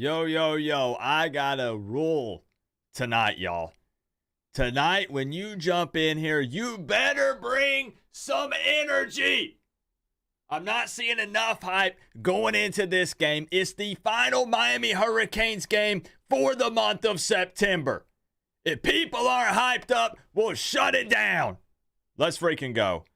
Yo, yo, yo, I got a rule tonight, y'all. Tonight, when you jump in here, you better bring some energy. I'm not seeing enough hype going into this game. It's the final Miami Hurricanes game for the month of September. If people aren't hyped up, we'll shut it down. Let's freaking go.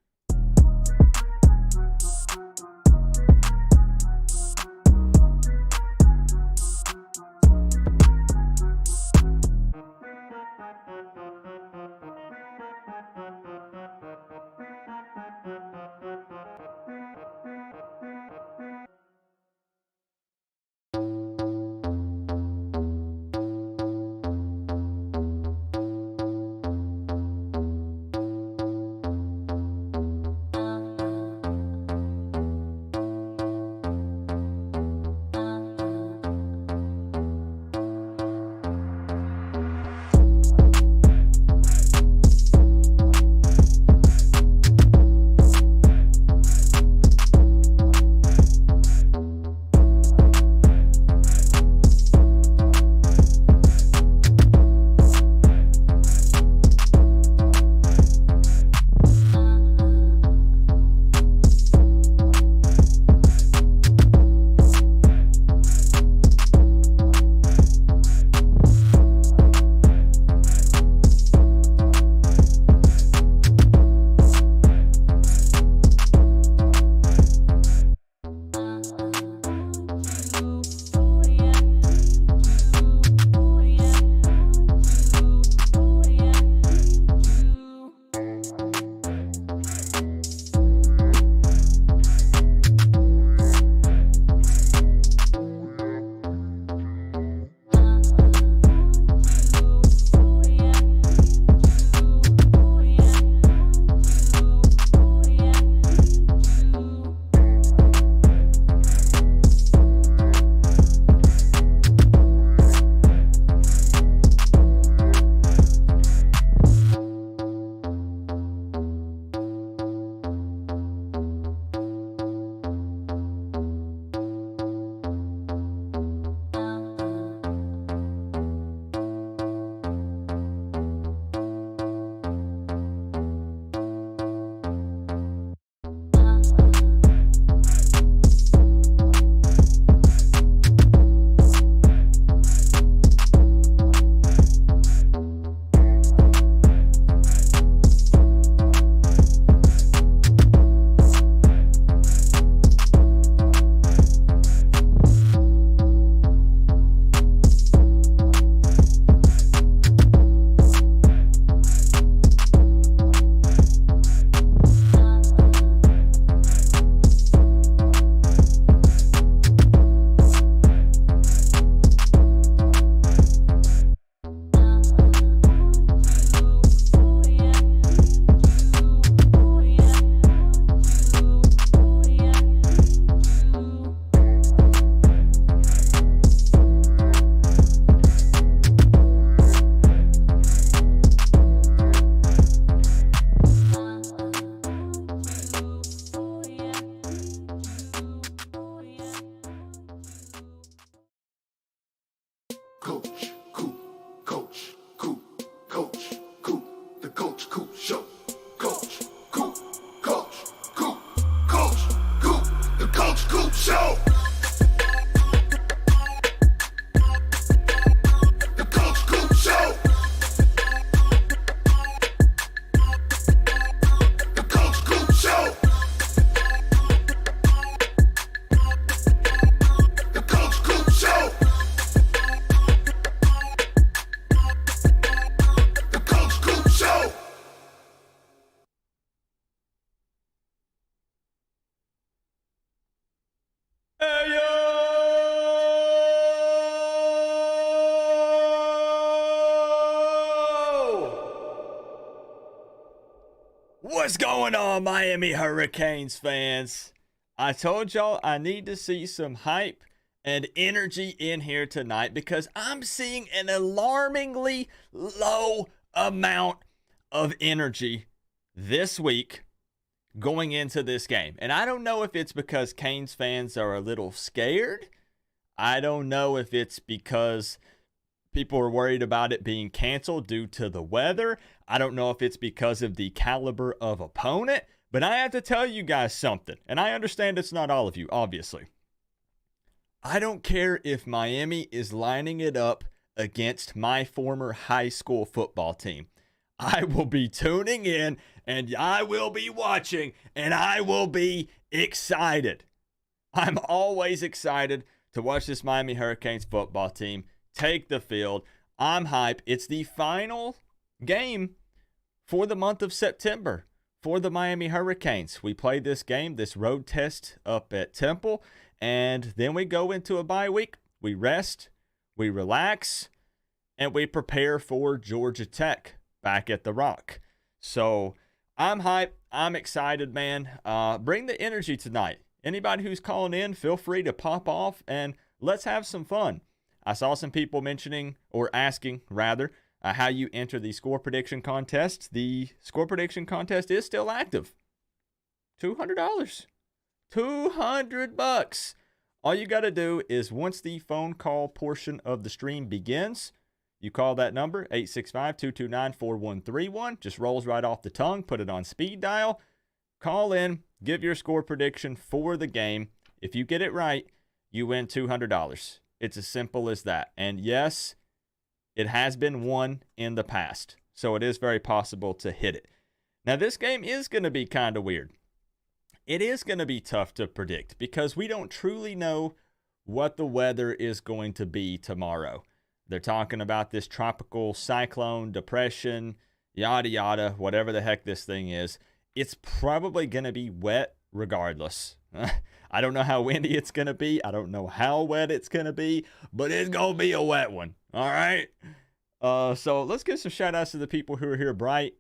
Coach, Coop, Coach, Coop, Coach, Coop, the Coach Coop Show. Coach, Coop, Coach, Coop, Coach, Coop, the Coach Coop Show. The Coach Coop Show. The Coach Coop Show. The Coach Coop Show. The Coach Coop Show. Hey, yo! What's going on, Miami Hurricanes fans? I told y'all I need to see some hype and energy in here tonight because I'm seeing an alarmingly low amount of energy this week going into this game. And I don't know if it's because Canes fans are a little scared. I don't know if it's because people are worried about it being canceled due to the weather. I don't know if it's because of the caliber of opponent, but I have to tell you guys something, and I understand it's not all of you, obviously. I don't care if Miami is lining it up against my former high school football team. I will be tuning in, and I will be watching, and I will be excited. I'm always excited to watch this Miami Hurricanes football team take the field. I'm hyped. It's the final game for the month of September for the Miami Hurricanes. We play this game, this road test up at Temple, and then we go into a bye week. We rest, we relax, and we prepare for Georgia Tech back at the Rock. So I'm hyped. I'm excited, man. Bring the energy tonight. Anybody who's calling in, feel free to pop off and let's have some fun. I saw some people mentioning, or asking rather, how you enter the score prediction contest. The score prediction contest is still active. $200. $200. All you got to do is once the phone call portion of the stream begins, you call that number, 865-229-4131. Just rolls right off the tongue. Put it on speed dial. Call in. Give your score prediction for the game. If you get it right, you win $200. It's as simple as that. And yes, it has been won in the past, so it is very possible to hit it. Now, this game is going to be kind of weird. It is going to be tough to predict because we don't truly know what the weather is going to be tomorrow. They're talking about this tropical cyclone, depression, yada, yada, whatever the heck this thing is. It's probably going to be wet regardless. I don't know how windy it's going to be. I don't know how wet it's going to be, but it's going to be a wet one. All right. So let's give some shout outs to the people who are here bright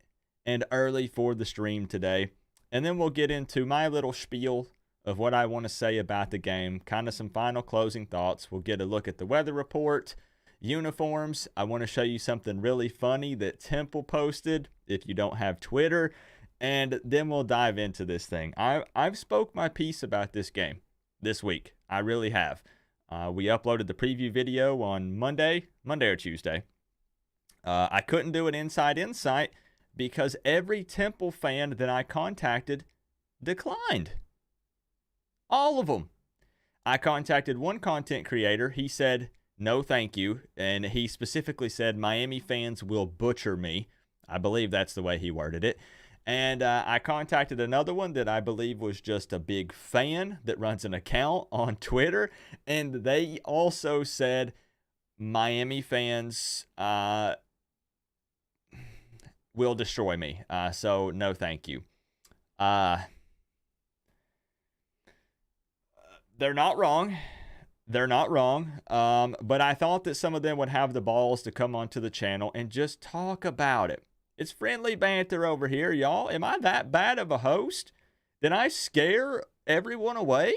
and early for the stream today. And then we'll get into my little spiel of what I want to say about the game, kind of some final closing thoughts. We'll get a look at the weather report, uniforms. I want to show you something really funny that Temple posted if you don't have Twitter. And then we'll dive into this thing. I've spoke my piece about this game this week. I really have. We uploaded the preview video on Monday or Tuesday. I couldn't do an inside insight because every Temple fan that I contacted declined. All of them. I contacted one content creator. He said, no, thank you. And he specifically said, Miami fans will butcher me. I believe that's the way he worded it. And I contacted another one that I believe was just a big fan that runs an account on Twitter. And they also said Miami fans will destroy me. So no, thank you. They're not wrong. They're not wrong. But I thought that some of them would have the balls to come onto the channel and just talk about it. It's friendly banter over here, y'all. Am I that bad of a host? Did I scare everyone away?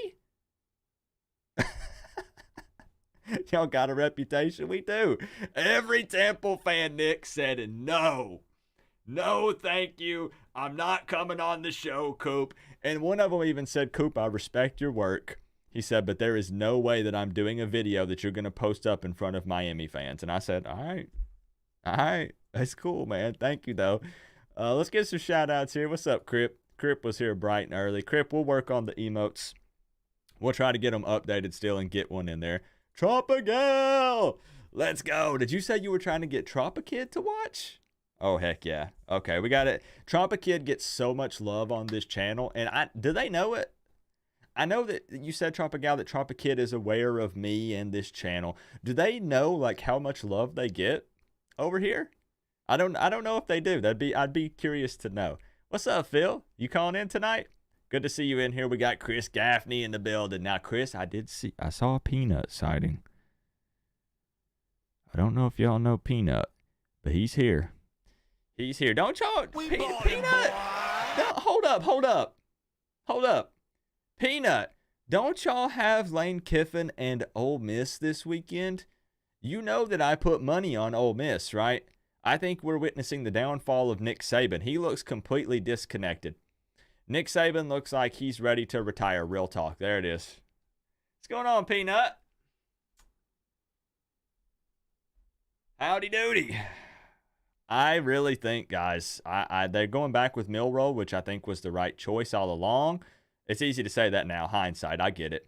Y'all got a reputation. We do. Every Temple fan, Nick, said no. No, thank you. I'm not coming on the show, Coop. And one of them even said, Coop, I respect your work. He said, but there is no way that I'm doing a video that you're going to post up in front of Miami fans. And I said, all right. That's cool, man. Thank you, though. Let's get some shout-outs here. What's up, Crip? Crip was here bright and early. Crip, we'll work on the emotes. We'll try to get them updated still and get one in there. Tropical! Let's go. Did you say you were trying to get Tropikid to watch? Oh, heck yeah. Okay, we got it. Tropikid gets so much love on this channel. And do they know it? I know that you said, Tropical, that Tropikid is aware of me and this channel. Do they know, like, how much love they get over here? I don't know if they do. I'd be curious to know. What's up, Phil? You calling in tonight? Good to see you in here. We got Chris Gaffney in the building. Now, Chris, I saw a Peanut sighting. I don't know if y'all know Peanut, but he's here. He's here. Don't y'all Peanut? No, hold up. Peanut, don't y'all have Lane Kiffin and Ole Miss this weekend? You know that I put money on Ole Miss, right? I think we're witnessing the downfall of Nick Saban. He looks completely disconnected. Nick Saban looks like he's ready to retire. Real talk. There it is. What's going on, Peanut? Howdy doody. I really think, guys, they're going back with Milroe, which I think was the right choice all along. It's easy to say that now, hindsight. I get it.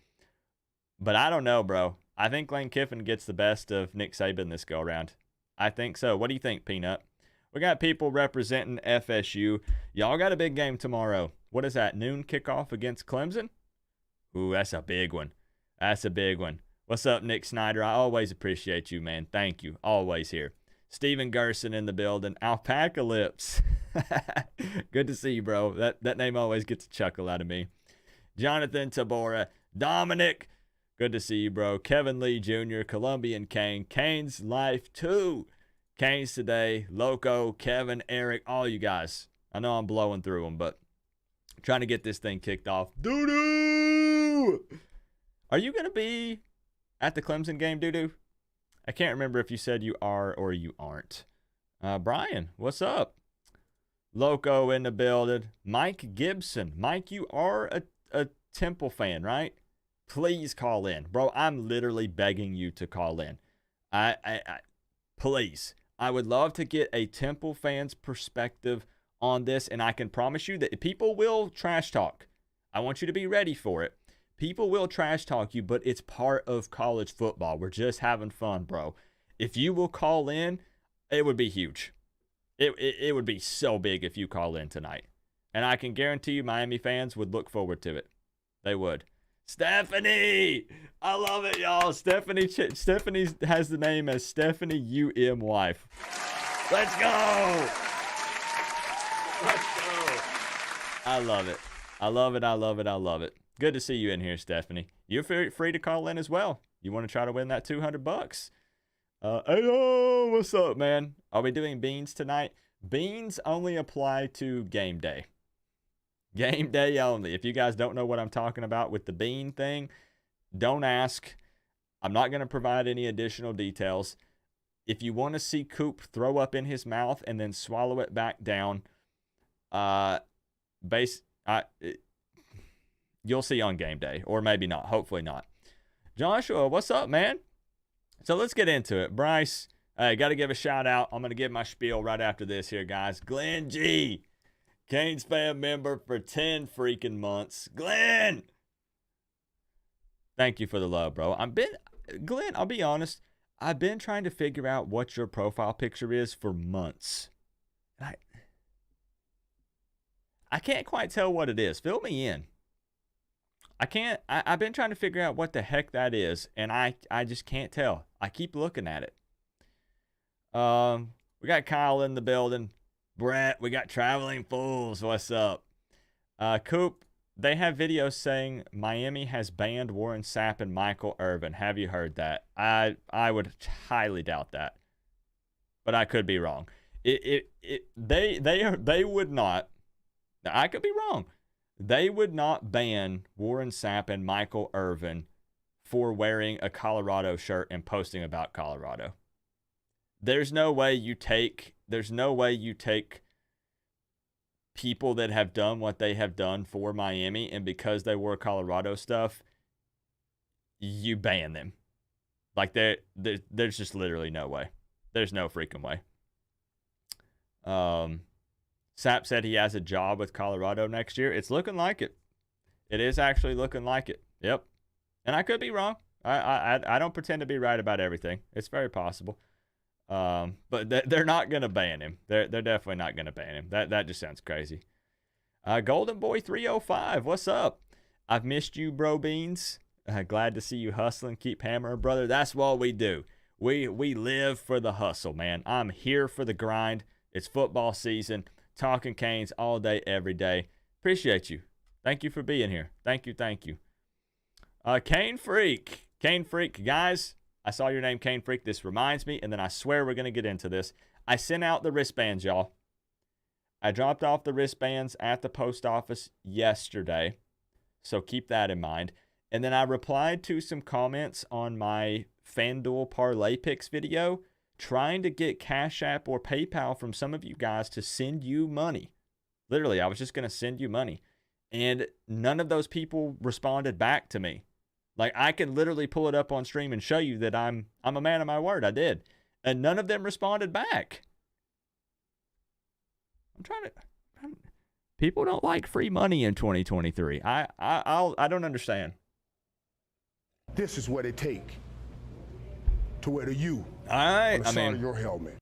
But I don't know, bro. I think Lane Kiffin gets the best of Nick Saban this go-around. I think so. What do you think, Peanut? We got people representing FSU. Y'all got a big game tomorrow. What is that, noon kickoff against Clemson? Ooh, that's a big one. That's a big one. What's up, Nick Snyder? I always appreciate you, man. Thank you. Always here. Steven Gerson in the building. Alpaca Lips. Good to see you, bro. That name always gets a chuckle out of me. Jonathan Tabora. Dominic. Good to see you, bro. Kevin Lee Jr. Colombian Kane. Kane's Life 2. Kane's Today. Loco. Kevin. Eric. All you guys. I know I'm blowing through them, but I'm trying to get this thing kicked off. Doo-doo! Are you going to be at the Clemson game, Doo-doo? I can't remember if you said you are or you aren't. Brian, what's up? Loco in the building. Mike Gibson. Mike, you are a Temple fan, right? Please call in. Bro, I'm literally begging you to call in. Please. I would love to get a Temple fan's perspective on this, and I can promise you that people will trash talk. I want you to be ready for it. People will trash talk you, but it's part of college football. We're just having fun, bro. If you will call in, it would be huge. It would be so big if you call in tonight. And I can guarantee you Miami fans would look forward to it. They would. Stephanie! I love it, y'all. Stephanie has the name as Stephanie U.M. Wife. Let's go! Let's go! I love it. I love it. I love it. I love it. Good to see you in here, Stephanie. You're free to call in as well. You want to try to win that $200? Hey, what's up, man? Are we doing beans tonight? Beans only apply to game day. Game day only. If you guys don't know what I'm talking about with the bean thing, don't ask. I'm not going to provide any additional details. If you want to see Coop throw up in his mouth and then swallow it back down, you'll see on game day, or maybe not. Hopefully not. Joshua, what's up, man? So let's get into it. Bryce, hey, got to give a shout out. I'm going to give my spiel right after this here, guys. Glenn G, Canes fan member for 10 freaking months. Glenn, thank you for the love, bro. Glenn, I'll be honest. I've been trying to figure out what your profile picture is for months. I can't quite tell what it is. Fill me in. I've been trying to figure out what the heck that is, and I just can't tell. I keep looking at it. We got Kyle in the building. Brett, we got Traveling Fools. What's up? Coop, they have videos saying Miami has banned Warren Sapp and Michael Irvin. Have you heard that? I would highly doubt that, but I could be wrong. They would not. I could be wrong. They would not ban Warren Sapp and Michael Irvin for wearing a Colorado shirt and posting about Colorado. There's no way you take people that have done what they have done for Miami, and because they wore Colorado stuff, you ban them. Like there's just literally no way. There's no freaking way. Sapp said he has a job with Colorado next year. It's looking like it. It is actually looking like it. Yep. And I could be wrong. I don't pretend to be right about everything. It's very possible. But they're not going to ban him. They're definitely not going to ban him. That just sounds crazy. Golden Boy 305, what's up? I've missed you, bro beans. Glad to see you hustling. Keep hammering, brother. That's what we do. We live for the hustle, man. I'm here for the grind. It's football season. Talking Canes all day, every day. Appreciate you. Thank you for being here. Thank you. Cane Freak. Guys, I saw your name, Cane Freak. This reminds me, and then I swear we're going to get into this. I sent out the wristbands, y'all. I dropped off the wristbands at the post office yesterday, so keep that in mind. And then I replied to some comments on my FanDuel Parlay Picks video, trying to get Cash App or PayPal from some of you guys to send you money. Literally, I was just going to send you money. And none of those people responded back to me. Like, I can literally pull it up on stream and show you that I'm a man of my word. I did. And none of them responded back. People don't like free money in 2023. I don't understand. This is what it take to wear the U All right, on the side of your helmet.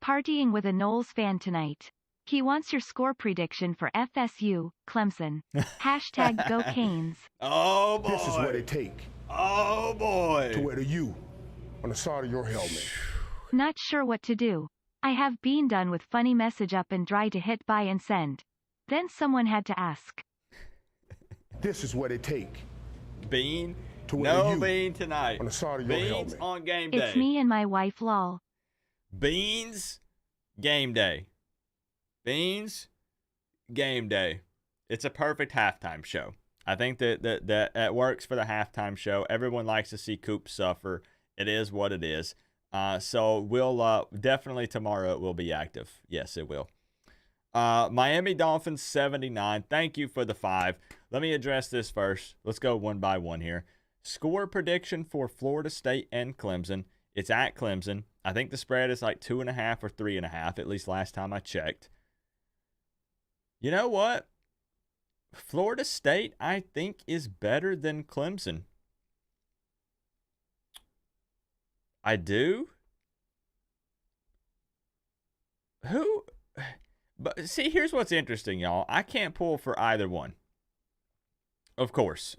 Partying with a Knowles fan tonight. He wants your score prediction for FSU, Clemson. Hashtag Go Canes. Oh, boy. This is what it take Oh, boy. to wear the U on the side of your helmet. Not sure what to do. I have been done with funny message up and dry to hit buy and send. Then someone had to ask. This is what it take Bean? to wear No the U Bean tonight. on the side of your Beans helmet. on game day. It's me and my wife, lol. Beans game day. Beans game day. It's a perfect halftime show. I think that works for the halftime show. Everyone likes to see Coop suffer. It is what it is. So we'll definitely tomorrow it will be active. Yes, it will. Miami Dolphins 79. Thank you for the 5. Let me address this first. Let's go one by one here. Score prediction for Florida State and Clemson. It's at Clemson. I think the spread is like 2.5 or 3.5, at least last time I checked. You know what? Florida State, I think, is better than Clemson. I do. But see, here's what's interesting, y'all. I can't pull for either one. Of course,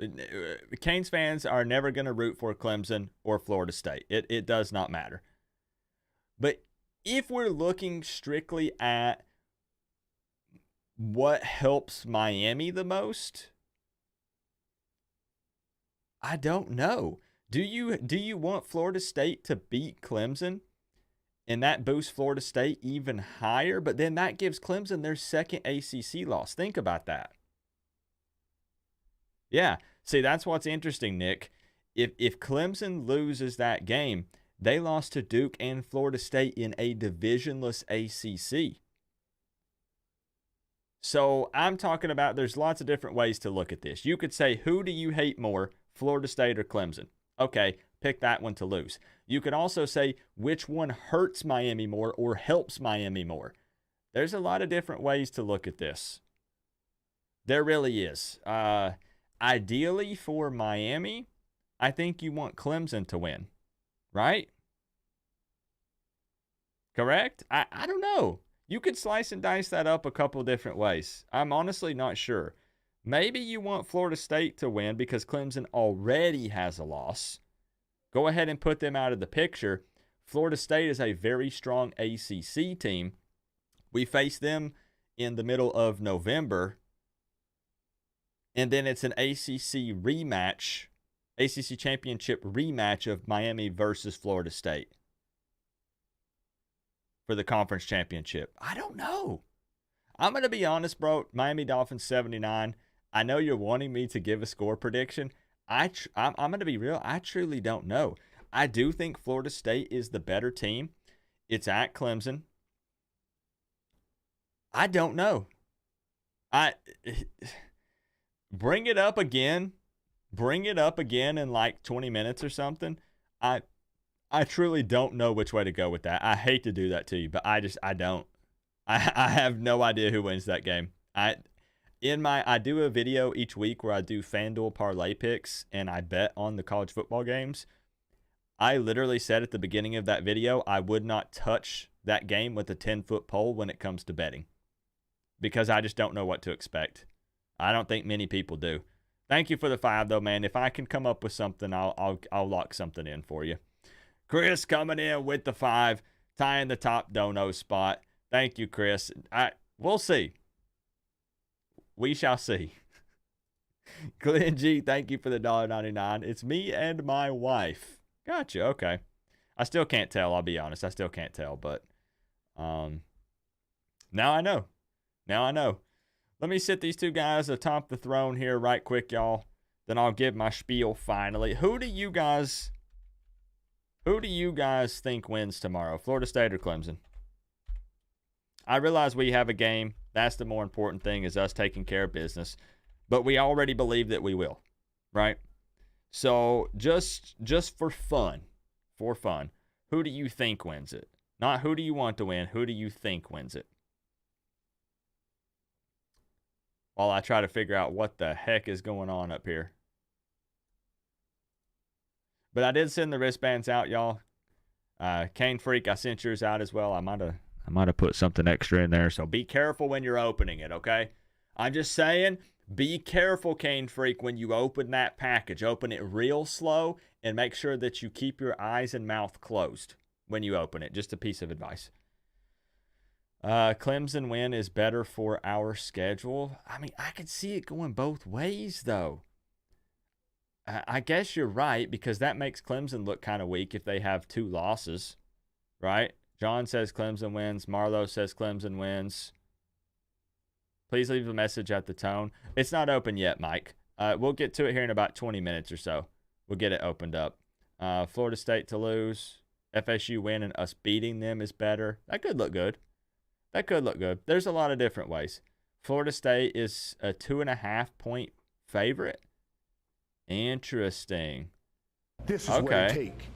Canes fans are never going to root for Clemson or Florida State. It does not matter. But if we're looking strictly at what helps Miami the most, I don't know. Do you want Florida State to beat Clemson? And that boosts Florida State even higher, but then that gives Clemson their second ACC loss. Think about that. Yeah, see, that's what's interesting, Nick. If Clemson loses that game, they lost to Duke and Florida State in a divisionless ACC. So I'm talking about there's lots of different ways to look at this. You could say, who do you hate more, Florida State or Clemson? Okay, pick that one to lose. You could also say which one hurts Miami more or helps Miami more. There's a lot of different ways to look at this. There really is. Ideally for Miami, I think you want Clemson to win, right? Correct? I don't know. You could slice and dice that up a couple different ways. I'm honestly not sure. Maybe you want Florida State to win because Clemson already has a loss. Go ahead and put them out of the picture. Florida State is a very strong ACC team. We face them in the middle of November. And then it's an ACC rematch, ACC championship rematch of Miami versus Florida State for the conference championship. I don't know. I'm going to be honest, bro. Miami Dolphins 79. I know you're wanting me to give a score prediction. I'm going to be real. I truly don't know. I do think Florida State is the better team. It's at Clemson. I don't know. Bring it up again. Bring it up again in like 20 minutes or something. I truly don't know which way to go with that. I hate to do that to you, but I don't. I have no idea who wins that game. I do a video each week where I do FanDuel parlay picks and I bet on the college football games. I literally said at the beginning of that video I would not touch that game with a 10-foot pole when it comes to betting because I just don't know what to expect. I don't think many people do. Thank you for the 5 though, man. If I can come up with something, I'll lock something in for you. Chris coming in with the 5, tying the top dono spot. Thank you, Chris. We'll see. We shall see. Glenn G, thank you for the $1.99. It's me and my wife. Gotcha. Okay. I still can't tell. I'll be honest. I still can't tell, but now I know. Now I know. Let me sit these two guys atop the throne here right quick, y'all. Then I'll give my spiel finally. Who do you guys think wins tomorrow? Florida State or Clemson? I realize we have a game. That's the more important thing is us taking care of business. But we already believe that we will, right? So just for fun, Who do you think wins it? Not who do you want to win. Who do you think wins it? While I try to figure out what the heck is going on up here. But I did send the wristbands out, y'all. Cane Freak, I sent yours out as well. I might have put something extra in there. So be careful when you're opening it, okay? I'm just saying, be careful, Cane Freak, when you open that package. Open it real slow and make sure that you keep your eyes and mouth closed when you open it. Just a piece of advice. Clemson win is better for our schedule. I mean, I could see it going both ways, though. I guess you're right, because that makes Clemson look kind of weak if they have 2 losses, right? John says Clemson wins. Marlo says Clemson wins. Please leave a message at the tone. It's not open yet, Mike. We'll get to it here in about 20 minutes or so. We'll get it opened up. Florida State to lose. FSU win and us beating them is better. That could look good. That could look good. There's a lot of different ways. Florida State is a 2.5-point favorite. Interesting. This is what it take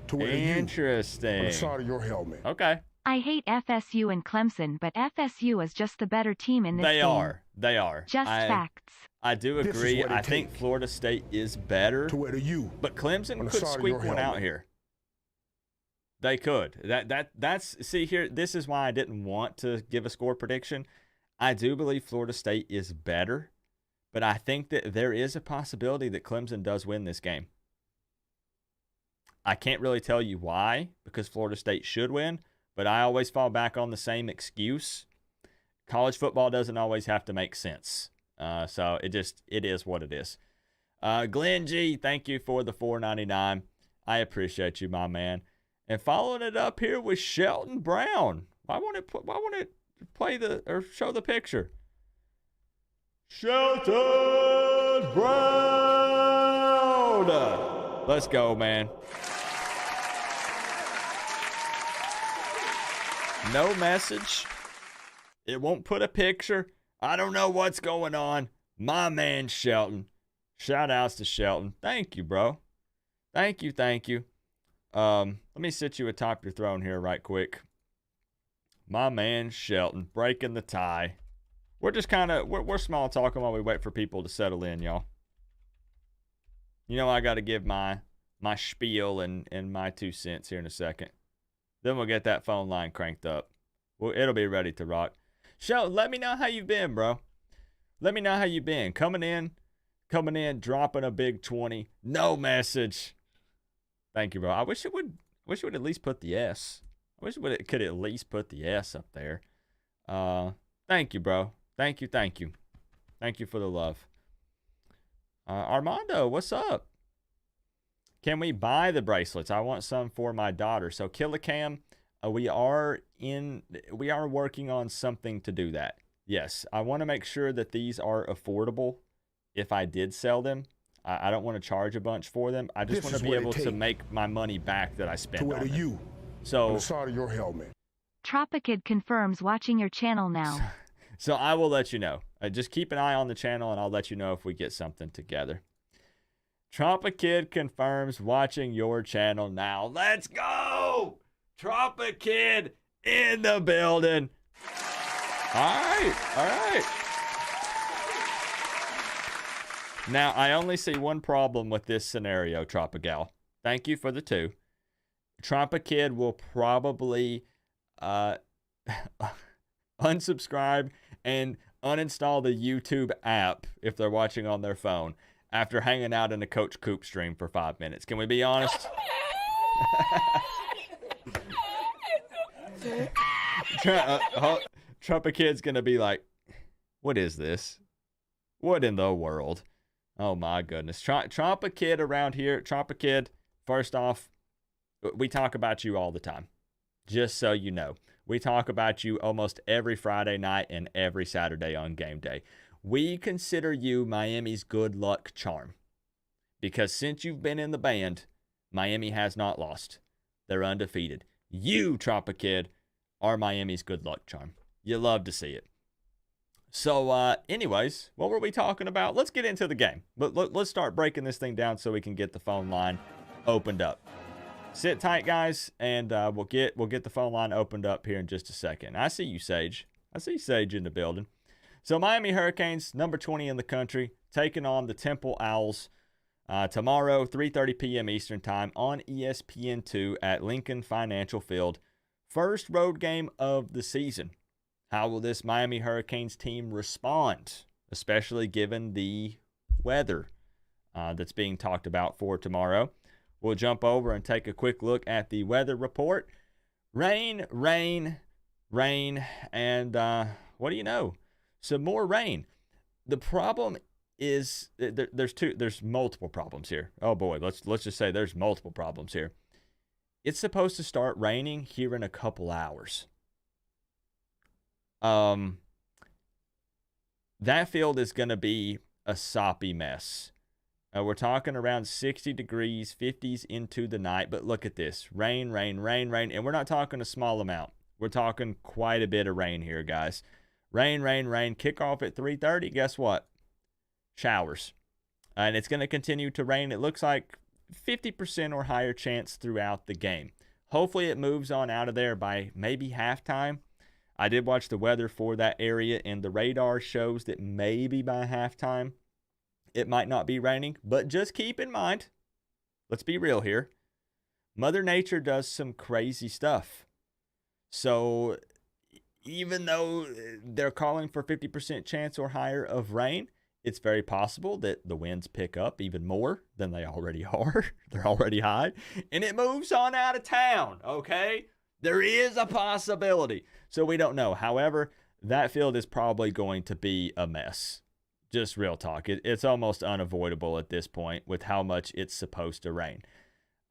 to wear Interesting. you on the side of your helmet. Okay. I hate FSU and Clemson, but FSU is just the better team in this game. They are. Just facts. I do agree. I think Florida State is better. To wear you. But Clemson could squeak one out here. They could. That's see here, this is why I didn't want to give a score prediction. I do believe Florida State is better, but I think that there is a possibility that Clemson does win this game. I can't really tell you why, because Florida State should win, but I always fall back on the same excuse. College football doesn't always have to make sense. So it is what it is. Glenn G, thank you for the $4.99. I appreciate you, my man. And following it up here with Shelton Brown. Why won't it play or show the picture? Shelton Brown. Let's go, man. No message. It won't put a picture. I don't know what's going on. My man, Shelton. Shout outs to Shelton. Thank you, bro. Thank you. Let me sit you atop your throne here right quick. My man, Shelton, breaking the tie. We're just we're small talking while we wait for people to settle in, y'all. You know I got to give my spiel and my 2 cents here in a second. Then we'll get that phone line cranked up. Well, it'll be ready to rock. Shelton, let me know how you've been, bro. Let me know how you've been. Coming in, dropping a big 20. No message. Thank you, bro. I wish it would at least put the S. I wish it could at least put the S up there. Thank you, bro. Thank you. Thank you for the love. Armando, what's up? Can we buy the bracelets? I want some for my daughter. So Killicam, we are working on something to do that. Yes, I want to make sure that these are affordable if I did sell them. I don't want to charge a bunch for them. I just want to be able to make my money back that I spent on them. So on the side of your helmet. Tropikid confirms watching your channel now. So I will let you know. Just keep an eye on the channel, and I'll let you know if we get something together. Tropikid confirms watching your channel now. Let's go! Tropikid in the building. All right. Now, I only see one problem with this scenario, Tropigal. Thank you for the 2. Tropikid will probably unsubscribe and uninstall the YouTube app if they're watching on their phone after hanging out in a Coach Coop stream for 5 minutes. Can we be honest? Tropikid's going to be like, what is this? What in the world? Oh, my goodness. Tropikid around here. Tropikid, first off, we talk about you all the time. Just so you know. We talk about you almost every Friday night and every Saturday on game day. We consider you Miami's good luck charm. Because since you've been in the band, Miami has not lost. They're undefeated. You, Tropikid, are Miami's good luck charm. You love to see it. So, anyways, what were we talking about? Let's get into the game. Let's start breaking this thing down so we can get the phone line opened up. Sit tight, guys, and we'll get the phone line opened up here in just a second. I see you, Sage. I see Sage in the building. So Miami Hurricanes, number 20 in the country, taking on the Temple Owls tomorrow, 3:30 p.m. Eastern Time on ESPN2 at Lincoln Financial Field. First road game of the season. How will this Miami Hurricanes team respond, especially given the weather that's being talked about for tomorrow? We'll jump over and take a quick look at the weather report. Rain, rain, rain, and what do you know? Some more rain. The problem is there's multiple problems here. Oh boy, let's just say there's multiple problems here. It's supposed to start raining here in a couple hours. That field is going to be a soppy mess. We're talking around 60 degrees, 50s into the night. But look at this. Rain, rain, rain, rain. And we're not talking a small amount. We're talking quite a bit of rain here, guys. Rain, rain, rain. Kickoff at 3:30. Guess what? Showers. And it's going to continue to rain. It looks like 50% or higher chance throughout the game. Hopefully it moves on out of there by maybe halftime. I did watch the weather for that area, and the radar shows that maybe by halftime it might not be raining, but just keep in mind, let's be real here, Mother Nature does some crazy stuff. So even though they're calling for 50% chance or higher of rain, it's very possible that the winds pick up even more than they already are. They're already high, and it moves on out of town, okay? There is a possibility. So we don't know. However, that field is probably going to be a mess. Just real talk. It's almost unavoidable at this point with how much it's supposed to rain.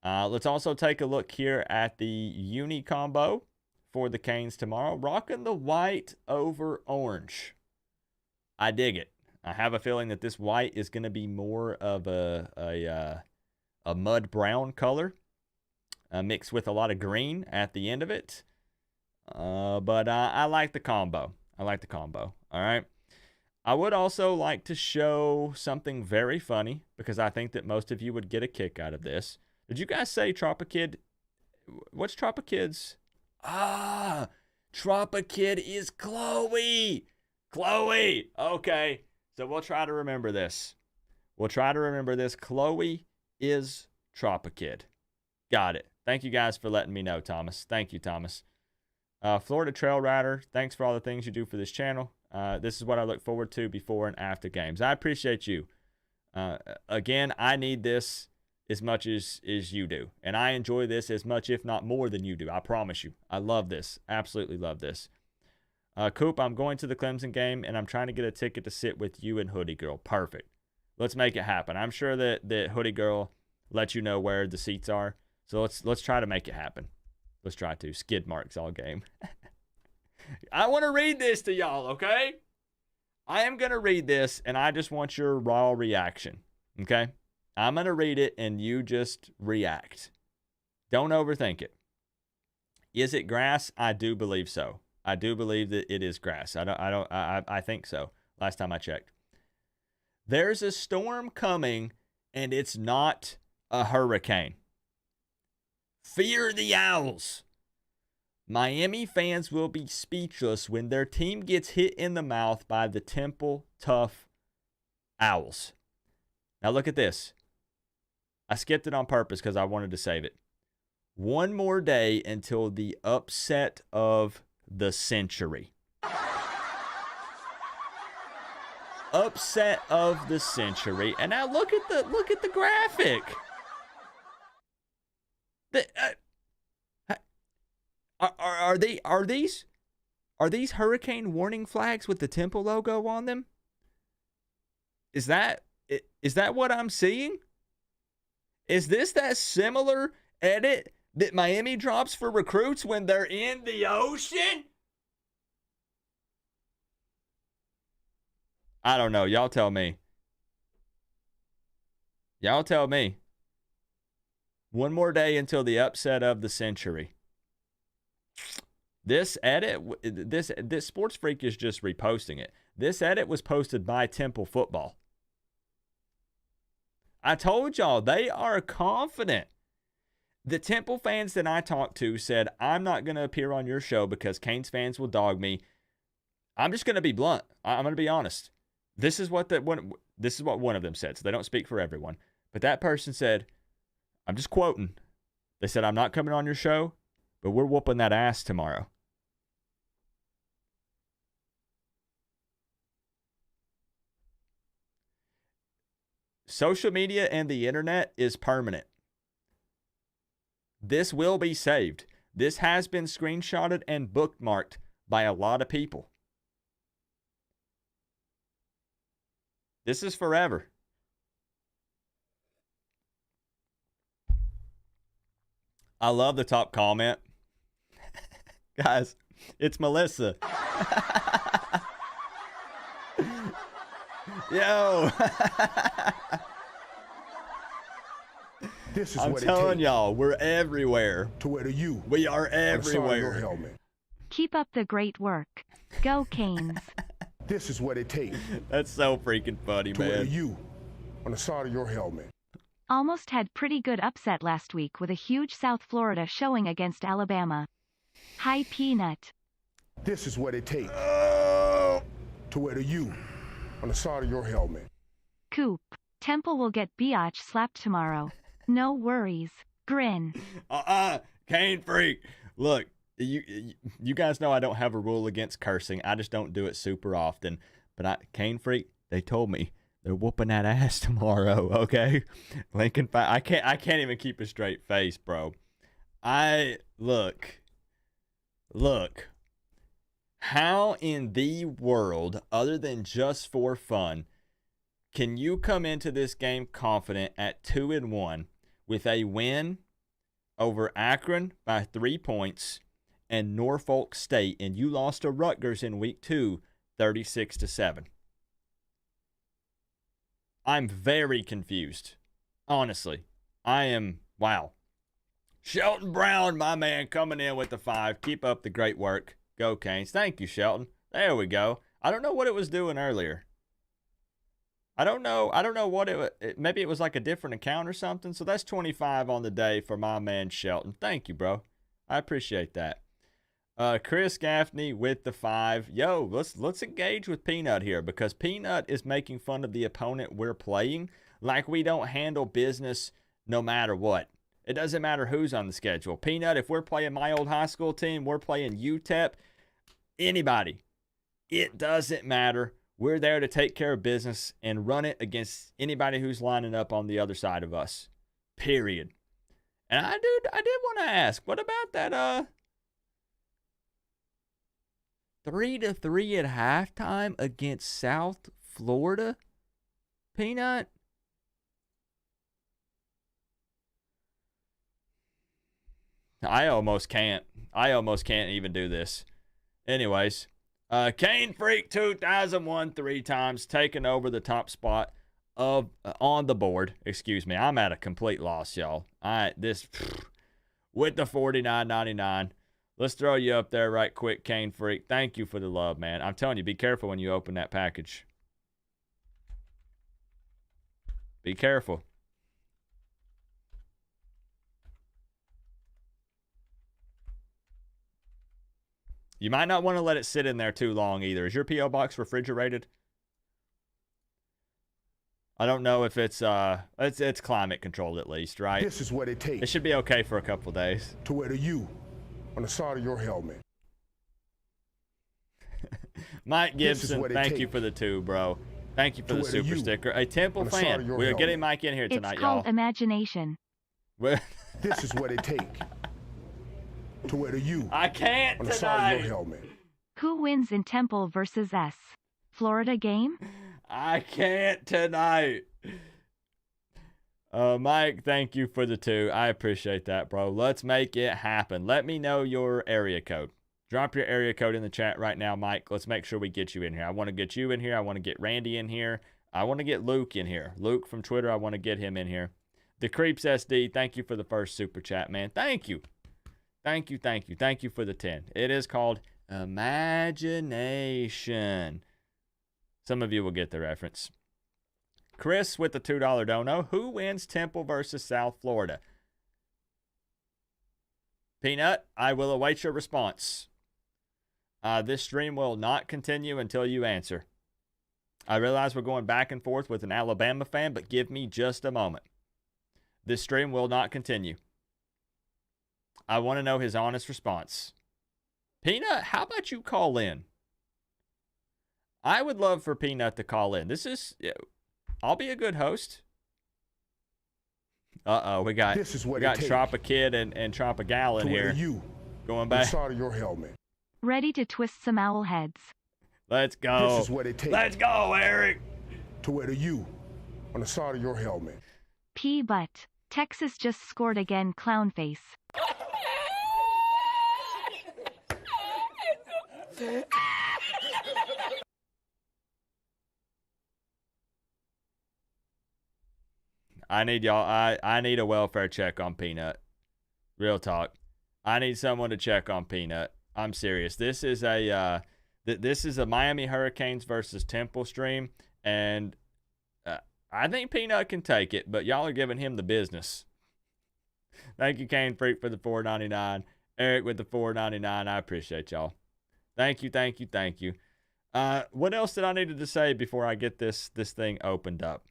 Let's also take a look here at the uni combo for the Canes tomorrow. Rocking the white over orange. I dig it. I have a feeling that this white is going to be more of a mud brown color mixed with a lot of green at the end of it. But I like the combo. I like the combo. All right. I would also like to show something very funny because I think that most of you would get a kick out of this. Did you guys say Tropikid? What's Tropikid's? Tropikid is Chloe. Chloe. Okay. So we'll try to remember this. Chloe is Tropikid. Got it. Thank you guys for letting me know, Thomas. Thank you, Thomas. Florida Trail Rider, thanks for all the things you do for this channel. This is what I look forward to before and after games. I appreciate you. Again, I need this as much as you do. And I enjoy this as much, if not more than you do. I promise you. I love this. Absolutely love this. Coop, I'm going to the Clemson game, and I'm trying to get a ticket to sit with you and Hoodie Girl. Perfect. Let's make it happen. I'm sure that Hoodie Girl lets you know where the seats are. So let's try to make it happen. Let's try to. Skid marks all game. I want to read this to y'all, okay? I am going to read this, and I just want your raw reaction, okay? I'm going to read it, and you just react. Don't overthink it. Is it grass? I do believe so. I do believe that it is grass. I think so. Last time I checked. There's a storm coming, and it's not a hurricane. Fear the Owls. Miami fans will be speechless when their team gets hit in the mouth by the Temple Tough Owls. Now look at this. I skipped it on purpose because I wanted to save it. One more day until the upset of the century. Upset of the century. And now look at the graphic. Are these hurricane warning flags with the Temple logo on them? Is that what I'm seeing? Is this that similar edit that Miami drops for recruits when they're in the ocean? I don't know. Y'all tell me. Y'all tell me. One more day until the upset of the century. This edit, this Sports Freak is just reposting it. This edit was posted by Temple Football. I told y'all, they are confident. The Temple fans that I talked to said, I'm not going to appear on your show because Canes fans will dog me. I'm just going to be blunt. I'm going to be honest. This is what one of them said, so they don't speak for everyone. But that person said, I'm just quoting. They said, I'm not coming on your show, but we're whooping that ass tomorrow. Social media and the internet is permanent. This will be saved. This has been screenshotted and bookmarked by a lot of people. This is forever. I love the top comment. Guys, it's Melissa. Yo. This is I'm what telling it takes y'all, we're everywhere. to wear the U. We are on the side of your everywhere. helmet. Keep up the great work. Go Canes. This is what it takes That's so freaking funny, to wear the man. U on the side of your helmet. Almost had pretty good upset last week with a huge South Florida showing against Alabama. Hi Peanut. This is what it takes Oh. to wear the U on the side of your helmet. Coop. Temple will get biatch slapped tomorrow. No worries. Grin. Cane freak. Look, you guys know I don't have a rule against cursing. I just don't do it super often. But Cane freak, they told me they're whooping that ass tomorrow. Okay, Lincoln. I can't even keep a straight face, bro. Look. How in the world, other than just for fun, can you come into this game confident at 2-1 with a win over Akron by 3 points and Norfolk State, and you lost to Rutgers in week 2, 36-7? I'm very confused. Honestly, I am. Wow. Shelton Brown, my man, coming in with the 5. Keep up the great work. Go Canes. Thank you, Shelton. There we go. I don't know what it was doing earlier. I don't know what maybe it was like a different account or something. So that's 25 on the day for my man Shelton. Thank you, bro. I appreciate that. Chris Gaffney with the 5. Yo, let's engage with Peanut here, because Peanut is making fun of the opponent we're playing like we don't handle business no matter what. It doesn't matter who's on the schedule. Peanut, if we're playing my old high school team, we're playing UTEP, anybody, it doesn't matter. We're there to take care of business and run it against anybody who's lining up on the other side of us. Period. And I did want to ask, what about that 3-3 at halftime against South Florida? Peanut? I almost can't even do this. Anyways, Cane Freak 2001 3 times, taking over the top spot of on the board. Excuse me, I'm at a complete loss, y'all. With the 49.99. Let's throw you up there right quick, Cane Freak. Thank you for the love, man. I'm telling you, be careful when you open that package. Be careful. You might not want to let it sit in there too long either. Is your P.O. box refrigerated? I don't know if it's climate controlled at least, right? This is what it takes It should be okay for a couple of days. to wear the U on the side of your helmet. Mike This is Gibson, what it thank you takes for the 2, bro. Thank you for the to wear the super U sticker. A Temple on the side fan. of your We're helmet. getting Mike in here It's tonight, called y'all. imagination. This is what it takes to wear the U I can't on the side of your tonight. helmet. Who wins in Temple versus S? Florida game? I can't tonight. Mike, thank you for the 2. I appreciate that, bro. Let's make it happen. Let me know your area code. Drop your area code in the chat right now, Mike. Let's make sure we get you in here. I want to get you in here. I want to get Randy in here. I want to get Luke in here. Luke from Twitter, I want to get him in here. The Creeps SD, thank you for the first super chat, man. Thank you. Thank you for the 10. It is called imagination. Some of you will get the reference. Chris with the $2 dono. Who wins Temple versus South Florida? Peanut, I will await your response. This stream will not continue until you answer. I realize we're going back and forth with an Alabama fan, but give me just a moment. This stream will not continue. I want to know his honest response. Peanut, how about you call in? I would love for Peanut to call in. I'll be a good host. We got Trop a Kid and Trop a Gal in here. Going back. Side of your helmet. Ready to twist some owl heads. Let's go. This is what it takes. Let's go, Eric. To wear the U on the side of your helmet. P but Texas just scored again, clown face. I need y'all. I need a welfare check on Peanut. Real talk. I need someone to check on Peanut. I'm serious. This is a Miami Hurricanes versus Temple stream, and I think Peanut can take it, but y'all are giving him the business. Thank you, Kane Freak, for the $4.99. Eric with the $4.99. I appreciate y'all. Thank you. What else did I need to say before I get this thing opened up?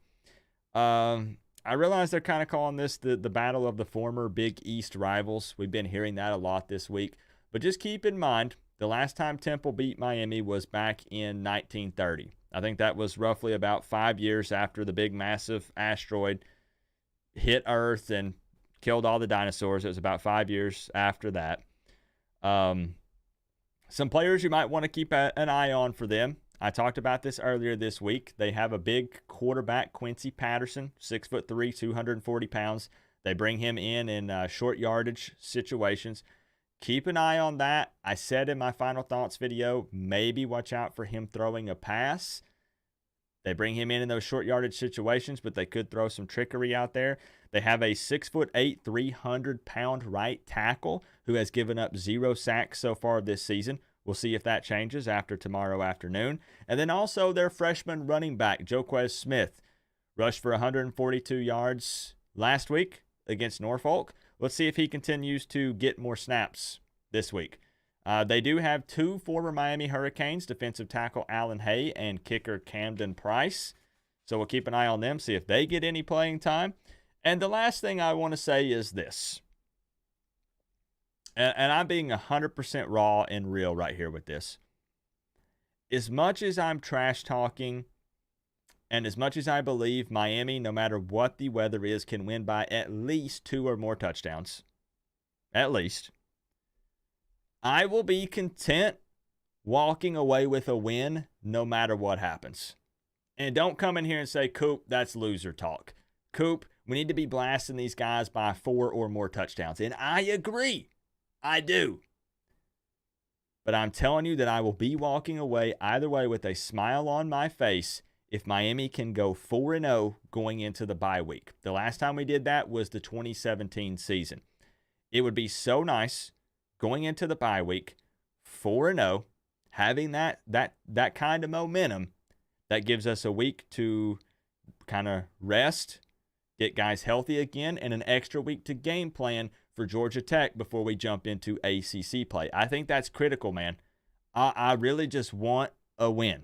I realize they're kind of calling this the battle of the former Big East rivals. We've been hearing that a lot this week. But just keep in mind, the last time Temple beat Miami was back in 1930. I think that was roughly about 5 years after the big massive asteroid hit Earth and killed all the dinosaurs. It was about 5 years after that. Some players you might want to keep an eye on for them. I talked about this earlier this week. They have a big quarterback, Quincy Patterson, 6'3", 240 pounds. They bring him in short yardage situations. Keep an eye on that. I said in my final thoughts video, maybe watch out for him throwing a pass. They bring him in those short yardage situations, but they could throw some trickery out there. They have a 6'8", 300-pound right tackle who has given up 0 sacks so far this season. We'll see if that changes after tomorrow afternoon. And then also their freshman running back, Joquez Smith, rushed for 142 yards last week against Norfolk. Let's see if he continues to get more snaps this week. They do have 2 former Miami Hurricanes, defensive tackle Alan Hay and kicker Camden Price. So we'll keep an eye on them, see if they get any playing time. And the last thing I want to say is this. And I'm being 100% raw and real right here with this. As much as I'm trash talking, and as much as I believe Miami, no matter what the weather is, can win by at least 2 or more touchdowns, at least, I will be content walking away with a win no matter what happens. And don't come in here and say, Coop, that's loser talk. Coop, we need to be blasting these guys by 4 or more touchdowns. And I agree. I do. But I'm telling you that I will be walking away either way with a smile on my face if Miami can go 4-0 going into the bye week. The last time we did that was the 2017 season. It would be so nice going into the bye week 4-0, having that kind of momentum that gives us a week to kind of rest, get guys healthy again, and an extra week to game plan for Georgia Tech before we jump into ACC play. I think that's critical, man. I really just want a win.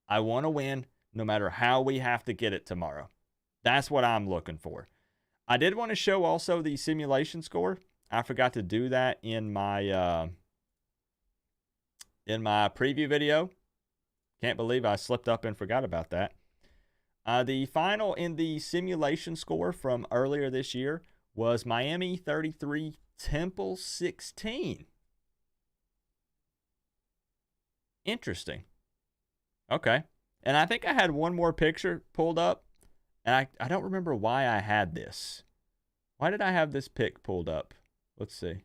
I want to win no matter how we have to get it tomorrow. That's what I'm looking for. I did want to show also the simulation score. I forgot to do that in my preview video. Can't believe I slipped up and forgot about that. The final in the simulation score from earlier this year was Miami 33, Temple 16. Interesting. Okay. And I think I had one more picture pulled up. And I don't remember why I had this. Why did I have this pic pulled up? Let's see.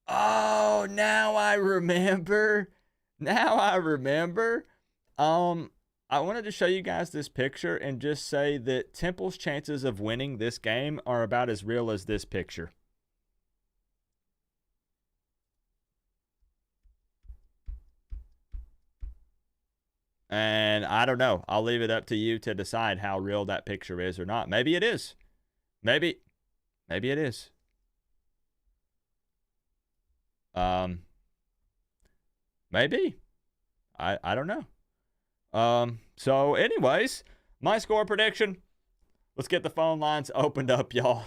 Oh, now I remember. I wanted to show you guys this picture and just say that Temple's chances of winning this game are about as real as this picture. And I don't know. I'll leave it up to you to decide how real that picture is or not. Maybe it is. Maybe it is. Maybe. I don't know. So anyways, my score prediction. Let's get the phone lines opened up, y'all.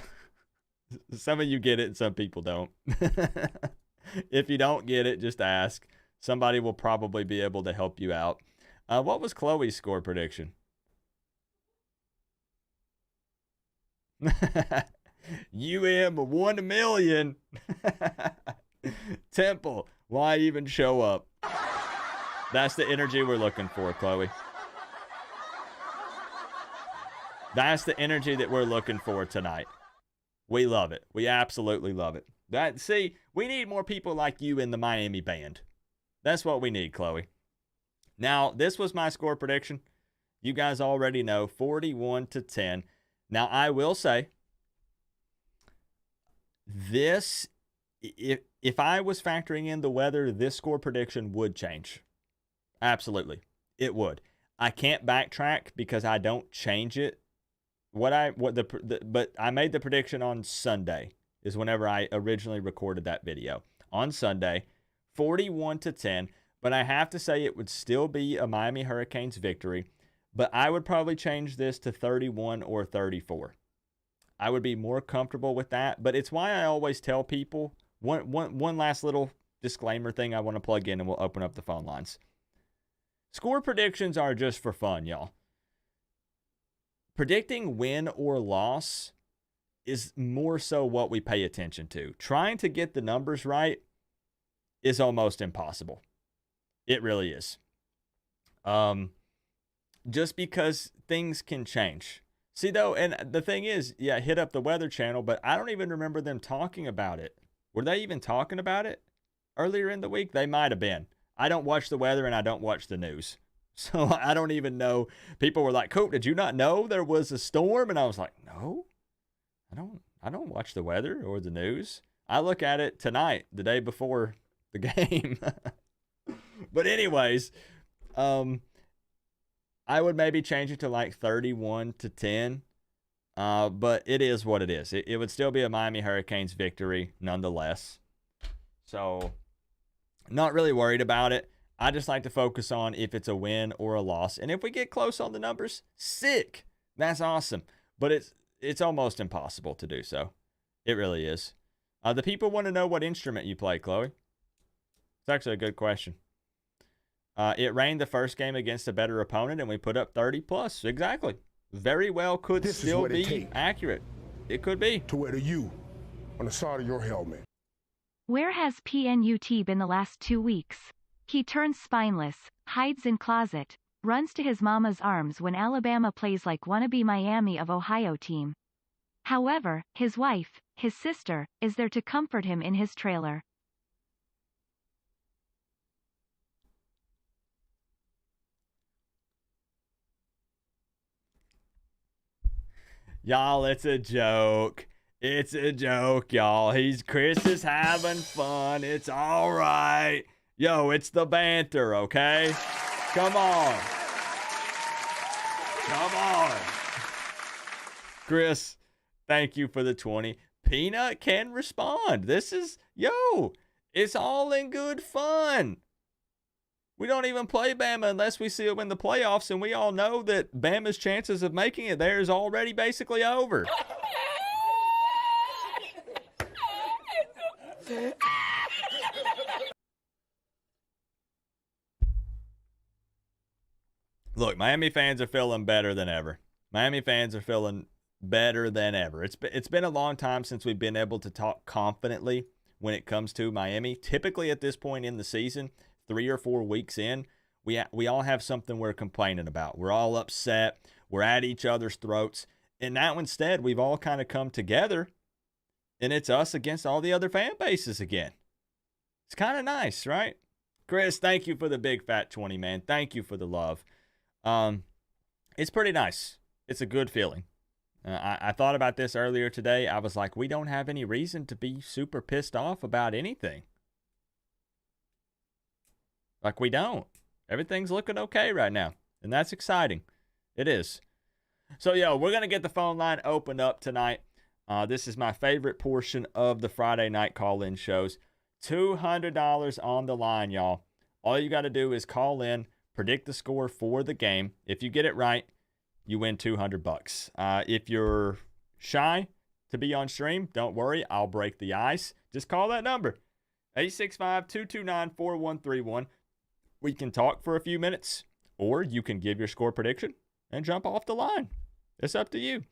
Some of you get it and some people don't. If you don't get it, just ask. Somebody will probably be able to help you out. What was Chloe's score prediction? UM 1 million. Temple, why even show up? That's the energy we're looking for, Chloe. That's the energy that we're looking for tonight. We love it. We absolutely love it. See, we need more people like you in the Miami band. That's what we need, Chloe. Now, this was my score prediction. You guys already know, 41-10. Now, I will say, this, if I was factoring in the weather, this score prediction would change. Absolutely. It would. I can't backtrack because I don't change it. But I made the prediction on Sunday is whenever I originally recorded that video. On Sunday, 41-10. But I have to say it would still be a Miami Hurricanes victory. But I would probably change this to 31 or 34. I would be more comfortable with that. But it's why I always tell people, one last little disclaimer thing I want to plug in and we'll open up the phone lines. Score predictions are just for fun, y'all. Predicting win or loss is more so what we pay attention to. Trying to get the numbers right is almost impossible. It really is. Just because things can change. See, though, and the thing is, yeah, hit up the Weather Channel, but I don't even remember them talking about it. Were they even talking about it earlier in the week? They might have been. I don't watch the weather and I don't watch the news. So I don't even know. People were like, Coop, did you not know there was a storm? And I was like, no, I don't watch the weather or the news. I look at it tonight, the day before the game. But anyways, I would maybe change it to like 31-10. But it is what it is. It would still be a Miami Hurricanes victory nonetheless. So not really worried about it. I just like to focus on if it's a win or a loss. And if we get close on the numbers, sick. That's awesome. But it's almost impossible to do so. It really is. The people want to know what instrument you play, Chloe. It's actually a good question. It rained the first game against a better opponent, and we put up 30 plus. Exactly. Very well could This still is what it be takes accurate. It could be. to wear the U on the side of your helmet. Where has PNUT been the last 2 weeks? He turns spineless, hides in closet, runs to his mama's arms when Alabama plays like wannabe Miami of Ohio team. However, his wife, his sister, is there to comfort him in his trailer. Y'all, it's a joke. It's a joke, y'all. Chris is having fun. It's all right. Yo, it's the banter, okay? Come on. Come on. Chris, thank you for the 20. Peanut can respond. It's all in good fun. We don't even play Bama unless we see them in the playoffs, and we all know that Bama's chances of making it there is already basically over. Look, Miami fans are feeling better than ever. Miami fans are feeling better than ever. It's been a long time since we've been able to talk confidently when it comes to Miami. Typically at this point in the season, 3 or 4 weeks in, we all have something we're complaining about. We're all upset. We're at each other's throats. And now instead, we've all kind of come together, and it's us against all the other fan bases again. It's kind of nice, right? Chris, thank you for the big fat 20, man. Thank you for the love. It's pretty nice. It's a good feeling. I thought about this earlier today. I was like, we don't have any reason to be super pissed off about anything. Like, we don't. Everything's looking okay right now, and that's exciting. It is. So, we're going to get the phone line opened up tonight. This is my favorite portion of the Friday night call-in shows. $200 on the line, y'all. All you got to do is call in, predict the score for the game. If you get it right, you win $200. If you're shy to be on stream, don't worry. I'll break the ice. Just call that number, 865-229-4131. We can talk for a few minutes, or you can give your score prediction and jump off the line. It's up to you.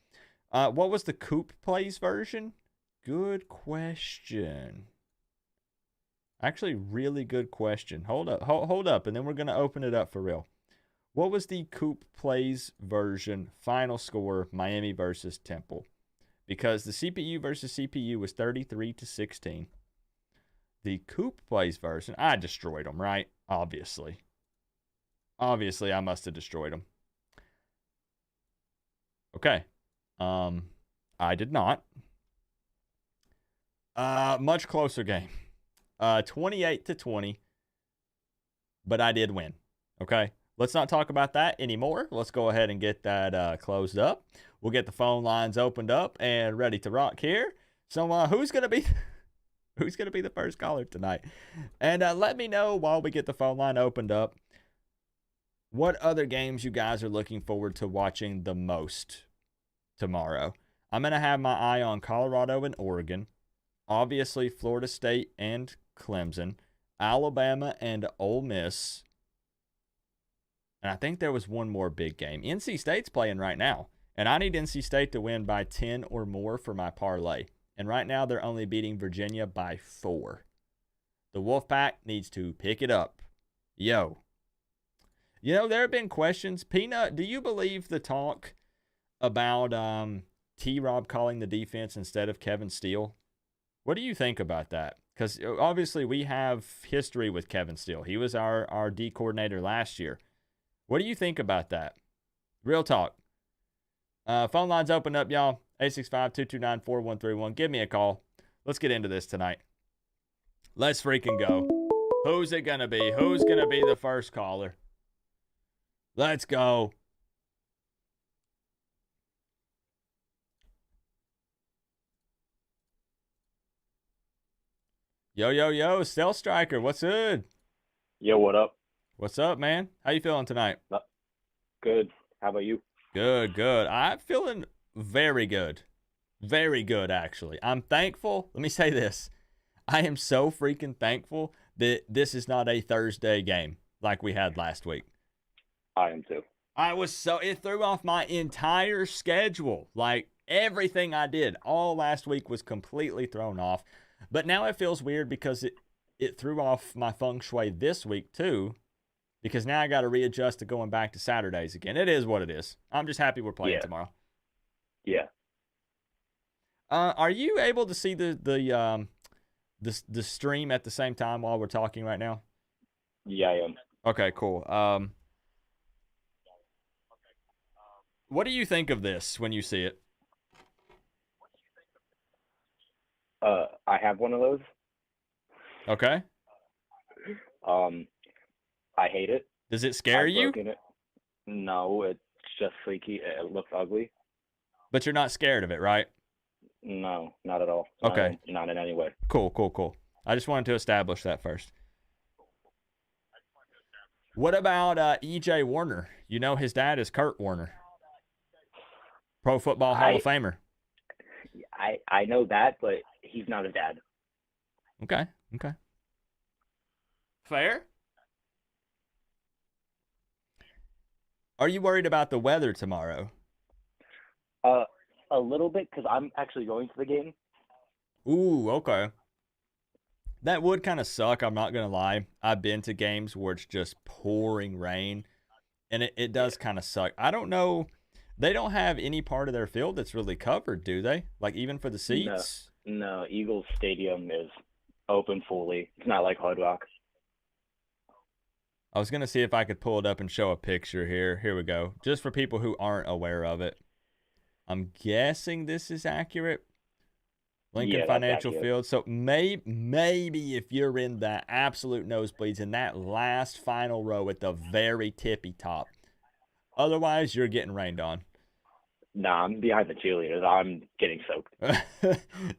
What was the Coop plays version? Good question. Actually, really good question. Hold up, and then we're going to open it up for real. What was the Coop plays version final score, Miami versus Temple? Because the CPU versus CPU was 33-16. The Coop plays version, I destroyed them, right? Obviously, I must have destroyed them. Okay. I did not. Much closer game. 28-20. But I did win. Okay. Let's not talk about that anymore. Let's go ahead and get that closed up. We'll get the phone lines opened up and ready to rock here. So who's gonna be the first caller tonight? And let me know while we get the phone line opened up what other games you guys are looking forward to watching the most tomorrow. I'm going to have my eye on Colorado and Oregon, obviously Florida State and Clemson, Alabama and Ole Miss, and I think there was one more big game. NC State's playing right now, and I need NC State to win by 10 or more for my parlay, and right now they're only beating Virginia by 4. The Wolfpack needs to pick it up. Yo. You know, there have been questions. Peanut, do you believe the talk about T-Rob calling the defense instead of Kevin Steele? What do you think about that? Because obviously we have history with Kevin Steele. He was our D coordinator last year. What do you think about that? Real talk. Phone lines open up, y'all. 865-229-4131. Give me a call. Let's get into this tonight. Let's freaking go. Who's it going to be? Who's going to be the first caller? Let's go. Yo, Stealth Striker, what's good? Yo, what up? What's up, man? How you feeling tonight? Good. How about you? Good. I'm feeling very good. Very good, actually. I'm thankful. Let me say this. I am so freaking thankful that this is not a Thursday game like we had last week. I am too. It threw off my entire schedule. Like, everything I did all last week was completely thrown off. But now it feels weird because it threw off my feng shui this week too, because now I got to readjust to going back to Saturdays again. It is what it is. I'm just happy we're playing tomorrow. Yeah. Are you able to see the stream at the same time while we're talking right now? Yeah, I am. Okay, cool. What do you think of this when you see it? I have one of those. Okay. I hate it. Does it scare you? I've broken it. No, it's just freaky. It looks ugly. But you're not scared of it, right? No, not at all. Okay. Not in any way. Cool. I just wanted to establish that first. What about E.J. Warner? You know his dad is Kurt Warner, Pro Football Hall of Famer. I know that, but he's not a dad. Okay. Fair. Are you worried about the weather tomorrow? A little bit, because I'm actually going to the game. Ooh, okay. That would kind of suck, I'm not going to lie. I've been to games where it's just pouring rain, and it does kind of suck. I don't know. They don't have any part of their field that's really covered, do they? Like, even for the seats? No, Eagles Stadium is open fully. It's not like Hard Rock. I was going to see if I could pull it up and show a picture here. Here we go. Just for people who aren't aware of it. I'm guessing this is accurate. Lincoln Financial Field. So maybe if you're in the absolute nosebleeds in that last final row at the very tippy top. Otherwise, you're getting rained on. Nah, I'm behind the cheerleaders. I'm getting soaked.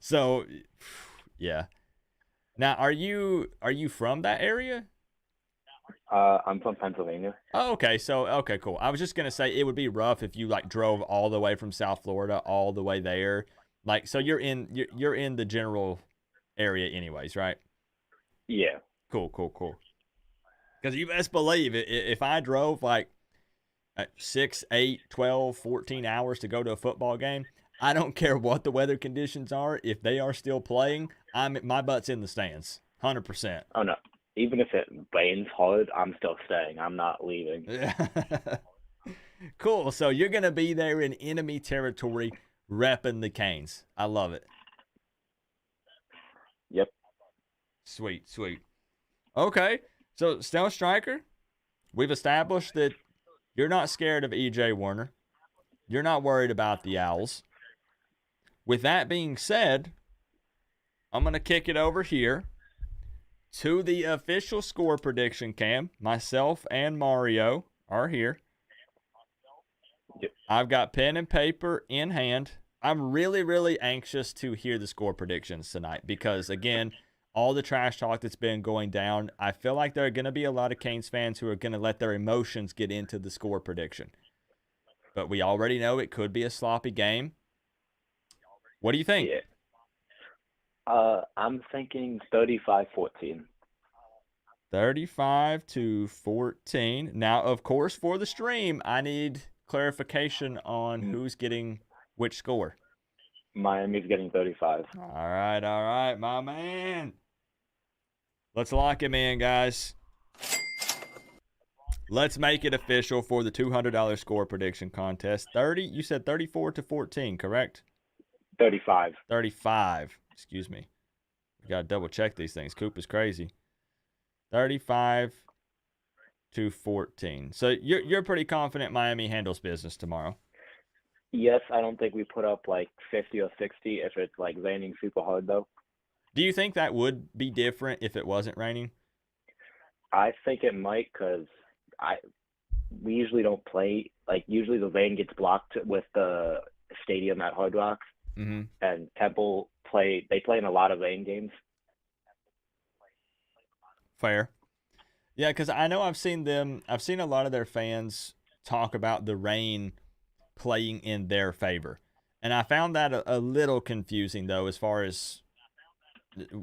So, yeah. Now, are you from that area? I'm from Pennsylvania. Oh, okay. So, okay, cool. I was just gonna say it would be rough if you like drove all the way from South Florida all the way there. Like, so you're in the general area, anyways, right? Yeah. Cool, cool, cool. Because you best believe it, if I drove like 6, 8, 12, 14 hours to go to a football game, I don't care what the weather conditions are. If they are still playing, my butt's in the stands, 100%. Oh no. Even if it rains hard, I'm still staying. I'm not leaving. Cool. So you're gonna be there in enemy territory, repping the Canes. I love it. Yep. Sweet, sweet. Okay. So Stealth Striker, we've established that you're not scared of EJ Warner. You're not worried about the Owls. With that being said, I'm going to kick it over here to the official score prediction cam. Myself and Mario are here. Yep. I've got pen and paper in hand. I'm really, really anxious to hear the score predictions tonight because, again, all the trash talk that's been going down, I feel like there are going to be a lot of Canes fans who are going to let their emotions get into the score prediction. But we already know it could be a sloppy game. What do you think? Yeah. I'm thinking 35-14. 35-14. Now, of course, for the stream, I need clarification on who's getting which score. Miami's getting 35. All right, my man. Let's lock him in, guys. Let's make it official for the $200 score prediction contest. You said 34-14, correct? 35. 35. Excuse me. We got to double check these things. Coop is crazy. 35-14. So you're pretty confident Miami handles business tomorrow. Yes, I don't think we put up like 50 or 60 if it's like raining super hard though. Do you think that would be different if it wasn't raining? I think it might because we usually don't play, like usually the rain gets blocked with the stadium at Hard Rock, Mm-hmm. and Temple play in a lot of rain games. Fair. Yeah, because I know I've seen a lot of their fans talk about the rain playing in their favor. And I found that a little confusing, though, as far as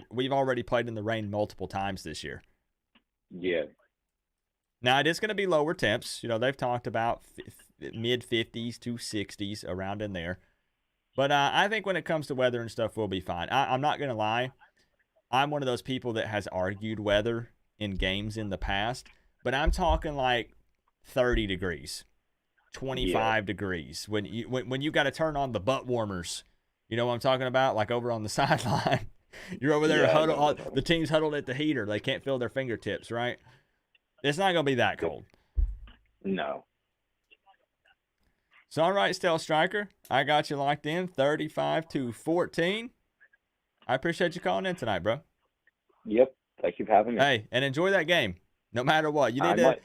we've already played in the rain multiple times this year. Yeah. Now, it is going to be lower temps. You know, they've talked about mid-50s to 60s around in there. But I think when it comes to weather and stuff, we'll be fine. I'm not going to lie. I'm one of those people that has argued weather in games in the past. But I'm talking like 30 degrees, 25 degrees. When you got to turn on the butt warmers. You know what I'm talking about? Like over on the sideline. You're over there, the team's huddled at the heater. They can't feel their fingertips, right? It's not going to be that cold. No. So, all right, Stealth Striker, I got you locked in, 35-14. I appreciate you calling in tonight, bro. Yep. Thank you for having me. Hey, and enjoy that game, no matter what. You need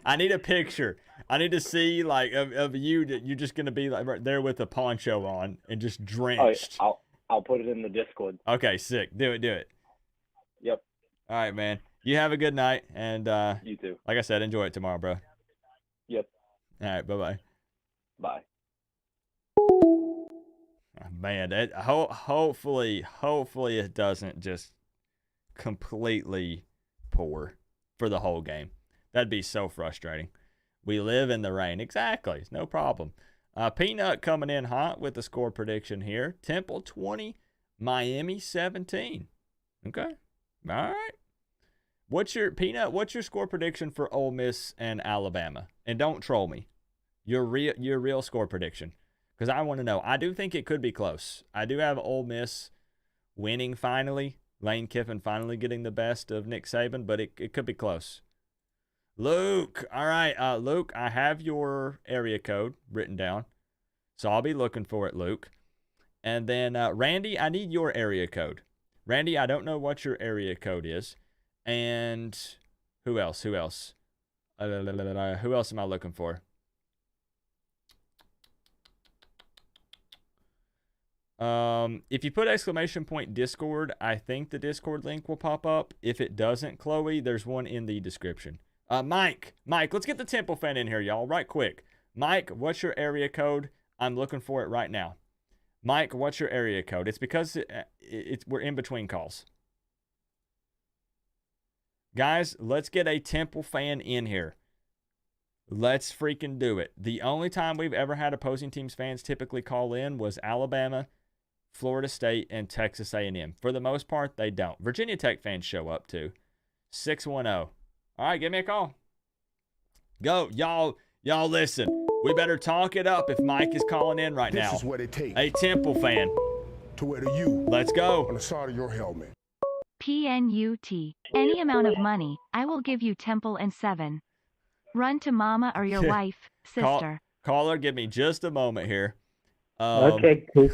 I need a picture. I need to see like of you that you're just gonna be like right there with a poncho on and just drenched. Oh, I'll put it in the Discord. Okay, sick. Do it. Yep. All right, man. You have a good night, and You too. like I said, enjoy it tomorrow, bro. Yep. All right, bye. Bye. Man, hopefully it doesn't just completely pour for the whole game. That'd be so frustrating. We live in the rain. Exactly. It's no problem. Peanut coming in hot with the score prediction here. Temple 20, Miami 17. Okay. All right. What's your score prediction for Ole Miss and Alabama? And don't troll me. Your real score prediction. Because I want to know. I do think it could be close. I do have Ole Miss winning finally. Lane Kiffin finally getting the best of Nick Saban, but it could be close. Luke. All right, Luke, I have your area code written down. So I'll be looking for it, Luke. And then Randy, I need your area code. Randy, I don't know what your area code is. And who else? Who else am I looking for? If you put exclamation point Discord, I think the Discord link will pop up. If it doesn't, Chloe, there's one in the description. Mike, let's get the Temple fan in here, y'all, right quick. Mike, what's your area code? I'm looking for it right now. Mike, what's your area code? It's because we're in between calls. Guys, let's get a Temple fan in here. Let's freaking do it. The only time we've ever had opposing teams fans typically call in was Alabama, Florida State, and Texas A&M. For the most part, they don't. Virginia Tech fans show up too. 610. All right, give me a call. Go, y'all listen. We better talk it up if Mike is calling in right now. This is what it takes A Temple fan. to wear the U Let's go. on the side of your helmet. PNUT. Any amount of money, I will give you Temple and 7. Run to mama or your wife, sister. Caller, give me just a moment here. Okay, cool.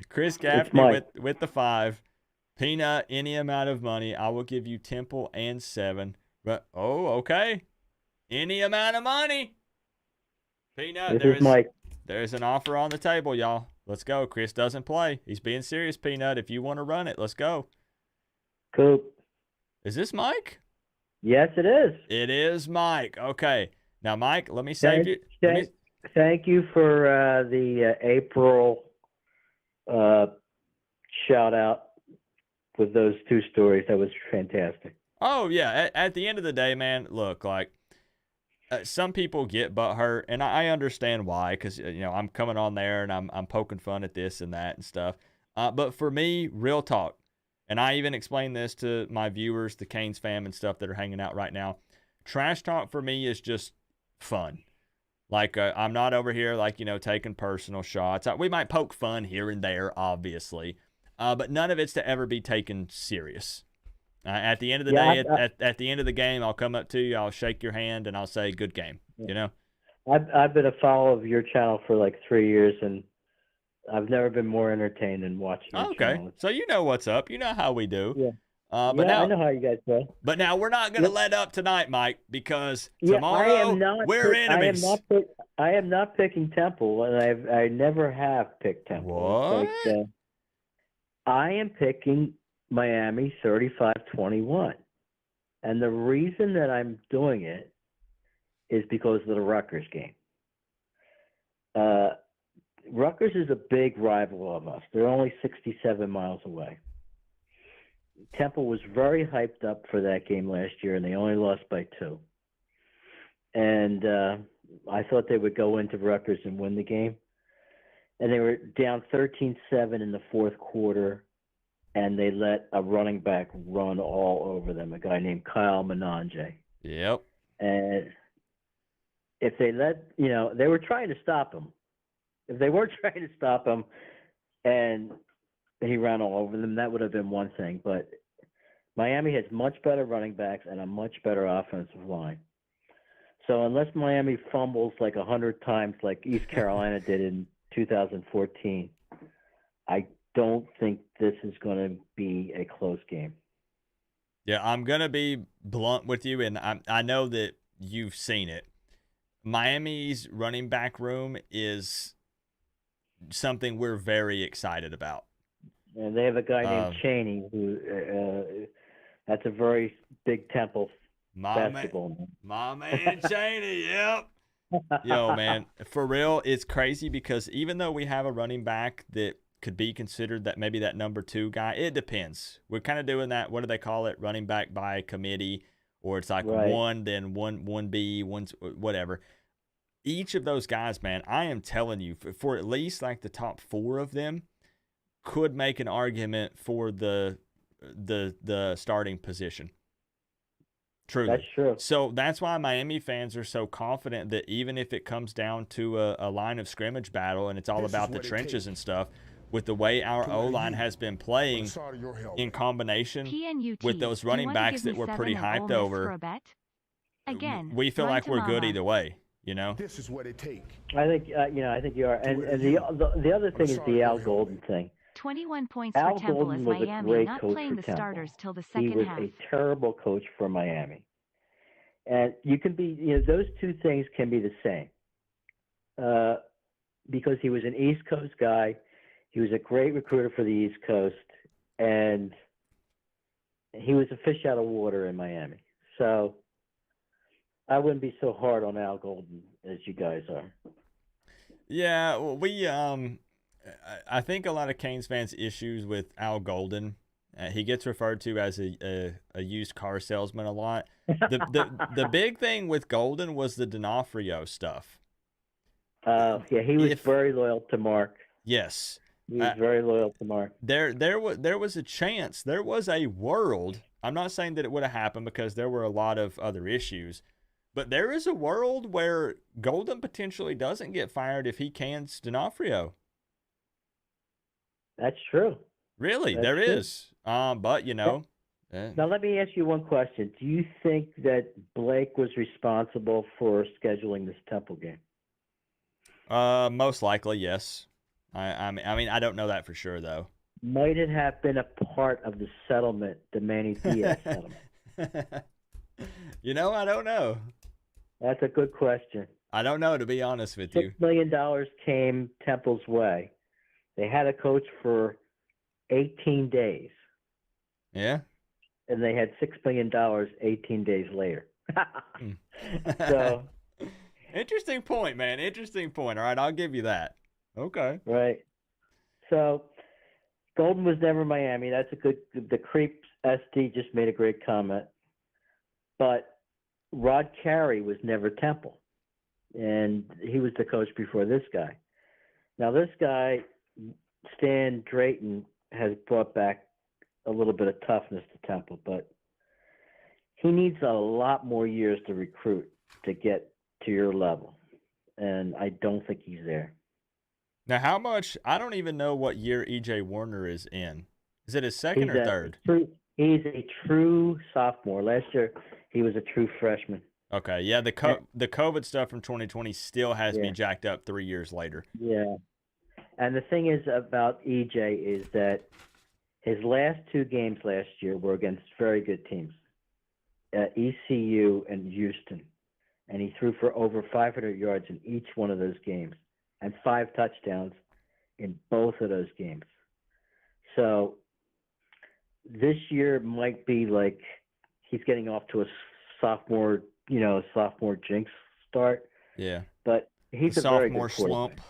Chris Gaffney with the 5. Peanut, any amount of money, I will give you Temple and 7. But okay. Any amount of money. Peanut, there's an offer on the table, y'all. Let's go. Chris doesn't play. He's being serious, Peanut. If you want to run it, let's go. Coop. Is this Mike? Yes, it is. It is Mike. Okay. Now, Mike, let me save you. Thank you for the April shout out with those 2 stories. That was fantastic. Oh, yeah. At the end of the day, man, look, like, some people get butthurt, and I understand why, because I'm coming on there and I'm poking fun at this and that and stuff. But for me, real talk, and I even explained this to my viewers, the Canes fam and stuff that are hanging out right now. Trash talk for me is just fun. Like I'm not over here like taking personal shots. We might poke fun here and there, obviously, but none of it's to ever be taken serious. At the end of the day, at the end of the game, I'll come up to you, I'll shake your hand, and I'll say, good game, I've been a follower of your channel for like 3 years, and I've never been more entertained than watching your channel. So you know what's up. You know how we do. Yeah. But now, I know how you guys play. But now we're not going to let up tonight, Mike, because tomorrow we're enemies. I am not picking Temple, and I never have picked Temple. What? I am picking Miami 35-21. And the reason that I'm doing it is because of the Rutgers game. Rutgers is a big rival of us. They're only 67 miles away. Temple was very hyped up for that game last year, and they only lost by 2. And I thought they would go into Rutgers and win the game. And they were down 13-7 in the 4th quarter. And they let a running back run all over them, a guy named Kyle Menonje. Yep. And if they they were trying to stop him. If they weren't trying to stop him and he ran all over them, that would have been one thing. But Miami has much better running backs and a much better offensive line. So unless Miami fumbles like 100 times like East Carolina did in 2014, I don't think this is going to be a close game. Yeah, I'm going to be blunt with you, and I know that you've seen it. Miami's running back room is something we're very excited about. And they have a guy named Chaney, who that's a very big Temple basketball man. My man Chaney, yep. Yo, man, for real, it's crazy because even though we have a running back that could be considered that maybe that number 2 guy, it depends. We're kind of doing that, what do they call it, running back by committee, or it's like right. 1, then 1B, 1, whatever. Each of those guys, man, I am telling you, for at least like the top 4 of them, could make an argument for the starting position. Truly. That's true. So that's why Miami fans are so confident that even if it comes down to a line of scrimmage battle and it's all about the trenches and stuff, with the way our O-line has been playing in combination with those running backs that we're pretty hyped over, again, we feel like we're good either way, This is what it takes. I think I think you are. And the other thing is the Al Golden thing. 21 points Al for Temple Golden as was a Miami great not coach playing for the Temple. starters till the He second was half. a terrible coach for Miami. And you can be, those 2 things can be the same. Because he was an East Coast guy, He was a great recruiter for the East Coast, and he was a fish out of water in Miami. So I wouldn't be so hard on Al Golden as you guys are. Yeah, well, I think a lot of Canes fans' issues with Al Golden. He gets referred to as a used car salesman a lot. The big thing with Golden was the D'Onofrio stuff. Yeah, he was very loyal to Mark. Yes. He was very loyal to Mark. There was a chance, there was a world. I'm not saying that it would have happened because there were a lot of other issues, but there is a world where Golden potentially doesn't get fired if he cans D'Onofrio. That's true. Really, That's there true. is. But you know. Now let me ask you one question. Do you think that Blake was responsible for scheduling this Temple game? Most likely, yes. I mean, I don't know that for sure though. Might it have been a part of the settlement, the Manny Diaz settlement? You know, I don't know. That's a good question. I don't know, to be honest with you. $6 million came Temple's way. They had a coach for 18 days. Yeah. And they had $6 million 18 days later. So interesting point, man. Interesting point. All right, I'll give you that. Okay. Right. So Golden was never Miami. That's a good. The Creep SD just made a great comment. But Rod Carey was never Temple, and he was the coach before this guy. Now this guy, Stan Drayton, has brought back a little bit of toughness to Temple, but he needs a lot more years to recruit to get to your level, and I don't think he's there. Now, how much? I don't even know what year E.J. Warner is in. Is it his second or third? He's a true sophomore. Last year, he was a true freshman. Okay, yeah. The COVID stuff from 2020 still has me jacked up 3 years later. Yeah, and the thing is about E.J. is that his last 2 games last year were against very good teams, ECU and Houston, and he threw for over 500 yards in each one of those games and 5 touchdowns in both of those games. So this year might be like he's getting off to a sophomore jinx start. Yeah. But he's a very good quarterback. Sophomore slump.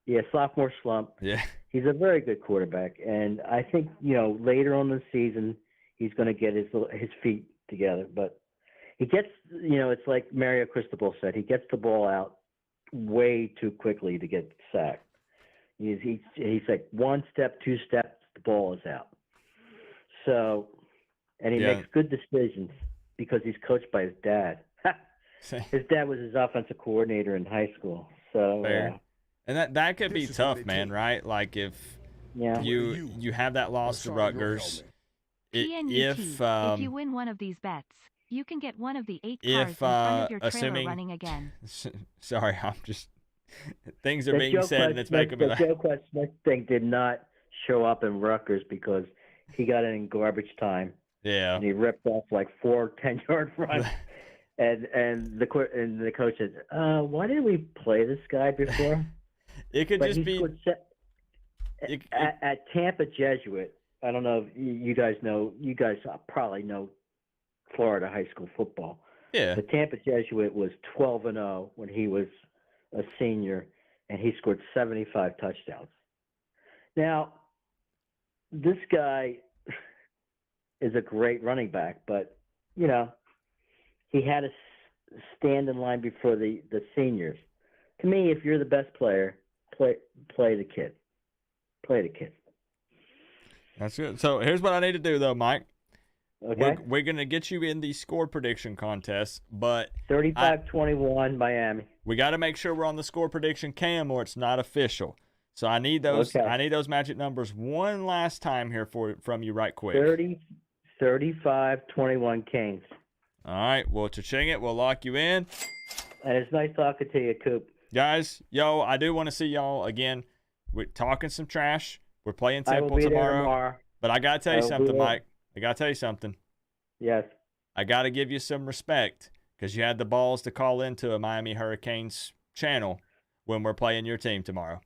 Yeah, sophomore slump. Yeah. He's a very good quarterback, and I think later on in the season he's going to get his feet together. But he gets, it's like Mario Cristobal said, he gets the ball out way too quickly to get sacked. He's like 1 step, 2 steps, the ball is out. So, and he makes good decisions because he's coached by his dad. His dad was his offensive coordinator in high school. So, and that could be tough, man, right? Like if you have that loss to Rutgers, if you win one of these bets, you can get one of the 8 cars in front of your trailer running again. Sorry, I'm just things are being said and it's making me laugh. The Joe Quest Smith thing did not show up in Rutgers because he got in garbage time. Yeah, and he ripped off like 4 10-yard runs. And the coach said, "Why didn't we play this guy before?" It could just be at Tampa Jesuit. I don't know if you guys know. You guys probably know Florida high school football. Yeah. The Tampa Jesuit was 12-0 when he was a senior, and he scored 75 touchdowns. Now, this guy is a great running back, but he had to stand in line before the seniors. To me, if you're the best player, play the kid. Play the kid. That's good. So here's what I need to do, though, Mike. Okay. We're going to get you in the score prediction contest, but 35-21 Miami. We got to make sure we're on the score prediction cam or it's not official. So I need those. Okay. I need those magic numbers one last time here from you, right quick. 35-21 Canes. All right. Well, cha-ching it. We'll lock you in. And it's nice talking to you, Coop. Guys, I do want to see y'all again. We're talking some trash. We're playing Temple I will be tomorrow. there tomorrow. But I got to tell you something, Mike. I got to tell you something. Yes. I got to give you some respect because you had the balls to call into a Miami Hurricanes channel when we're playing your team tomorrow.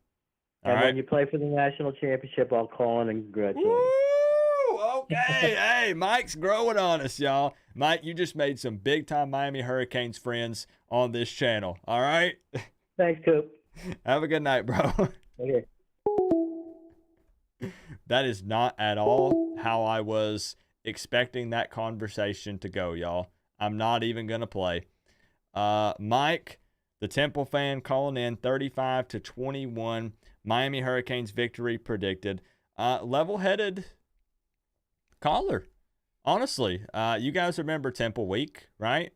All And right. when you play for the national championship, I'll call in and congratulate you. Woo! Okay. Hey, Mike's growing on us, y'all. Mike, you just made some big-time Miami Hurricanes friends on this channel. All right? Thanks, Coop. Have a good night, bro. Okay. That is not at all how I was expecting that conversation to go, y'all. I'm not even going to play. Mike, the Temple fan, calling in 35-21. Miami Hurricanes victory predicted. Level-headed caller. Honestly, you guys remember Temple Week, right?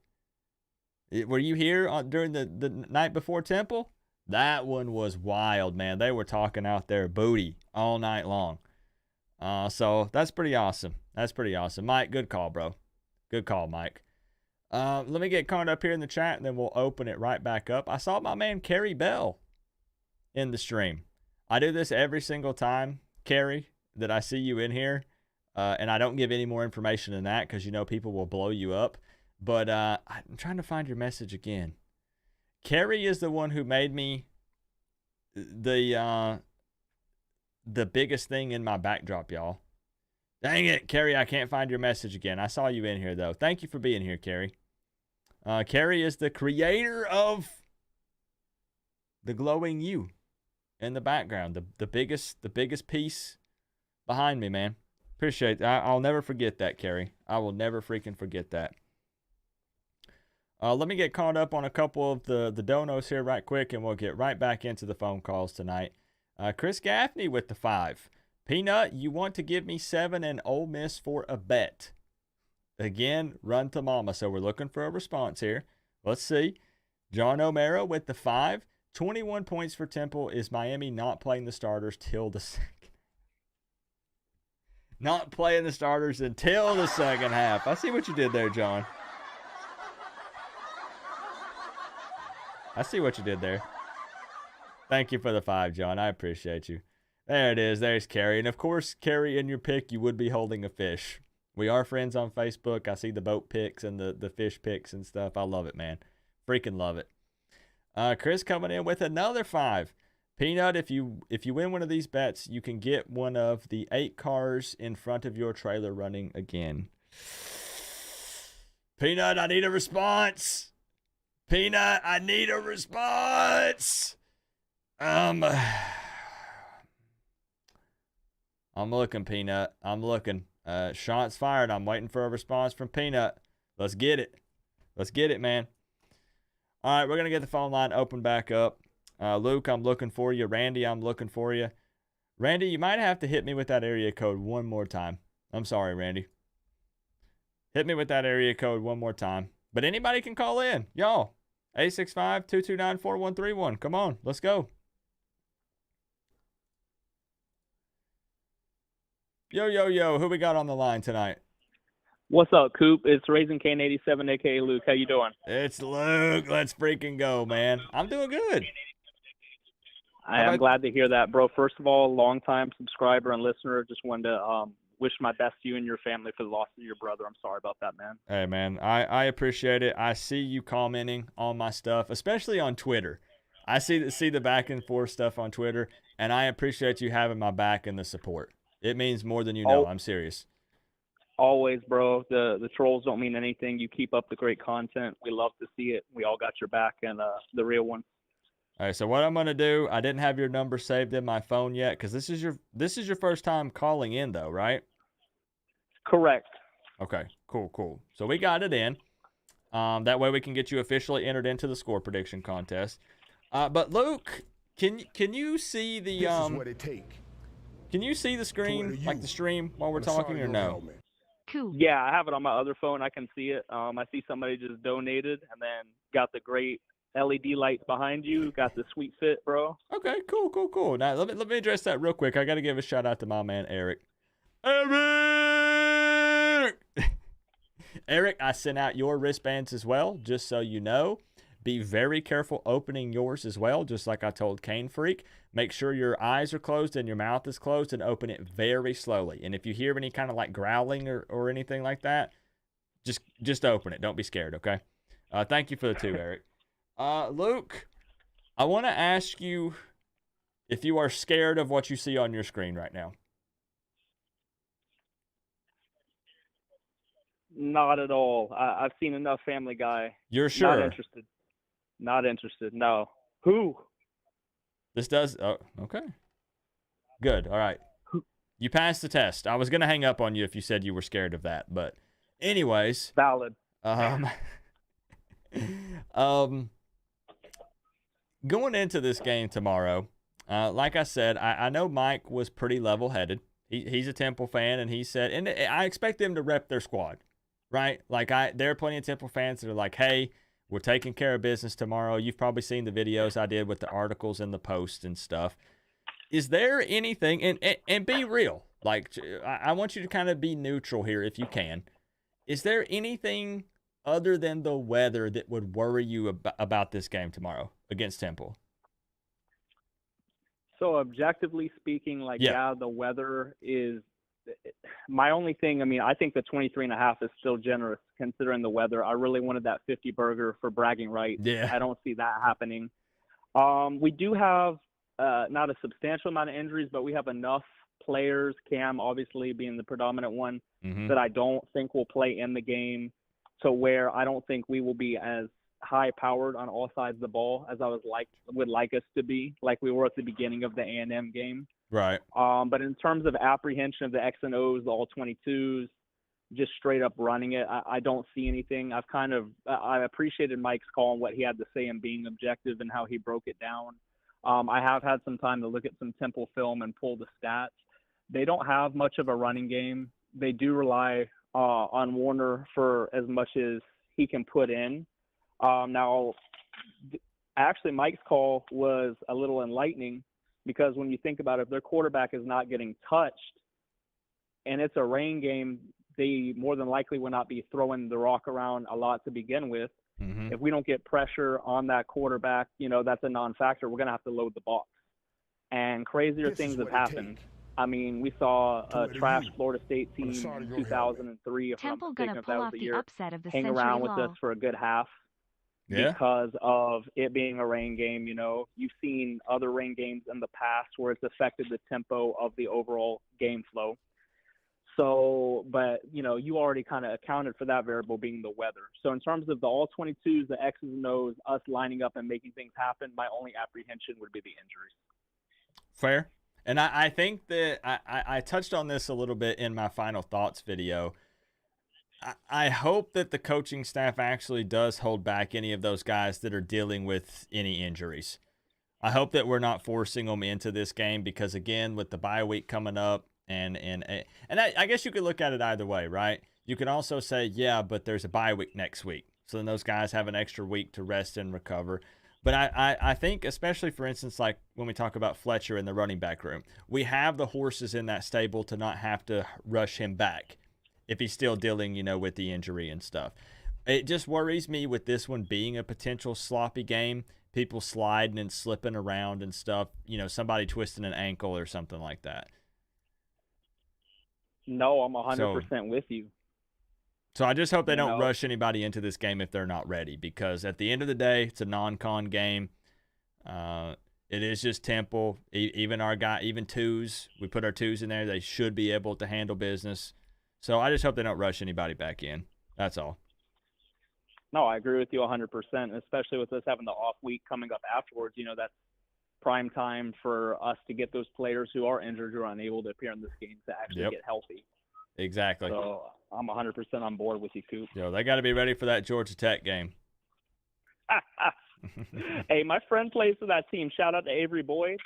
Were you here during the night before Temple? That one was wild, man. They were talking out their booty all night long. So that's pretty awesome. That's pretty awesome. Mike, good call, bro. Good call, Mike. Let me get caught up here in the chat, and then we'll open it right back up. I saw my man Carrie Bell in the stream. I do this every single time, Carrie, that I see you in here. And I don't give any more information than that because, you know, people will blow you up. But I'm trying to find your message again. Carrie is the one who made me the biggest thing in my backdrop, y'all. Dang it, Carrie, I can't find your message again. I saw you in here, though. Thank you for being here, Carrie. Carrie is the creator of the glowing you in the background. The biggest piece behind me, man. Appreciate that. I'll never forget that, Carrie. I will never freaking forget that. Let me get caught up on a couple of the donos here right quick, and we'll get right back into the phone calls tonight. Chris Gaffney with the 5. Peanut, you want to give me 7 and Ole Miss for a bet. Again, run to mama. So we're looking for a response here. Let's see. John O'Mara with the 5. 21 points for Temple. Is Miami not playing the starters till the second? Not playing the starters until the second half. I see what you did there, John. I see what you did there. Thank you for the 5, John. I appreciate you. There it is. There's Carrie. And, of course, Carrie, in your pick, you would be holding a fish. We are friends on Facebook. I see the boat pics and the fish pics and stuff. I love it, man. Freaking love it. Chris coming in with another 5. Peanut, if you win one of these bets, you can get one of the 8 cars in front of your trailer running again. Peanut, I need a response. Peanut, I need a response. I'm looking, Peanut. I'm looking. Shots fired. I'm waiting for a response from Peanut. Let's get it. Let's get it, man. All right, we're going to get the phone line open back up. Luke, I'm looking for you. Randy, I'm looking for you. Randy, you might have to hit me with that area code one more time. I'm sorry, Randy. Hit me with that area code one more time. But anybody can call in. Y'all, 865-229-4131. Come on, let's go. Yo, who we got on the line tonight? What's up, Coop? It's Raising Cane 87, a.k.a. Luke. How you doing? It's Luke. Let's freaking go, man. I'm doing good. I'm glad to hear that, bro. First of all, longtime subscriber and listener. Just wanted to wish my best to you and your family for the loss of your brother. I'm sorry about that, man. Hey, man, I appreciate it. I see you commenting on my stuff, especially on Twitter. I see the back and forth stuff on Twitter, and I appreciate you having my back and the support. It means more than you know. I'm serious. Always, bro. The trolls don't mean anything. You keep up the great content. We love to see it. We all got your back, and the real one. All right, so what I'm gonna do? I didn't have your number saved in my phone yet, because this is your first time calling in, though, right? Correct. Okay, cool. So we got it in. That way we can get you officially entered into the score prediction contest. But Luke, can you see the This is what it take. Can you see the screen, like the stream, while we're talking, or no? Cool. Yeah, I have it on my other phone. I can see it. I see somebody just donated and then got the great LED lights behind you. Got the sweet fit, bro. Okay, cool. Now let me address that real quick. I got to give a shout out to my man Eric. Eric, I sent out your wristbands as well, just so you know. Be very careful opening yours as well, just like I told Cane Freak. Make sure your eyes are closed and your mouth is closed, and open it very slowly. And if you hear any kind of like growling or anything like that, just open it. Don't be scared, okay? Thank you for the 2, Eric. Luke, I want to ask you, if you are scared of what you see on your screen right now. Not at all. I've seen enough Family Guy. You're sure? Not interested. Not interested. No. Who? This does. Oh, okay. Good. All right. You passed the test. I was gonna hang up on you if you said you were scared of that, but anyways. Valid. Going into this game tomorrow, like I said, I know Mike was pretty level-headed. He's a Temple fan, and he said, and I expect them to rep their squad, right? Like there are plenty of Temple fans that are like, hey, we're taking care of business tomorrow. You've probably seen the videos I did with the articles and the posts and stuff. Is there anything, and be real, like I want you to kind of be neutral here if you can. Is there anything other than the weather that would worry you about this game tomorrow against Temple? So objectively speaking, the weather is my only thing. I mean, I think the 23.5 is still generous considering the weather. I really wanted that 50 burger for bragging rights. Yeah. I don't see that happening. We do have not a substantial amount of injuries, but we have enough players, Cam obviously being the predominant one, that I don't think will play in the game, to where I don't think we will be as high-powered on all sides of the ball as I would like us to be, like we were at the beginning of the A&M game. Right. But in terms of apprehension of the X and O's, the all-22s, just straight up running it, I don't see anything. I appreciated Mike's call and what he had to say and being objective and how he broke it down. I have had some time to look at some Temple film and pull the stats. They don't have much of a running game. They do rely on Warner for as much as he can put in. Now, actually, Mike's call was a little enlightening, because when you think about it, if their quarterback is not getting touched and it's a rain game, they more than likely will not be throwing the rock around a lot to begin with. If we don't get pressure on that quarterback, that's a non-factor. We're going to have to load the box. And crazier things have happened. I mean, we saw a trash Florida State team in 2003, Temple gonna pull off the upset of the hang century around with lull. us for a good half. Yeah. Because of it being a rain game. You've seen other rain games in the past where it's affected the tempo of the overall game flow. So, but, you already kind of accounted for that variable being the weather. So in terms of the all-22s, the X's and O's, us lining up and making things happen, my only apprehension would be the injuries. Fair. And I think that I touched on this a little bit in my final thoughts video. I hope that the coaching staff actually does hold back any of those guys that are dealing with any injuries. I hope that we're not forcing them into this game, because, again, with the bye week coming up, and I guess you could look at it either way, right? You can also say, yeah, but there's a bye week next week, so then those guys have an extra week to rest and recover. But I think, especially, for instance, like when we talk about Fletcher in the running back room, we have the horses in that stable to not have to rush him back if he's still dealing, with the injury and stuff. It just worries me with this one being a potential sloppy game, people sliding and slipping around and stuff, somebody twisting an ankle or something like that. No, I'm 100% with you. So I just hope they don't rush anybody into this game if they're not ready, because at the end of the day, it's a non-con game. It is just Temple. Even our guy, even twos, we put our twos in there, they should be able to handle business. So I just hope they don't rush anybody back in. That's all. No, I agree with you 100%, especially with us having the off week coming up afterwards. That's prime time for us to get those players who are injured or unable to appear in this game to actually get healthy. Exactly. So I'm 100% on board with you, Coop. They got to be ready for that Georgia Tech game. Hey, my friend plays for that team. Shout out to Avery Boyd.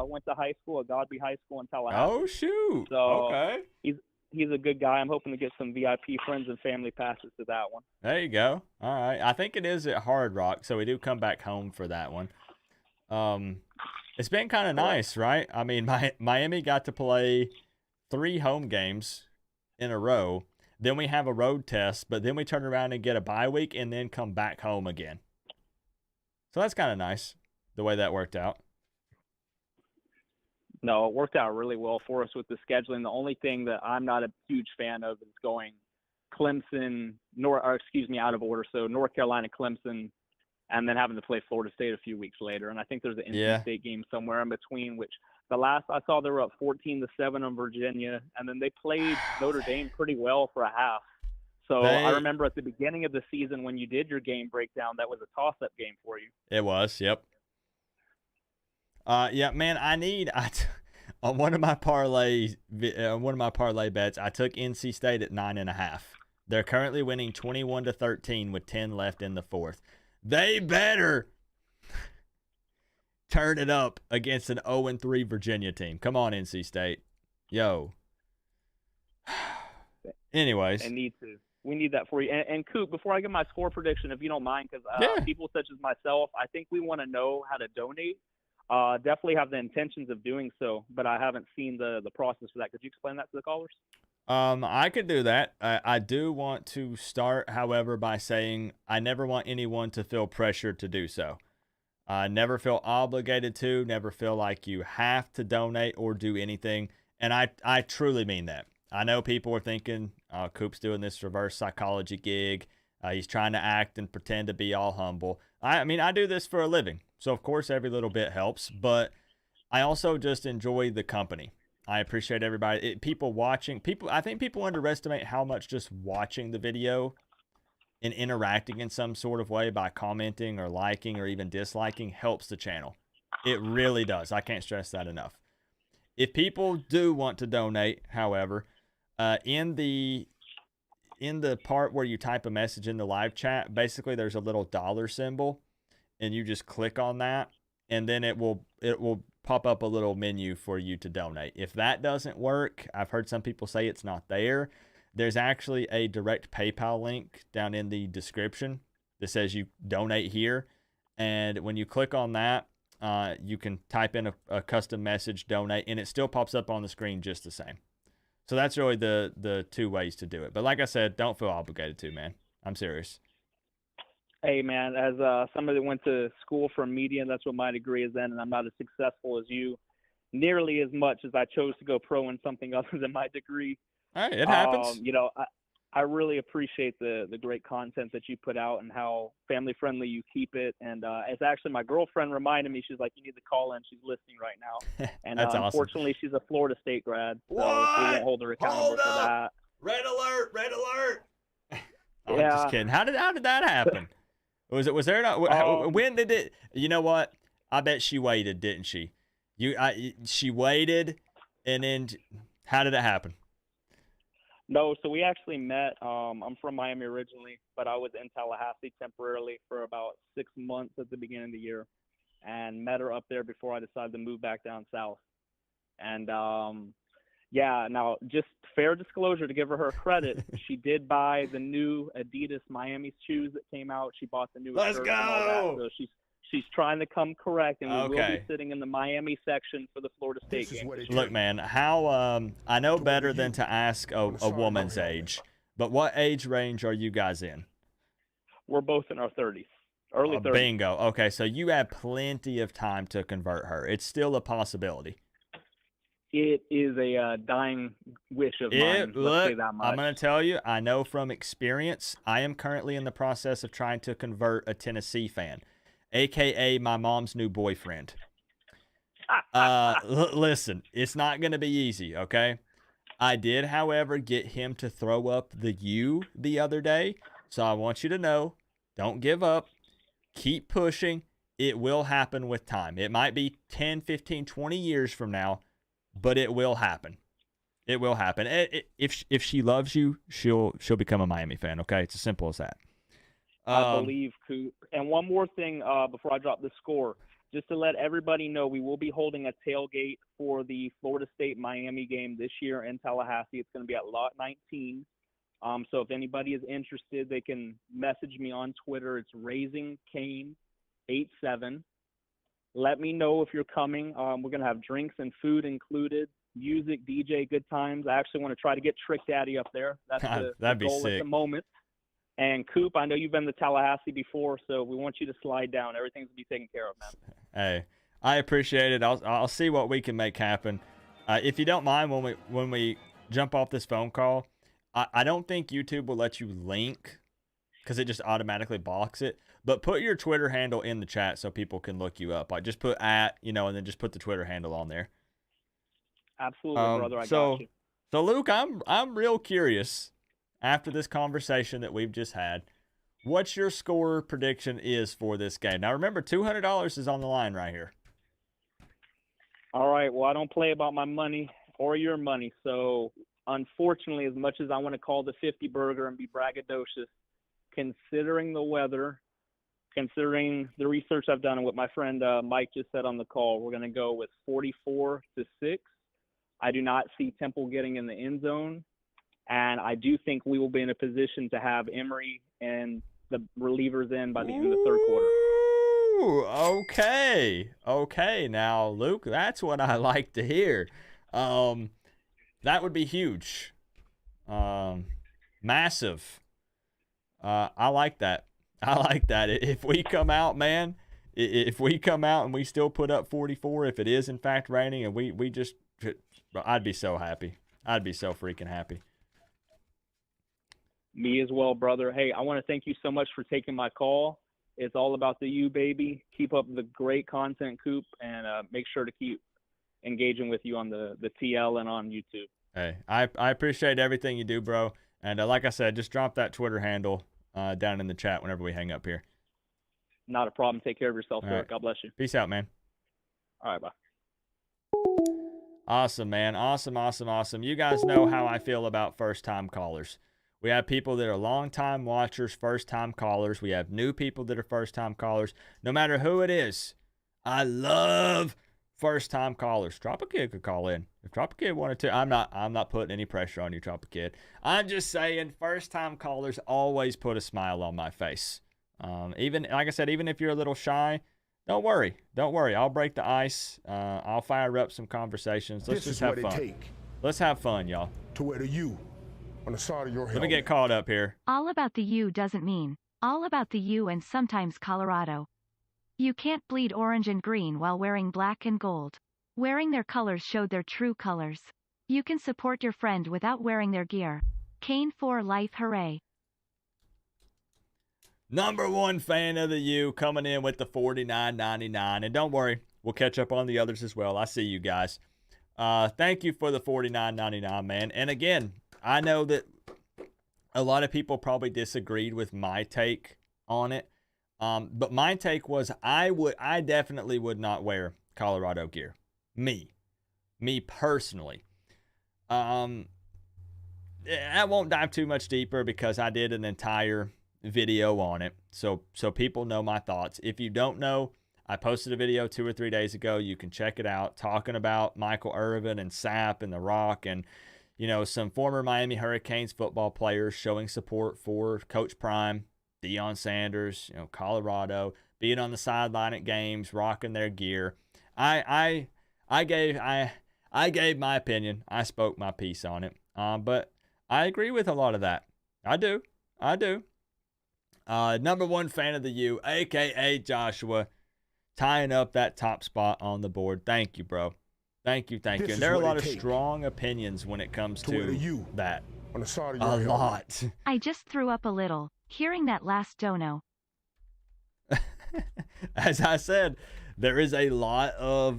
Went to high school at Godby High School in Tallahassee. Oh, shoot. So okay. He's a good guy. I'm hoping to get some VIP friends and family passes to that one. There you go. All right. I think it is at Hard Rock, so we do come back home for that one. It's been kind of nice, right? I mean, Miami got to play 3 home games in a row. Then we have a road test, but then we turn around and get a bye week and then come back home again. So that's kind of nice, the way that worked out. No, it worked out really well for us with the scheduling. The only thing that I'm not a huge fan of is going Clemson, out of order. So North Carolina, Clemson, and then having to play Florida State a few weeks later. And I think there's an NC Yeah. State game somewhere in between, which the last I saw, they were up 14-7 on Virginia, and then they played Notre Dame pretty well for a half. So I remember at the beginning of the season when you did your game breakdown, that was a toss-up game for you. It was, yep. Yeah, man, on one of my parlay bets, I took NC State at 9.5. They're currently winning 21-13 with 10 left in the fourth. They better turn it up against an 0-3 Virginia team. Come on, NC State. Yo. Anyways. They need to. We need that for you. And Coop, before I give my score prediction, if you don't mind, because people such as myself, I think we want to know how to donate. Definitely have the intentions of doing so, but I haven't seen the process for that. Could you explain that to the callers? I could do that. I do want to start, however, by saying I never want anyone to feel pressured to do so. Never feel obligated to, never feel like you have to donate or do anything. And I truly mean that. I know people are thinking, Coop's doing this reverse psychology gig. He's trying to act and pretend to be all humble. I mean, I do this for a living. So, of course, every little bit helps. But I also just enjoy the company. I appreciate everybody. People watching. I think people underestimate how much just watching the video and interacting in some sort of way by commenting or liking or even disliking helps the channel. It really does. I can't stress that enough. If people do want to donate, however, in the part where you type a message in the live chat, basically there's a little dollar symbol, and you just click on that, and then it will pop up a little menu for you to donate. If that doesn't work, I've heard some people say it's not there. There's actually a direct PayPal link down in the description that says you donate here, and when you click on that, you can type in a custom message, donate, and it still pops up on the screen just the same. So that's really the two ways to do it. But like I said, don't feel obligated to, man. I'm serious. Hey, man, as somebody that went to school for media, that's what my degree is in, and I'm not as successful as you, nearly as much as I chose to go pro in something other than my degree. Hey, it happens. I really appreciate the great content that you put out and how family friendly you keep it. And it's actually my girlfriend reminded me, she's like, you need to call in. She's listening right now. And That's awesome. Unfortunately, she's a Florida State grad, so we What? won't hold her accountable for that. Red alert! Red alert! I'm Yeah. just kidding. How did that happen? Was there not? When did it? You know what? I bet she waited, didn't she? She waited, and then how did it happen? No, so we actually met. I'm from Miami originally, but I was in Tallahassee temporarily for about 6 months at the beginning of the year, and met her up there before I decided to move back down south. And now just fair disclosure to give her credit, she did buy the new Adidas Miami shoes that came out. She bought the new Let's shirt and all go! that, so she's trying to come correct, and we will Okay. be sitting in the Miami section for the Florida State This is game. what it Look, man, how I know better than to ask a woman's age, but what age range are you guys in? We're both in our 30s, early 30s. Bingo. Okay, so you have plenty of time to convert her. It's still a possibility. It is a dying wish of mine. Let's say that much. I'm going to tell you, I know from experience, I am currently in the process of trying to convert a Tennessee fan, a.k.a. my mom's new boyfriend. Listen, it's not going to be easy, okay? I did, however, get him to throw up the U the other day, so I want you to know, don't give up. Keep pushing. It will happen with time. It might be 10, 15, 20 years from now, but it will happen. It will happen. If she loves you, she'll become a Miami fan, okay? It's as simple as that. I believe, Coop. And one more thing before I drop the score, just to let everybody know, we will be holding a tailgate for the Florida State-Miami game this year in Tallahassee. It's going to be at Lot 19. So if anybody is interested, they can message me on Twitter. It's RaisingCane87. Let me know if you're coming. We're going to have drinks and food included, music, DJ, good times. I actually want to try to get Trick Daddy up there. That's the That'd goal be sick. at the moment. And Coop, I know you've been to Tallahassee before, so we want you to slide down. Everything's going to be taken care of, man. Hey, I appreciate it. I'll see what we can make happen. If you don't mind, when we jump off this phone call, I don't think YouTube will let you link because it just automatically blocks it. But put your Twitter handle in the chat so people can look you up. Like just put @ and then just put the Twitter handle on there. Absolutely, brother. I got you. So Luke, I'm real curious after this conversation that we've just had, what your score prediction is for this game. Now remember, $200 is on the line right here. All right. Well, I don't play about my money or your money. So, unfortunately, as much as I want to call the 50 burger and be braggadocious, considering the weather, considering the research I've done and what my friend Mike just said on the call, we're going to go with 44-6. I do not see Temple getting in the end zone. And I do think we will be in a position to have Emory and the relievers in by the end of the third quarter. Okay. Now, Luke, that's what I like to hear. That would be huge. Massive. I like that. If we come out, man, if we come out and we still put up 44, if it is in fact raining and we just, I'd be so happy. I'd be so freaking happy. Me as well, brother. Hey, I want to thank you so much for taking my call. It's all about the U, baby. Keep up the great content, Coop, and make sure to keep engaging with you on the TL and on YouTube. Hey, I appreciate everything you do, bro. And like I said, just drop that Twitter handle down in the chat whenever we hang up here. Not a problem. Take care of yourself, sir. Right. God bless you. Peace out, man. All right, bye. Awesome, man. Awesome. You guys know how I feel about first-time callers. We have people that are long-time watchers, first-time callers. We have new people that are first-time callers. No matter who it is, I love first-time callers. Drop a Kid could call in. If Drop a Kid wanted to, I'm not putting any pressure on you, Drop a Kid. I'm just saying first-time callers always put a smile on my face. Even like I said, even if you're a little shy, don't worry. I'll break the ice. I'll fire up some conversations. Let's just have fun. Let's have fun, y'all. To wear the U on the side of your helmet. Let me get caught up here. All about the U doesn't mean all about the U and sometimes Colorado. You can't bleed orange and green while wearing black and gold. Wearing their colors showed their true colors. You can support your friend without wearing their gear. Kane for life, hooray. #1 fan of the U coming in with the $49.99. And don't worry, we'll catch up on the others as well. I see you guys. Thank you for the $49.99, man. And again, I know that a lot of people probably disagreed with my take on it. But my take was I definitely would not wear Colorado gear. Me personally. I won't dive too much deeper because I did an entire video on it. So people know my thoughts. If you don't know, I posted a video 2 or 3 days ago. You can check it out talking about Michael Irvin and Sapp and The Rock and some former Miami Hurricanes football players showing support for Coach Prime, Deion Sanders, Colorado, being on the sideline at games, rocking their gear. I gave my opinion. I spoke my piece on it. But I agree with a lot of that. I do. #1 fan of the U, aka Joshua, tying up that top spot on the board. Thank you, bro. Thank you. And there are a lot of strong opinions when it comes to that. On the side of your helmet. A lot. I just threw up a little, hearing that last dono. As I said, there is a lot of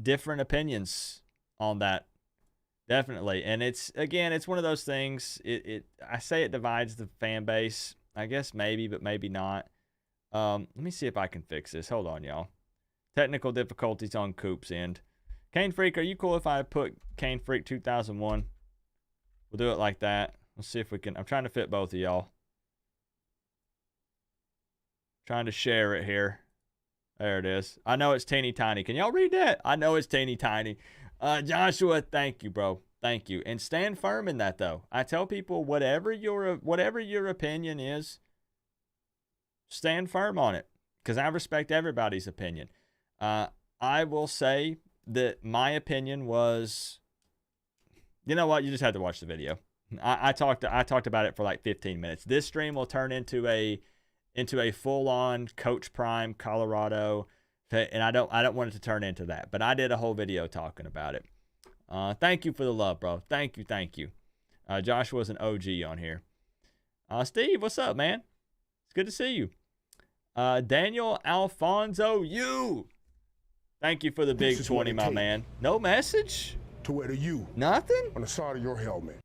different opinions on that. Definitely. And it's one of those things. I say it divides the fan base. I guess maybe, but maybe not. Let me see if I can fix this. Hold on, y'all. Technical difficulties on Coop's end. Kane Freak, are you cool if I put Kane Freak 2001? We'll do it like that. Let's see if we can. I'm trying to fit both of y'all. Trying to share it here. There it is. I know it's teeny tiny. Can y'all read that? I know it's teeny tiny. Joshua, thank you, bro. Thank you. And stand firm in that, though. I tell people, whatever your opinion is, stand firm on it. Because I respect everybody's opinion. I will say that my opinion was, you know what? You just have to watch the video. I talked about it for like 15 minutes. This stream will turn into a full-on Coach Prime Colorado, and I don't want it to turn into that. But I did a whole video talking about it. Thank you for the love, bro. Thank you. Joshua's an OG on here. Steve, what's up, man? It's good to see you. Daniel Alfonso, you. Thank you for the big 20, my man. No message? To where the U Nothing? on the side of your helmet.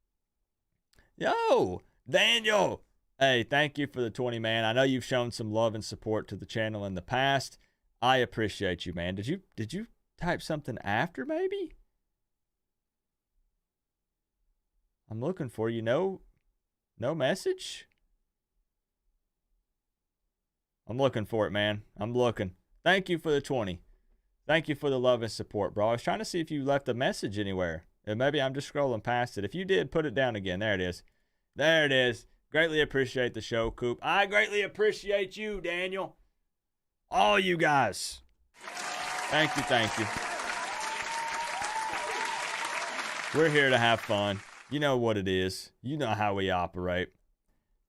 Yo, Daniel. Hey, thank you for the 20, man. I know you've shown some love and support to the channel in the past. I appreciate you, man. Did you type something after, maybe? I'm looking for you. No message? I'm looking for it, man. I'm looking. Thank you for the 20. Thank you for the love and support, bro. I was trying to see if you left a message anywhere. And maybe I'm just scrolling past it. If you did, put it down again. There it is. There it is. Greatly appreciate the show, Coop. I greatly appreciate you, Daniel. All you guys. Thank you, thank you. We're here to have fun. You know what it is. You know how we operate.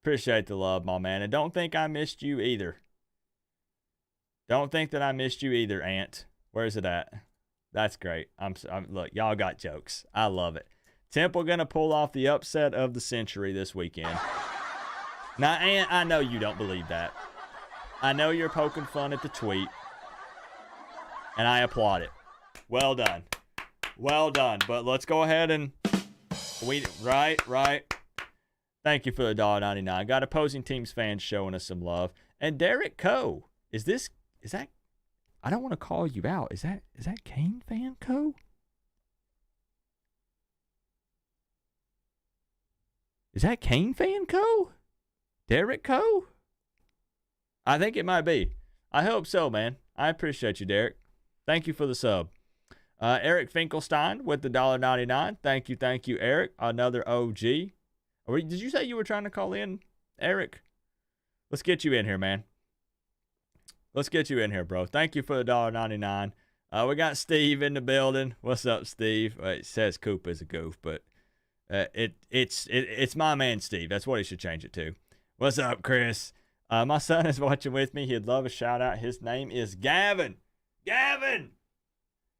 Appreciate the love, my man. And don't think I missed you either. Don't think that I missed you either, Ant. Where's it at? That's great. Look, y'all got jokes. I love it. Temple gonna pull off the upset of the century this weekend. Now, Ant, I know you don't believe that. I know you're poking fun at the tweet, and I applaud it. Well done. Well done. But let's go ahead and right. Thank you for the $1.99. Got opposing teams fans showing us some love. And Derek Coe, is that? I don't want to call you out. Is that Kane fan Co? Is that Kane fan Co? Derek Co? I think it might be. I hope so, man. I appreciate you, Derek. Thank you for the sub. Eric Finkelstein with the $1.99. Thank you, Eric. Another OG. Did you say you were trying to call in, Eric? Let's get you in here, man. Let's get you in here, bro. Thank you for the $1.99. We got Steve in the building. What's up, Steve? It says Coop is a goof, but it's my man, Steve. That's what he should change it to. What's up, Chris? My son is watching with me. He'd love a shout out. His name is Gavin. Gavin!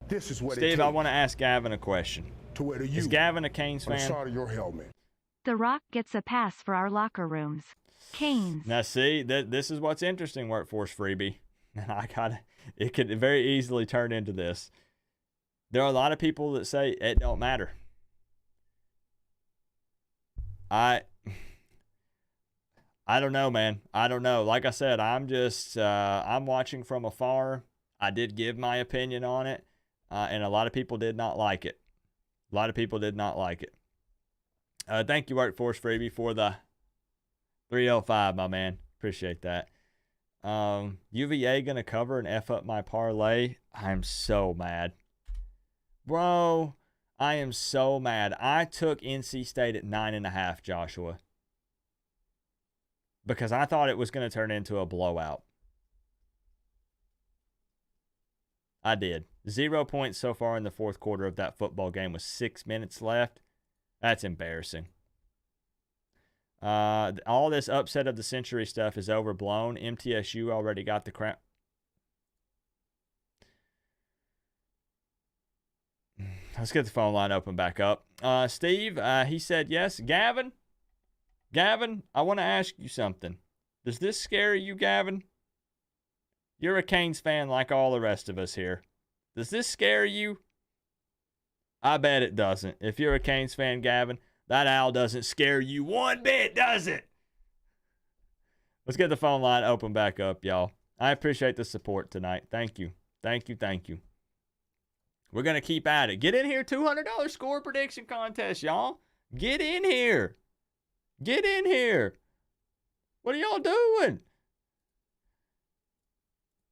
This is what Steve, I want to ask Gavin a question. To where the U Is Gavin a Canes on the fan? side of your helmet. The Rock gets a pass for our locker rooms. Canes. Now, see, this is what's interesting, Workforce Freebie. It could very easily turn into this. There are a lot of people that say it don't matter. I don't know, man. I don't know. Like I said, I'm watching from afar. I did give my opinion on it, and a lot of people did not like it. Thank you, Workforce Freebie, for the 305, my man. Appreciate that. UVA gonna cover and F up my parlay. I'm so mad. Bro, I am so mad. I took NC State at 9.5, Joshua. Because I thought it was going to turn into a blowout. I did. 0 points so far in the fourth quarter of that football game with 6 minutes left. That's embarrassing. All this upset of the century stuff is overblown. MTSU already got the crown. Let's get the phone line open back up. Steve, he said yes. Gavin, I want to ask you something. Does this scare you, Gavin? You're a Canes fan like all the rest of us here. Does this scare you? I bet it doesn't. If you're a Canes fan, Gavin, that owl doesn't scare you one bit, does it? Let's get the phone line open back up, y'all. I appreciate the support tonight. Thank you. We're going to keep at it. Get in here, $200 score prediction contest, y'all. Get in here. What are y'all doing?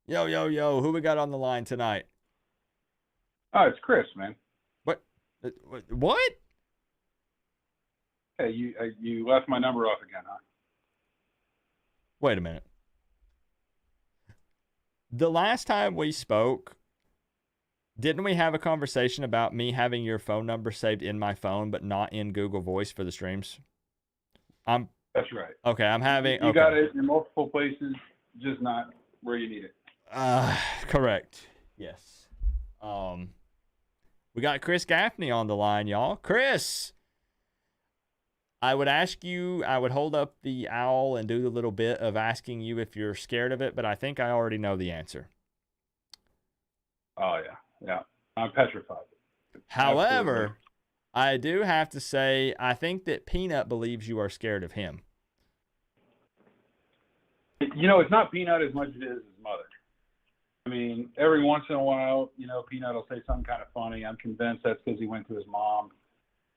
Yo, who we got on the line tonight? Oh, it's Chris, man. What? Hey, you left my number off again, huh? Wait a minute. The last time we spoke, didn't we have a conversation about me having your phone number saved in my phone but not in Google Voice for the streams? That's right. Okay, I'm having... You got it in multiple places, just not where you need it. Correct. Yes. We got Chris Gaffney on the line, y'all. Chris! I would hold up the owl and do the little bit of asking you if you're scared of it, but I think I already know the answer. Oh, yeah. Yeah. I'm petrified. However, Absolutely. I do have to say, I think that Peanut believes you are scared of him. It's not Peanut as much as it is his mother. I mean, every once in a while, Peanut will say something kind of funny. I'm convinced that's because he went to his mom.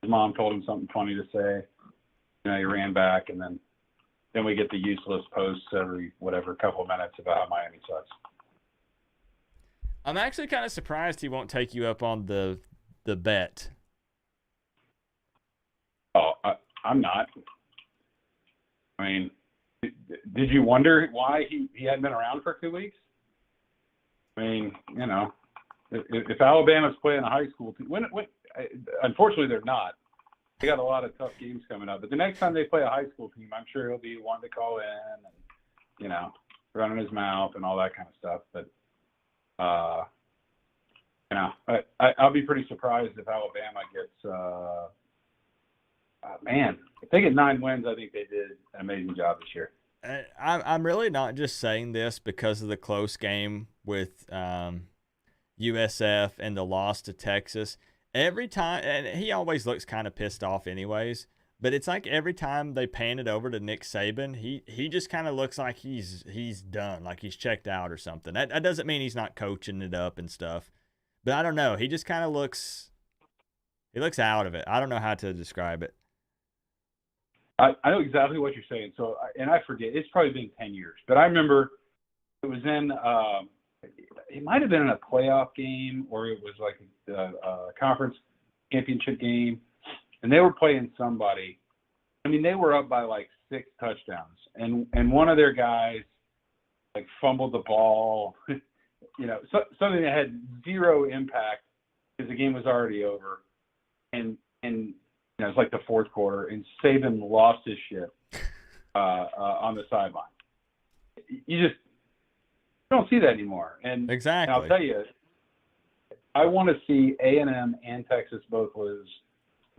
His mom told him something funny to say. He ran back, and then we get the useless posts every couple of minutes about how Miami sucks. I'm actually kind of surprised he won't take you up on the bet. Oh, I'm not. I mean, did you wonder why he hadn't been around for 2 weeks? I mean, if Alabama's playing a high school team, unfortunately they're not. They got a lot of tough games coming up. But the next time they play a high school team, I'm sure he'll be one to call in and, running his mouth and all that kind of stuff. But, I'll be pretty surprised if Alabama gets if they get 9 wins, I think they did an amazing job this year. I'm really not just saying this because of the close game with USF and the loss to Texas. Every time, and he always looks kind of pissed off anyways, but it's like every time they pan it over to Nick Saban, he just kind of looks like he's done, like he's checked out or something. That doesn't mean he's not coaching it up and stuff, but I don't know. He just kind of looks out of it. I don't know how to describe it. I know exactly what you're saying. So, and I forget, it's probably been 10 years, but I remember it was in, it might have been in a playoff game or it was like a conference championship game, and they were playing somebody. I mean, they were up by like 6 touchdowns, and one of their guys like fumbled the ball, something that had zero impact because the game was already over, and it was like the fourth quarter, and Saban lost his shit on the sideline. You just don't see that anymore. And exactly. And I'll tell you, I want to see A&M and Texas both lose,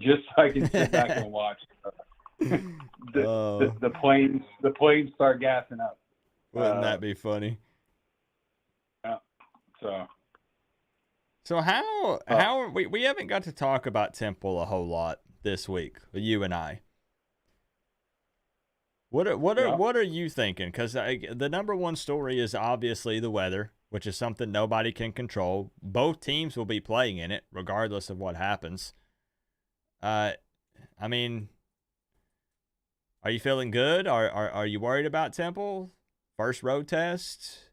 just so I can sit back and watch the planes start gassing up. Wouldn't that be funny? Yeah. So how we haven't got to talk about Temple a whole lot this week, you and I. What are you thinking? Because the number one story is obviously the weather, which is something nobody can control. Both teams will be playing in it, regardless of what happens. I mean, are you feeling good? Are you worried about Temple? First road test?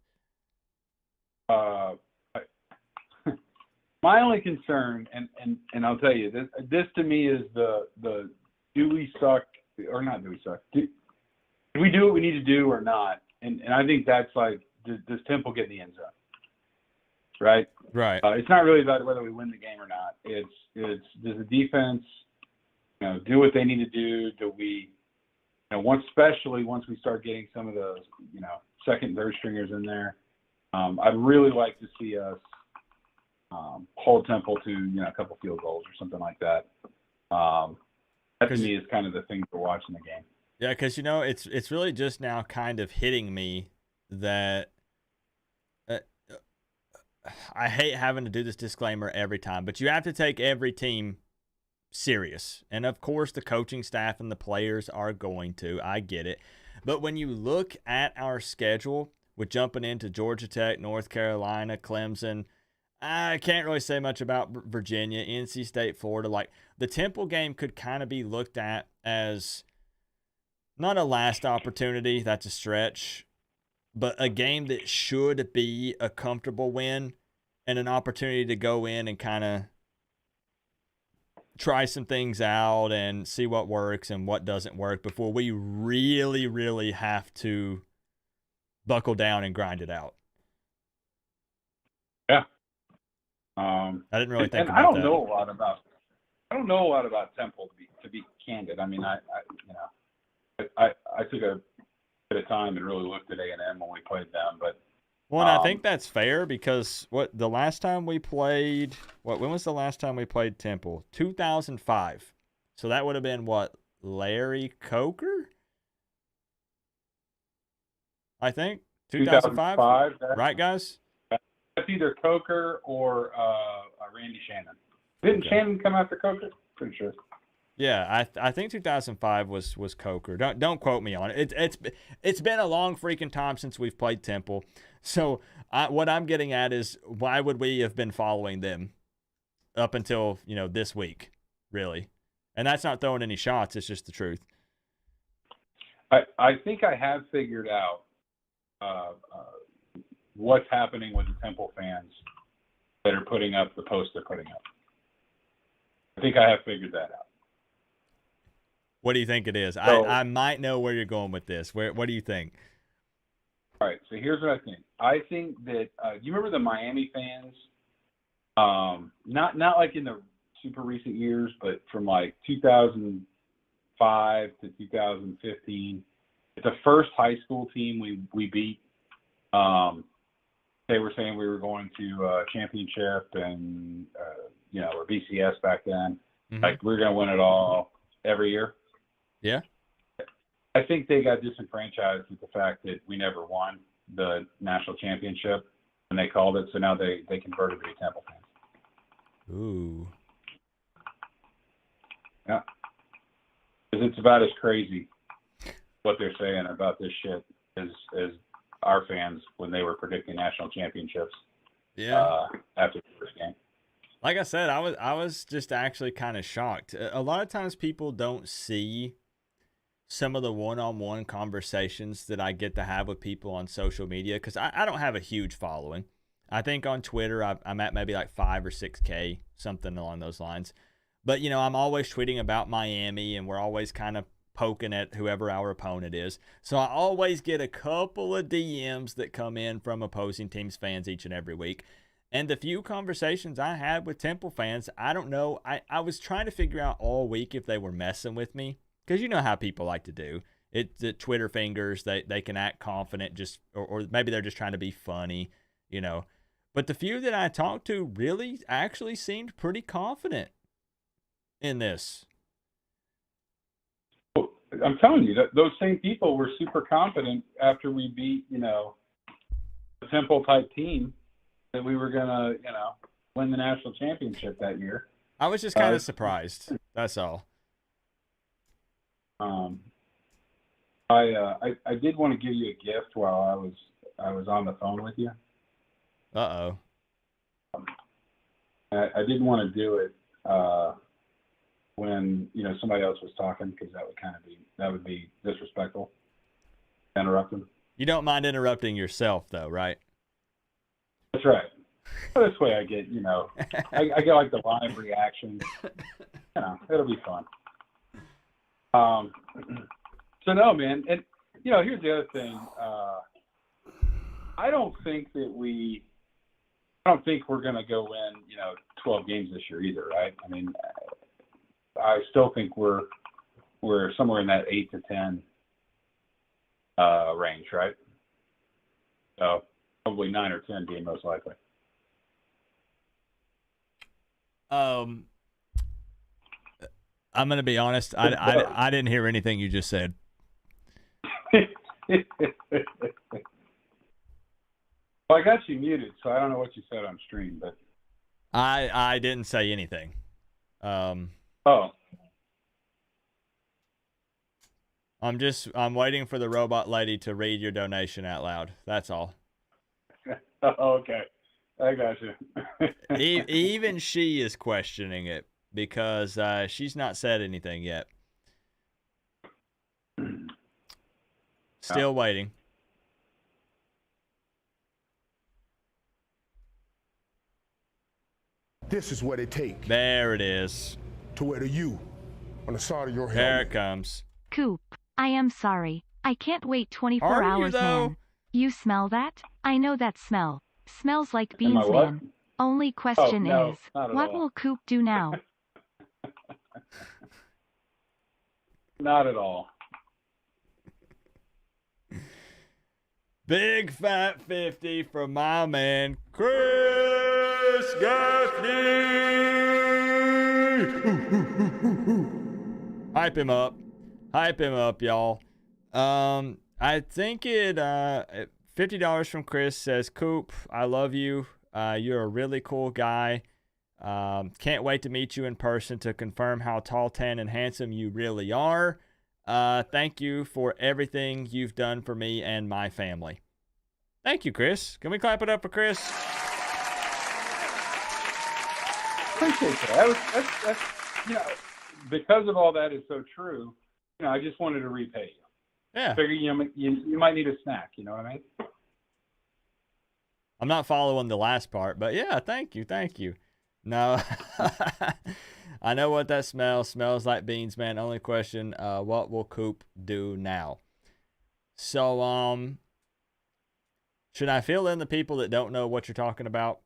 My only concern, and I'll tell you, this to me is the do we suck or not do we suck? Do we do what we need to do or not? And I think that's like, does Temple get in the end zone? Right? Right. It's not really about whether we win the game or not. It's does the defense, do what they need to do? Do we, especially once we start getting some of those, second, third stringers in there, I'd really like to see us hold Temple to a couple field goals or something like that. That to me is kind of the thing to watch in the game. Yeah, because it's really just now kind of hitting me that I hate having to do this disclaimer every time, but you have to take every team serious, and of course the coaching staff and the players are going to. I get it, but when you look at our schedule with jumping into Georgia Tech, North Carolina, Clemson. I can't really say much about Virginia, NC State, Florida. Like, the Temple game could kind of be looked at as not a last opportunity, that's a stretch, but a game that should be a comfortable win and an opportunity to go in and kind of try some things out and see what works and what doesn't work before we really, really have to buckle down and grind it out. Yeah. I didn't really think and about I don't that. know a lot about Temple to be candid. I mean, I took a bit of time and really looked at A&M when we played them, but well, and I think that's fair because when was the last time we played Temple? 2005. So that would have been Larry Coker, I think. 2005? Right, guys? That's either Coker or Randy Shannon. Didn't Shannon come after Coker? Pretty sure. Yeah, I think 2005 was Coker. Don't quote me on it. It's been a long freaking time since we've played Temple. So what I'm getting at is, why would we have been following them up until this week, really? And that's not throwing any shots. It's just the truth. I think I have figured out what's happening with the Temple fans that are putting up the posts they're putting up. I think I have figured that out. What do you think it is? So, I might know where you're going with this. What do you think? All right, so here's what I think. I think that you remember the Miami fans? Not like in the super recent years, but from like 2005 to 2015. It's the first high school team we beat. They were saying we were going to a championship and or BCS back then. Mm-hmm. Like we're going to win it all every year. Yeah. I think they got disenfranchised with the fact that we never won the national championship, and they called it. So now they converted to be Temple fans. Ooh. Yeah. Because it's about as crazy what they're saying about this shit as our fans when they were predicting national championships. Yeah. After the first game. Like I said, I was just actually kind of shocked. A lot of times people don't see some of the one-on-one conversations that I get to have with people on social media, because I don't have a huge following. I think on Twitter I'm at maybe like 5 or 6K, something along those lines. But, I'm always tweeting about Miami, and we're always kind of poking at whoever our opponent is. So I always get a couple of DMs that come in from opposing teams' fans each and every week. And the few conversations I had with Temple fans, I don't know. I was trying to figure out all week if they were messing with me, because you know how people like to do. It's the Twitter fingers. They can act confident, or maybe they're just trying to be funny, But the few that I talked to really actually seemed pretty confident in this. I'm telling you, that those same people were super confident after we beat, a Temple type team, that we were gonna, win the national championship that year. I was just kind of surprised. That's all. I did want to give you a gift while I was on the phone with you. Uh-oh. I didn't want to do it when somebody else was talking, because that would be disrespectful. Interrupt them. You don't mind interrupting yourself, though, right? That's right. This way I get I get like the live reaction. It'll be fun. So no, man, and here's the other thing. I don't think we're gonna go win 12 games this year either, right? I mean, I still think we're somewhere in that 8 to 10 range, right? So probably 9 or 10 being most likely. I'm gonna be honest. I didn't hear anything you just said. Well, I got you muted, so I don't know what you said on stream, but I didn't say anything. Oh. I'm waiting for the robot lady to read your donation out loud. That's all. Okay. I got you. Even she is questioning it, because she's not said anything yet. Still waiting. This is what it takes There it is. to wear the U on the side of your There helmet. it comes. Coop, I am sorry. I can't wait 24 Are you, hours, though? man. You smell that? I know that smell. Smells like Am I beans, what? man. Only question no, is, not at what all. will Coop do now? Not at all. Big fat 50 from my man, Chris Gaffney. Hype him up. Hype him up, y'all. I think it $50 from Chris says, Coop, I love you. You're a really cool guy. Can't wait to meet you in person to confirm how tall, tan, and handsome you really are. Thank you for everything you've done for me and my family. Thank you, Chris. Can we clap it up for Chris? Appreciate that. That's because of all that is so true. I just wanted to repay you. Yeah. Figure you might need a snack. You know what I mean? I'm not following the last part, but yeah, thank you. No, I know what that smells like beans, man. Only question, what will Coop do now? So, should I fill in the people that don't know what you're talking about?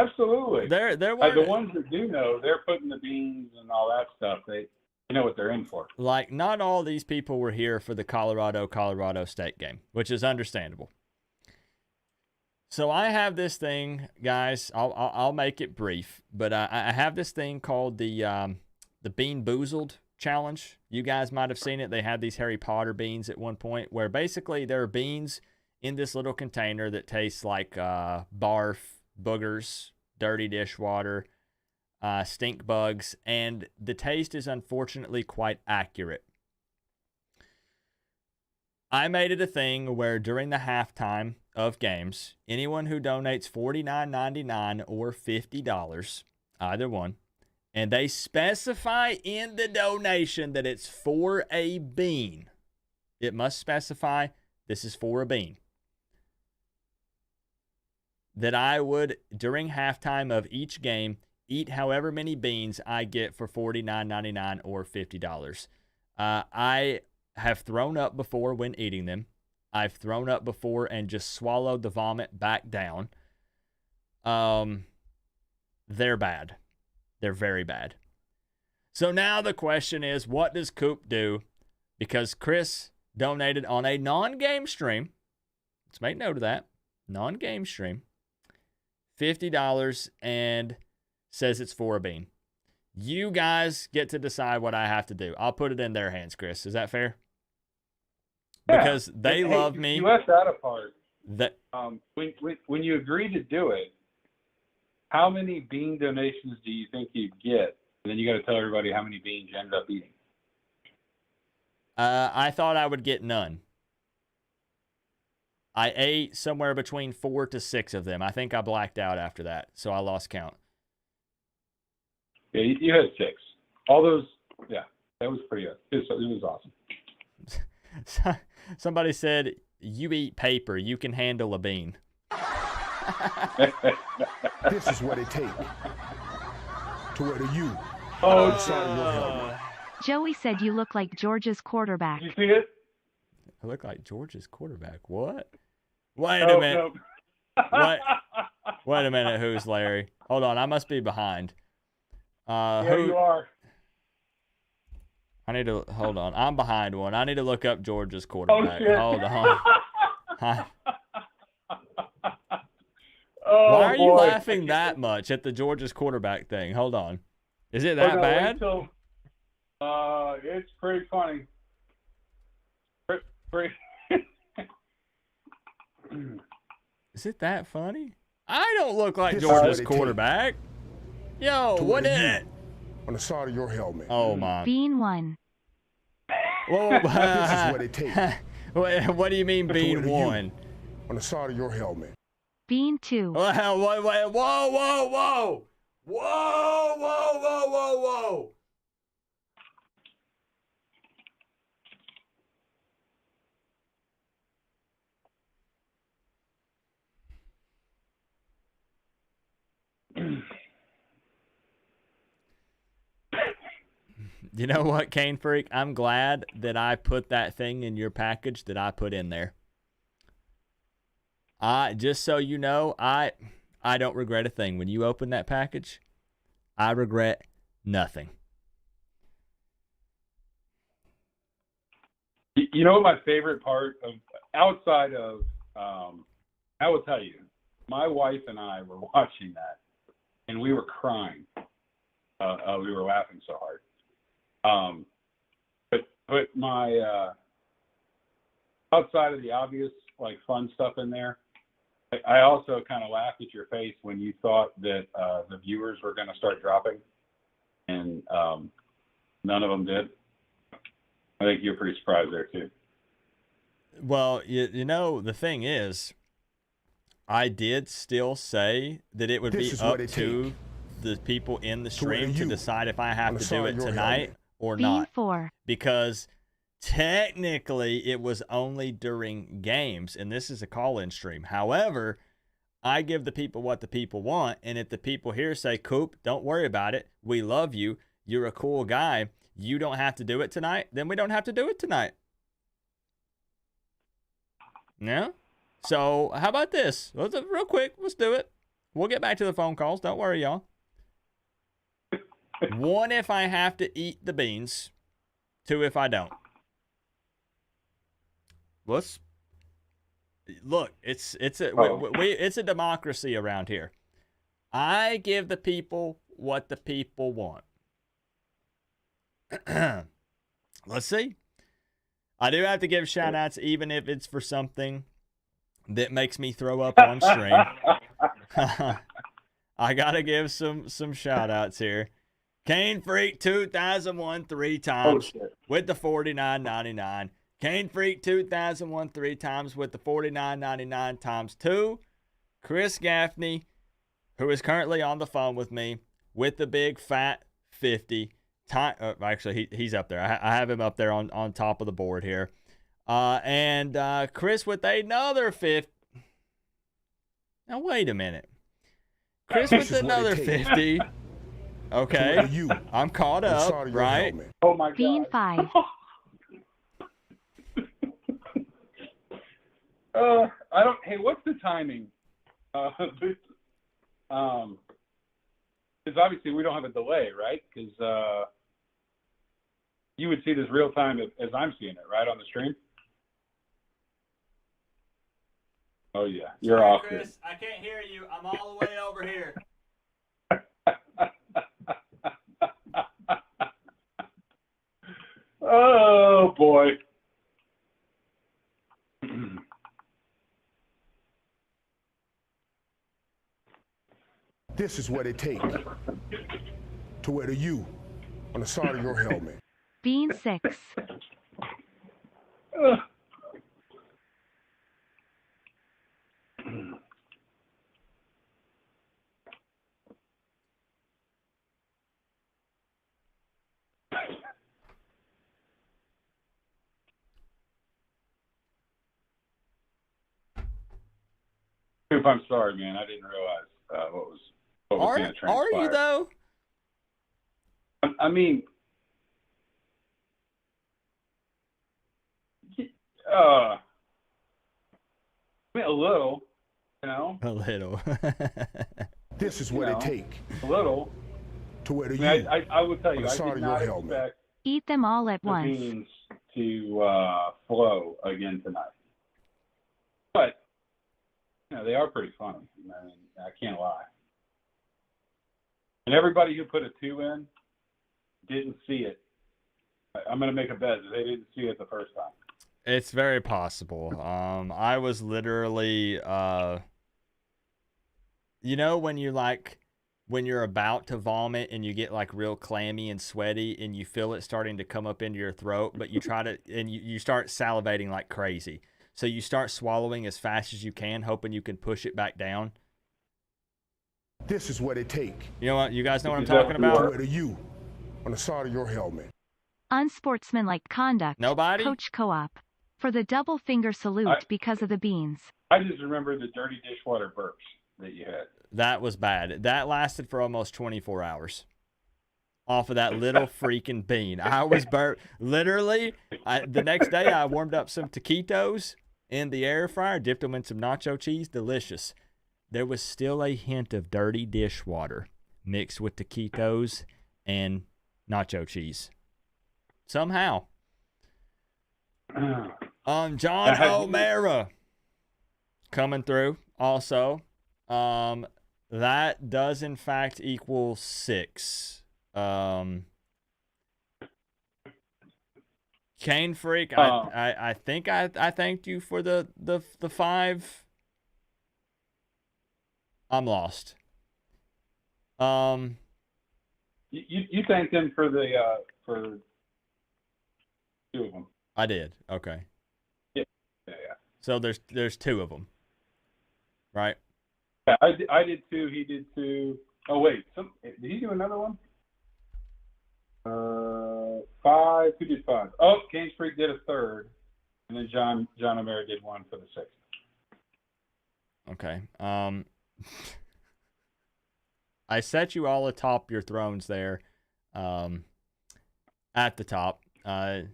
Absolutely. They're the ones that do know, they're putting the beans and all that stuff. They know what they're in for. Like, not all these people were here for the Colorado State game, which is understandable. So I have this thing, guys. I'll make it brief, but I have this thing called the Bean Boozled Challenge. You guys might have seen it. They had these Harry Potter beans at one point, where basically there are beans in this little container that tastes like barf, boogers, dirty dishwater, stink bugs, and the taste is unfortunately quite accurate. I made it a thing where during the halftime of games, anyone who donates $49.99 or $50, either one, and they specify in the donation that it's for a bean, it must specify this is for a bean, that I would, during halftime of each game, eat however many beans I get for $49.99 or $50. I have thrown up before when eating them. I've thrown up before and just swallowed the vomit back down. They're bad. They're very bad. So now the question is, what does Coop do? Because Chris donated on a non-game stream. Let's make note of that. Non-game stream. $50 and says it's for a bean. You guys get to decide what I have to do. I'll put it in their hands, Chris. Is that fair? Because they love me. You left that apart. That when you agree to do it, how many bean donations do you think you'd get? And then you got to tell everybody how many beans you ended up eating. I thought I would get none. I ate somewhere between 4 to 6 of them. I think I blacked out after that, so I lost count. Yeah, you had 6. All those, yeah, that was pretty good. It was awesome. Somebody said, you eat paper, you can handle a bean. This is what it takes to wear the U. Joey said you look like Georgia's quarterback. You see it? I look like Georgia's quarterback. What? Wait a minute. No. Wait a minute. Who's Larry? Hold on. I must be behind. You are. I need to hold on. I'm behind one. I need to look up Georgia's quarterback. Oh, shit. Hold on. Oh, why are you boy. laughing that much at the Georgia's quarterback thing? Hold on. Is it that bad? It's pretty funny. Is it that funny? I don't look like This Georgia's is what it quarterback. Yo, To what wear the is it? U on the side of your helmet. Oh my. Bean 1. Whoa, This is what it takes what do you mean to being wear the U one? on the side of your helmet. Bean 2. Wait, whoa. Whoa. You know what, Cane Freak? I'm glad that I put that thing in your package that I put in there. Just so you know, I don't regret a thing. When you open that package, I regret nothing. You know what my favorite part of, outside of, I will tell you, my wife and I were watching that, and we were crying. We were laughing so hard. Put my outside of the obvious like fun stuff in there. I also kind of laughed at your face when you thought that the viewers were going to start dropping, and none of them did. I think you're pretty surprised there too. Well, you know, the thing is, I did still say that it would be up to the people in the stream to decide if I have to do it tonight or not. Because technically it was only during games, and this is a call-in stream. However, I give the people what the people want, and if the people here say, Coop, don't worry about it, we love you, you're a cool guy, you don't have to do it tonight, then we don't have to do it tonight. No? So how about this? Real quick, let's do it. We'll get back to the phone calls. Don't worry, y'all. One, if I have to eat the beans. Two, if I don't. Let's look. It's a democracy around here. I give the people what the people want. Let's see. I do have to give shout outs, even if it's for something that makes me throw up on stream. I got to give some shout outs here. Cane Freak 2001 3 times with the $49.99. Cane Freak 2001 3 times with the $49.99 times 2. Chris Gaffney, who is currently on the phone with me, with the big fat 50. Actually, he's up there. I have him up there on top of the board here. And Chris with another 50. Now, wait a minute. Chris with another 50. Okay. I'm caught up, right? Oh, my God. Bean 5. Hey, what's the timing? Because obviously we don't have a delay, right? Because you would see this real time as I'm seeing it, right, on the stream? Oh, yeah. You're Sorry, off. Chris, I can't hear you. I'm all the way over here. Oh, boy. This is what it takes to wear the U on the side of your helmet. Bean 6. Coop, I'm sorry, man. I didn't realize what was going to transpire. Are you, though? I mean, a little, you know. A little. This is what it takes. A little. To wear the U. I will tell you, I did not expect Eat them all at the once. beans to flow again tonight. But, you know, they are pretty funny. I mean, I can't lie. And everybody who put a 2 in didn't see it. I'm going to make a bet that they didn't see it the first time. It's very possible. I was literally, you know, when you're about to vomit and you get like real clammy and sweaty and you feel it starting to come up into your throat, but you try to, and you start salivating like crazy. So you start swallowing as fast as you can, hoping you can push it back down. This is what it takes. You know what? You guys know what I'm talking about? To wear the U on the side of your helmet. Unsportsmanlike conduct. Nobody? Coach Co-op. For the double finger salute because of the beans. I just remember the dirty dishwater burps that you had. That was bad. That lasted for almost 24 hours. Off of that little freaking bean. I was burnt. Literally, the next day I warmed up some taquitos in the air fryer, dipped them in some nacho cheese. Delicious. There was still a hint of dirty dishwater mixed with taquitos and nacho cheese. Somehow. John O'Mara coming through also. That does in fact equal 6. Cane Freak, Um, I think I thanked you for the 5. I'm lost. You thanked him for for 2 of them. I did. Okay. Yeah. So there's 2 of them, right? Yeah, I did 2. He did 2. Oh wait, did he do another one? 5. Who did 5? Oh, Cane Freak did a 3rd, and then John O'Mara did one for the 6th. Okay. I set you all atop your thrones there, at the top. It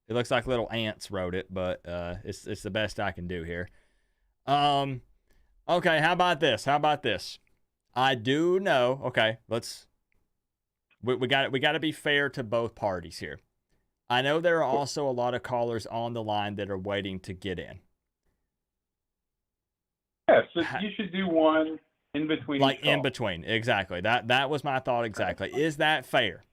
looks like little ants wrote it, but it's the best I can do here. Okay. How about this? I do know. Okay, we got to be fair to both parties here. I know there are also a lot of callers on the line that are waiting to get in. Yeah, so you should do one in between. Like in between, exactly. That was my thought exactly. Is that fair?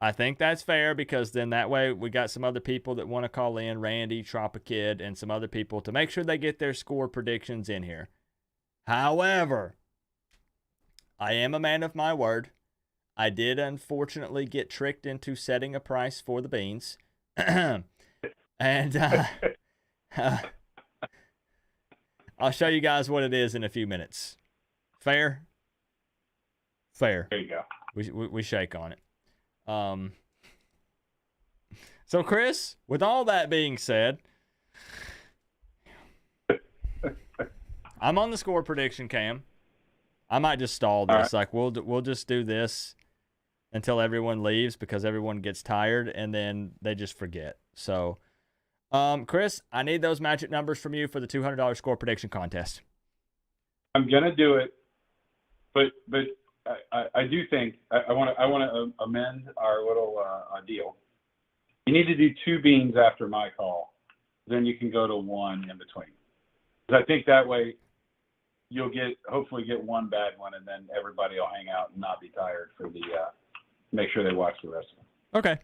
I think that's fair because then that way we got some other people that want to call in, Randy, Troppa Kid, and some other people to make sure they get their score predictions in here. However, I am a man of my word. I did unfortunately get tricked into setting a price for the beans. And I'll show you guys what it is in a few minutes. Fair? Fair. There you go. We shake on it. So Chris, with all that being said, I'm on the score prediction cam. I might just stall this. Right. Like we'll just do this until everyone leaves because everyone gets tired and then they just forget. So, Chris, I need those magic numbers from you for the $200 score prediction contest. I'm gonna do it, but I do think I want to amend our little deal. You need to do 2 beans after my call, then you can go to 1 in between. Because I think that way you'll hopefully get 1 bad one, and then everybody will hang out and not be tired for the make sure they watch the rest of them. Okay,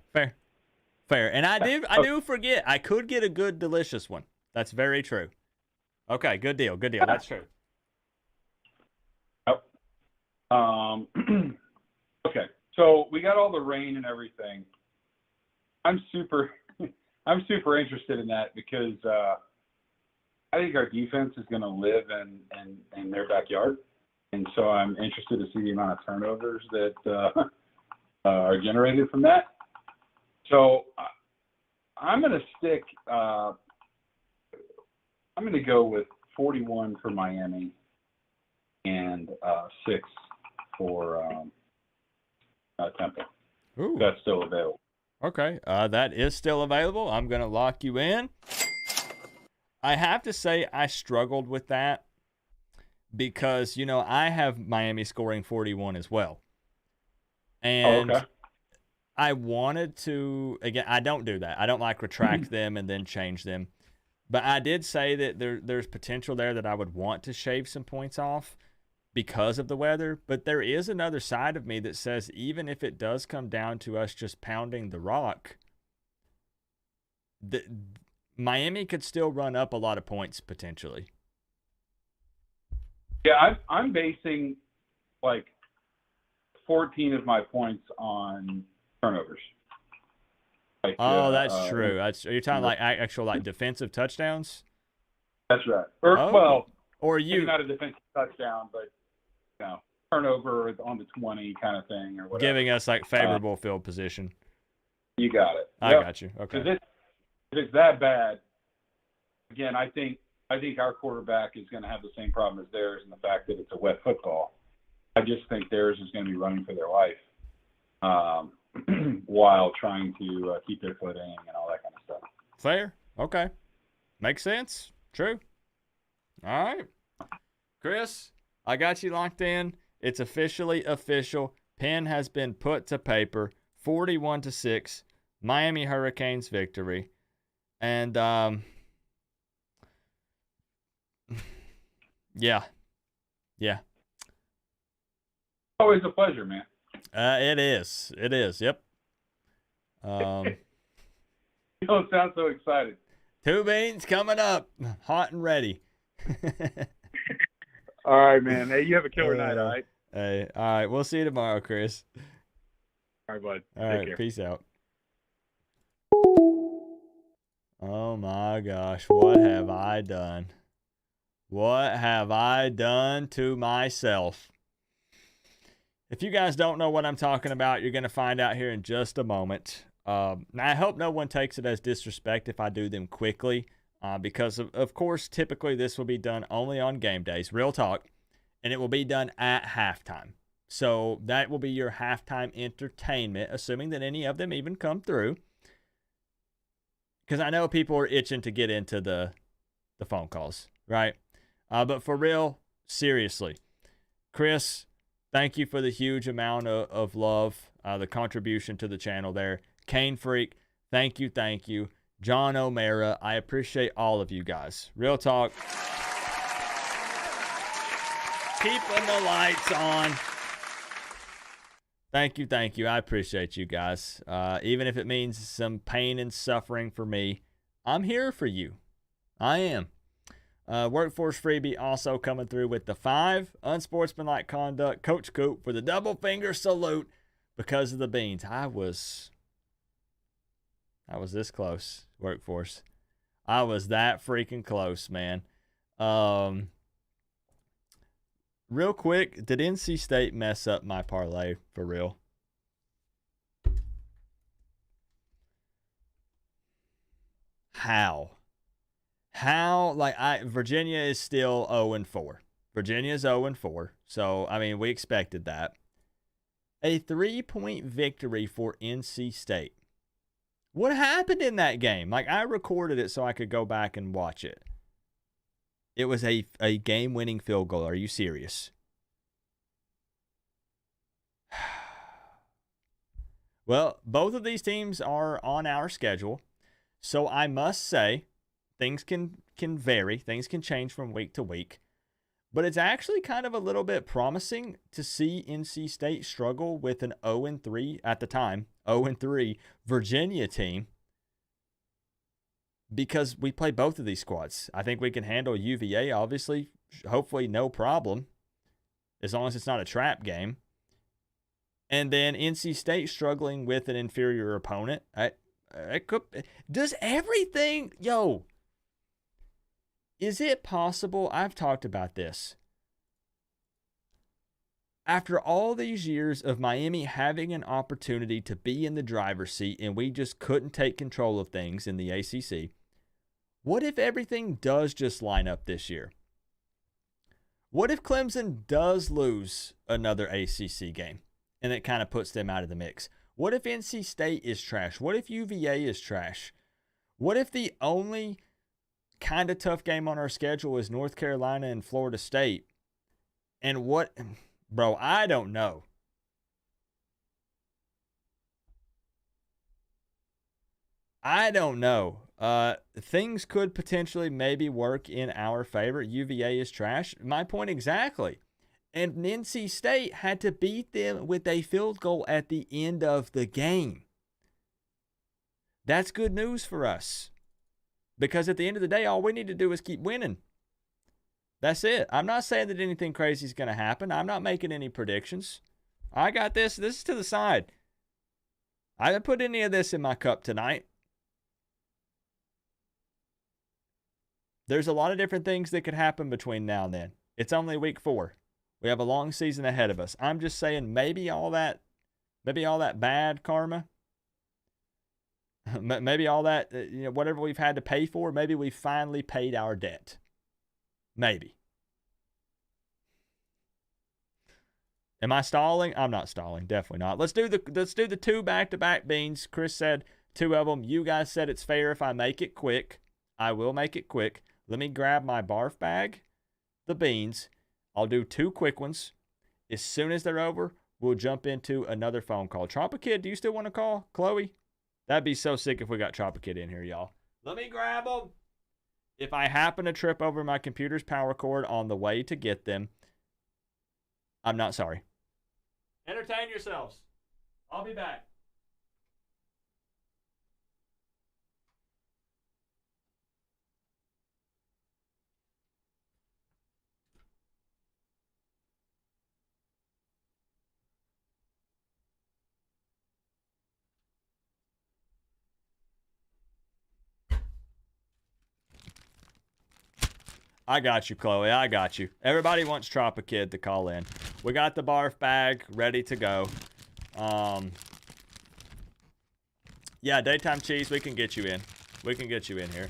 fair. And I do forget. I could get a good, delicious one. That's very true. Okay, good deal. That's true. Okay, so we got all the rain and everything. I'm super interested in that because I think our defense is going to live in their backyard, and so I'm interested to see the amount of turnovers that are generated from that. So I'm going to stick. I'm going to go with 41 for Miami and 6 for Temple. Ooh. That's still available. Okay, that is still available. I'm going to lock you in. I have to say I struggled with that because, I have Miami scoring 41 as well. And okay. I wanted to, again, I don't do that. I don't like retract them and then change them. But I did say that there's potential there that I would want to shave some points off because of the weather. But there is another side of me that says even if it does come down to us just pounding the rock, Miami could still run up a lot of points potentially. Yeah, I'm basing like 14 of my points on turnovers. Like, that's true. Are you talking like actual like defensive touchdowns? That's right. Or maybe not a defensive touchdown, but turnover on the 20 kind of thing or whatever. Giving us like favorable field position. You got it. I got you. Okay. If it's that bad, again, I think our quarterback is going to have the same problem as theirs in the fact that it's a wet football. I just think theirs is going to be running for their life while trying to keep their footing and all that kind of stuff. Fair. Okay. Makes sense. True. All right. Chris, I got you locked in. It's officially official. Pen has been put to paper. 41-6. Miami Hurricanes victory. And yeah. Always a pleasure, man. It is. Yep. You don't sound so excited. Two beans coming up, hot and ready. All right, man. Hey, you have a killer night, all right? Hey, all right. We'll see you tomorrow, Chris. All right, bud. All Take right, care. peace out. Oh my gosh, what have I done? What have I done to myself? If you guys don't know what I'm talking about, you're going to find out here in just a moment. Now, I hope no one takes it as disrespect if I do them quickly, because, of course, typically this will be done only on game days, real talk, and it will be done at halftime. So that will be your halftime entertainment, assuming that any of them even come through. Because I know people are itching to get into the phone calls, right? But for real, seriously, Chris, thank you for the huge amount of love, the contribution to the channel there. Kane Freak, thank you, thank you. John O'Mara, I appreciate all of you guys. Real talk. Keeping the lights on. Thank you, thank you. I appreciate you guys. Even if it means some pain and suffering for me, I'm here for you. I am. Workforce Freebie also coming through with the 5. Unsportsmanlike conduct. Coach Coop for the double finger salute because of the beans. I was this close, Workforce. I was that freaking close, man. Real quick, did NC State mess up my parlay for real? How? Virginia is still 0-4. Virginia is 0-4. So, I mean, we expected that. A 3-point victory for NC State. What happened in that game? Like, I recorded it so I could go back and watch it. It was a game-winning field goal. Are you serious? Well, both of these teams are on our schedule. So I must say, things can vary. Things can change from week to week. But it's actually kind of a little bit promising to see NC State struggle with an 0-3, at the time, 0-3 Virginia team. Because we play both of these squads. I think we can handle UVA, obviously. Hopefully no problem. As long as it's not a trap game. And then NC State struggling with an inferior opponent. Does everything... Is it possible... I've talked about this. After all these years of Miami having an opportunity to be in the driver's seat and we just couldn't take control of things in the ACC... What if everything does just line up this year? What if Clemson does lose another ACC game and it kind of puts them out of the mix? What if NC State is trash? What if UVA is trash? What if the only kind of tough game on our schedule is North Carolina and Florida State? And what, bro, I don't know. I don't know. Things could potentially maybe work in our favor. UVA is trash. My point exactly. And NC State had to beat them with a field goal at the end of the game. That's good news for us. Because at the end of the day, all we need to do is keep winning. That's it. I'm not saying that anything crazy is going to happen. I'm not making any predictions. I got this. This is to the side. I haven't put any of this in my cup tonight. There's a lot of different things that could happen between now and then. It's only week 4. We have a long season ahead of us. I'm just saying maybe all that bad karma, maybe all that, whatever we've had to pay for, maybe we finally paid our debt. Maybe. Am I stalling? I'm not stalling. Definitely not. Let's do the 2 back-to-back beans. Chris said 2 of them. You guys said it's fair if I make it quick. I will make it quick. Let me grab my barf bag, the beans. I'll do 2 quick ones. As soon as they're over, we'll jump into another phone call. Chopper Kid, do you still want to call? Chloe? That'd be so sick if we got Chopper Kid in here, y'all. Let me grab them. If I happen to trip over my computer's power cord on the way to get them, I'm not sorry. Entertain yourselves. I'll be back. I got you, Chloe. I got you. Everybody wants Tropikid to call in. We got the barf bag ready to go. Yeah, Daytime Cheese, we can get you in. We can get you in here.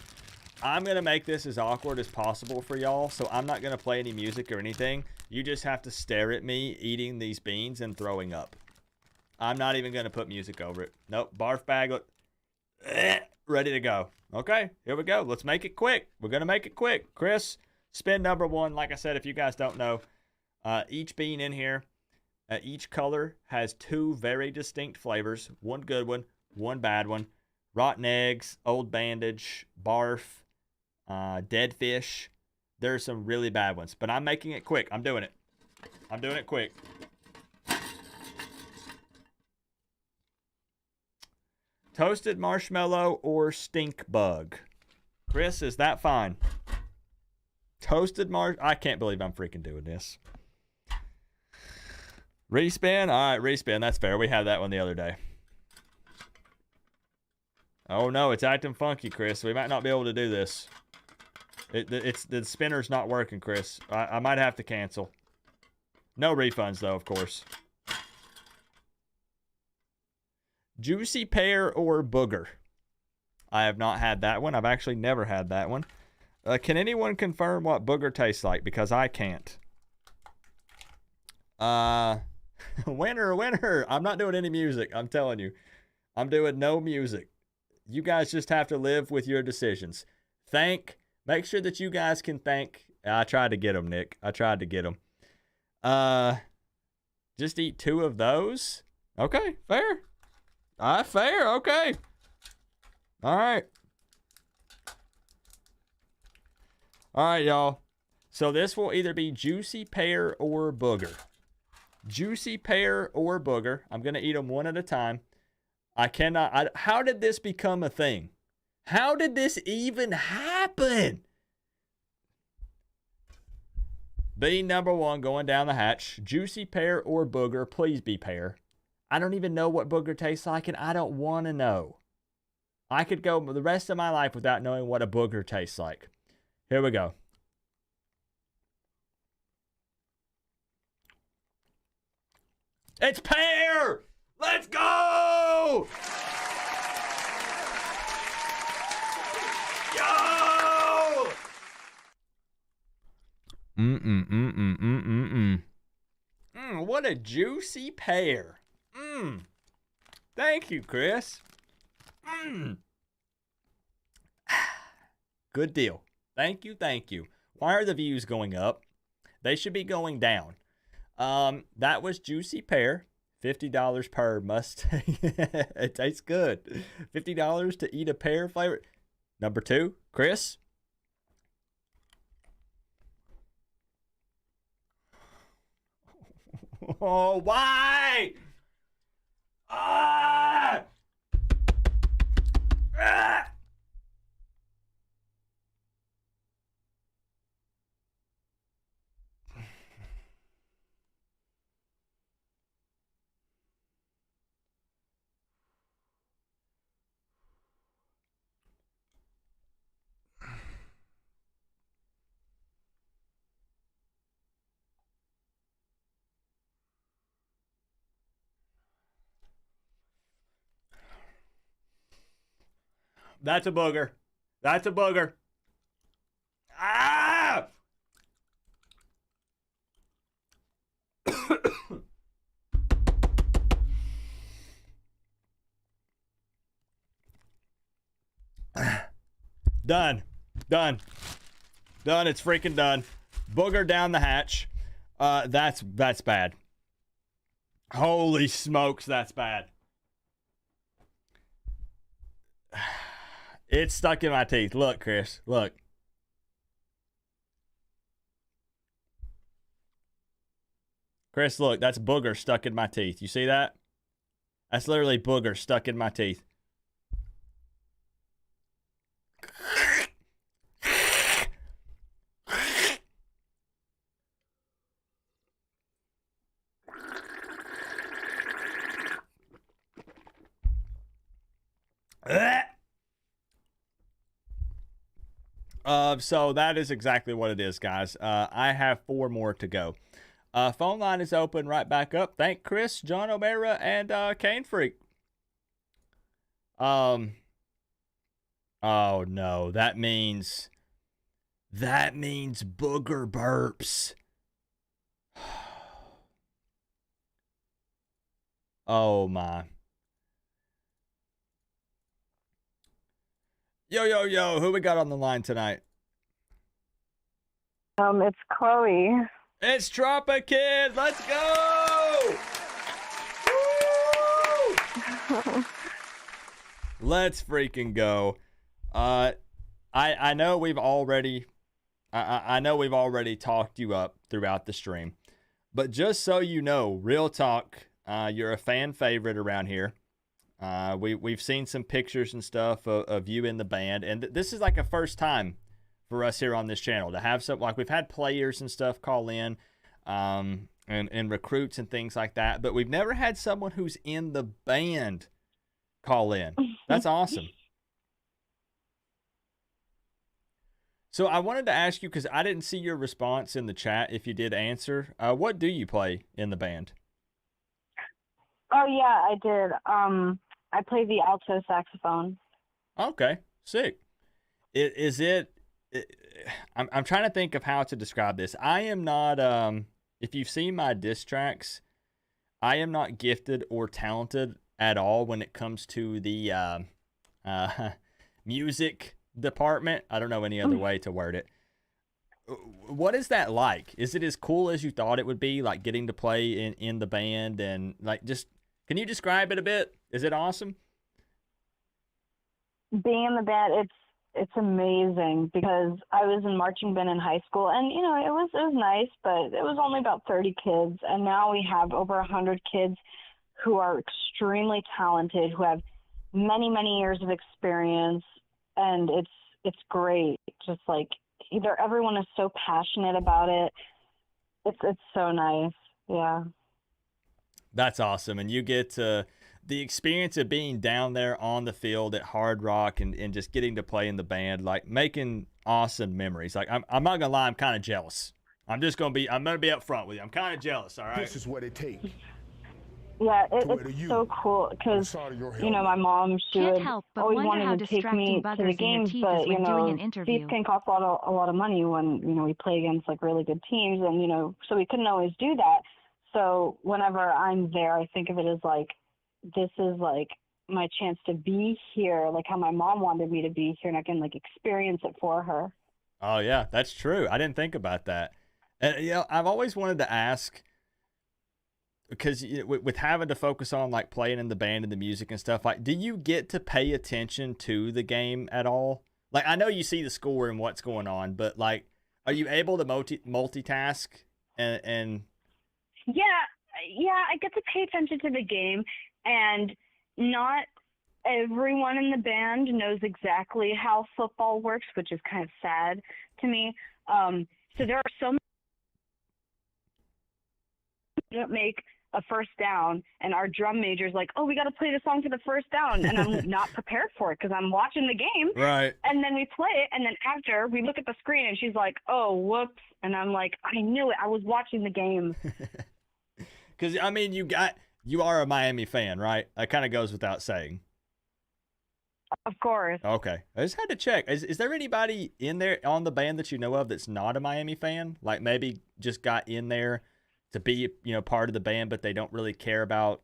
I'm going to make this as awkward as possible for y'all, so I'm not going to play any music or anything. You just have to stare at me eating these beans and throwing up. I'm not even going to put music over it. Nope, barf bag, ready to go. Okay, here we go. Let's make it quick. We're going to make it quick. Chris, spin number 1. Like I said, if you guys don't know, each bean in here, each color has 2 very distinct flavors. One good one, one bad one. Rotten eggs, old bandage, barf, dead fish. There's some really bad ones, but I'm making it quick. I'm doing it. I'm doing it quick. Toasted marshmallow or stink bug? Chris, is that fine? Toasted I can't believe I'm freaking doing this. Respin? All right, respin. That's fair. We had that one the other day. Oh, no, it's acting funky, Chris. We might not be able to do this. It's the spinner's not working, Chris. I might have to cancel. No refunds, though, of course. Juicy pear or booger? I have not had that one. I've actually never had that one. Can anyone confirm what booger tastes like? Because I can't. Winner. I'm not doing any music. I'm telling you. I'm doing no music. You guys just have to live with your decisions. Make sure that you guys can thank. I tried to get them, Nick. I tried to get them. Just eat 2 of those? Okay, fair. Fair, okay. All right. All right, y'all. So this will either be juicy pear or booger. Juicy pear or booger. I'm going to eat them one at a time. How did this become a thing? How did this even happen? Bean number 1 going down the hatch. Juicy pear or booger. Please be pear. I don't even know what booger tastes like, and I don't want to know. I could go the rest of my life without knowing what a booger tastes like. Here we go. It's pear! Let's go! Yo! What a juicy pear. Thank you, Chris. Good deal. Thank you. Why are the views going up? They should be going down. That was juicy pear. $50 per Mustang. It tastes good. $50 to eat a pear flavor. Number 2, Chris. Oh, why? Ah! Ah! That's a booger. That's a booger. Ah! Done. It's freaking done. Booger down the hatch. That's bad. Holy smokes, that's bad. It's stuck in my teeth. Look, Chris. Look. Chris, look. That's booger stuck in my teeth. You see that? That's literally booger stuck in my teeth. So that is exactly what it is, guys. I have 4 more to go. Phone line is open right back up. Thank Chris, John O'Mara, and Kane Freak. Oh no, that means booger burps. Oh my. Yo, who we got on the line tonight? It's Chloe. It's Tropa Kid. Let's go! Woo! Let's freaking go. I know we've already talked you up throughout the stream, but just so you know, real talk, you're a fan favorite around here. We've seen some pictures and stuff of you in the band, and this is like a first time for us here on this channel to have some, like, we've had players and stuff call in, and recruits and things like that, but we've never had someone who's in the band call in. That's awesome. So I wanted to ask you, because I didn't see your response in the chat if you did answer. What do you play in the band? Oh yeah, I did. I play the alto saxophone. Okay, sick. I'm trying to think of how to describe this. I am not, if you've seen my diss tracks, I am not gifted or talented at all when it comes to the music department. I don't know any other way to word it. What is that like? Is it as cool as you thought it would be, like getting to play in the band, and like, just, can you describe it a bit? Is it awesome? Being in the band, it's amazing, because I was in marching band in high school, and you know, it was nice, but it was only about 30 kids, and now we have over 100 kids who are extremely talented, who have many years of experience, and it's great. Just like, everyone is so passionate about it. It's so nice. Yeah. That's awesome. And you get the experience of being down there on the field at Hard Rock and just getting to play in the band, like making awesome memories. Like, I'm not gonna lie, I'm kind of jealous. I'm gonna be up front with you. I'm kind of jealous. All right. This is what it takes. Yeah, it's so cool, because, you know, my mom, she Can't would help but always wonder how wanted to take me distracting to the buggers in your games, teeth but, is you when doing know, an interview. seats can cost a lot of money when, you know, we play against, like, really good teams, and, you know, so we couldn't always do that. So whenever I'm there, I think of it as, like, this is, like, my chance to be here, like how my mom wanted me to be here, and I can, like, experience it for her. Oh yeah, that's true. I didn't think about that. And you know, I've always wanted to ask, because with having to focus on like playing in the band and the music and stuff, like, do you get to pay attention to the game at all? Like, I know you see the score and what's going on, but like, are you able to multitask and Yeah, I get to pay attention to the game, and not everyone in the band knows exactly how football works, which is kind of sad to me. So there are so many that make a first down, and our drum major's like, oh, we got to play the song for the first down, and I'm not prepared for it because I'm watching the game. right? And then we play it, and then after we look at the screen, and she's like, oh, whoops, and I'm like, I knew it, I was watching the game. Because I mean, you are a Miami fan, right? That kind of goes without saying. Of course. Okay, I just had to check. Is there anybody in there on the band that you know of that's not a Miami fan? Like, maybe just got in there to be, you know, part of the band, but they don't really care about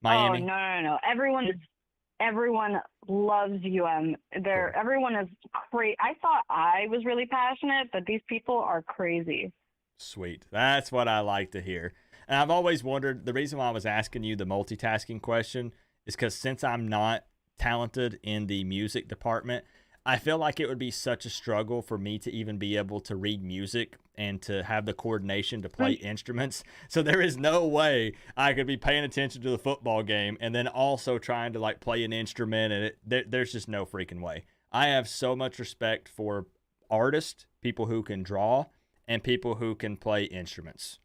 Miami? Oh, no. Everyone loves UM. Everyone is crazy. I thought I was really passionate, but these people are crazy. Sweet. That's what I like to hear. And I've always wondered, the reason why I was asking you the multitasking question is because since I'm not talented in the music department, I feel like it would be such a struggle for me to even be able to read music and to have the coordination to play instruments. So there is no way I could be paying attention to the football game and then also trying to like play an instrument. And there's just no freaking way. I have so much respect for artists, people who can draw, and people who can play instruments.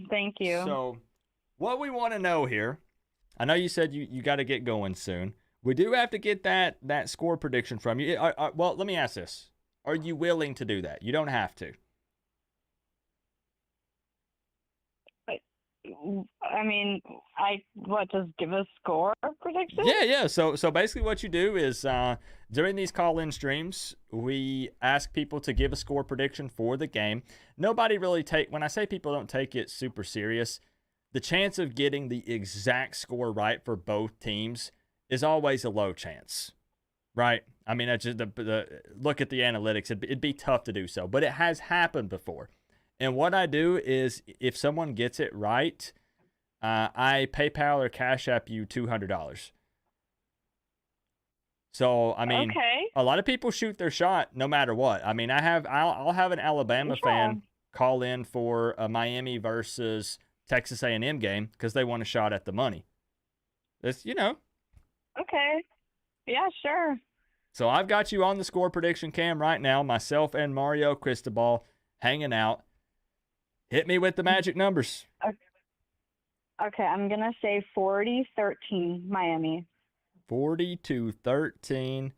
Thank you. So what we want to know here, I know you said you got to get going soon. We do have to get that score prediction from you. Well, let me ask this. Are you willing to do that? You don't have to. I mean, just give a score prediction? Yeah. So basically what you do is during these call-in streams, we ask people to give a score prediction for the game. Nobody really when I say people don't take it super serious, the chance of getting the exact score right for both teams is always a low chance, right? I mean, that's just look at the analytics. It'd be tough to do so, but it has happened before. And what I do is if someone gets it right, I PayPal or Cash App you $200. So, I mean, a lot of people shoot their shot no matter what. I mean, I'll have an Alabama fan call in for a Miami versus Texas A&M game because they want a shot at the money. It's, Okay. Yeah, sure. So I've got you on the score prediction cam right now, myself and Mario Cristobal hanging out. Hit me with the magic numbers. Okay, I'm going to say 40-13 Miami. 40-13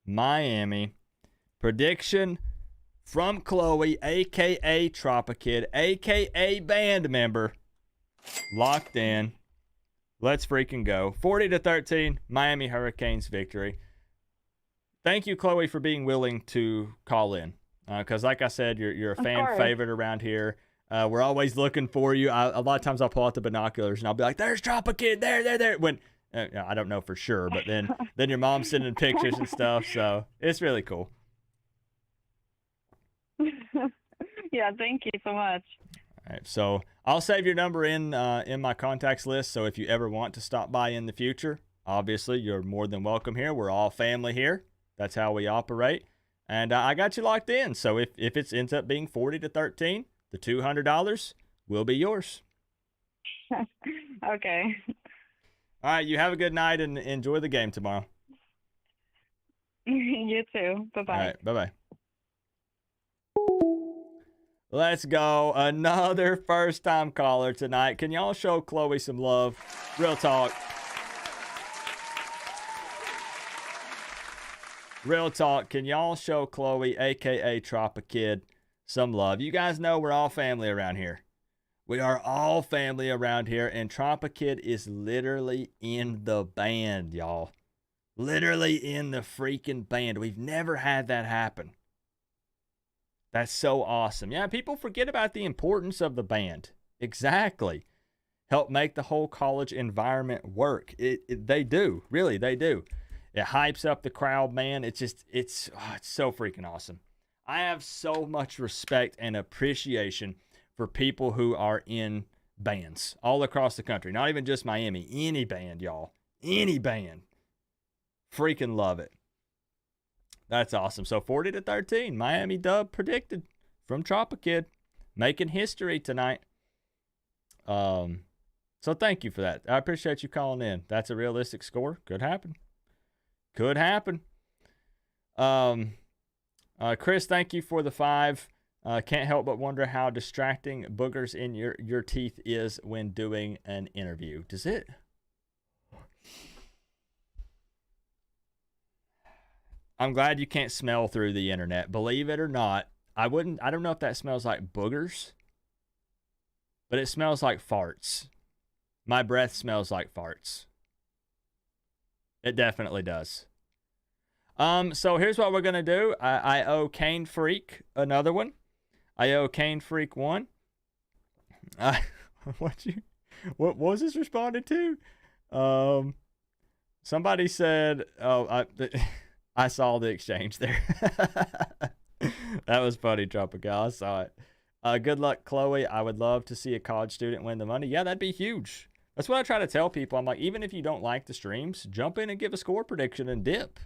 Miami. Prediction from Chloe, a.k.a. Tropikid, a.k.a. band member. Locked in. Let's freaking go. 40-13 Miami Hurricanes victory. Thank you, Chloe, for being willing to call in. Because like I said, you're a fan favorite around here. We're always looking for you. A lot of times I'll pull out the binoculars and I'll be like, "There's Tropikid, there." When I don't know for sure, but then your mom's sending pictures and stuff, so it's really cool. Yeah, thank you so much. All right, so I'll save your number in my contacts list. So if you ever want to stop by in the future, obviously you're more than welcome here. We're all family here. That's how we operate. And I got you locked in. So if it ends up being 40-13, the $200 will be yours. Okay. All right, you have a good night and enjoy the game tomorrow. You too. Bye-bye. All right, bye-bye. Let's go. Another first-time caller tonight. Can y'all show Chloe some love? Real talk. Real talk. Can y'all show Chloe, a.k.a. Tropikid, some love? You guys know we're all family around here. We are all family around here, and Tropikid is literally in the band, y'all. Literally in the freaking band. We've never had that happen. That's so awesome. Yeah, people forget about the importance of the band. Exactly. Help make the whole college environment work. They do. Really, they do. It hypes up the crowd, man. It's so freaking awesome. I have so much respect and appreciation for people who are in bands all across the country. Not even just Miami. Any band, y'all. Any band. Freaking love it. That's awesome. So 40-13, Miami dub predicted from Tropikid, making history tonight. So thank you for that. I appreciate you calling in. That's a realistic score. Could happen. Could happen. Chris, thank you for the 5. Can't help but wonder how distracting boogers in your teeth is when doing an interview. Does it? I'm glad you can't smell through the internet. Believe it or not, I don't know if that smells like boogers, but it smells like farts. My breath smells like farts. It definitely does. So here's what we're going to do. I owe Cane Freak another one. I owe Cane Freak one. What was this responded to? Somebody said, I saw the exchange there. That was funny, Tropical. I saw it. Good luck, Chloe. I would love to see a college student win the money. Yeah, that'd be huge. That's what I try to tell people. I'm like, even if you don't like the streams, jump in and give a score prediction and dip.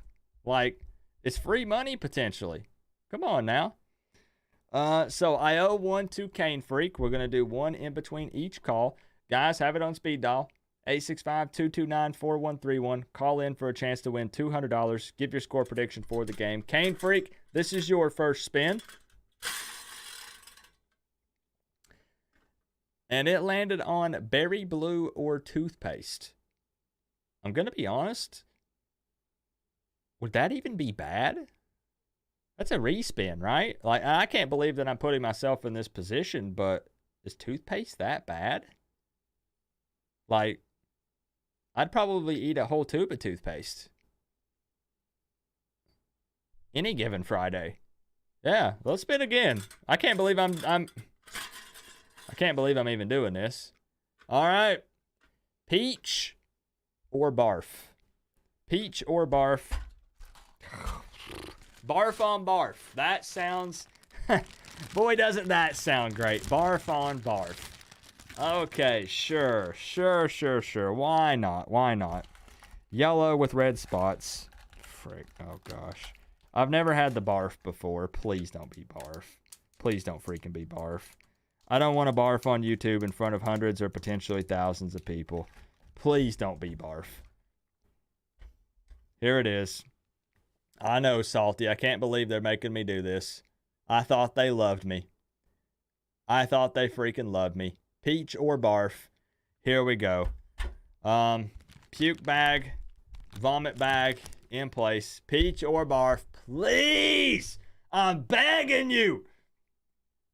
Like, it's free money potentially. Come on now. So I owe one to Cane Freak. We're going to do one in between each call. Guys, have it on speed dial. 865-229-4131. Call in for a chance to win $200. Give your score prediction for the game. Cane Freak, this is your first spin. And it landed on berry blue or toothpaste. I'm going to be honest. would that even be bad? That's a respin, right? Like, I can't believe that I'm putting myself in this position, but is toothpaste that bad? Like, I'd probably eat a whole tube of toothpaste any given Friday. Yeah, let's spin again. I can't believe I can't believe I'm even doing this. All right. Peach or barf? Peach or barf? Barf on barf. That sounds... Boy, doesn't that sound great. Barf on barf. Okay, sure. Why not? Yellow with red spots. Frick. Oh, gosh. I've never had the barf before. Please don't be barf. Please don't freaking be barf. I don't want to barf on YouTube in front of hundreds or potentially thousands of people. Please don't be barf. Here it is. I know, Salty. I can't believe they're making me do this. I thought they loved me. I thought they freaking loved me. Peach or barf. Here we go. Puke bag, vomit bag in place. Peach or barf. Please! I'm begging you!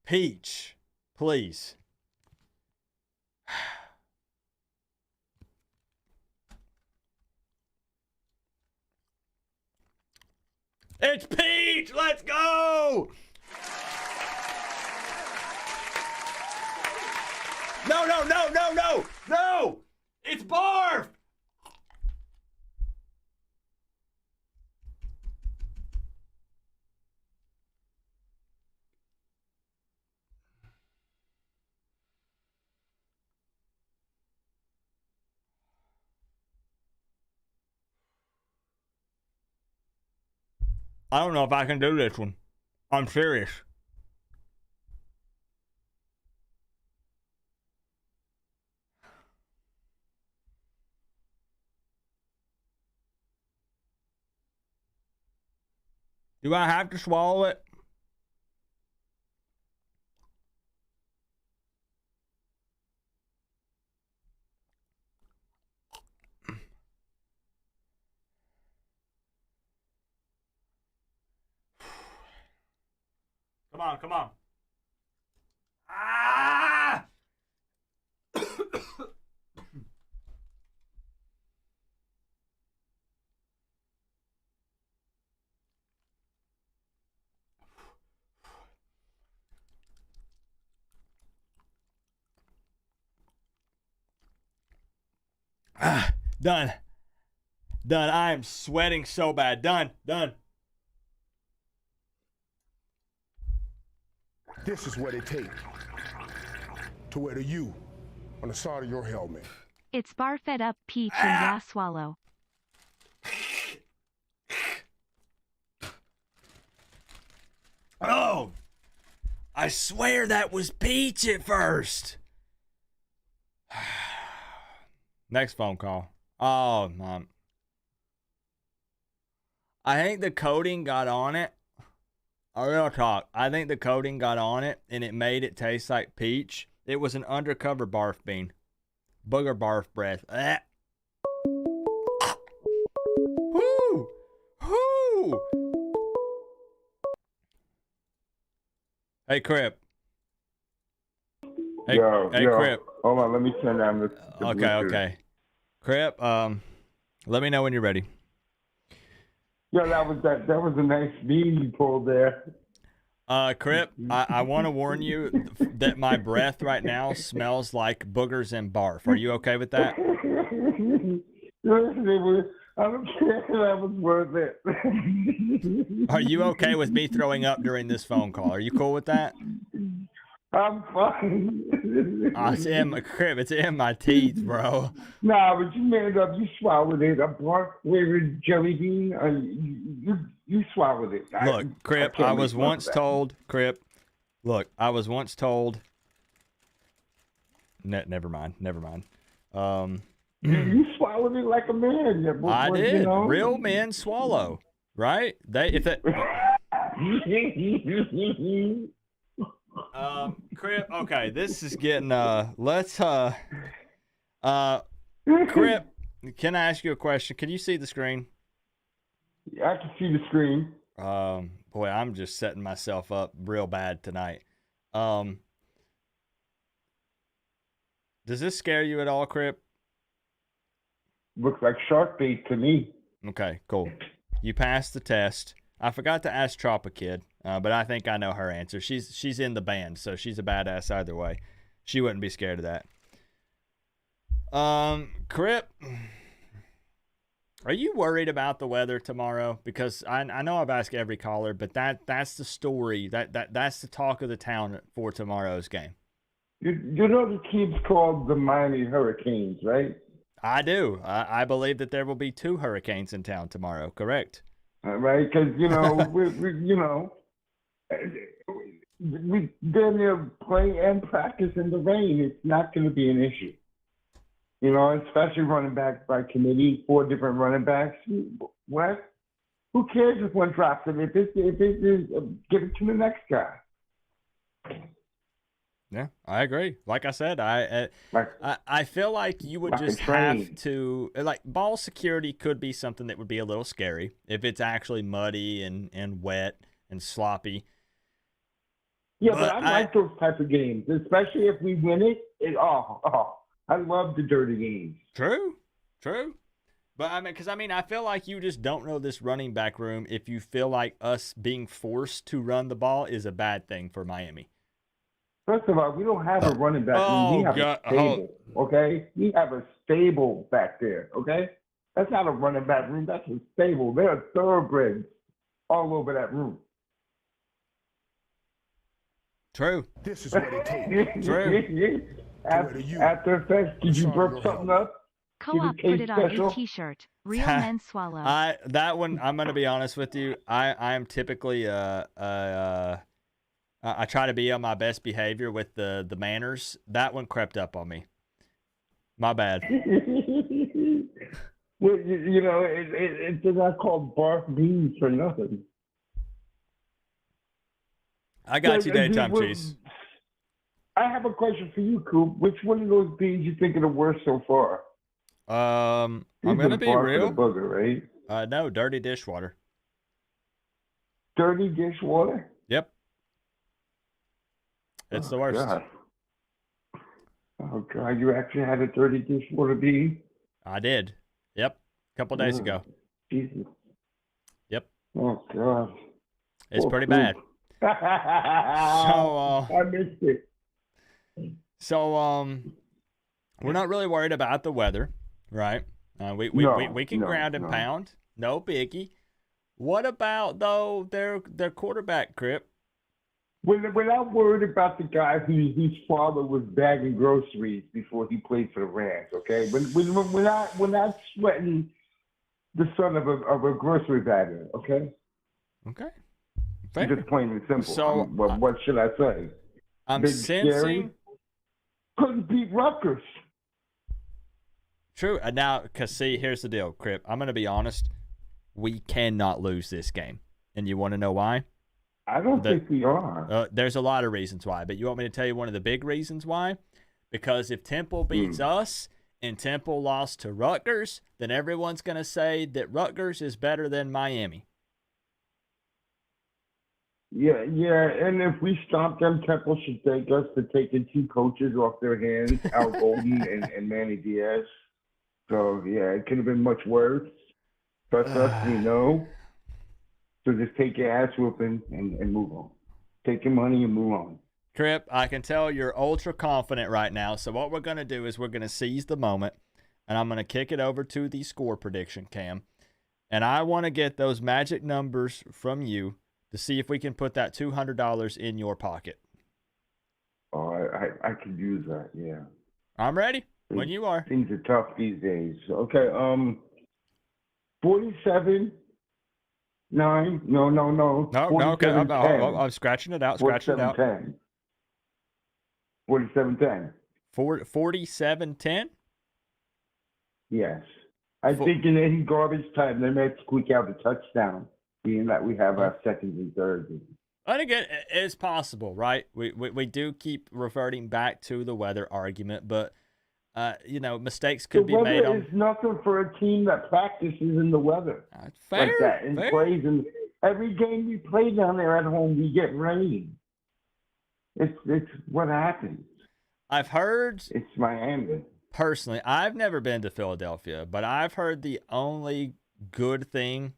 Peach. Please. It's peach! Let's go! No! It's barf! I don't know if I can do this one. I'm serious. Do I have to swallow it? Come on. Ah! Done. I am sweating so bad. Done. This is what it takes to wear the U on the side of your helmet. It's bar fed up peach and yeah swallow. Oh! I swear that was peach at first. Next phone call. Oh, Mom. I think the coating got on it. Real talk. I think the coating got on it and it made it taste like peach. It was an undercover barf bean. Booger barf breath. Whoo! Hey, Crip. Hey, Crip. Hold on, let me turn down the Okay. Crip, let me know when you're ready. Yo, that was a nice bean you pulled there. Crip, I want to warn you that my breath right now smells like boogers and barf. Are you okay with that? I don't care. That was worth it. Are you okay with me throwing up during this phone call? Are you cool with that? I'm fine. Crip, it's in my teeth, bro. Nah, but you made up. You swallowed it. A barf flavored jelly bean. You swallowed it. Look, Crip, I was once told. Never mind. You swallowed it like a man. I did. You know? Real men swallow, right? Crip, okay, this is getting Crip, can I ask you a question? Can you see the screen? I can see the screen. Boy, I'm just setting myself up real bad tonight. Does this scare you at all, Crip? Looks like shark bait to me. Okay, cool. You passed the test. I forgot to ask Tropa Kid, but I think I know her answer. She's in the band, so she's a badass either way. She wouldn't be scared of that. Crip, are you worried about the weather tomorrow? Because I know I've asked every caller, but that's the story. That's the talk of the town for tomorrow's game. You know the team's called the Miami Hurricanes, right? I do. I believe that there will be 2 hurricanes in town tomorrow. Correct. Right? Because we damn near play and practice in the rain. It's not going to be an issue. Especially running back by committee, 4 different running backs. What? Who cares if one drops it? If it is, give it to the next guy. Yeah, I agree. Like I said, I feel like you would just have to, like, ball security could be something that would be a little scary if it's actually muddy and wet and sloppy. Yeah, but I like those type of games, especially if we win it. I love the dirty games. True. But I feel like you just don't know this running back room if you feel like us being forced to run the ball is a bad thing for Miami. First of all, we don't have a running back room. We have a stable, okay? We have a stable back there, okay? That's not a running back room. That's a stable. There are thoroughbreds all over that room. True. This is what it takes. True. After effects, did you burp something up? Co-op put it on a t-shirt. Real men swallow. That one, I'm going to be honest with you. I am typically I try to be on my best behavior with the manners. That one crept up on me. My bad. Well, it's not called barf beans for nothing. I got you, daytime cheese. I have a question for you, Coop. Which one of those beans you think are the worst so far? I'm gonna be real. Booger, right? No, dirty dishwater. Dirty dishwater? Yep. It's the worst. God. Oh God, you actually had a dirty dishwater bean? I did. Yep. A couple days ago. Jesus. Yep. Oh God. It's pretty bad. So I missed it. So we're not really worried about the weather, right? We can ground and pound. No biggie. What about though their quarterback, Crip? We're not worried about the guy whose father was bagging groceries before he played for the Rams. Okay, we're not sweating the son of a grocery bagger. Okay. Okay. Just plain and simple. So what should I say? I'm Big sensing. Scary? Couldn't beat Rutgers. True. Now, because see, here's the deal, Crip. I'm going to be honest. We cannot lose this game. And you want to know why? I don't think we are. There's a lot of reasons why. But you want me to tell you one of the big reasons why? Because if Temple beats us and Temple lost to Rutgers, then everyone's going to say that Rutgers is better than Miami. Yeah, and if we stop them, Temple should thank us for taking 2 coaches off their hands, Al Golden and Manny Diaz. So, yeah, it could have been much worse. Trust us, we know. So just take your ass whooping and move on. Take your money and move on. Crip, I can tell you're ultra confident right now. So what we're going to do is we're going to seize the moment, and I'm going to kick it over to the score prediction cam. And I want to get those magic numbers from you to see if we can put that $200 in your pocket. Oh, I could use that, yeah. I'm ready when you are. Things are tough these days. Okay, 47-9. No. Okay. I'm scratching it out. 47-10. 47-10. 47-10? Yes. I think in any garbage time, they might squeak out the touchdown, being that we have our seconds and thirds. And again, it's possible, right? We do keep reverting back to the weather argument, but mistakes The could be made weather on. is nothing for a team that practices in the weather Fair, like that and fair. plays. And every game we play down there at home, we get rain. It's what happens. I've heard It's Miami. personally, I've never been to Philadelphia, but I've heard the only good thing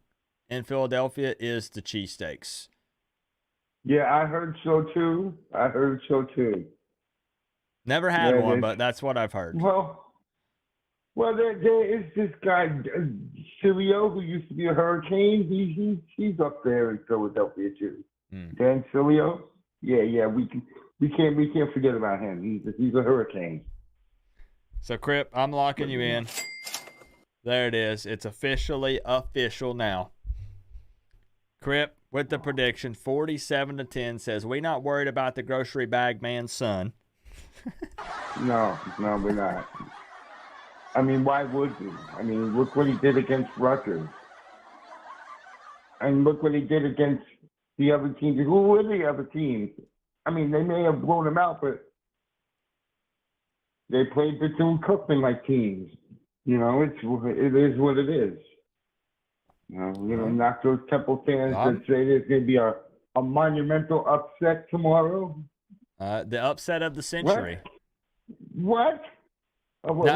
in Philadelphia is the cheesesteaks. Yeah, I heard so too. Never had Yeah, one, but that's what I've heard. Well, there is this guy, Cilio, who used to be a Hurricane. He's up there in Philadelphia too. Dan Cilio. Yeah. We can't forget about him. He's a Hurricane. So, Crip, I'm locking you in. There it is. It's officially official now. Crip, with the prediction, 47-10 says, we not worried about the grocery bag man's son. No, we're not. I mean, why would we? I mean, look what he did against Rutgers. And look what he did against the other teams. Who were the other teams? I mean, they may have blown him out, but they played Bethune-Cookman like teams. You know, it is what it is. Not those Temple fans that say there's going to be a monumental upset tomorrow. The upset of the century. What? What?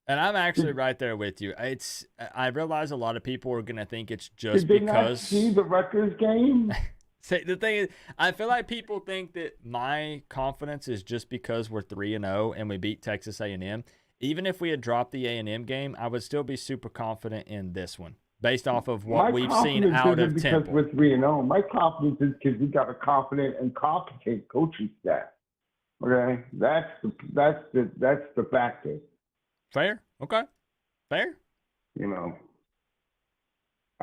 And I'm actually right there with you. I realize a lot of people are going to think it's just Did they because. not see the Rutgers game? See, the thing is, I feel like people think that my confidence is just because we're 3-0 and we beat Texas A&M. Even if we had dropped the A&M game, I would still be super confident in this one, based off of what we've seen out of Temple. Because we're 3-0. My confidence is because we got a confident and competent coaching staff. Okay, that's the factor. Fair. Okay. Fair.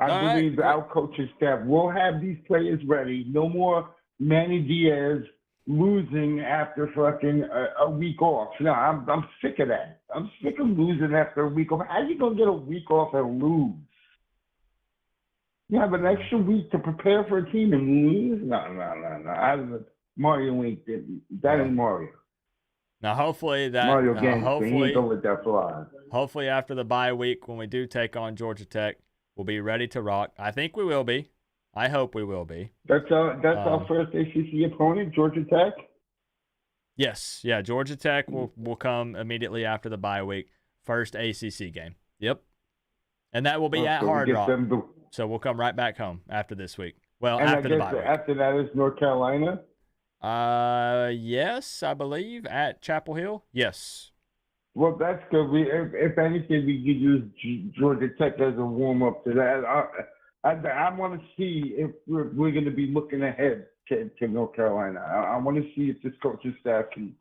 I believe our coaching staff will have these players ready. No more Manny Diaz losing after fucking a week off. No, I'm sick of that. I'm sick of losing after a week off. How you gonna get a week off and lose? You have an extra week to prepare for a team and lose? No. Mario ain't that ain't Mario. Now, hopefully Mario Gangster, he ain't gonna let that fly. Hopefully, after the bye week, when we do take on Georgia Tech, we'll be ready to rock. I think we will be. I hope we will be. That's our first ACC opponent, Georgia Tech. Yes, yeah. Georgia Tech will come immediately after the bye week. First ACC game. Yep, and that will be at Hard Rock. So we'll come right back home after this week. Well, after the bye week. After that is North Carolina. Yes, I believe at Chapel Hill. Yes. Well, that's good. If anything, we could use Georgia Tech as a warm up to that. I want to see if we're going to be looking ahead to North Carolina. I want to see if this coaching staff can.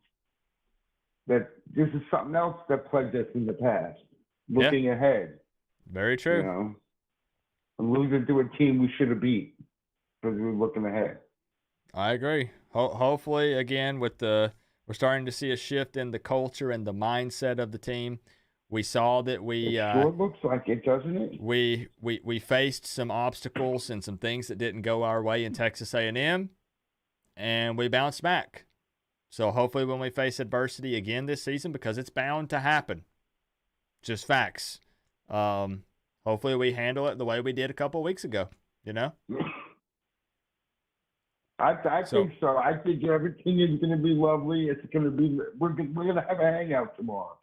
That this is something else that plagued us in the past. Looking ahead. Very true. Losing to a team we should have beat because we were looking ahead. I agree. Hopefully, again, we're starting to see a shift in the culture and the mindset of the team. We saw that we it sure looks like it, doesn't it? We faced some obstacles and some things that didn't go our way in Texas A&M, and we bounced back. So hopefully, when we face adversity again this season, because it's bound to happen, just facts. Hopefully, we handle it the way we did a couple of weeks ago. I think so. I think everything is going to be lovely. It's going to be. We're going to have a hangout tomorrow.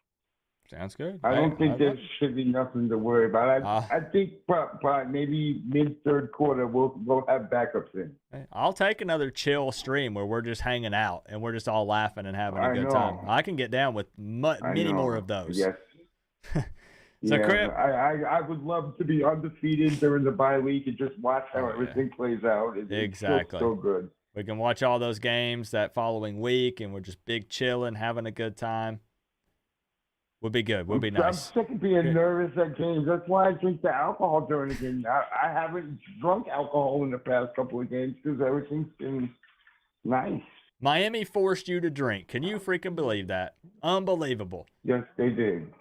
Sounds good. I don't think there should be nothing to worry about. I think probably maybe mid-third quarter we'll have backups in. I'll take another chill stream where we're just hanging out and we're just all laughing and having a good time. I can get down with many more of those. Yes. So, Crip, I would love to be undefeated during the bye week and just watch how everything plays out. Exactly. It's so good. We can watch all those games that following week, and we're just big chilling, having a good time. We'll be good. We'll be nice. I'm sick of being nervous at games. That's why I drink the alcohol during the game. I haven't drunk alcohol in the past couple of games because everything's been nice. Miami forced you to drink. Can you freaking believe that? Unbelievable. Yes, they did.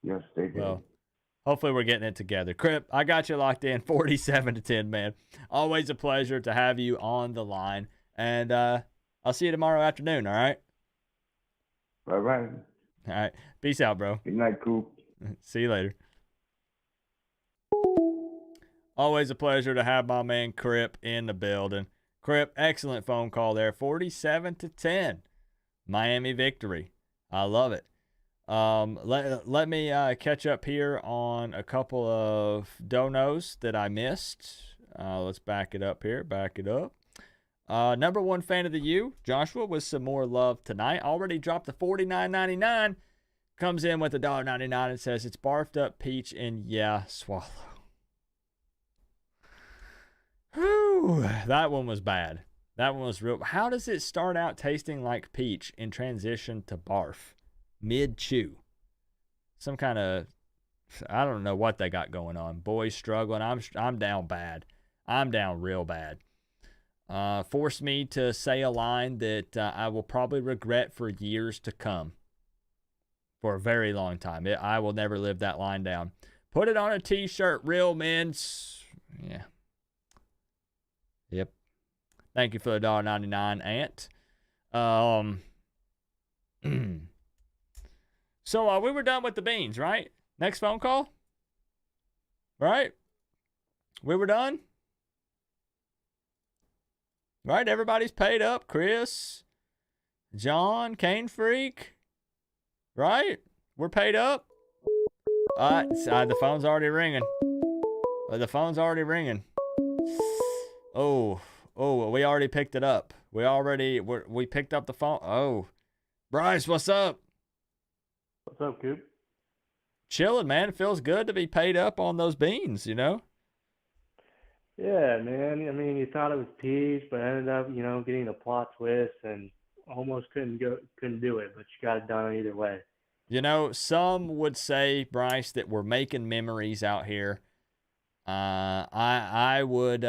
Yes, they did. Well, hopefully we're getting it together. Crip, I got you locked in 47-10, man. Always a pleasure to have you on the line. And I'll see you tomorrow afternoon, all right? All right. All right. Peace out, bro. Good night, Coop. See you later. Always a pleasure to have my man Crip in the building. Crip, excellent phone call there. 47-10. Miami victory. I love it. Let me catch up here on a couple of donos that I missed. Let's back it up here. Back it up. Number one fan of the U, Joshua, with some more love tonight. Already dropped the $49.99. Comes in with $1.99 and says it's barfed up peach and yeah, swallow. Whew, that one was bad. That one was real. How does it start out tasting like peach and transition to barf? Mid-chew. Some kind of, I don't know what they got going on. Boys struggling. I'm down bad. I'm down real bad. Forced me to say a line that I will probably regret for years to come. For a very long time. I will never live that line down. Put it on a t-shirt, real men. Yeah. Yep. Thank you for the $1.99, Ant. So we were done with the beans, right? Next phone call? Right? We were done? Right? Everybody's paid up. Chris, John, Cane Freak. Right? We're paid up? The phone's already ringing. The phone's already ringing. Oh, we already picked it up. We picked up the phone. Oh, Bryce, what's up? What's up, Coop? Chilling, man. It feels good to be paid up on those beans, you know? Yeah, man. I mean, you thought it was peas, but ended up, getting a plot twist and almost couldn't do it, but you got it done either way. You know, some would say, Bryce, that we're making memories out here. I would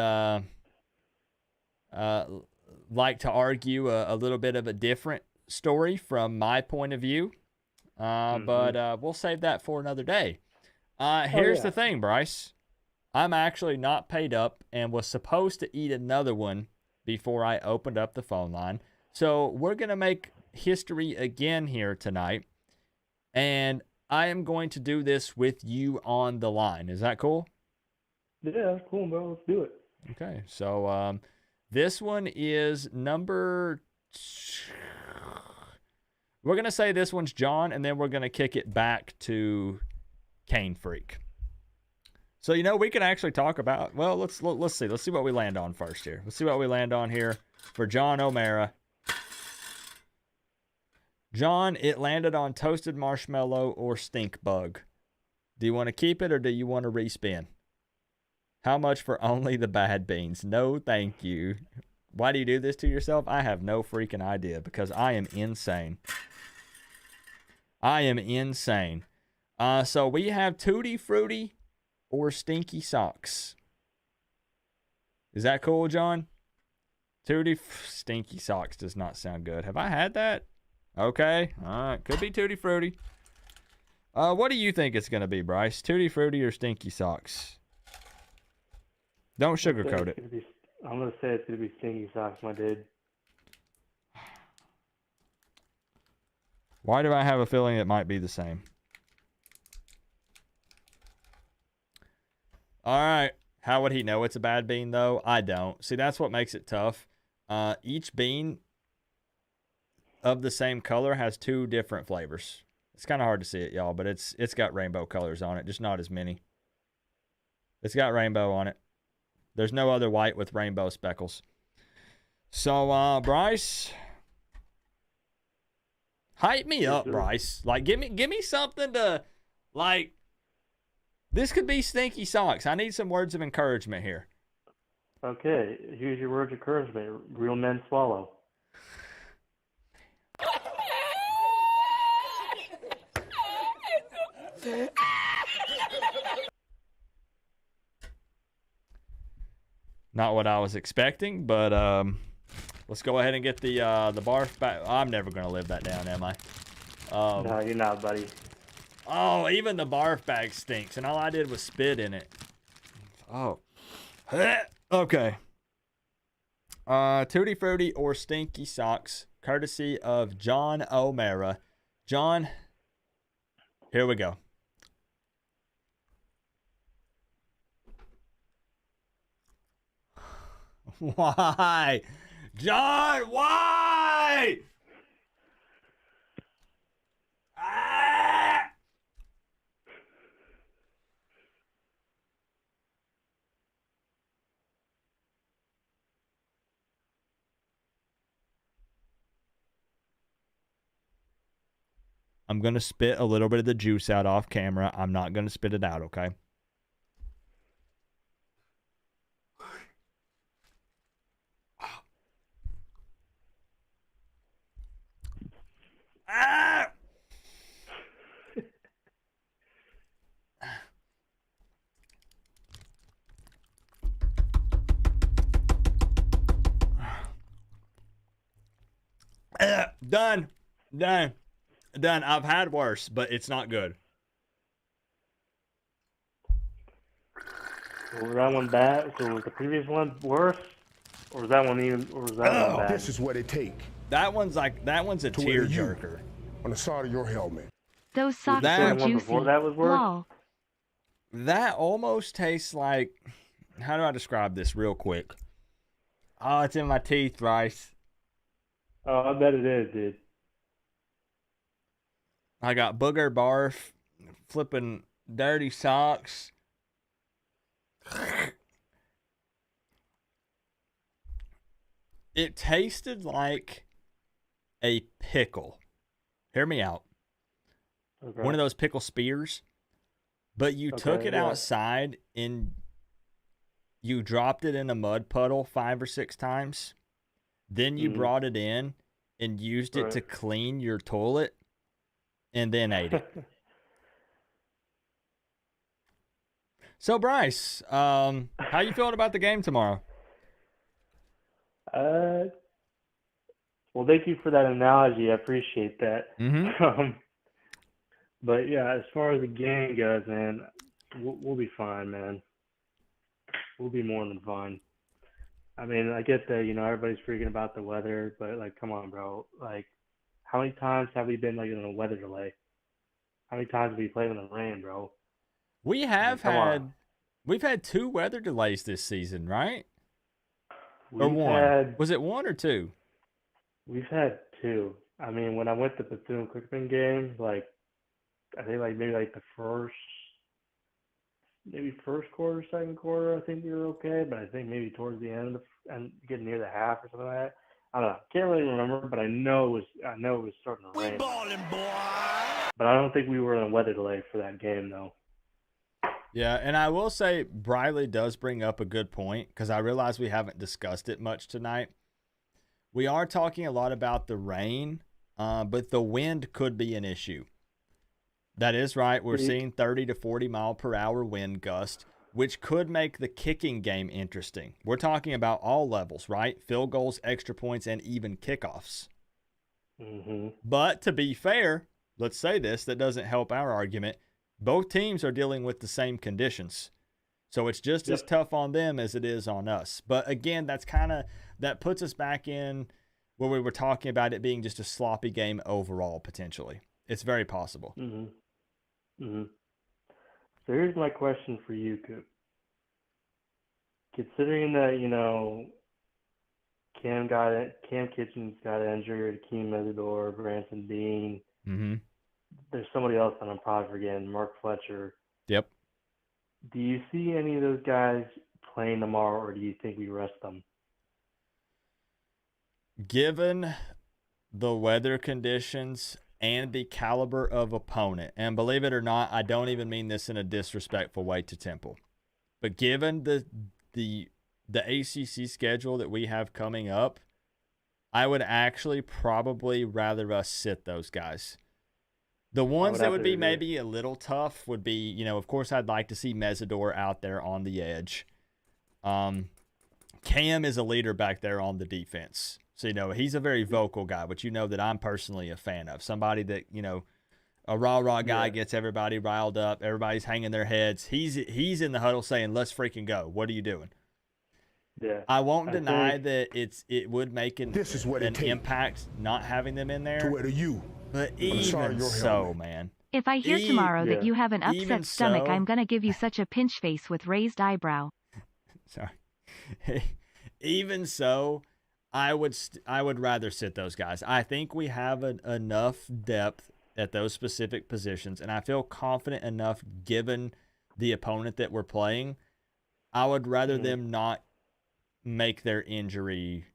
like to argue a little bit of a different story from my point of view, but we'll save that for another day. Here's the thing, Bryce. I'm actually not paid up and was supposed to eat another one before I opened up the phone line. So we're going to make history again here tonight. And I am going to do this with you on the line. Is that cool? Yeah, that's cool, bro. Let's do it. Okay. So this one is number... We're going to say this one's John, and then we're going to kick it back to Cane Freak. So, we can actually talk about... Well, let's see. Let's see what we land on first here. Let's see what we land on here for John O'Mara. John, it landed on toasted marshmallow or stink bug. Do you want to keep it or do you want to respin? How much for only the bad beans? No, thank you. Why do you do this to yourself? I have no freaking idea because I am insane. I am insane. So we have Tutti Frutti or Stinky Socks. Is that cool, John? Stinky Socks does not sound good. Have I had that? Okay. All right. Could be Tutti Frutti. What do you think it's going to be, Bryce? Tutti Frutti or Stinky Socks? Don't sugarcoat it. I'm going to say it's going to be Stinky Socks, my dude. Why do I have a feeling it might be the same? All right. How would he know it's a bad bean, though? I don't. See, that's what makes it tough. Each bean of the same color has two different flavors. It's kind of hard to see it, y'all, but it's got rainbow colors on it, just not as many. It's got rainbow on it. There's no other white with rainbow speckles. So, Bryce, hype me up, Bryce. Like, give me something to, like, this could be Stinky Socks. I need some words of encouragement here. Okay, here's your words of encouragement. Real men swallow. Not what I was expecting, but let's go ahead and get the barf back. I'm never going to live that down, am I? No, you're not, buddy. Oh, even the barf bag stinks, and all I did was spit in it. Oh. Okay. Tutti Frutti or Stinky Socks, courtesy of John O'Mara. John, here we go. Why? John, why? Ah! I'm going to spit a little bit of the juice out off camera. I'm not going to spit it out, okay? Ah! Done. I've had worse, but it's not good. So was that one bad? So was the previous one worse? Or was that one one bad? This is what it take. That one's a To wear you tearjerker. on the side of your helmet. Those socks that are the one juicy. before that was worse? Lol. That almost tastes like, how do I describe this real quick? Oh, it's in my teeth, Bryce. Oh, I bet it is, dude. I got booger barf, flipping dirty socks. It tasted like a pickle. Hear me out. Okay. One of those pickle spears. But you took it yeah. outside and you dropped it in a mud puddle 5 or 6 times. Then you brought it in and used it to clean your toilet and then ate it. So, Bryce, how you feeling about the game tomorrow? Well, thank you for that analogy. I appreciate that. Mm-hmm. But yeah, as far as the game goes, man, we'll be fine, man. We'll be more than fine. I mean, I get that, everybody's freaking about the weather, but like, come on, bro. Like, how many times have we been like in a weather delay? How many times have we played in the rain, bro? We've had 2 weather delays this season, right? Or one? Was it 1 or 2? We've had 2. I mean, when I went to Bethune-Cookman game, like, I think maybe the first quarter, second quarter, I think we were okay, but I think maybe towards the end and getting near the half or something like that. I don't know. Can't really remember, but I know it was starting to rain. But I don't think we were in a weather delay for that game, though. Yeah, and I will say Briley does bring up a good point because I realize we haven't discussed it much tonight. We are talking a lot about the rain, but the wind could be an issue. That is right. We're seeing 30 to 40 mile per hour wind gust, which could make the kicking game interesting. We're talking about all levels, right? Field goals, extra points, and even kickoffs. Mm-hmm. But to be fair, let's say this, that doesn't help our argument. Both teams are dealing with the same conditions. So it's just as tough on them as it is on us. But again, that puts us back in where we were talking about it being just a sloppy game overall, potentially. It's very possible. Mm-hmm. Mm-hmm. So here's my question for you, Coop. Considering that, Cam Kitchens got injured, Akeem Mesidor, Branson Bean, there's somebody else that I'm probably forgetting, Mark Fletcher. Yep. Do you see any of those guys playing tomorrow, or do you think we rest them? Given the weather conditions and the caliber of opponent, and believe it or not, I don't even mean this in a disrespectful way to Temple, but given the ACC schedule that we have coming up, I would actually probably rather us sit those guys. The ones that would be maybe a little tough would be, of course, I'd like to see Mesidor out there on the edge. Cam is a leader back there on the defense. So, he's a very vocal guy, which that I'm personally a fan of. Somebody that, a rah-rah guy gets everybody riled up. Everybody's hanging their heads. He's in the huddle saying, let's freaking go. What are you doing? Yeah. I won't deny that it would make an This is what it takes impact not having them in there. to wear you But I'm sorry, even your so, helmet. man. If I hear tomorrow that you have an even upset stomach, so- I'm gonna give you such a pinch face with raised eyebrow. Sorry. Even so, I would rather sit those guys. I think we have enough depth at those specific positions, and I feel confident enough given the opponent that we're playing. I would rather them not make their injury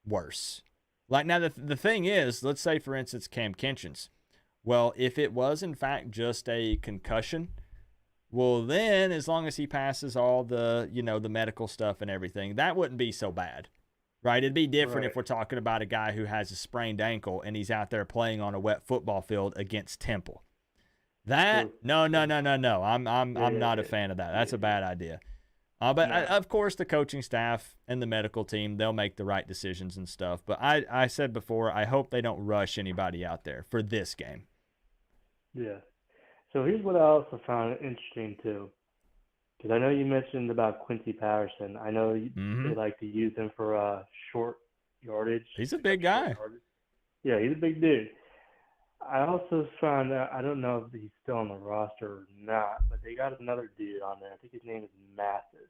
worse. Like now, the thing is, let's say for instance Cam Kinchins. Well, if it was in fact just a concussion, well then as long as he passes all the the medical stuff and everything, that wouldn't be so bad, right? It'd be different if we're talking about a guy who has a sprained ankle and he's out there playing on a wet football field against Temple. That no. I'm not a fan of that. That's a bad idea. But of course, the coaching staff and the medical team, they'll make the right decisions and stuff. But I said before, I hope they don't rush anybody out there for this game. Yeah. So here's what I also found interesting too, because I know you mentioned about Quincy Patterson. I know they like to use him for short yardage. He's a big guy. Yeah, he's a big dude. I also found out, I don't know if he's still on the roster or not, but they got another dude on there. I think his name is Mathis.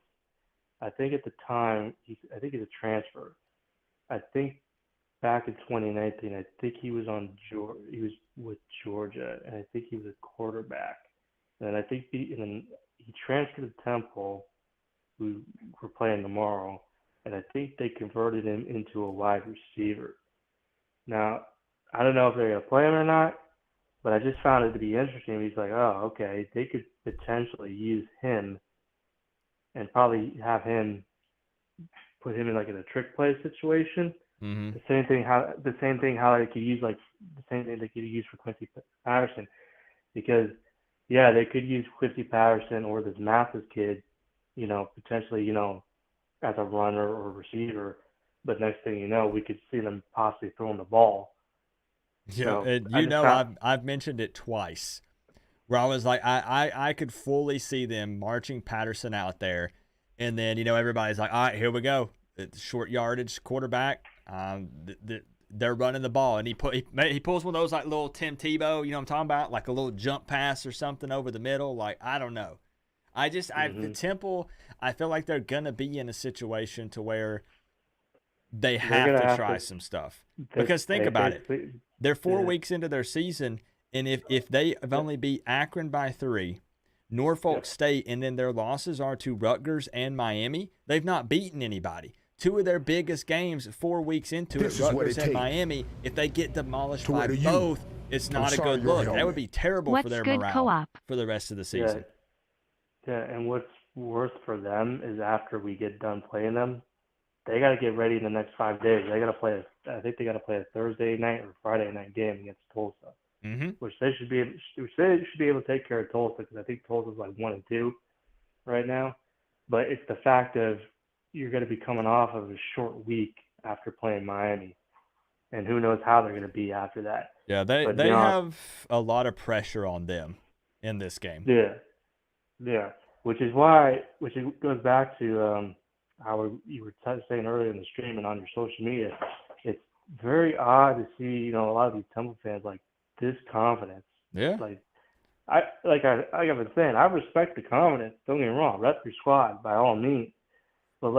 I think at the time, I think he's a transfer. I think back in 2019, I think he was with Georgia, and I think he was a quarterback. And I think he transferred to Temple, who we're playing tomorrow, and I think they converted him into a wide receiver. Now, I don't know if they're going to play him or not, but I just found it to be interesting. He's like, oh, okay, they could potentially use him and probably have him put him in like in a trick play situation. The same thing how they could use the same thing they could use for Quincy Patterson, because they could use Quincy Patterson or this Mathis kid, potentially as a runner or receiver, but next thing you know, we could see them possibly throwing the ball. Yeah, So, and I've mentioned it twice, where I was like, I could fully see them marching Patterson out there, and then everybody's like, all right, here we go, it's short yardage quarterback. They're running the ball, and he pulls one of those like little Tim Tebow, you know what I'm talking about, like a little jump pass or something over the middle. Like I don't know, the Temple, I feel like they're gonna be in a situation to where they have to try some stuff, because think about it, they're 4 weeks into their season, and if they have only beat Akron by 3, Norfolk State, and then their losses are to Rutgers and Miami, they've not beaten anybody. 2 of their biggest games 4 weeks into it, Rutgers and Miami, if they get demolished by both, it's not a good look. That would be terrible for their morale for the rest of the season. Yeah, and what's worse for them is after we get done playing them, they got to get ready in the next 5 days. They got to play. I think they got to play a Thursday night or Friday night game against Tulsa, which they should be able to take care of Tulsa, because I think Tulsa's like 1-2 right now. But it's the fact of you're going to be coming off of a short week after playing Miami, and who knows how they're going to be after that. Yeah, they have a lot of pressure on them in this game. Yeah, which goes back to how you were saying earlier in the stream and on your social media. It's very odd to see a lot of these Temple fans like this confidence. Yeah. I've been saying, I respect the confidence. Don't get me wrong, rep your squad by all means. But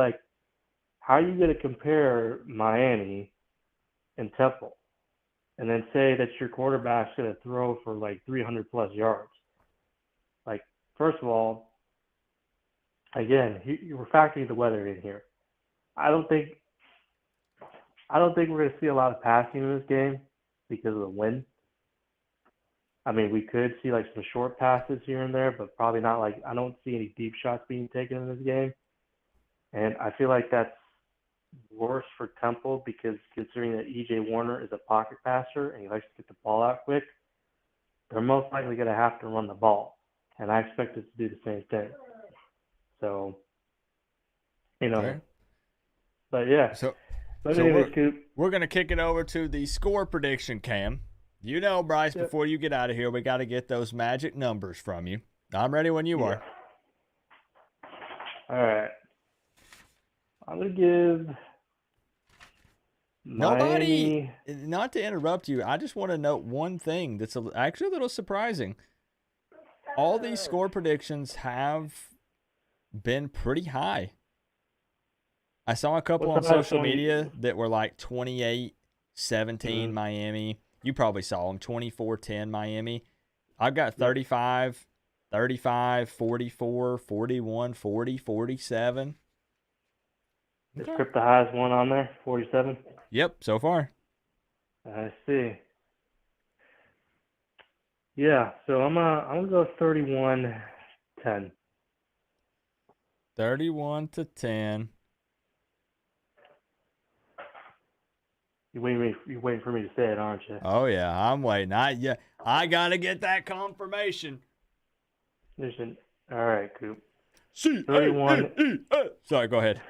how are you going to compare Miami and Temple, and then say that your quarterback's going to throw for 300 plus yards? First of all, again, we're factoring the weather in here. I don't think we're going to see a lot of passing in this game because of the wind. I mean, we could see some short passes here and there, but probably not I don't see any deep shots being taken in this game. And I feel like that's worse for Temple, because considering that E.J. Warner is a pocket passer and he likes to get the ball out quick, they're most likely going to have to run the ball. And I expect us to do the same thing. So, Okay. But yeah. But anyway, Coop, we're going to kick it over to the score prediction, Cam. Bryce, before you get out of here, we got to get those magic numbers from you. I'm ready when you are. All right. I'm going to give Nobody, Miami. not to interrupt you, I just want to note one thing that's actually a little surprising. All these score predictions have been pretty high. I saw a couple on What's the highest social one media that were like 28-17 Miami. You probably saw them, 24-10 Miami. I've got 35, 35, 44, 41, 40, 47. Is Okay. Crip the highest one on there? 47. Yep, so far. I see. Yeah, so I'm gonna go 31-10. 31-10. You waiting for me to say it, aren't you? Oh yeah, I'm waiting. I gotta get that confirmation. Listen, all right, Coop. 31. Sorry, go ahead.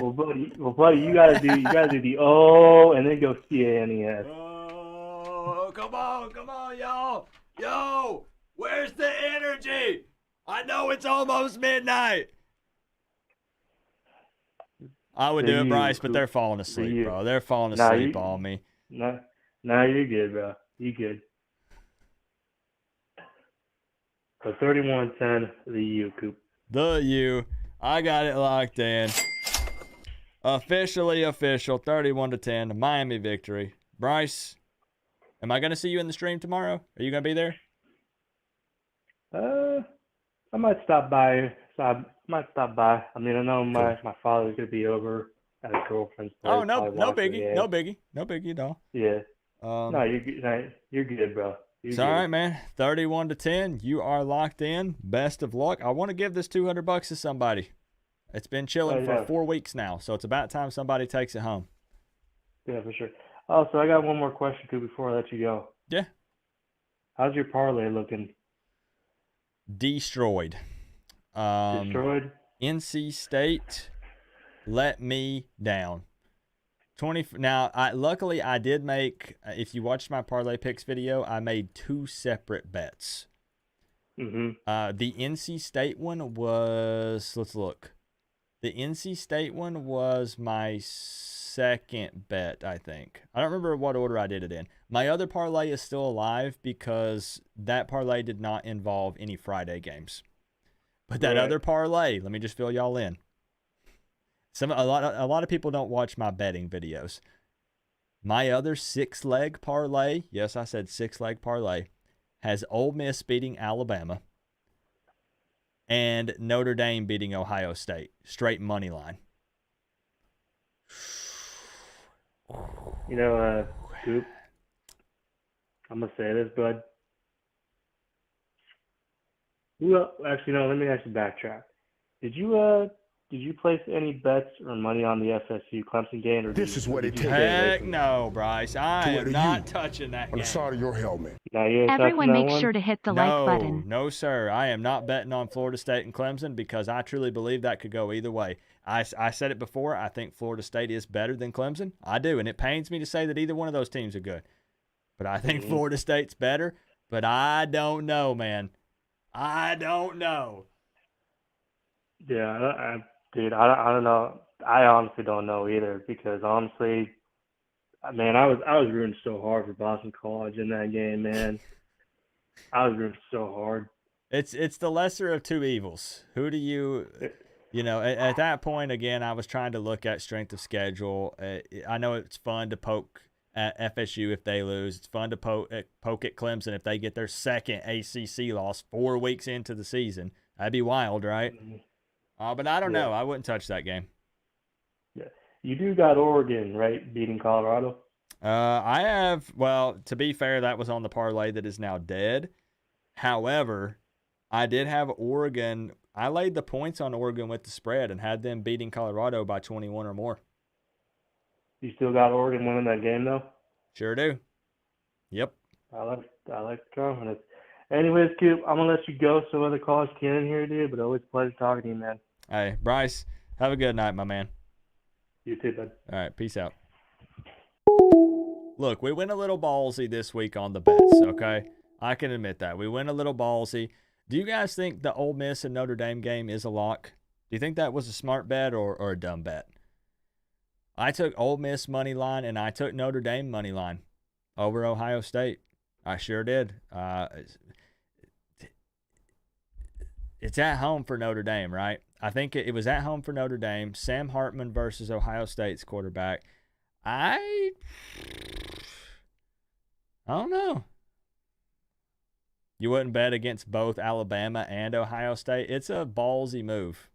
Well, buddy, you gotta do the O and then go CANES. Oh, come on, y'all. Yo, where's the energy? I know it's almost midnight. I would do it, Bryce, but they're falling asleep, bro. They're falling asleep on me. No, you're good, bro. You good. So 31-10, the U, Coop. The U. I got it locked in. Officially official, 31-10, Miami victory. Bryce, am I going to see you in the stream tomorrow? Are you going to be there? I might stop by. I mean, I know my father's gonna be over at his girlfriend's place. Oh, no biggie, no biggie at all. Yeah. No, you're good. No, you're good, bro. It's all right, man. 31-10. You are locked in. Best of luck. I want to give this $200 to somebody. It's been chilling for 4 weeks now, so it's about time somebody takes it home. Yeah, for sure. Oh, so I got one more question too before I let you go. Yeah. How's your parlay looking? Destroyed. Destroyed? NC State let me down. Now, luckily I did make, if you watched my parlay picks video, I made 2 separate bets. Mm-hmm. The NC State one was, let's look. The NC State one was my second bet, I think. I don't remember what order I did it in. My other parlay is still alive because that parlay did not involve any Friday games. But that other parlay, let me just fill y'all in. A lot of people don't watch my betting videos. My other 6-leg parlay, yes, I said 6-leg parlay, has Ole Miss beating Alabama and Notre Dame beating Ohio State. Straight money line. You know, Coop, I'm going to say this, bud. Well, actually, no, let me actually backtrack. Did you place any bets or money on the FSU Clemson game? Or This is what it takes. Heck no, Bryce. I am not touching that On game. the side of your helmet. No, you ain't Everyone touching that make one? sure to hit the like button. No, sir. I am not betting on Florida State and Clemson because I truly believe that could go either way. I said it before. I think Florida State is better than Clemson. I do, and it pains me to say that either one of those teams are good. But I think Florida State's better, but I don't know, man. I don't know. Yeah, dude, I don't know. I honestly don't know either because honestly, man, I was rooting so hard for Boston College in that game, man. I was rooting so hard. It's the lesser of two evils. Who do you know, at that point, again, I was trying to look at strength of schedule. I know it's fun to poke at FSU if they lose. It's fun to poke at Clemson if they get their second ACC loss 4 weeks into the season. That'd be wild, right? But I don't know. I wouldn't touch that game. Yeah, you do got Oregon, right, beating Colorado? I have, well, to be fair, that was on the parlay that is now dead. However, I did have Oregon. I laid the points on Oregon with the spread and had them beating Colorado by 21 or more. You still got Oregon winning that game, though? Sure do. Yep. I like the confidence. Anyways, Coop, I'm going to let you go so other callers can in here, dude, but always a pleasure talking to you, man. Hey, Bryce, have a good night, my man. You too, bud. All right, peace out. Look, we went a little ballsy this week on the bets, okay? I can admit that. We went a little ballsy. Do you guys think the Ole Miss and Notre Dame game is a lock? Do you think that was a smart bet or a dumb bet? I took Ole Miss money line, and I took Notre Dame money line over Ohio State. I sure did. It's at home for Notre Dame, right? I think it was at home for Notre Dame. Sam Hartman versus Ohio State's quarterback. I don't know. You wouldn't bet against both Alabama and Ohio State? It's a ballsy move,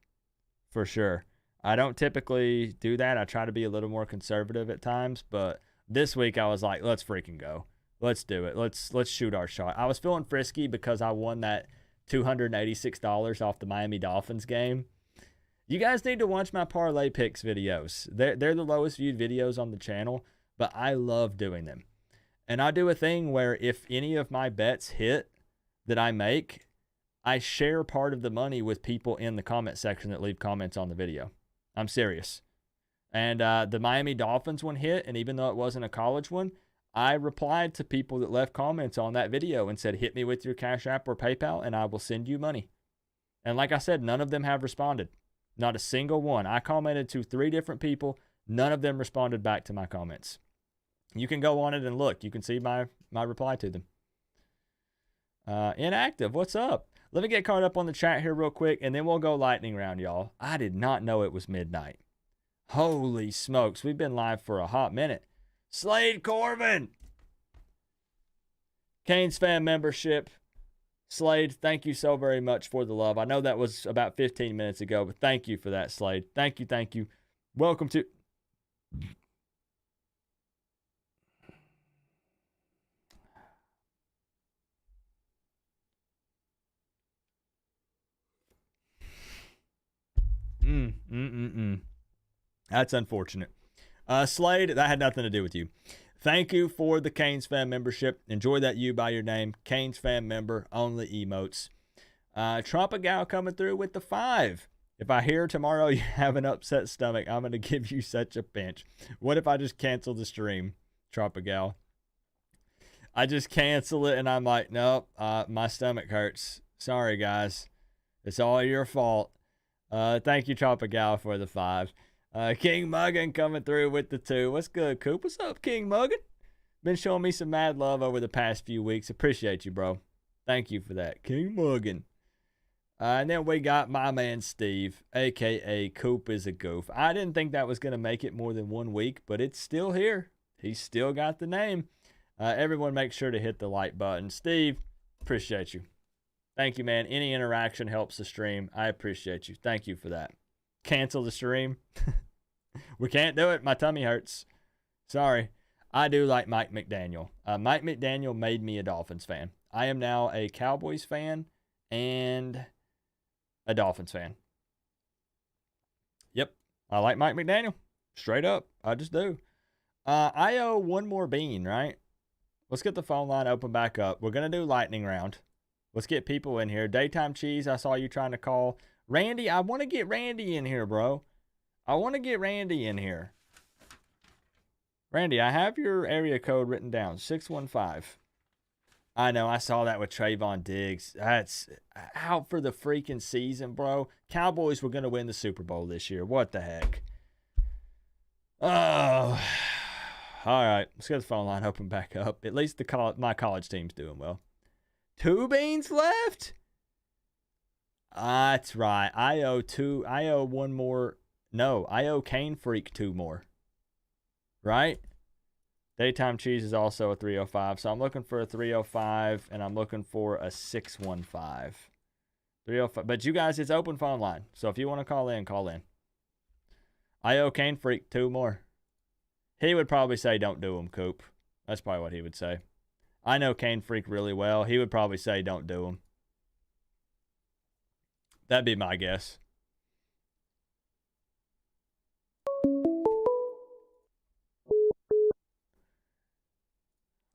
for sure. I don't typically do that. I try to be a little more conservative at times, but this week I was like, let's freaking go. Let's do it. Let's shoot our shot. I was feeling frisky because I won that $286 off the Miami Dolphins game. You guys need to watch my parlay picks videos. They're the lowest viewed videos on the channel, but I love doing them. And I do a thing where if any of my bets hit that I make, I share part of the money with people in the comment section that leave comments on the video. I'm serious. And the Miami Dolphins one hit, and even though it wasn't a college one, I replied to people that left comments on that video and said, hit me with your Cash App or PayPal, and I will send you money. And like I said, none of them have responded. Not a single one. I commented to 3 different people. None of them responded back to my comments. You can go on it and look. You can see my reply to them. Inactive, what's up? Let me get caught up on the chat here real quick, and then we'll go lightning round, y'all. I did not know it was midnight. Holy smokes, we've been live for a hot minute. Slade Corbin, Canes fan membership. Slade, thank you so very much for the love. I know that was about 15 minutes ago, but thank you for that, Slade. Thank you, thank you. Welcome to... That's unfortunate. Slade, that had nothing to do with you. Thank you for the Canes fan membership. Enjoy that you by your name. Canes fan member, only emotes. Tropical coming through with the 5. If I hear tomorrow you have an upset stomach, I'm going to give you such a pinch. What if I just cancel the stream, Tropical? I just cancel it and I'm like, nope, my stomach hurts. Sorry, guys. It's all your fault. Thank you, Tropical, for the 5. King Muggin coming through with the 2. What's good, Coop? What's up, King Muggin? Been showing me some mad love over the past few weeks. Appreciate you, bro. Thank you for that. King Muggin. And then we got my man Steve, a.k.a. Coop is a goof. I didn't think that was going to make it more than 1 week, but it's still here. He's still got the name. Everyone make sure to hit the like button. Steve, appreciate you. Thank you, man. Any interaction helps the stream. I appreciate you. Thank you for that. Cancel the stream. We can't do it. My tummy hurts. Sorry. I do like Mike McDaniel. Mike McDaniel made me a Dolphins fan. I am now a Cowboys fan and a Dolphins fan. Yep. I like Mike McDaniel. Straight up. I just do. I owe one more bean, right? Let's get the phone line open back up. We're going to do lightning round. Let's get people in here. Daytime Cheese, I saw you trying to call. Randy, I want to get Randy in here, bro. I want to get Randy in here. Randy, I have your area code written down, 615. I know, I saw that with Trayvon Diggs. That's out for the freaking season, bro. Cowboys were going to win the Super Bowl this year. What the heck? Oh, all right. Let's get the phone line open back up. At least my college team's doing well. 2 beans left? That's right. I owe one more. No, I owe Cane Freak 2 more. Right? Daytime Cheese is also a 305. So I'm looking for a 305 and I'm looking for a 615. 305. But you guys, it's open phone line. So if you want to call in, call in. I owe Cane Freak 2 more. He would probably say don't do them, Coop. That's probably what he would say. I know Cane Freak really well. He would probably say don't do them. That'd be my guess.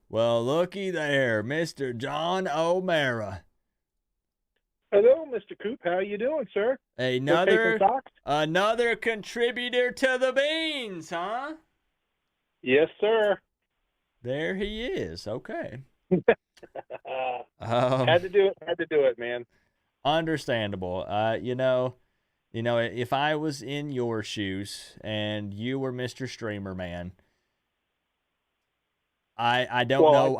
Well, looky there, Mr. John O'Mara. Hello, Mr. Coop. How you doing, sir? Another contributor to the beans, huh? Yes, sir. There he is. Okay. Had to do it, man. Understandable. You know, if I was in your shoes and you were Mr. Streamer Man, I don't know.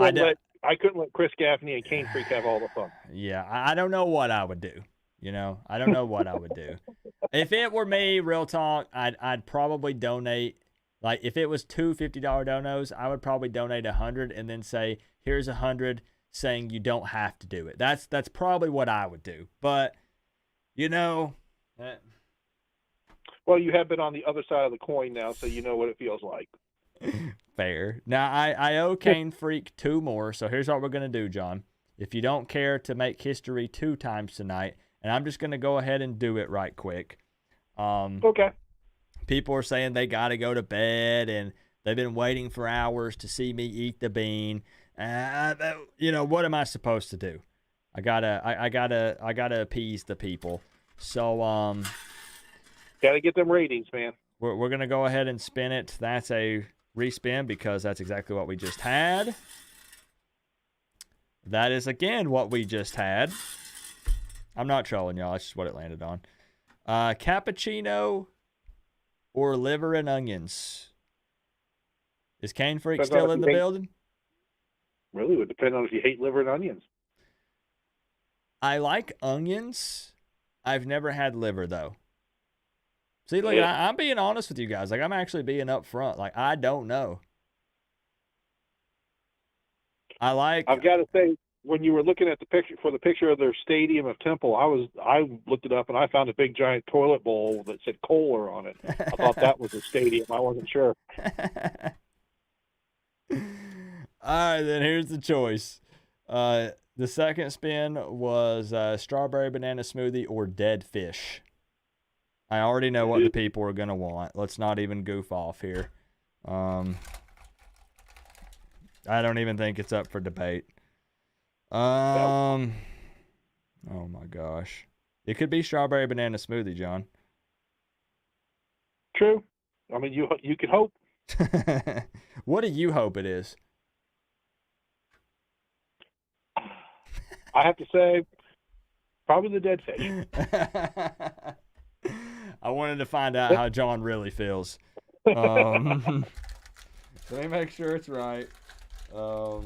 I couldn't let Chris Gaffney and Cane Freak have all the fun. Yeah, I don't know what I would do. You know, I don't know what I would do. If it were me, real talk, I'd probably donate. Like if it was two $50 donos, I would probably donate 100 and then say, here's 100, saying you don't have to do it. That's probably what I would do. But you know, Well, you have been on the other side of the coin now, so you know what it feels like. fair. Now I owe Cane Freak 2 more, so here's what we're gonna do, John. If you don't care to make history 2 times tonight, and I'm just gonna go ahead and do it right quick. Okay. People are saying they gotta go to bed, and they've been waiting for hours to see me eat the bean. You know, what am I supposed to do? I gotta appease the people. So Got to get them ratings, man. we're gonna go ahead and spin it. That's a respin because that's exactly what we just had. That is again what we just had. I'm not trolling y'all. That's just what it landed on. Cappuccino or liver and onions? Is Cane Freak Depends still on if in you the hate- building? Really, it would depend on if you hate liver and onions. I like onions. I've never had liver though. See, look, Yeah. I'm being honest with you guys. Like I'm actually being upfront. Like I don't know. I've got to say, when you were looking at the picture of their stadium of Temple, I looked it up and I found a big giant toilet bowl that said Kohler on it. I thought that was a stadium. I wasn't sure. All right, then here's the choice. The second spin was strawberry banana smoothie or dead fish. I already know what the people are gonna want. Let's not even goof off here. I don't even think it's up for debate. Oh my gosh, it could be strawberry banana smoothie, John. True. I mean, you could hope. What do you hope it is? I have to say, probably the dead fish. I wanted to find out how John really feels. Let me make sure it's right. I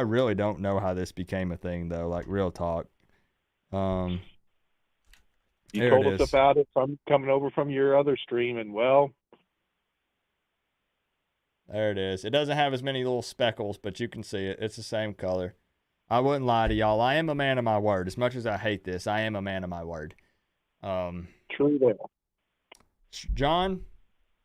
really don't know how this became a thing, though. Like real talk. You There told it us is. about it. I'm coming over from your other stream, and well, There it is. It doesn't have as many little speckles, but you can see it. It's the same color. I wouldn't lie to y'all. I am a man of my word. As much as I hate this, I am a man of my word. true there. John,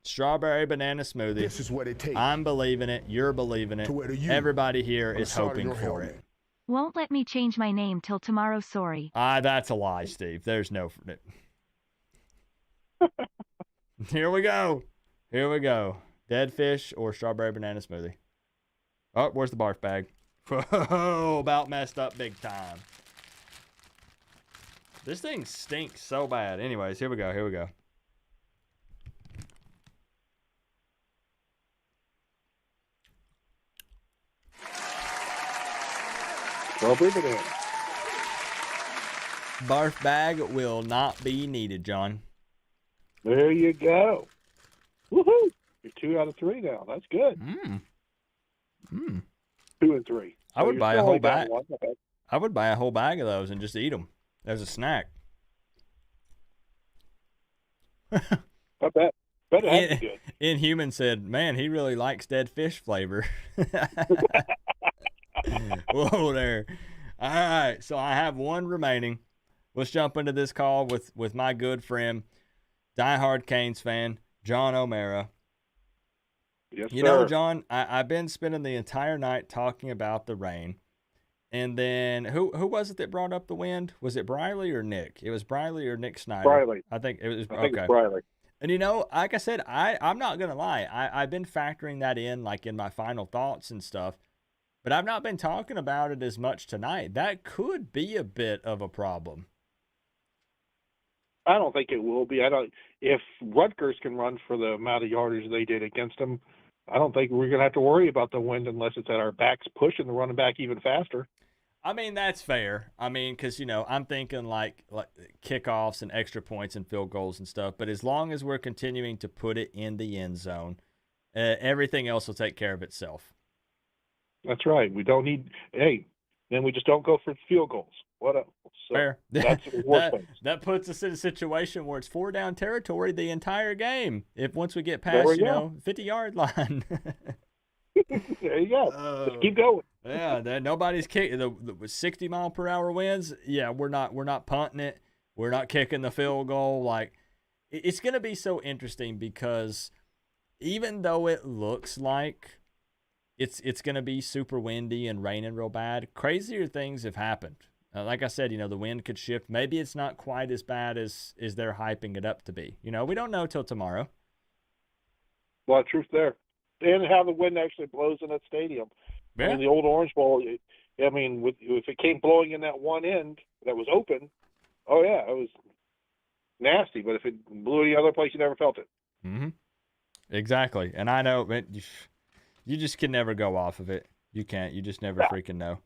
strawberry banana smoothie. This is what it takes. I'm believing it. You're believing it. To where you Everybody here on the is side of hoping your for helmet. it. Won't let me change my name till tomorrow, sorry. That's a lie, Steve. There's no. Here we go. Here we go. Dead fish or strawberry banana smoothie. Oh, where's the barf bag? Whoa, about messed up big time. This thing stinks so bad. Anyways, here we go. Here we go. Strawberry banana. Barf bag will not be needed, John. There you go. Woohoo! You're 2 out of 3 now. That's good. 2 and 3. I would you're buy a still whole only down bag. one. Okay. I would buy a whole bag of those and just eat them as a snack. Not bad. Bet it has to be good. Inhuman said, man, he really likes dead fish flavor. Whoa there. All right, so I have one remaining. Let's jump into this call with my good friend, diehard Canes fan, John O'Mara. Yes, You sir. know, John, I've been spending the entire night talking about the rain. And then who was it that brought up the wind? Was it Briley or Nick? It was Briley or Nick Snyder. Briley. I think it was. I think okay. it's Briley. And you know, like I said, I'm not gonna lie. I've been factoring that in, like in my final thoughts and stuff. But I've not been talking about it as much tonight. That could be a bit of a problem. I don't think it will be. If Rutgers can run for the amount of yardage they did against them, I don't think we're going to have to worry about the wind unless it's at our backs pushing the running back even faster. I mean, that's fair. I mean, because, I'm thinking like kickoffs and extra points and field goals and stuff. But as long as we're continuing to put it in the end zone, everything else will take care of itself. That's right. We don't need. Hey, then we just don't go for field goals. What else? So fair. That's the worst thing. That puts us in a situation where it's 4-down territory the entire game. If once we get past, 50-yard line. There you go. Just keep going. Yeah, nobody's kicking the 60-mile-per-hour winds. Yeah, we're not punting it. We're not kicking the field goal. Like, it's going to be so interesting because even though it looks like it's going to be super windy and raining real bad, crazier things have happened. Like I said, the wind could shift. Maybe it's not quite as bad as they're hyping it up to be. We don't know till tomorrow. A lot of truth there. And how the wind actually blows in that stadium. Yeah. I mean, the old Orange Bowl, if it came blowing in that one end that was open, oh, yeah, it was nasty. But if it blew any other place, you never felt it. Mm-hmm. Exactly. And I know you just can never go off of it. You can't. You just never freaking know.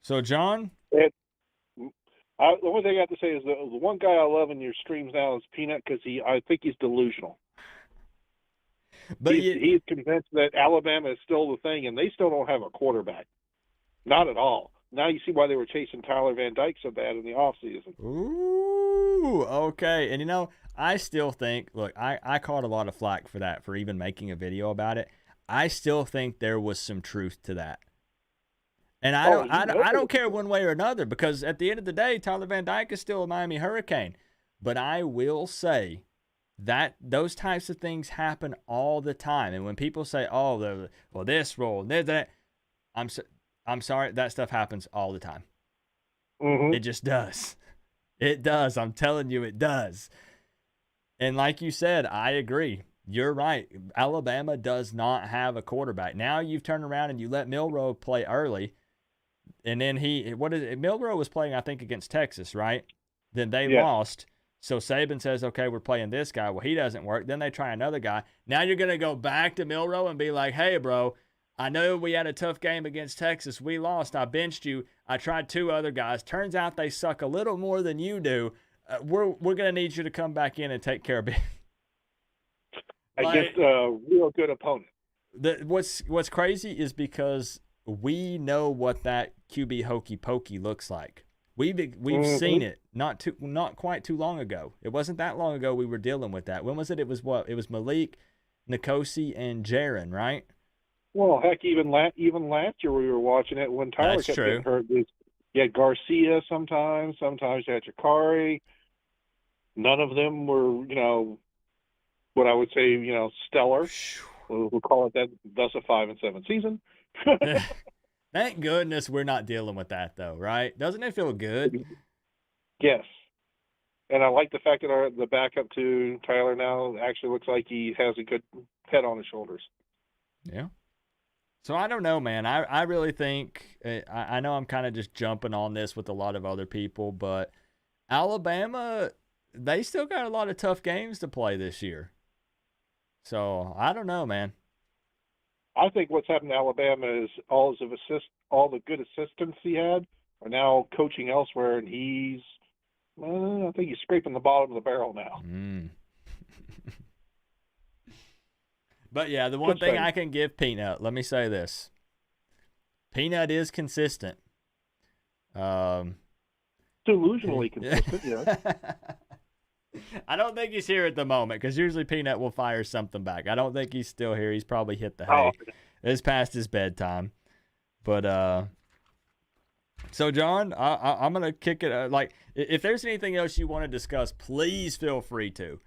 So John? The only thing I have to say is the one guy I love in your streams now is Peanut because I think he's delusional. But he's convinced that Alabama is still the thing, and they still don't have a quarterback. Not at all. Now you see why they were chasing Tyler Van Dyke so bad in the offseason. Ooh, okay. And, I still think, look, I caught a lot of flack for that, for even making a video about it. I still think there was some truth to that. And I don't care one way or another because at the end of the day, Tyler Van Dyke is still a Miami Hurricane. But I will say that those types of things happen all the time. And when people say, "Oh, this role, that," I'm sorry, that stuff happens all the time. Mm-hmm. It just does. It does. I'm telling you, it does. And like you said, I agree. You're right. Alabama does not have a quarterback. Now you've turned around and you let Milroe play early. And then Milroe was playing, I think, against Texas, right? Then they lost. So Saban says, okay, we're playing this guy. Well, he doesn't work. Then they try another guy. Now you're going to go back to Milroe and be like, hey, bro, I know we had a tough game against Texas. We lost. I benched you. I tried 2 other guys. Turns out they suck a little more than you do. We're going to need you to come back in and take care of it. Against a real good opponent. What's crazy is because we know what that QB hokey pokey looks like. We've seen it not quite too long ago. It wasn't that long ago we were dealing with that. When was it? It was what? It was Malik, Nkosi, and Jaron, right? Well, heck, even last year we were watching it when Tyler kept getting hurt. You had Garcia sometimes you had Jakari. None of them were, what I would say, stellar. We'll call it that. Thus a 5-7 season. Thank goodness we're not dealing with that, though, right? Doesn't it feel good? Yes. And I like the fact that the backup to Tyler now actually looks like he has a good head on his shoulders. Yeah. So I don't know, man. I really think I know I'm kind of just jumping on this with a lot of other people, but Alabama, they still got a lot of tough games to play this year. So I don't know, man. I think what's happened to Alabama is all the good assistants he had are now coaching elsewhere, and I think he's scraping the bottom of the barrel now. But yeah, the one thing I can give Peanut, let me say this. Peanut is consistent. Delusionally consistent, yeah. I don't think he's here at the moment because usually Peanut will fire something back. I don't think he's still here. He's probably hit the hay. It's past his bedtime. But so John, I'm gonna kick it. Like, if there's anything else you want to discuss, please feel free to.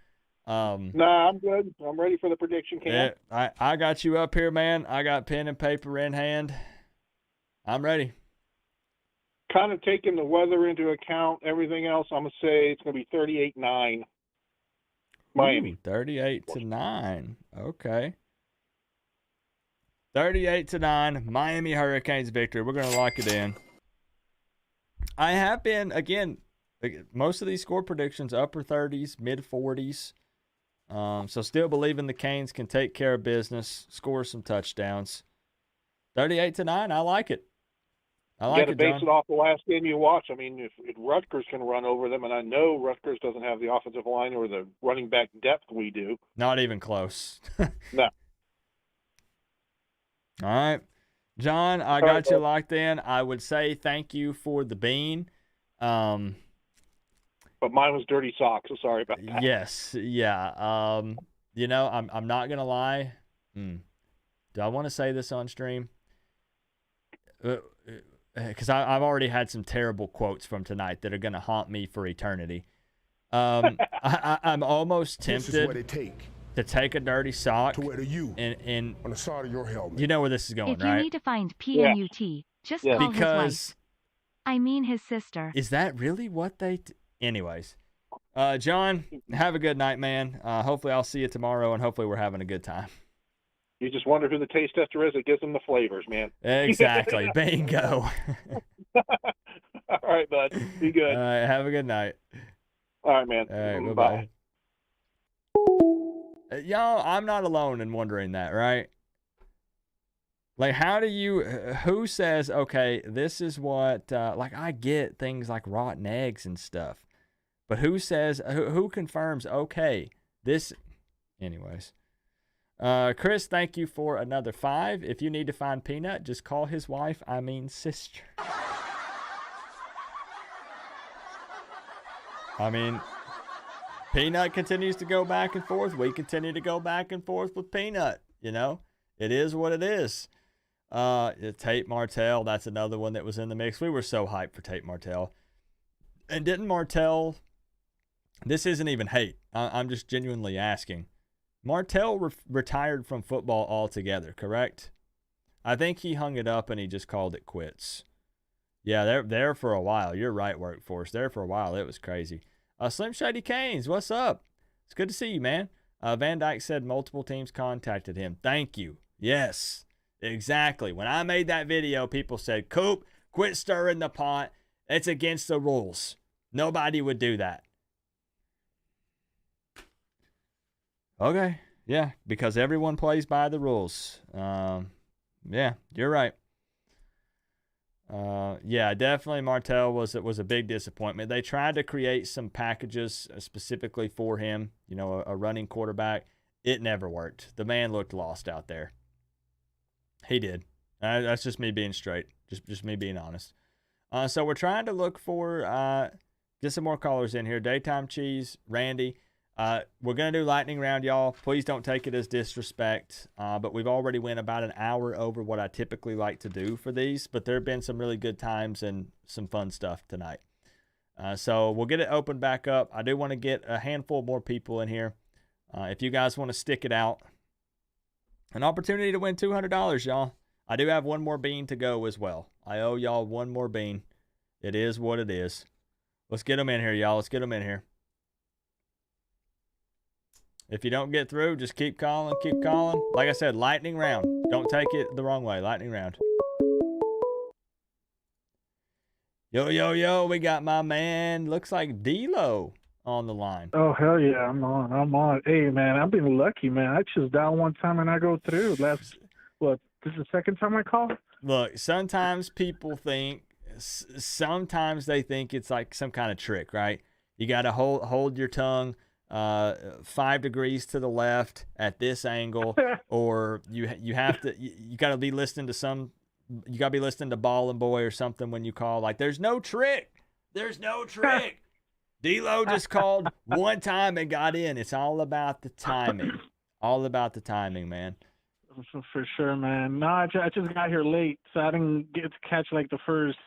Nah, I'm good. I'm ready for the prediction camp. I got you up here, man. I got pen and paper in hand. I'm ready. Kind of taking the weather into account, everything else, I'm going to say it's going to be 38-9. Miami. 38-9. Okay. 38-9. Miami Hurricanes victory. We're going to lock it in. I have been, again, most of these score predictions, upper 30s, mid 40s. So still believing the Canes can take care of business, score some touchdowns. 38-9. I like it. I You like got to it, base John. it off the last game you watch. I mean, if Rutgers can run over them, and I know Rutgers doesn't have the offensive line or the running back depth we do. Not even close. No. All right. John, I All got right, you bud. locked in. I would say thank you for the bean. But mine was dirty socks, so sorry about that. Yes. Yeah. You know, I'm not going to lie. Do I want to say this on stream? Because I've already had some terrible quotes from tonight that are going to haunt me for eternity. I'm almost This is what tempted it take to take a dirty sock to wear the U and on the side of your helmet. you know where this is going, If you right? need to find PNUT, just Yeah. call his Because wife. I mean his sister. is that really what they anyways. John, have a good night, man. Hopefully I'll see you tomorrow, and hopefully we're having a good time. You just wonder who the taste tester is that gives them the flavors, man. Exactly. Bingo. All right, bud. Be good. All right, have a good night. All right, man. All right, Bye. bye-bye. Y'all, I'm not alone in wondering that, right? Like, how do you, who says, okay, this is what, like, I get things like rotten eggs and stuff, but who says, who confirms, okay, this, anyways. Chris, thank you for another 5. If you need to find Peanut, just call his wife, I mean sister. I mean, Peanut continues to go back and forth. We continue to go back and forth with Peanut. You know, it is what it is. Tate Martell, that's another one that was in the mix. We were so hyped for Tate Martell. And didn't Martell, this isn't even hate. I'm just genuinely asking. Martell retired from football altogether, correct? I think he hung it up and he just called it quits. Yeah, they're there for a while. You're right, Workforce. There for a while. It was crazy. Slim Shady Canes, what's up? It's good to see you, man. Van Dyke said multiple teams contacted him. Thank you. Yes, exactly. When I made that video, people said, Coop, quit stirring the pot. It's against the rules. Nobody would do that. Okay. Yeah, because everyone plays by the rules. Yeah, you're right. Yeah, definitely Martell was a big disappointment. They tried to create some packages specifically for him, you know, a running quarterback. It never worked. The man looked lost out there. He did. That's just me being straight. Just me being honest. So we're trying to look for get some more callers in here. Daytime Cheese, Randy. We're going to do lightning round, y'all. Please don't take it as disrespect. But we've already went about an hour over what I typically like to do for these. But there have been some really good times and some fun stuff tonight. So we'll get it opened back up. I do want to get a handful more people in here. If you guys want to stick it out. An opportunity to win $200, y'all. I do have one more bean to go as well. I owe y'all one more bean. It is what it is. Let's get them in here, y'all. Let's get them in here. If you don't get through, just keep calling, keep calling. Like I said, lightning round. Don't take it the wrong way. Lightning round. Yo, yo, yo, we got my man, looks like D-Lo on the line. Oh, hell yeah, I'm on. Hey, man, I've been lucky, man. I just dialed one time and I go through. This is the second time I call? Look, sometimes people think, sometimes they think it's like some kind of trick, right? You got to hold your tongue 5 degrees to the left at this angle, or you have to, you got to be listening to you got to be listening to Ball and Boy or something when you call. Like, there's no trick. There's no trick. D-Lo just called one time and got in. It's all about the timing. All about the timing, man. For sure, man. No, I just got here late, so I didn't get to catch like the first,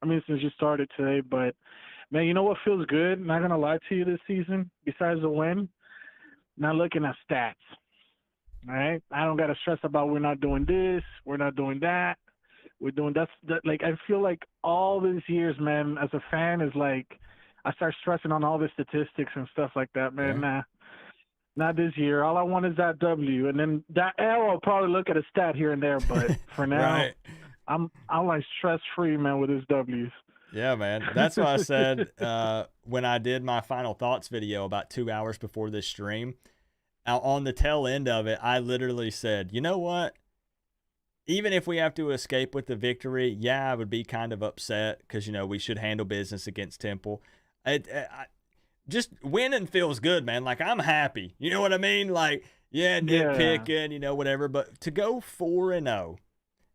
since you started today. But, man, you know what feels good? Not going to lie to you this season, besides the win? Not looking at stats. All right? I don't got to stress about we're not doing this, we're not doing that. We're doing that. Like, I feel like all these years, man, as a fan, is like I start stressing on all the statistics and stuff like that, man. Yeah. Nah, not this year. All I want is that W, and then that L. I'll probably look at a stat here and there, but for now, Right. I'm like stress free, man, with his W's. Yeah, man. That's what I said when I did my final thoughts video about 2 hours before this stream. On the tail end of it, I literally said, you know what? even if we have to escape with the victory, yeah, I would be kind of upset because, we should handle business against Temple. Just winning feels good, man. Like, I'm happy. You know what I mean? Like, yeah, nitpicking, whatever. But to go 4-0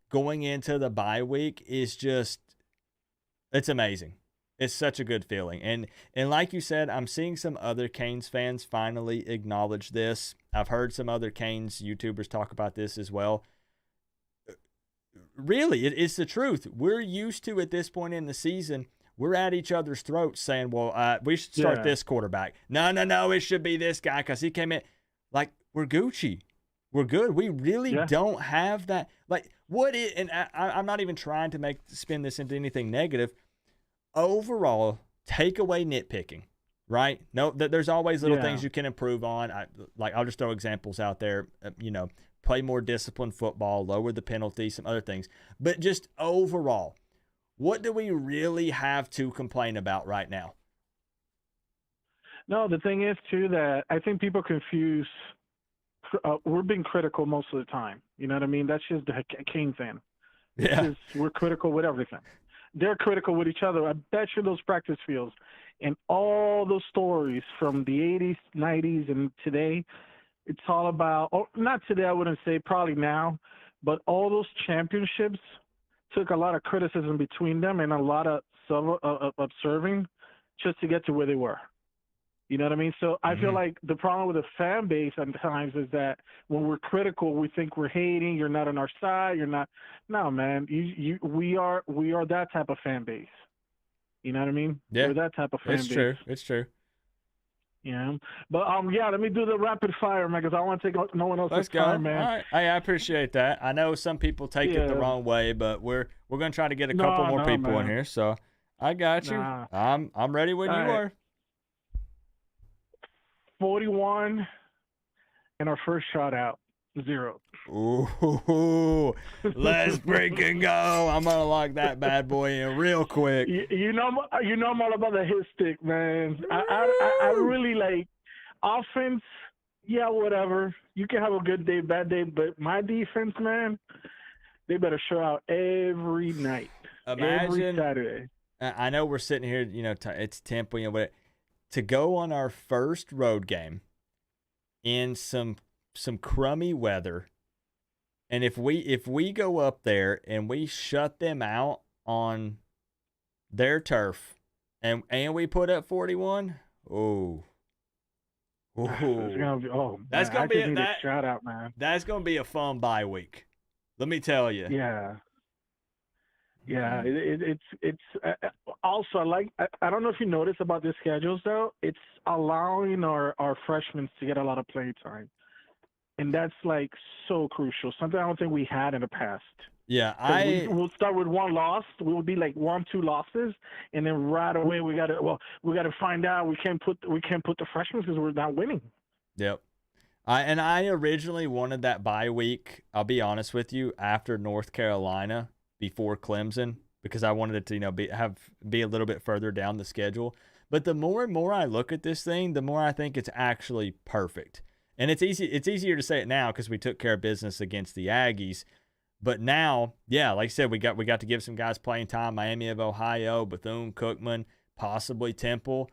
going into the bye week is just, it's amazing. It's such a good feeling. And like you said, I'm seeing some other Canes fans finally acknowledge this. I've heard some other Canes YouTubers talk about this as well. Really, it's the truth. We're used to, at this point in the season, we're at each other's throats saying, well, we should start this quarterback. No, it should be this guy because he came in. Like, we're Gucci. We're good. We really don't have that. Like, and I'm not even trying to spin this into anything negative. Overall, take away nitpicking, right? No, there's always little things you can improve on. I'll just throw examples out there. Play more disciplined football, lower the penalties, some other things. But just overall, what do we really have to complain about right now? No, the thing is too that I think people confuse. We're being critical most of the time. You know what I mean? That's just the King fan. Yeah, we're critical with everything. They're critical with each other. I bet you those practice fields and all those stories from the 80s, 90s, and today, it's all about, not today, I wouldn't say, probably now, but all those championships took a lot of criticism between them and a lot of observing just to get to where they were. You know what I mean? So I feel like the problem with the fan base at times is that when we're critical, we think we're hating. You're not on our side. You're not. No, man. We are that type of fan base. You know what I mean? Yeah. We're that type of fan base. It's true. Yeah. But let me do the rapid fire, man, because I want to take no one else's time, man. All right. Hey, I appreciate that. I know some people take it the wrong way, but we're gonna try to get a couple more people in here. So I got you. I'm ready when you are. 41 and our first shot out, 0. Ooh, let's freaking go. I'm going to lock that bad boy in real quick. You know I'm all about the hit stick, man. I really like offense. Yeah, whatever. You can have a good day, bad day, but my defense, man, they better show out every night. Every Saturday. I know we're sitting here, it's Temple, but to go on our first road game in some crummy weather, and if we go up there and we shut them out on their turf, and we put up 41, that's gonna be a shout out, man. That's gonna be a fun bye week. Let me tell you. Yeah, it's also I don't know if you notice about the schedules though. It's allowing our freshmen to get a lot of play time, and that's like so crucial. Something I don't think we had in the past. Yeah, we'll start with one loss. We will be like 1-2 losses, and then right away we gotta find out we can't put the freshmen because we're not winning. Yep. I originally wanted that bye week. I'll be honest with you, after North Carolina, before Clemson, because I wanted it to be a little bit further down the schedule. But the more and more I look at this thing, the more I think it's actually perfect. And it's easier to say it now because we took care of business against the Aggies. But now, yeah, like I said, we got to give some guys playing time. Miami of Ohio, Bethune-Cookman, possibly Temple.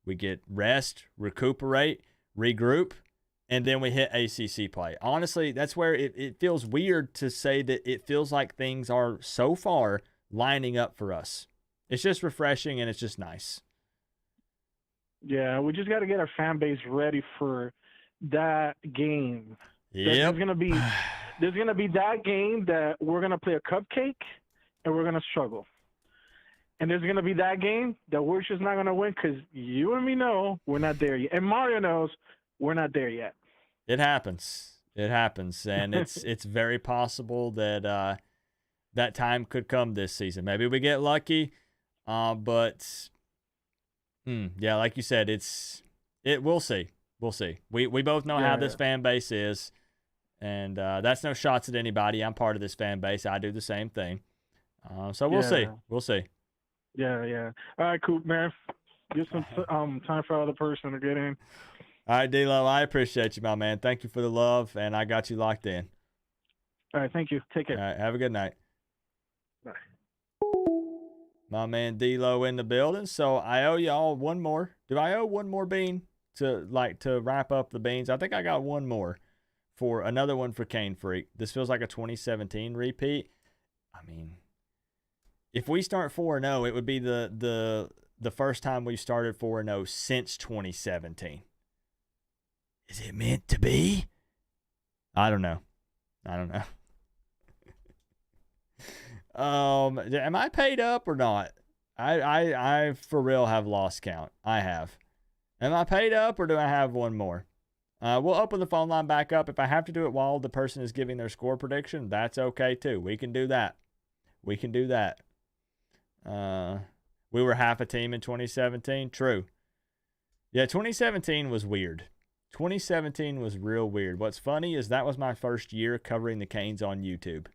We get rest, recuperate, regroup, and then we hit ACC play. Honestly, that's where it feels weird to say that it feels like things are so far lining up for us. It's just refreshing and it's just nice. Yeah, we just got to get our fan base ready for that game. Yep. There's gonna be that game that we're gonna play a cupcake and we're gonna struggle. And there's going to be that game that we're just not going to win because you and me know we're not there yet. And Mario knows we're not there yet. It happens. And it's very possible that that time could come this season. Maybe we get lucky. But like you said, we'll see. We'll see. We both know how this fan base is. And that's no shots at anybody. I'm part of this fan base. I do the same thing. So we'll see. We'll see. Yeah. All right, Coop, man. Give some time for other person to get in. All right, D-Lo, I appreciate you, my man. Thank you for the love, and I got you locked in. All right, thank you. Take care. All right, have a good night. Bye. My man D-Lo in the building. So I owe y'all one more. Do I owe one more bean to wrap up the beans? I think I got one more for another one for Cane Freak. This feels like a 2017 repeat. I mean, if we start 4-0, it would be the first time we've started 4-0 since 2017. Is it meant to be? I don't know. Am I paid up or not? I for real have lost count. I have. Am I paid up or do I have one more? We'll open the phone line back up. If I have to do it while the person is giving their score prediction, that's okay too. We can do that. We were half a team in 2017. True. Yeah, 2017 was weird. 2017 was real weird. What's funny is that was my first year covering the Canes on YouTube.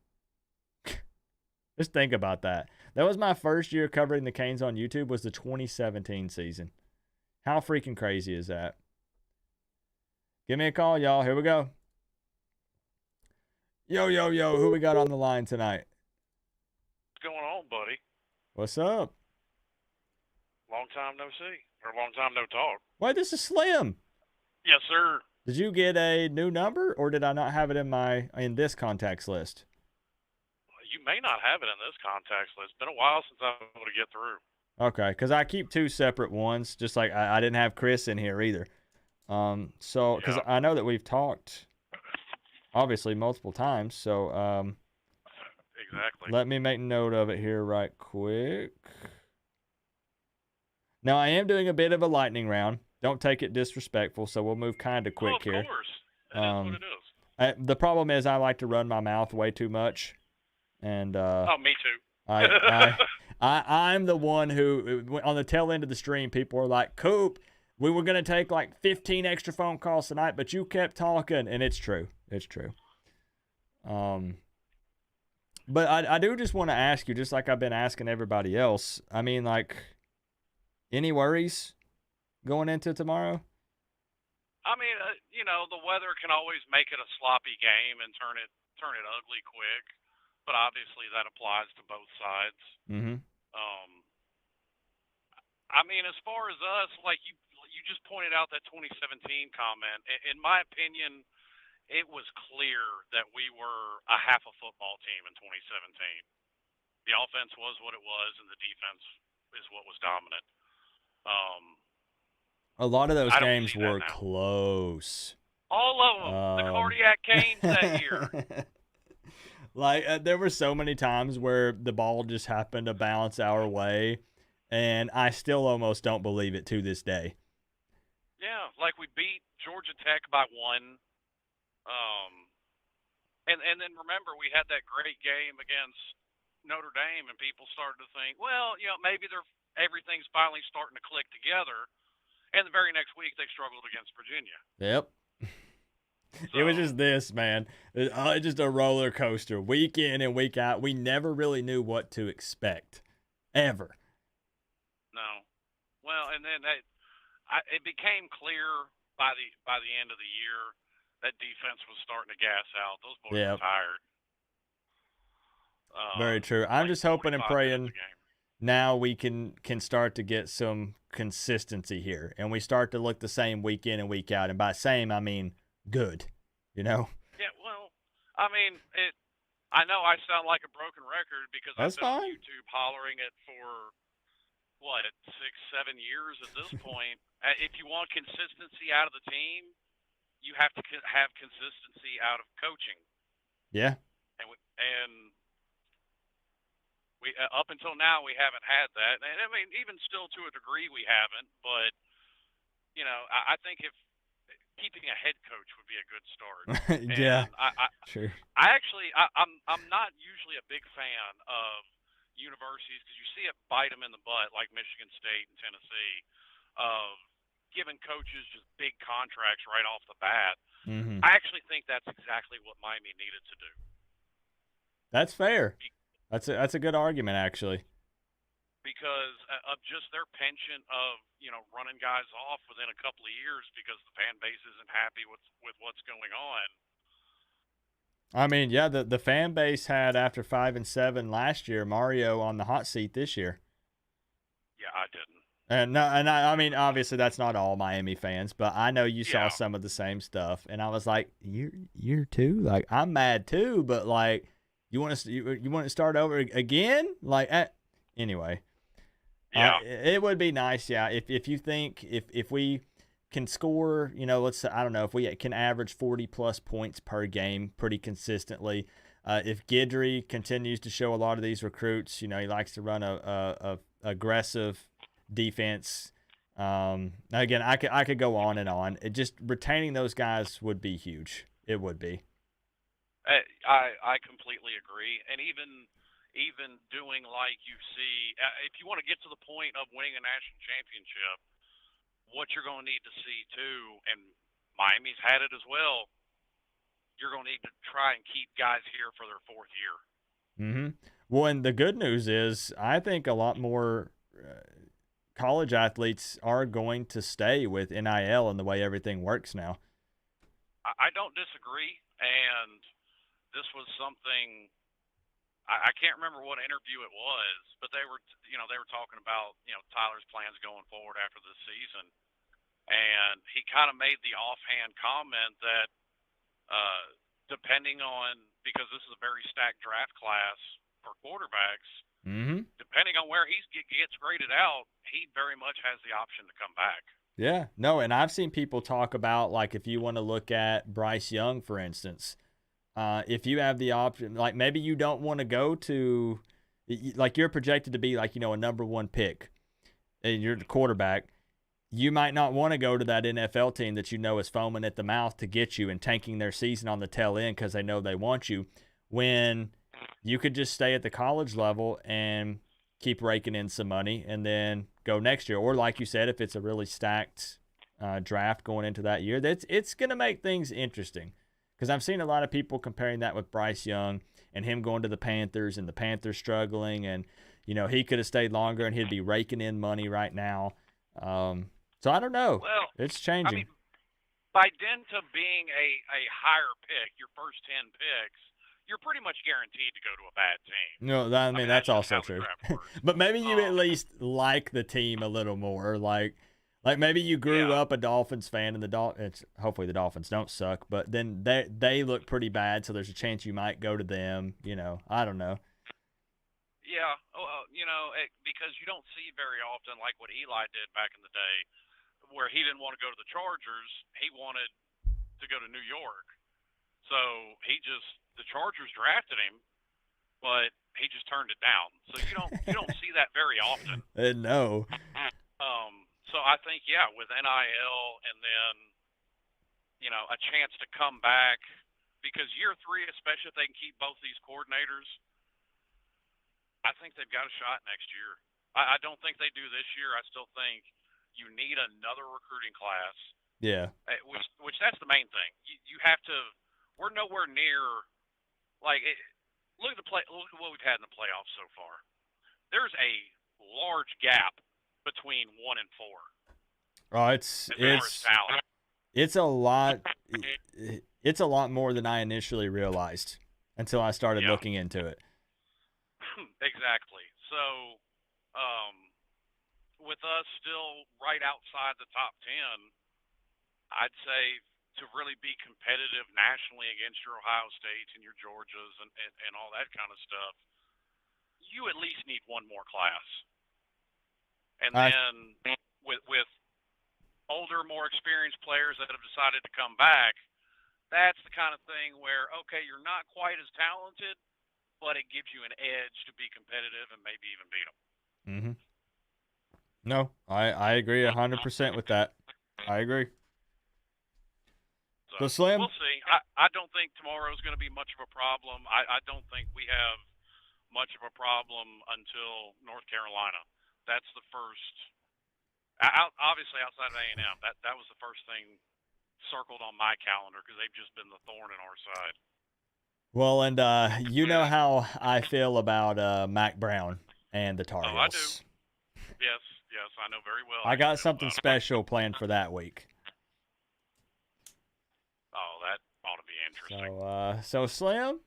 Just think about that. That was my first year covering the Canes on YouTube, was the 2017 season. How freaking crazy is that? Give me a call, y'all. Here we go. Yo, who we got on the line tonight? What's going on, buddy? What's up? Long time no see, or long time no talk. Wait, this is Slim. Yes, sir. Did you get a new number, or did I not have it in this contacts list? You may not have it in this contacts list. It's been a while since I've been able to get through. Okay, because I keep two separate ones, just like I didn't have Chris in here either. So, because I know that we've talked, obviously, multiple times. So, exactly. Let me make note of it here right quick. Now, I am doing a bit of a lightning round. Don't take it disrespectful, so we'll move kind of quick here. Of course. That is what it is. The problem is I like to run my mouth way too much. And me too. I'm the one who, on the tail end of the stream, people were like, Coop, we were going to take like 15 extra phone calls tonight, but you kept talking. And it's true. It's true. But I do just want to ask you, just like I've been asking everybody else, I mean, like, any worries going into tomorrow? I mean, the weather can always make it a sloppy game and turn it ugly quick. But obviously that applies to both sides. Mm-hmm. I mean, as far as us, like you just pointed out that 2017 comment. In my opinion, it was clear that we were a half a football team in 2017. The offense was what it was, and the defense is what was dominant. A lot of those games were close. All of them. The cardiac Canes that year. Like, there were so many times where the ball just happened to bounce our way, and I still almost don't believe it to this day. Yeah, like we beat Georgia Tech by 1. And then remember, we had that great game against Notre Dame, and people started to think, well, maybe everything's finally starting to click together. And the very next week, they struggled against Virginia. Yep. So, it was just this, man. Just a roller coaster, week in and week out. We never really knew what to expect, ever. No. Well, and then it became clear by the end of the year that defense was starting to gas out. Those boys were tired. Very true. I'm just hoping and praying now we can start to get some consistency here, and we start to look the same week in and week out. And by same, I mean good, Yeah, well, I mean, I know I sound like a broken record because I've been on YouTube hollering it for, 6-7 years at this point. If you want consistency out of the team, you have to have consistency out of coaching. Yeah. And we up until now, we haven't had that. And I mean, even still to a degree, we haven't. But, I think if keeping a head coach would be a good start. Yeah, sure. I'm not usually a big fan of universities because you see it bite them in the butt, like Michigan State and Tennessee, of giving coaches just big contracts right off the bat. Mm-hmm. I actually think that's exactly what Miami needed to do. That's fair. That's a good argument, actually. Because of just their penchant of, running guys off within a couple of years because the fan base isn't happy with what's going on. I mean, yeah, the fan base had after 5-7 last year, Mario on the hot seat this year. Yeah, I didn't. And no, and I mean, obviously that's not all Miami fans, but I know you saw some of the same stuff, and I was like, you're too, like I'm mad too, but like you want to start over again, like anyway. Yeah, it would be nice, yeah, if you think if we can score, let's say, I don't know, if we can average 40 plus points per game pretty consistently. If Guidry continues to show a lot of these recruits, he likes to run a aggressive defense. Again, I could go on and on. It just retaining those guys would be huge. It would be. I completely agree, and even doing like you see, if you want to get to the point of winning a national championship, what you're going to need to see too, and Miami's had it as well, you're going to need to try and keep guys here for their fourth year. Mm-hmm. Well, and the good news is I think a lot more college athletes are going to stay with NIL and the way everything works now. I don't disagree, and this was something I can't remember what interview it was, but they were talking about Tyler's plans going forward after this season, and he kind of made the offhand comment that depending on, because this is a very stacked draft class for quarterbacks, depending on where he gets graded out, he very much has the option to come back. Yeah, no, and I've seen people talk about, like, if you want to look at Bryce Young, for instance, if you have the option, like maybe you don't want to go to, like you're projected to be like, a number one pick and you're the quarterback, you might not want to go to that NFL team that is foaming at the mouth to get you and tanking their season on the tail end because they know they want you, when you could just stay at the college level and keep raking in some money and then go next year. Or like you said, if it's a really stacked draft going into that year, it's going to make things interesting. Because I've seen a lot of people comparing that with Bryce Young and him going to the Panthers and the Panthers struggling. And, he could have stayed longer and he'd be raking in money right now. So I don't know. Well, it's changing. I mean, by dint of being a higher pick, your first 10 picks, you're pretty much guaranteed to go to a bad team. No, I mean that's also true. But maybe you at least like the team a little more. Like maybe you grew up a Dolphins fan, and hopefully the Dolphins don't suck, but then they look pretty bad, so there's a chance you might go to them. I don't know. Yeah, because you don't see very often like what Eli did back in the day, where he didn't want to go to the Chargers, he wanted to go to New York, so the Chargers drafted him, but he just turned it down. So you don't see that very often. No. So I think, with NIL and then, a chance to come back, because year 3, especially if they can keep both these coordinators, I think they've got a shot next year. I don't think they do this year. I still think you need another recruiting class. Yeah. Which that's the main thing. You have to. We're nowhere near. Look at what we've had in the playoffs so far. There's a large gap between 1 and 4. Oh, it's a lot. It's a lot more than I initially realized until I started looking into it. Exactly. So, with us still right outside the top 10, I'd say to really be competitive nationally against your Ohio States and your Georgias and all that kind of stuff, you at least need one more class. And then with older, more experienced players that have decided to come back, that's the kind of thing where, okay, you're not quite as talented, but it gives you an edge to be competitive and maybe even beat them. Mm-hmm. No, I agree 100% with that. I agree. So Slim? We'll see. I don't think tomorrow's going to be much of a problem. I don't think we have much of a problem until North Carolina. That's the first. Obviously, outside of A&M, that was the first thing circled on my calendar because they've just been the thorn in our side. Well, and you know how I feel about Mac Brown and the Tar Heels. I do. Yes, I know very well. I got something special planned for that week. Oh, that ought to be Interesting. So Slim,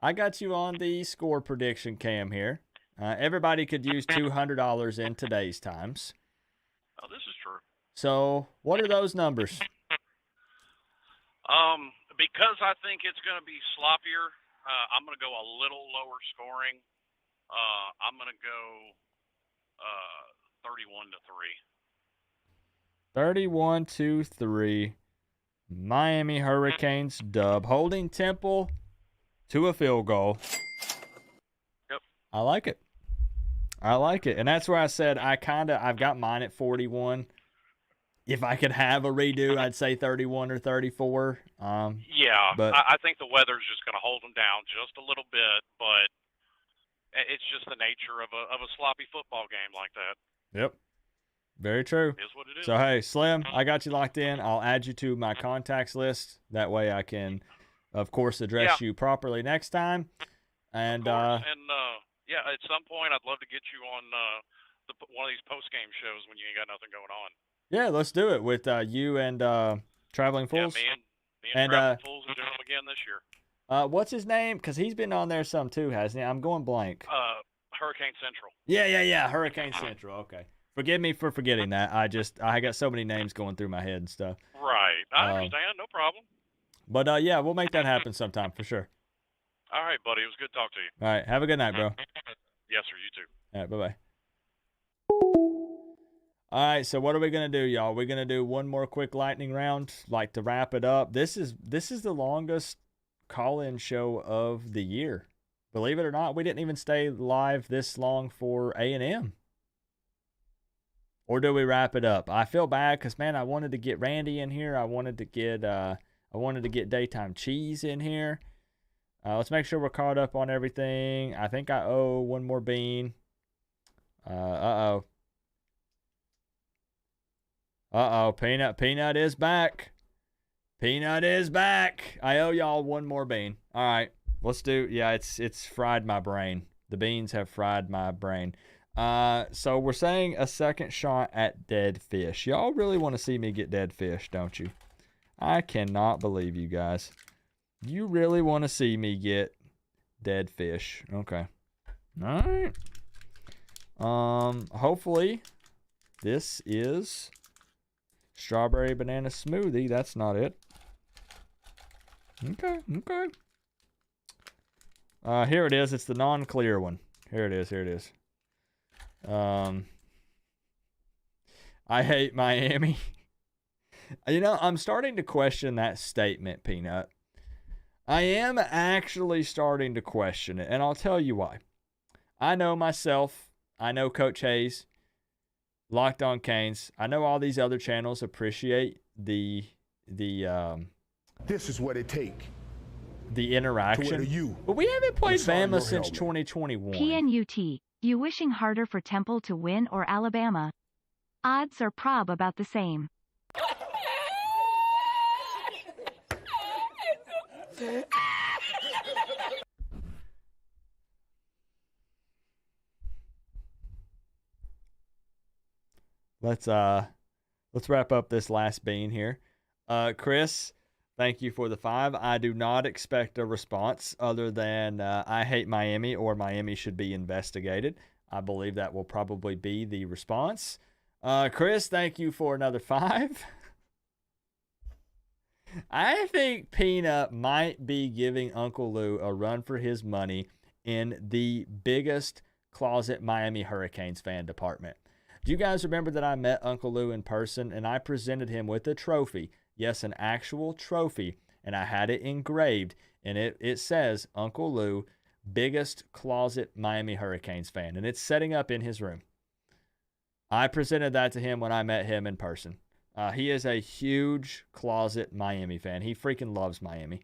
I got you on the score prediction cam here. Everybody could use $200 in today's times. Oh, this is true. So what are those numbers? Because I think it's going to be sloppier, I'm going to go a little lower scoring. I'm going to go 31-3. 31-3. Miami Hurricanes dub, holding Temple to a field goal. Yep. I like it. And that's where I said I've got mine at 41. If I could have a redo, I'd say 31 or 34. Yeah, but I think the weather's just going to hold them down just a little bit, but it's just the nature of a sloppy football game like that. Yep. Very true. Is what it is. So, hey, Slim, I got you locked in. I'll add you to my contacts list. That way I can, of course, address you properly next time. And, at some point I'd love to get you on one of these post-game shows when you ain't got nothing going on. Yeah, let's do it with you and Traveling Fools. Yeah, me and Traveling Fools are doing them again this year. What's his name? Because he's been on there some too, hasn't he? I'm going blank. Hurricane Central. Yeah. Hurricane Central. Okay. Forgive me for forgetting that. I got so many names going through my head and stuff. Right. I understand. No problem. But, yeah, we'll make that happen sometime for sure. All right, buddy. It was good talking to you. All right. Have a good night, bro. Yes, sir. You too. All right. Bye-bye. All right, so what are we going to do, y'all? We're going to do one more quick lightning round, like to wrap it up. This is the longest call-in show of the year. Believe it or not, we didn't even stay live this long for A&M. Or do we wrap it up? I feel bad because, man, I wanted to get Randy in here. I wanted to get Daytime Cheese in here. Let's make sure we're caught up on everything. I think I owe one more bean. Uh-oh, Peanut is back. Peanut is back. I owe y'all one more bean. All right, let's do. Yeah, it's fried my brain. The beans have fried my brain. So we're saying a second shot at dead fish. Y'all really want to see me get dead fish, don't you? I cannot believe you guys. You really want to see me get dead fish. Okay. All right. Hopefully this is strawberry banana smoothie. That's not it. Okay. Here it is. It's the non-clear one. Here it is. I hate Miami. I'm starting to question that statement, Peanut. I am actually starting to question it, and I'll tell you why. I know myself. I know Coach Hayes, Locked On Canes. I know all these other channels appreciate the This is what it take. The interaction. But we haven't played Bama since 2021. PNUT. You wishing harder for Temple to win or Alabama? Odds are prob about the same. Let's wrap up this last bean here. Chris, thank you for the 5. I do not expect a response other than I hate Miami or Miami should be investigated. I believe that will probably be the response. Chris, thank you for another 5. I think Peanut might be giving Uncle Lou a run for his money in the biggest closet Miami Hurricanes fan department. Do you guys remember that I met Uncle Lou in person and I presented him with a trophy? Yes, an actual trophy, and I had it engraved, and it says Uncle Lou, biggest closet Miami Hurricanes fan, and it's setting up in his room. I presented that to him when I met him in person. He is a huge closet Miami fan. He freaking loves Miami.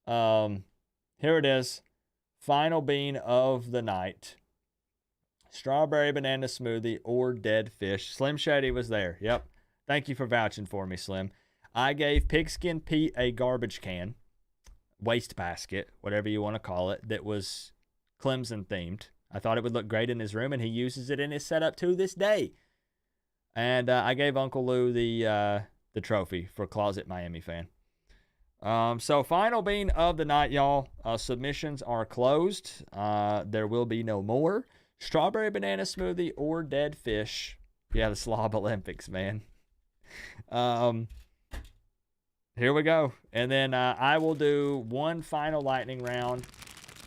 Here it is. Final bean of the night. Strawberry banana smoothie or dead fish. Slim Shady was there. Yep. Thank you for vouching for me, Slim. I gave Pigskin Pete a garbage can, wastebasket, whatever you want to call it, that was Clemson themed. I thought it would look great in his room, and he uses it in his setup to this day. And I gave Uncle Lou the trophy for closet Miami fan. So final bean of the night, y'all. Submissions are closed. There will be no more. Strawberry banana smoothie or dead fish. Yeah, the Slob Olympics, man. Here we go. And then I will do one final lightning round.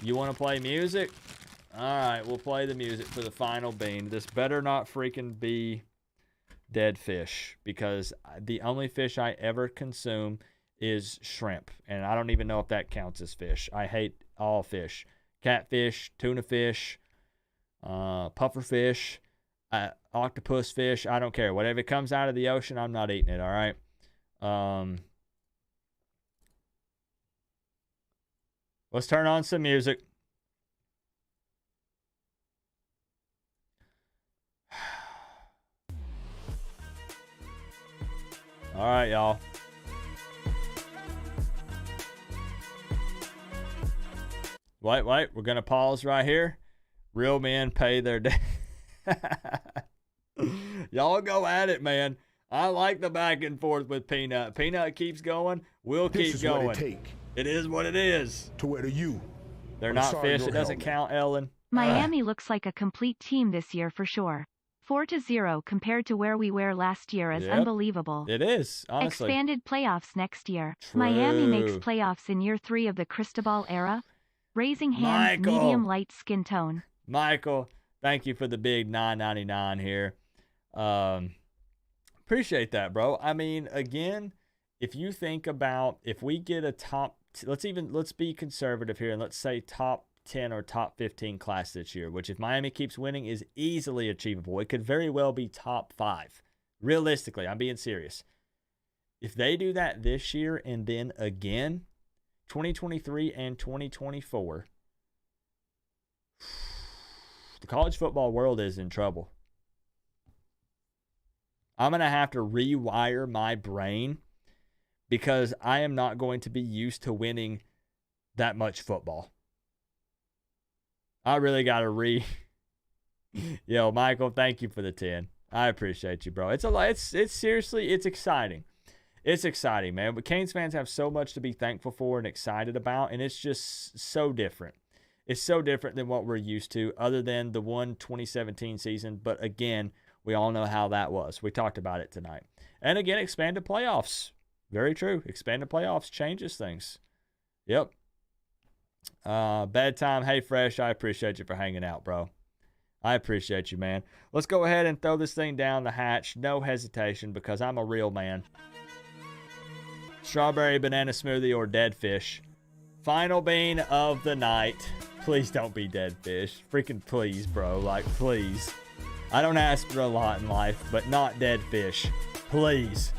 You want to play music? All right, we'll play the music for the final bean. This better not freaking be dead fish, because the only fish I ever consume is shrimp, and I don't even know if that counts as fish. I hate all fish. Catfish, tuna fish, puffer fish, octopus fish. I don't care. Whatever comes out of the ocean, I'm not eating it, all right? Let's turn on some music. All right, y'all. Wait. We're going to pause right here. Real men pay their day. Y'all go at it, man. I like the back and forth with Peanut. Peanut keeps going. We'll keep going. What it take. It is what it is. To wear the U. They're not fish. It doesn't count, Ellen. Miami looks like a complete team this year for sure. 4-0 compared to where we were last year is unbelievable. It is, honestly. Expanded playoffs next year. True. Miami makes playoffs in year 3 of the Cristobal era. Raising hands, Michael. medium light skin tone. Michael, thank you for the big $9.99 here. Appreciate that, bro. I mean, again, if you think about, if we get a top, let's be conservative here and let's say top 10 or top 15 class this year, which if Miami keeps winning is easily achievable. It could very well be top 5. Realistically, I'm being serious. If they do that this year and then again, 2023 and 2024, the college football world is in trouble. I'm going to have to rewire my brain because I am not going to be used to winning that much football. I really got to Yo, Michael, thank you for the 10. I appreciate you, bro. It's seriously, it's exciting. It's exciting, man. But Canes fans have so much to be thankful for and excited about, and it's just so different. It's so different than what we're used to, other than the 2017 season. But again, we all know how that was. We talked about it tonight. And again, expanded playoffs. Very true. Expanded playoffs changes things. Yep. Bedtime. Hey, Fresh, I appreciate you for hanging out, bro. I appreciate you, man. Let's go ahead and throw this thing down the hatch. No hesitation, because I'm a real man. Strawberry banana smoothie or dead fish. Final bean of the night. Please don't be dead fish. Freaking please, bro. Like, please. I don't ask for a lot in life, but not dead fish. Please.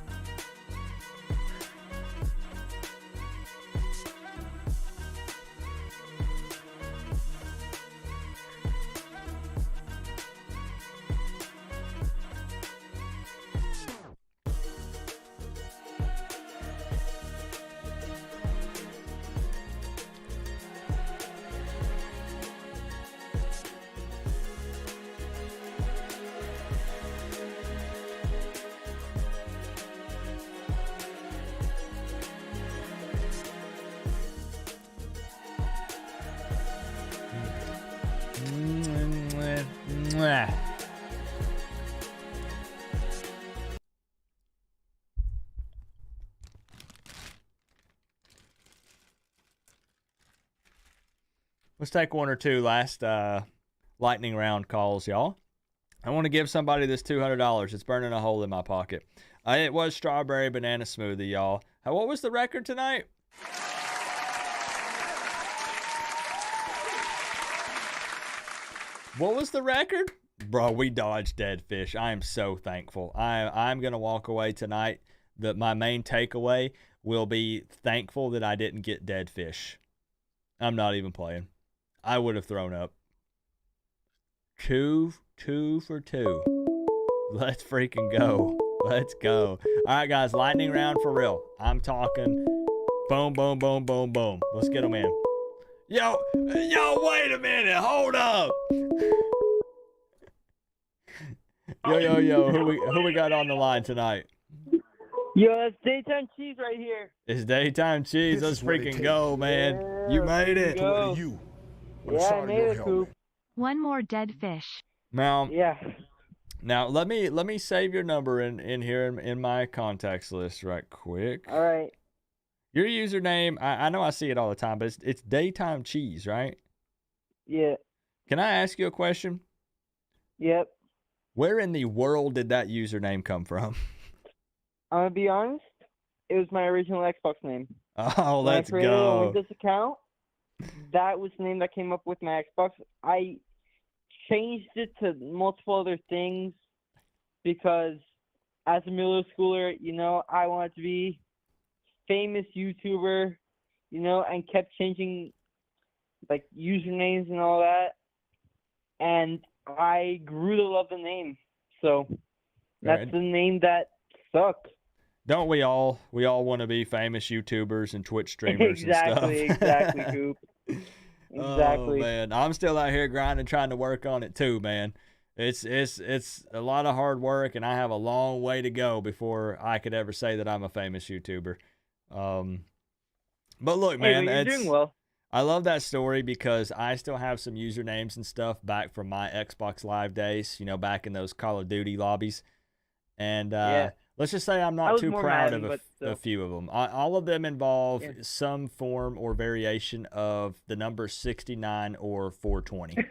Let's take one or two last lightning round calls, y'all. I want to give somebody this $200. It's burning a hole in my pocket. It was strawberry banana smoothie, y'all. What was the record tonight? What was the record? Bro, we dodged dead fish. I am so thankful. I'm going to walk away tonight. My main takeaway will be thankful that I didn't get dead fish. I'm not even playing. I would have thrown up. Two for two. Let's freaking go. Let's go. All right, guys, lightning round for real. I'm talking boom, boom, boom, boom, boom. Let's get them in. Yo, wait a minute. Hold up. Yo. Who we got on the line tonight? Yo, that's daytime cheese right here. It's daytime cheese. Let's freaking go, man. You made it. Go. Yeah, I made it, Coop. One more dead fish. Now, Yeah. Now let me save your number in here in my contacts list right quick. All right. Your username, I know I see it all the time, but it's daytime cheese, right? Yeah. Can I ask you a question? Yep. Where in the world did that username come from? I'm gonna be honest. It was my original Xbox name. Oh, when let's I created go. a Windows account, that was the name that came up with my Xbox. I changed it to multiple other things because as a middle schooler, I wanted to be famous YouTuber, and kept changing like usernames and all that. And I grew to love the name. So that's the name that stuck. Don't we all? We all want to be famous YouTubers and Twitch streamers Exactly, and stuff. exactly, Coop. Oh Exactly. man, I'm still out here grinding, trying to work on it too, man. It's a lot of hard work, and I have a long way to go before I could ever say that I'm a famous YouTuber. But look, man, you're doing well. I love that story because I still have some usernames and stuff back from my Xbox Live days, back in those Call of Duty lobbies. And let's just say I'm not too proud of a few of them. All of them involve some form or variation of the number 69 or 420.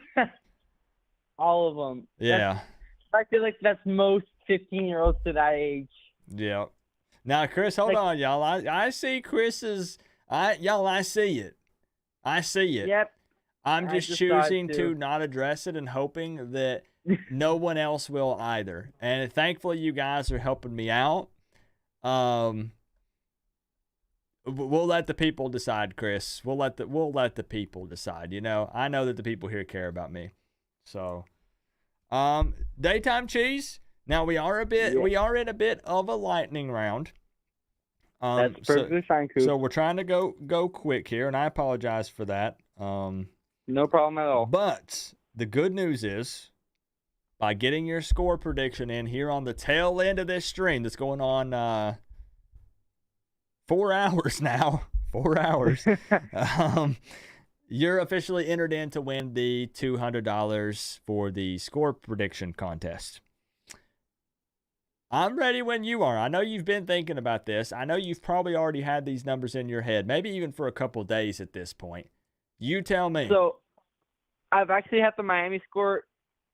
All of them. Yeah. I feel like that's most 15-year-olds to that age. Yeah. Now, Chris, hold on, y'all. I see Chris's. I see it. I see it. Yep. I'm just choosing to not address it and hoping that no one else will either. And thankfully, you guys are helping me out. We'll let the people decide, Chris. We'll let the people decide. I know that the people here care about me. So, daytime cheese. Now we are in a bit of a lightning round. That's perfectly fine, Coop. So we're trying to go quick here, and I apologize for that. No problem at all. But the good news is, by getting your score prediction in here on the tail end of this stream that's going on 4 hours now, 4 hours, you're officially entered in to win the $200 for the score prediction contest. I'm ready when you are. I know you've been thinking about this. I know you've probably already had these numbers in your head, maybe even for a couple of days at this point. You tell me. So, I've actually had the Miami score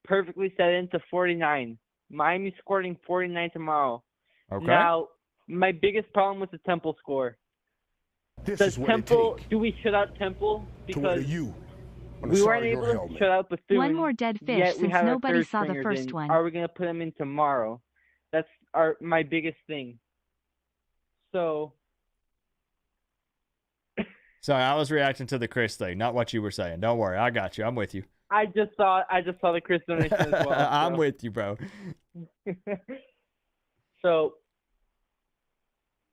perfectly set into 49. Miami scoring 49 tomorrow. Okay. Now, my biggest problem with the Temple score. Does Temple, do we shut out Temple? Because we weren't able to shut out Bethune. One more dead fish yet we since have our nobody third saw the stringers first in. one. Are we going to put them in tomorrow? That's my biggest thing. So I was reacting to the Chris thing, not what you were saying. Don't worry, I got you. I'm with you. I just saw the Chris donation as well. I'm with you, bro. So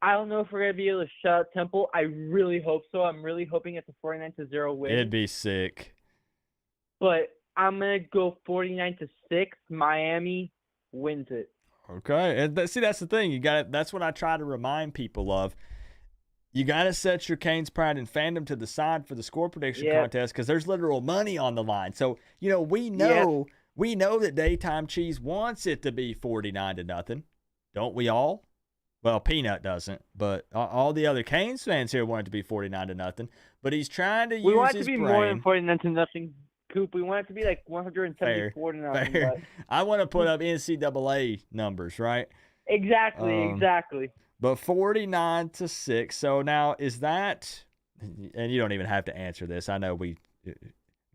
I don't know if we're gonna be able to shut out Temple. I really hope so. I'm really hoping it's a 49-0 win. It'd be sick. But I'm gonna go 49-6. Miami wins it. Okay, and see, that's the thing. That's what I try to remind people of. You got to set your Canes Pride and fandom to the side for the score prediction contest because there's literal money on the line. So we know that Daytime Cheese wants it to be 49-0, don't we all? Well, Peanut doesn't, but all the other Canes fans here want it to be 49-0. But he's trying to use his brain. We want it to be more than 49-0. Coop, we want it to be like 174-0. Fair. I want to put up NCAA numbers, right? Exactly. But 49-6. So now is that, and you don't even have to answer this. I know we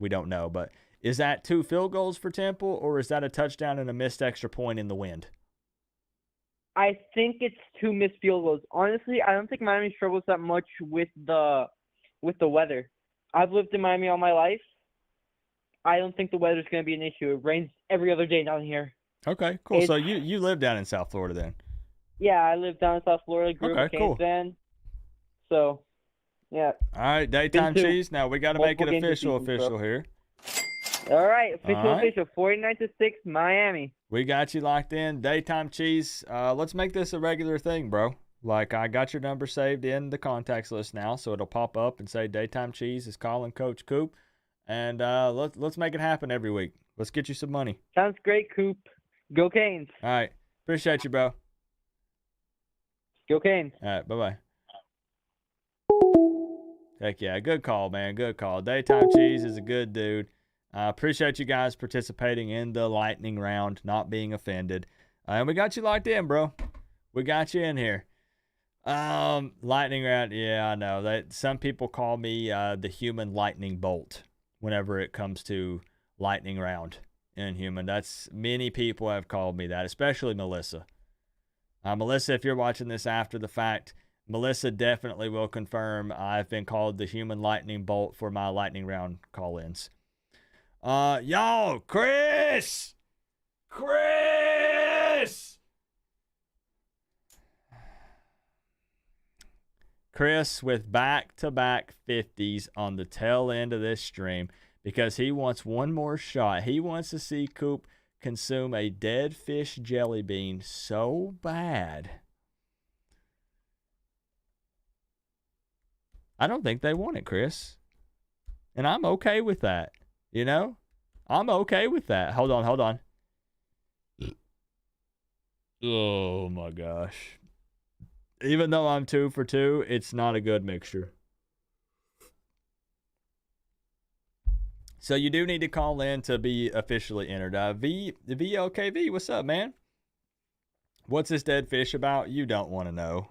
don't know, but is that 2 field goals for Temple, or is that a touchdown and a missed extra point in the wind? I think it's 2 missed field goals. Honestly, I don't think Miami struggles that much with the weather. I've lived in Miami all my life. I don't think the weather's going to be an issue. It rains every other day down here. Okay, cool. So you live down in South Florida then? Yeah, I live down in South Florida. Grew up a Canes fan. So, yeah. All right, Daytime Cheese. Now we got to make it official here. All right, official. 49-6, Miami. We got you locked in. Daytime Cheese. Let's make this a regular thing, bro. Like, I got your number saved in the contacts list now, so it'll pop up and say Daytime Cheese is calling Coach Coop. And let's make it happen every week. Let's get you some money. Sounds great, Coop. Go Canes. All right. Appreciate you, bro. Go Canes. All right. Bye-bye. Heck yeah. Good call, man. Good call. Daytime Cheese is a good dude. I appreciate you guys participating in the lightning round, not being offended. And we got you locked in, bro. We got you in here. Lightning round. Yeah, I know. Some people call me the human lightning bolt whenever it comes to lightning round in human. Many people have called me that, especially Melissa. Melissa, if you're watching this after the fact, Melissa definitely will confirm I've been called the human lightning bolt for my lightning round call-ins. Y'all, Chris! Chris with back-to-back 50s on the tail end of this stream because he wants one more shot. He wants to see Coop consume a dead fish jelly bean so bad. I don't think they want it, Chris. And I'm okay with that. You know? I'm okay with that. Hold on. Oh, my gosh. Even though I'm 2 for 2, it's not a good mixture. So you do need to call in to be officially entered. VLKV, what's up, man? What's this dead fish about? You don't want to know.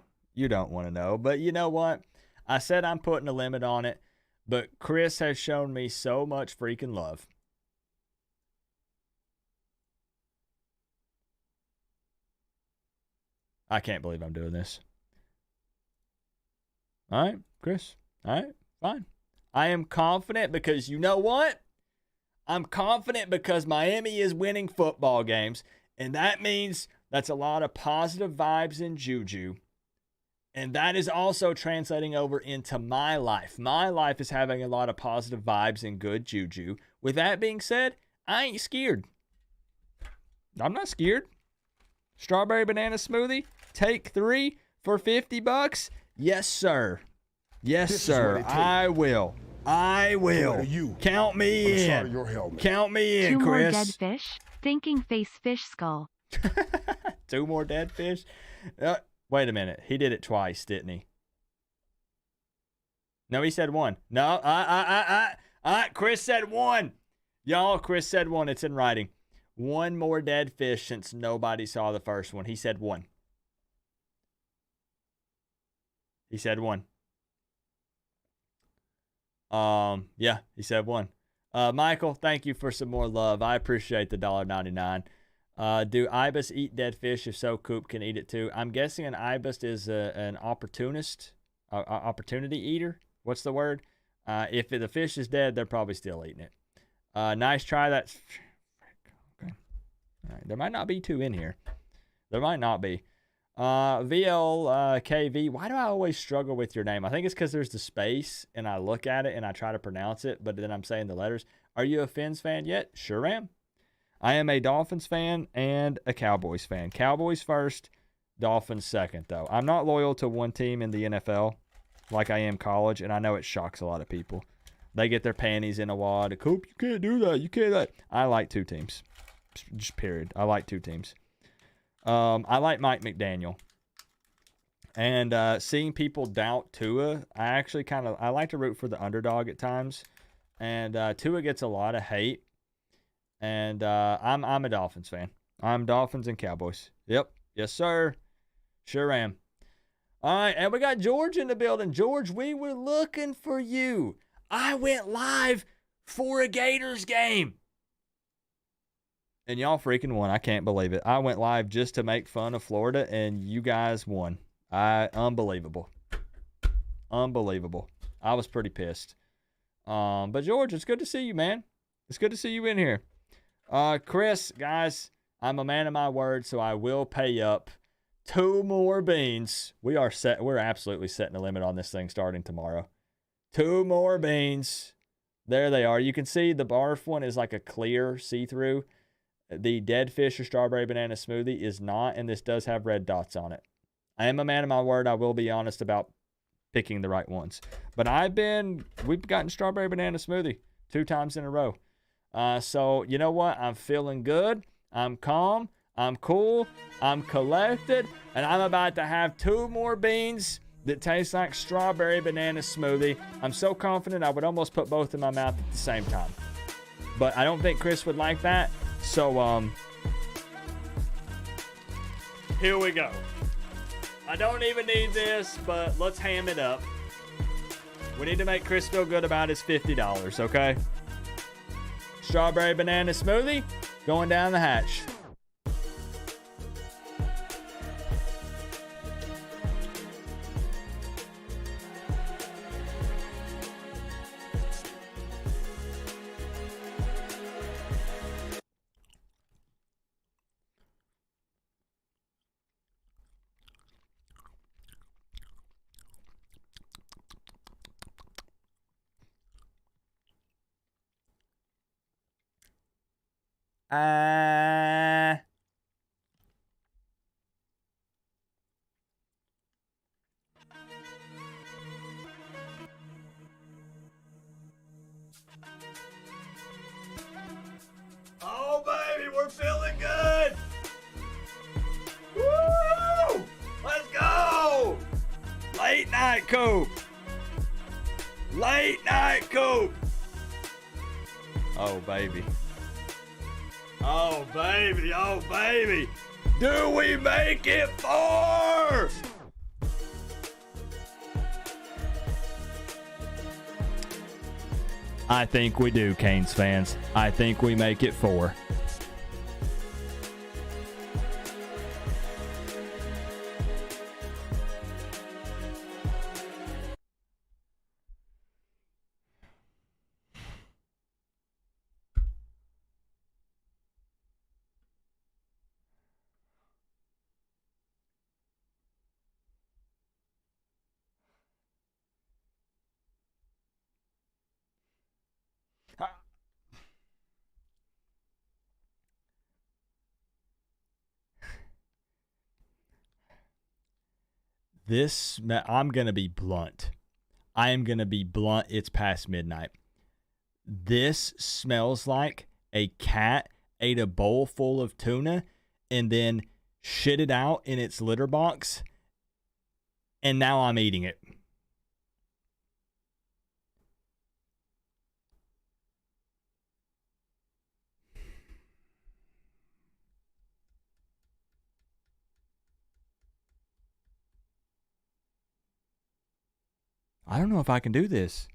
But you know what? I said I'm putting a limit on it, but Chris has shown me so much freaking love. I can't believe I'm doing this. All right, Chris. All right, fine. I am confident because you know what? I'm confident because Miami is winning football games, and that means that's a lot of positive vibes and juju. And that is also translating over into my life. My life is having a lot of positive vibes and good juju. With that being said, I ain't scared. I'm not scared. Strawberry banana smoothie, take 3 for $50. Yes, sir. Yes, sir. I will. Count me in. Count me in, 2 more Chris. dead fish. Thinking face fish skull. 2 more dead fish? Wait a minute. He did it twice, didn't he? No, he said 1. No, Chris said 1. Y'all, Chris said 1. It's in writing. 1 more dead fish since nobody saw the first one. He said 1. He said 1. Yeah, he said 1. Michael, thank you for some more love. I appreciate the $1.99. Do ibis eat dead fish? If so, Coop can eat it too. I'm guessing an ibis is an opportunity eater. What's the word? If the fish is dead, they're probably still eating it. Nice try. That's okay. All right. There might not be 2 in here. There might not be. VLKV, why do I always struggle with your name? I think it's because there's the space, and I look at it, and I try to pronounce it, but then I'm saying the letters. Are you a Fins fan yet? Sure am. I am a Dolphins fan and a Cowboys fan. Cowboys first, Dolphins second, though. I'm not loyal to one team in the NFL like I am college, and I know it shocks a lot of people. They get their panties in a wad. Coop, you can't do that. You can't do that. I like 2 teams. Just period. I like 2 teams. I like Mike McDaniel. And seeing people doubt Tua, I like to root for the underdog at times. And Tua gets a lot of hate. And I'm a Dolphins fan. I'm Dolphins and Cowboys. Yep. Yes, sir. Sure am. All right, and we got George in the building. George, we were looking for you. I went live for a Gators game. And y'all freaking won. I can't believe it. I went live just to make fun of Florida, and you guys won. Unbelievable. Unbelievable. I was pretty pissed. But George, it's good to see you, man. It's good to see you in here. Chris, guys, I'm a man of my word, so I will pay up 2 more beans. We're absolutely setting a limit on this thing starting tomorrow. 2 more beans. There they are. You can see the barf one is like a clear see-through. The dead fish or strawberry banana smoothie is not, and this does have red dots on it. I am a man of my word. I will be honest about picking the right ones. But we've gotten strawberry banana smoothie 2 times in a row. So you know what? I'm feeling good. I'm calm. I'm cool. I'm collected. And I'm about to have 2 more beans that taste like strawberry banana smoothie. I'm so confident I would almost put both in my mouth at the same time. But I don't think Chris would like that. So, here we go. I don't even need this, but let's ham it up. We need to make Chris feel good about his $50, okay? Strawberry banana smoothie going down the hatch. Oh, baby, we're feeling good. Woo! Let's go. Late night Coop. Late night Coop. Oh, baby. Oh, baby. Oh, baby. Do we make it 4? I think we do, Canes fans. I think we make it 4. I'm going to be blunt. I am going to be blunt. It's past midnight. This smells like a cat ate a bowl full of tuna and then shit it out in its litter box, and now I'm eating it. I don't know if I can do this.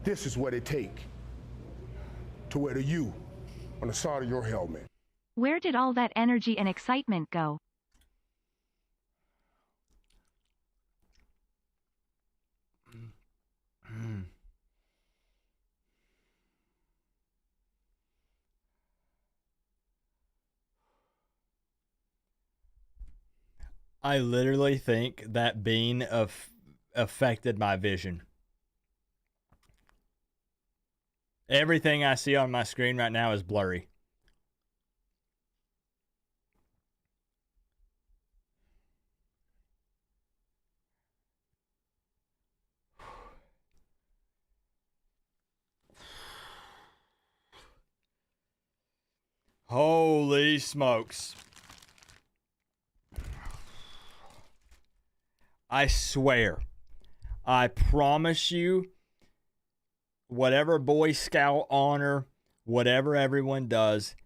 This is what it take to wear the U on the side of your helmet. Where did all that energy and excitement go? I literally think that bean affected my vision. Everything I see on my screen right now is blurry. Holy smokes. I swear, I promise you, whatever Boy Scout honor, whatever everyone does,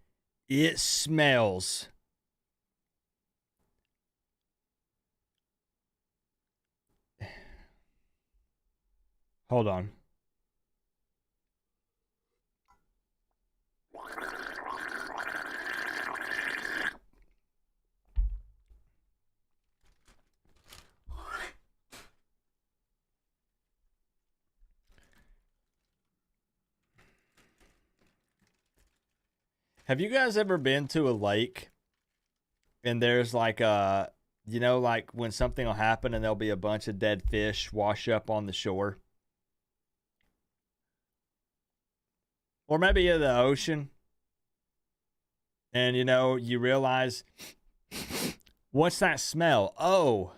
it smells. Hold on. Have you guys ever been to a lake and there's like like when something will happen and there'll be a bunch of dead fish wash up on the shore? Or maybe in the ocean. And you realize, what's that smell? Oh,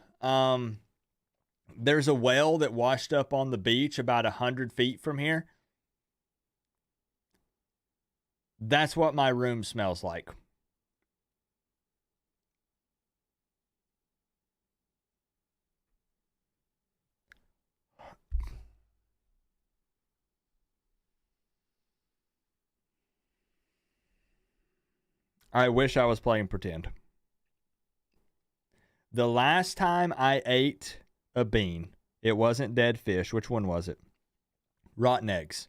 there's a whale that washed up on the beach about 100 feet from here. That's what my room smells like. I wish I was playing pretend. The last time I ate a bean, it wasn't dead fish. Which one was it? Rotten eggs.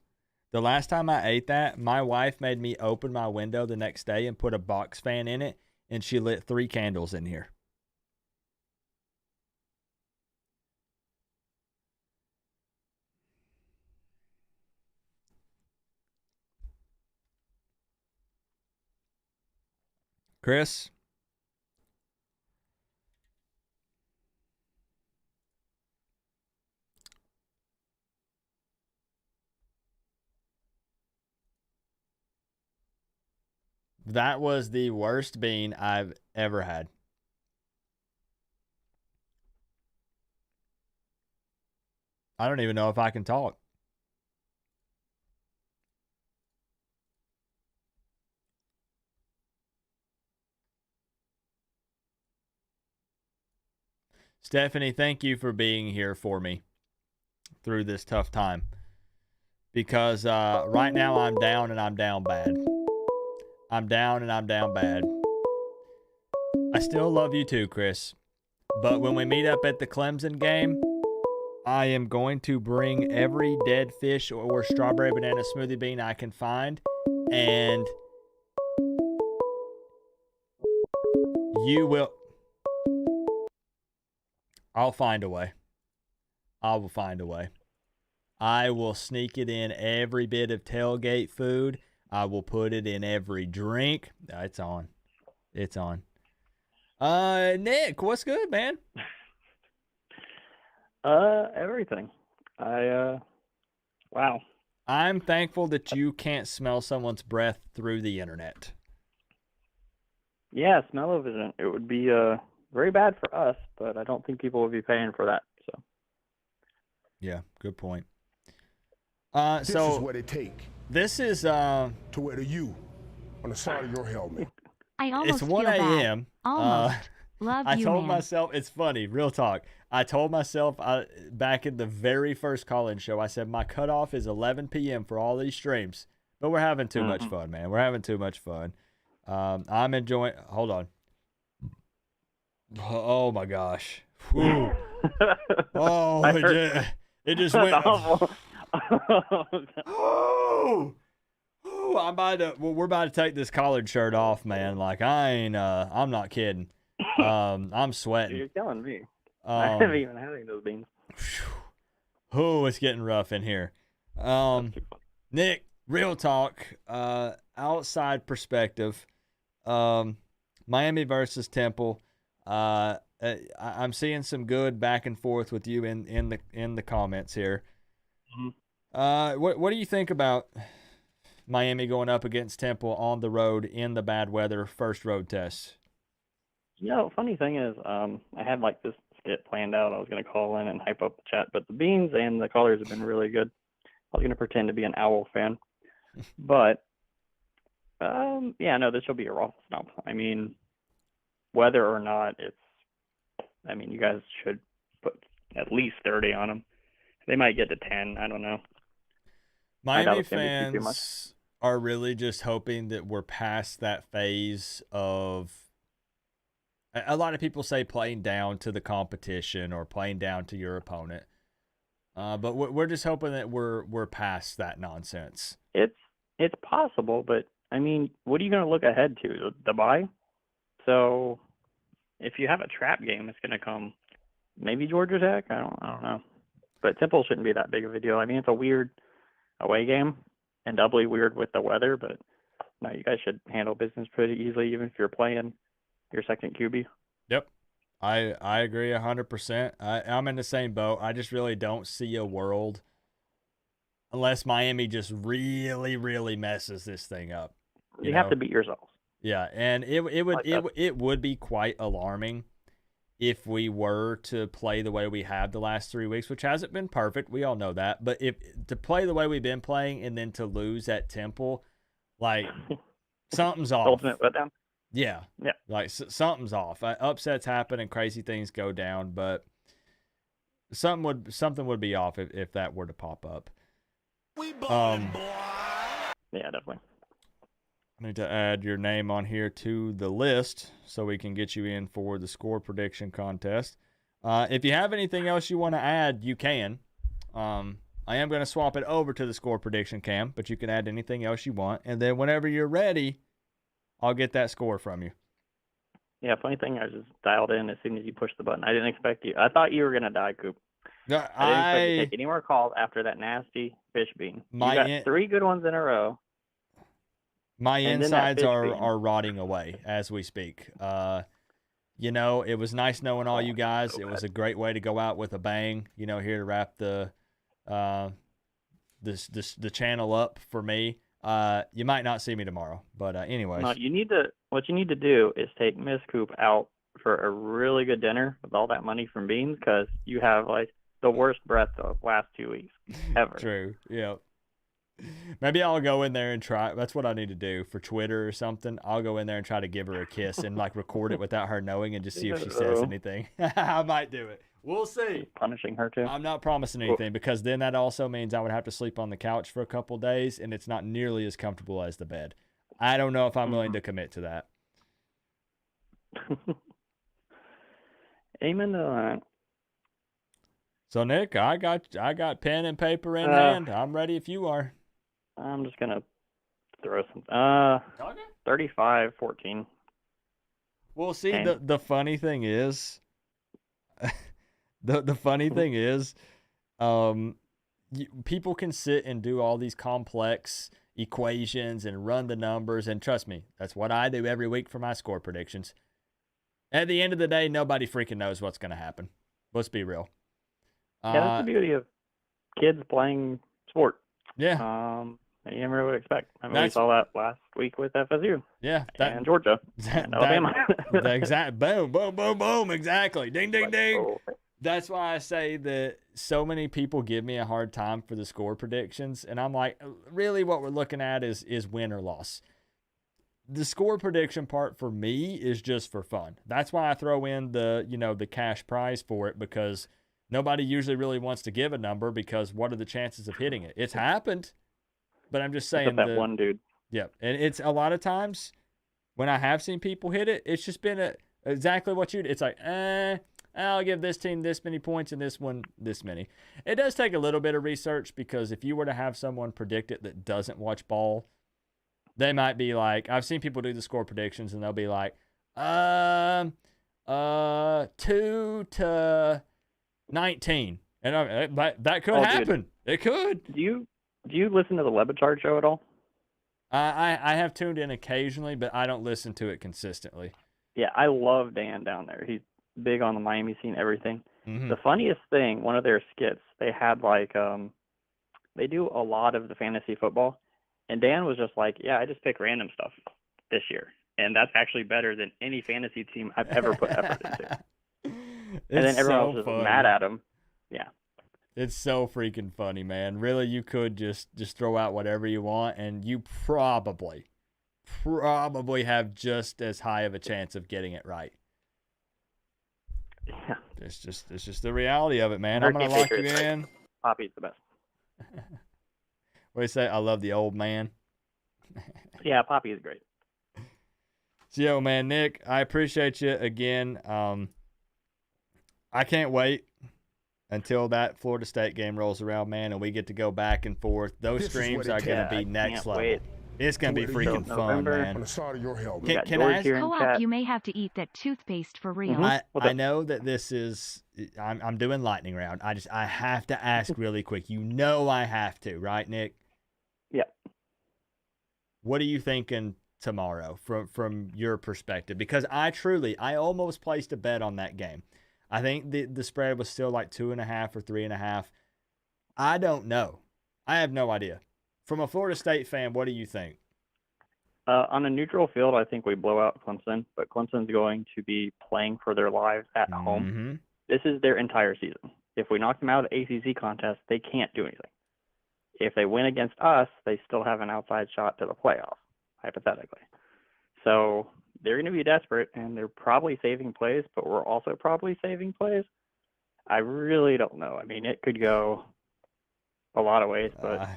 The last time I ate that, my wife made me open my window the next day and put a box fan in it, and she lit 3 candles in here. Chris? That was the worst bean I've ever had. I don't even know if I can talk. Stephanie, thank you for being here for me through this tough time. Because right now I'm down and I'm down bad. I'm down and I'm down bad. I still love you too, Chris. But when we meet up at the Clemson game, I am going to bring every dead fish or strawberry banana smoothie bean I can find. And you will... I'll find a way. I will find a way. I will sneak it in every bit of tailgate food. I will put it in every drink. It's on. It's on. Nick, what's good, man? Everything. Wow. I'm thankful that you can't smell someone's breath through the internet. Yeah, smell-o-vision. It would be very bad for us, but I don't think people would be paying for that. So. Yeah, good point. This is what it take. This is to wear the U on the side of your helmet. I almost it's 1 a.m. Almost. Love I you, told man. myself, it's funny, real talk. I told myself back in the very first call-in show, I said my cutoff is 11 p.m. for all these streams. But we're having too much fun, man. We're having too much fun. I'm enjoying... Hold on. Oh, my gosh. Oh, it just went... we're about to take this collared shirt off, man. Like I'm not kidding. I'm sweating. You're killing me. I haven't even had any of those beans. Oh, it's getting rough in here. Nick, real talk, outside perspective, Miami versus Temple. I'm seeing some good back and forth with you in the comments here. Mm-hmm. What do you think about Miami going up against Temple on the road in the bad weather first road test? Funny thing is, I had like this skit planned out. I was going to call in and hype up the chat, but the beans and the callers have been really good. I was going to pretend to be an Owl fan, but Yeah, no, this will be a raw stump. I mean, whether or not you guys should put at least 30 on them. They might get to 10. I don't know. Miami fans are really just hoping that we're past that phase of. A lot of people say playing down to the competition or playing down to your opponent, but we're just hoping that we're past that nonsense. It's possible, but I mean, what are you going to look ahead to? The bye? So, if you have a trap game, it's going to come. Maybe Georgia Tech. I don't know, but Temple shouldn't be that big of a deal. I mean, it's a weird away game and doubly weird with the weather, but no, you guys should handle business pretty easily, even if you're playing your second QB. Yep. I agree 100%. I'm in the same boat. I just really don't see a world unless Miami just really, really messes this thing up. You have to beat yourselves. Yeah, and it would be quite alarming if we were to play the way we have the last 3 weeks, which hasn't been perfect. We all know that. But if to play the way we've been playing and then to lose at Temple, like something's off. Ultimate letdown. Yeah. Like something's off. Upsets happen and crazy things go down, but something would be off if that were to pop up. Yeah, definitely. I need to add your name on here to the list so we can get you in for the score prediction contest. If you have anything else you want to add, you can. I am going to swap it over to the score prediction cam, but you can add anything else you want. And then whenever you're ready, I'll get that score from you. Yeah, funny thing, I just dialed in as soon as you pushed the button. I didn't expect you. I thought you were going to die, Coop. No, I didn't expect you to take any more calls after that nasty fish bean. You got 3 good ones in a row. My insides are rotting away as we speak. It was nice knowing all you guys. It was a great way to go out with a bang. Here to wrap the channel up for me. You might not see me tomorrow, but anyways. No, what you need to do is take Miss Coop out for a really good dinner with all that money from beans, because you have like the worst breath of last 2 weeks ever. True. Yeah. Maybe I'll go in there and try. That's what I need to do for Twitter or something. I'll go in there and try to give her a kiss and like record it without her knowing and just see if she says anything. I might do it. We'll see. Punishing her too. I'm not promising anything because then that also means I would have to sleep on the couch for a couple days and it's not nearly as comfortable as the bed. I don't know if I'm willing to commit to that. Amen to that. So Nick, I got pen and paper in hand. I'm ready if you are. I'm just gonna throw some 35-14. Well, see, the funny thing is, the funny thing is, people can sit and do all these complex equations and run the numbers, and trust me, that's what I do every week for my score predictions. At the end of the day, nobody freaking knows what's going to happen. Let's be real. Yeah, that's the beauty of kids playing sport. Yeah. You never would expect. I mean, we saw that last week with FSU. Yeah. And Georgia. And Alabama. Boom, boom, boom, boom. Exactly. Ding, ding, ding. That's why I say that so many people give me a hard time for the score predictions. And I'm like, really what we're looking at is win or loss. The score prediction part for me is just for fun. That's why I throw in the cash prize for it, because nobody usually really wants to give a number because what are the chances of hitting it? It's happened, but I'm just saying that one dude. Yeah, and it's a lot of times when I have seen people hit it, it's just been exactly what it's like, I'll give this team this many points and this one this many. It does take a little bit of research, because if you were to have someone predict it that doesn't watch ball, they might be like, I've seen people do the score predictions and they'll be like, 2-19. And that could happen. Dude. It could. Do you listen to the Lebatard show at all? I have tuned in occasionally, but I don't listen to it consistently. Yeah, I love Dan down there. He's big on the Miami scene, everything. Mm-hmm. The funniest thing, one of their skits, they had like, they do a lot of the fantasy football. And Dan was just like, yeah, I just pick random stuff this year. And that's actually better than any fantasy team I've ever put effort into. And then everyone else was mad at him. Yeah. It's so freaking funny, man. Really, you could just throw out whatever you want, and you probably probably have just as high of a chance of getting it right. Yeah. It's just the reality of it, man. Our I'm gonna team lock you Patriots, right? in. Poppy's the best. What do you say? I love the old man. Yeah, Poppy is great. So, yo, man, Nick, I appreciate you again. I can't wait until that Florida State game rolls around, man, and we get to go back and forth. Those This is streams what are it going to takes. be I next can't level. wait. It's going to be freaking fun, November. man. On the side of your helmet. Can I ask? Co-op, you may have to eat that toothpaste for real. I know that this is I'm doing lightning round. I have to ask really quick. You know I have to, right, Nick? Yeah. What are you thinking tomorrow from your perspective? Because I almost placed a bet on that game. I think the spread was still like 2.5 or 3.5. I don't know. I have no idea. From a Florida State fan, what do you think? On a neutral field, I think we blow out Clemson, but Clemson's going to be playing for their lives at home. This is their entire season. If we knock them out of the ACC contest, they can't do anything. If they win against us, they still have an outside shot to the playoff, hypothetically. So they're going to be desperate, and they're probably saving plays, but we're also probably saving plays. I really don't know. I mean, it could go a lot of ways, but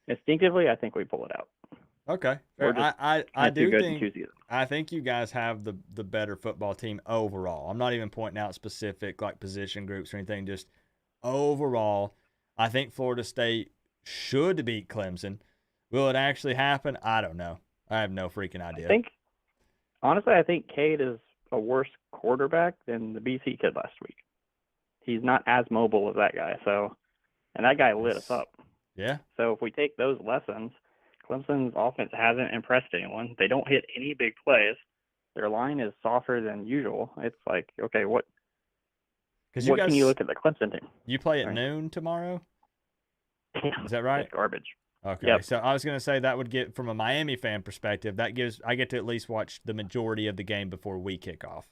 instinctively, I think we pull it out. Okay. We're just I too do good think in 2 seasons. I think you guys have the better football team overall. I'm not even pointing out specific like position groups or anything, just overall. I think Florida State should beat Clemson. Will it actually happen? I don't know. I have no freaking idea. Honestly, I think Cade is a worse quarterback than the BC kid last week. He's not as mobile as that guy, and that guy lit us up. Yeah. So if we take those lessons, Clemson's offense hasn't impressed anyone. They don't hit any big plays. Their line is softer than usual. It's like, okay, what can you look at the Clemson team? You play at noon tomorrow? Is that right? It's garbage. Okay, Yep. So I was going to say that would get, from a Miami fan perspective, I get to at least watch the majority of the game before we kick off.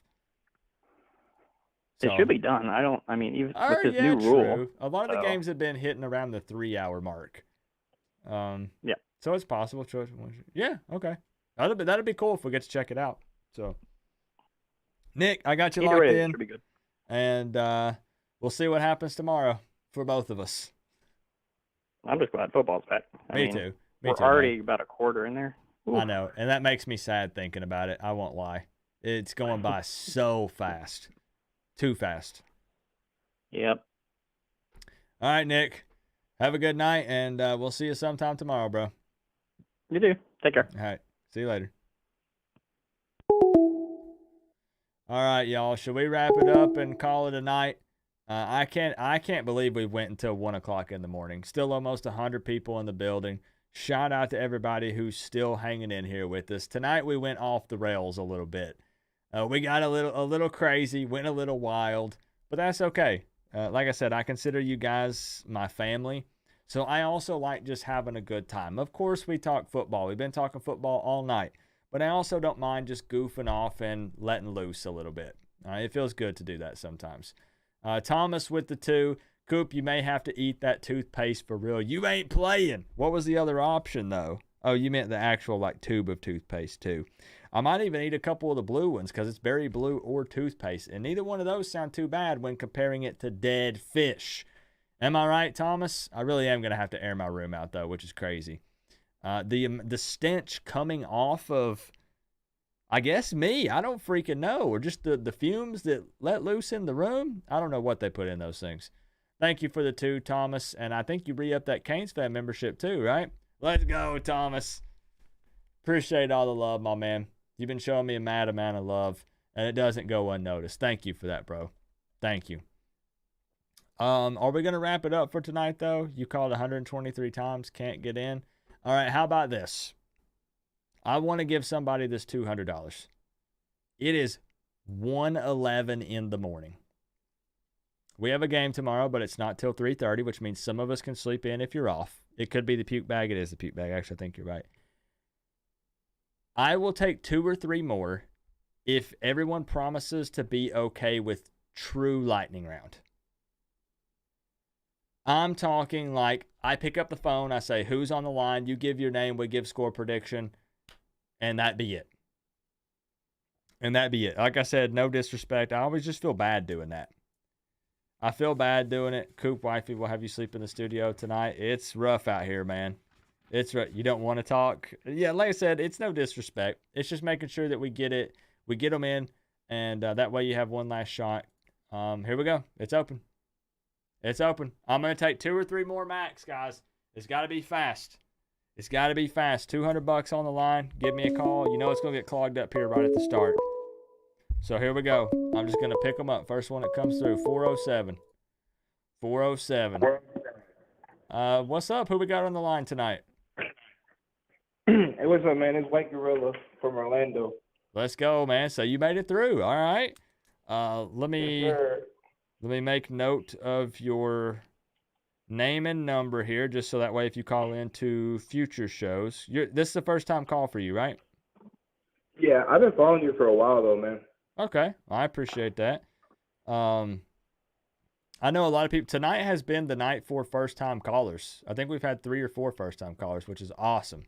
It should be done. Even with this new rule. True. A lot of the games have been hitting around the 3-hour mark. Yeah. So it's possible. Yeah, okay. That'd be cool if we get to check it out. So, Nick, I got you locked in. Should be good. And we'll see what happens tomorrow for both of us. I'm just glad football's back. Me too. We're already about a quarter in there. Ooh. I know, and that makes me sad thinking about it. I won't lie. It's going by so fast. Too fast. Yep. All right, Nick. Have a good night, and we'll see you sometime tomorrow, bro. You do. Take care. All right. See you later. All right, y'all. Should we wrap it up and call it a night? I can't believe we went until 1 o'clock in the morning. Still almost 100 people in the building. Shout out to everybody who's still hanging in here with us. Tonight we went off the rails a little bit. We got a little crazy, went a little wild, but that's okay. Like I said, I consider you guys my family, so I also like just having a good time. Of course, we talk football. We've been talking football all night, but I also don't mind just goofing off and letting loose a little bit. It feels good to do that sometimes. Thomas with the 2. Coop, you may have to eat that toothpaste for real. You ain't playing. What was the other option, though? Oh, you meant the actual, tube of toothpaste, too. I might even eat a couple of the blue ones because it's berry blue or toothpaste, and neither one of those sound too bad when comparing it to dead fish. Am I right, Thomas? I really am going to have to air my room out, though, which is crazy. The stench coming off of, I guess, me. I don't freaking know. Or just the fumes that let loose in the room. I don't know what they put in those things. Thank you for the 2, Thomas. And I think you re-upped that Canes fan membership too, right? Let's go, Thomas. Appreciate all the love, my man. You've been showing me a mad amount of love, and it doesn't go unnoticed. Thank you for that, bro. Thank you. Are we going to wrap it up for tonight, though? You called 123 times, can't get in. All right, how about this? I want to give somebody this $200. It is 1:11 in the morning. We have a game tomorrow, but it's not till 3:30, which means some of us can sleep in if you're off. It could be the puke bag. It is the puke bag. Actually, I think you're right. I will take 2 or 3 more if everyone promises to be okay with true lightning round. I'm talking like I pick up the phone, I say, who's on the line? You give your name, we give score prediction, and that be it. And that be it. Like I said, no disrespect. I always just feel bad doing that. I feel bad doing it. Coop, wifey, will have you sleep in the studio tonight. It's rough out here, man. It's rough. You don't want to talk. Yeah, like I said, it's no disrespect. It's just making sure that we get it. We get them in, and that way you have one last shot. Here we go. It's open. It's open. I'm going to take 2 or 3 more max, guys. It's got to be fast. It's got to be fast. $200 on the line. Give me a call. You know it's going to get clogged up here right at the start. So here we go. I'm just going to pick them up. First one that comes through, 407. 407. What's up? Who we got on the line tonight? Hey, what's up, man? It's White Gorilla from Orlando. Let's go, man. So you made it through. All right. Let me make note of your name and number here, just so that way if you call into future shows. This is the first time call for you, right? Yeah, I've been following you for a while, though, man. Okay. I appreciate that. I know a lot of people. Tonight has been the night for first-time callers. I think we've had 3 or 4 first-time callers, which is awesome.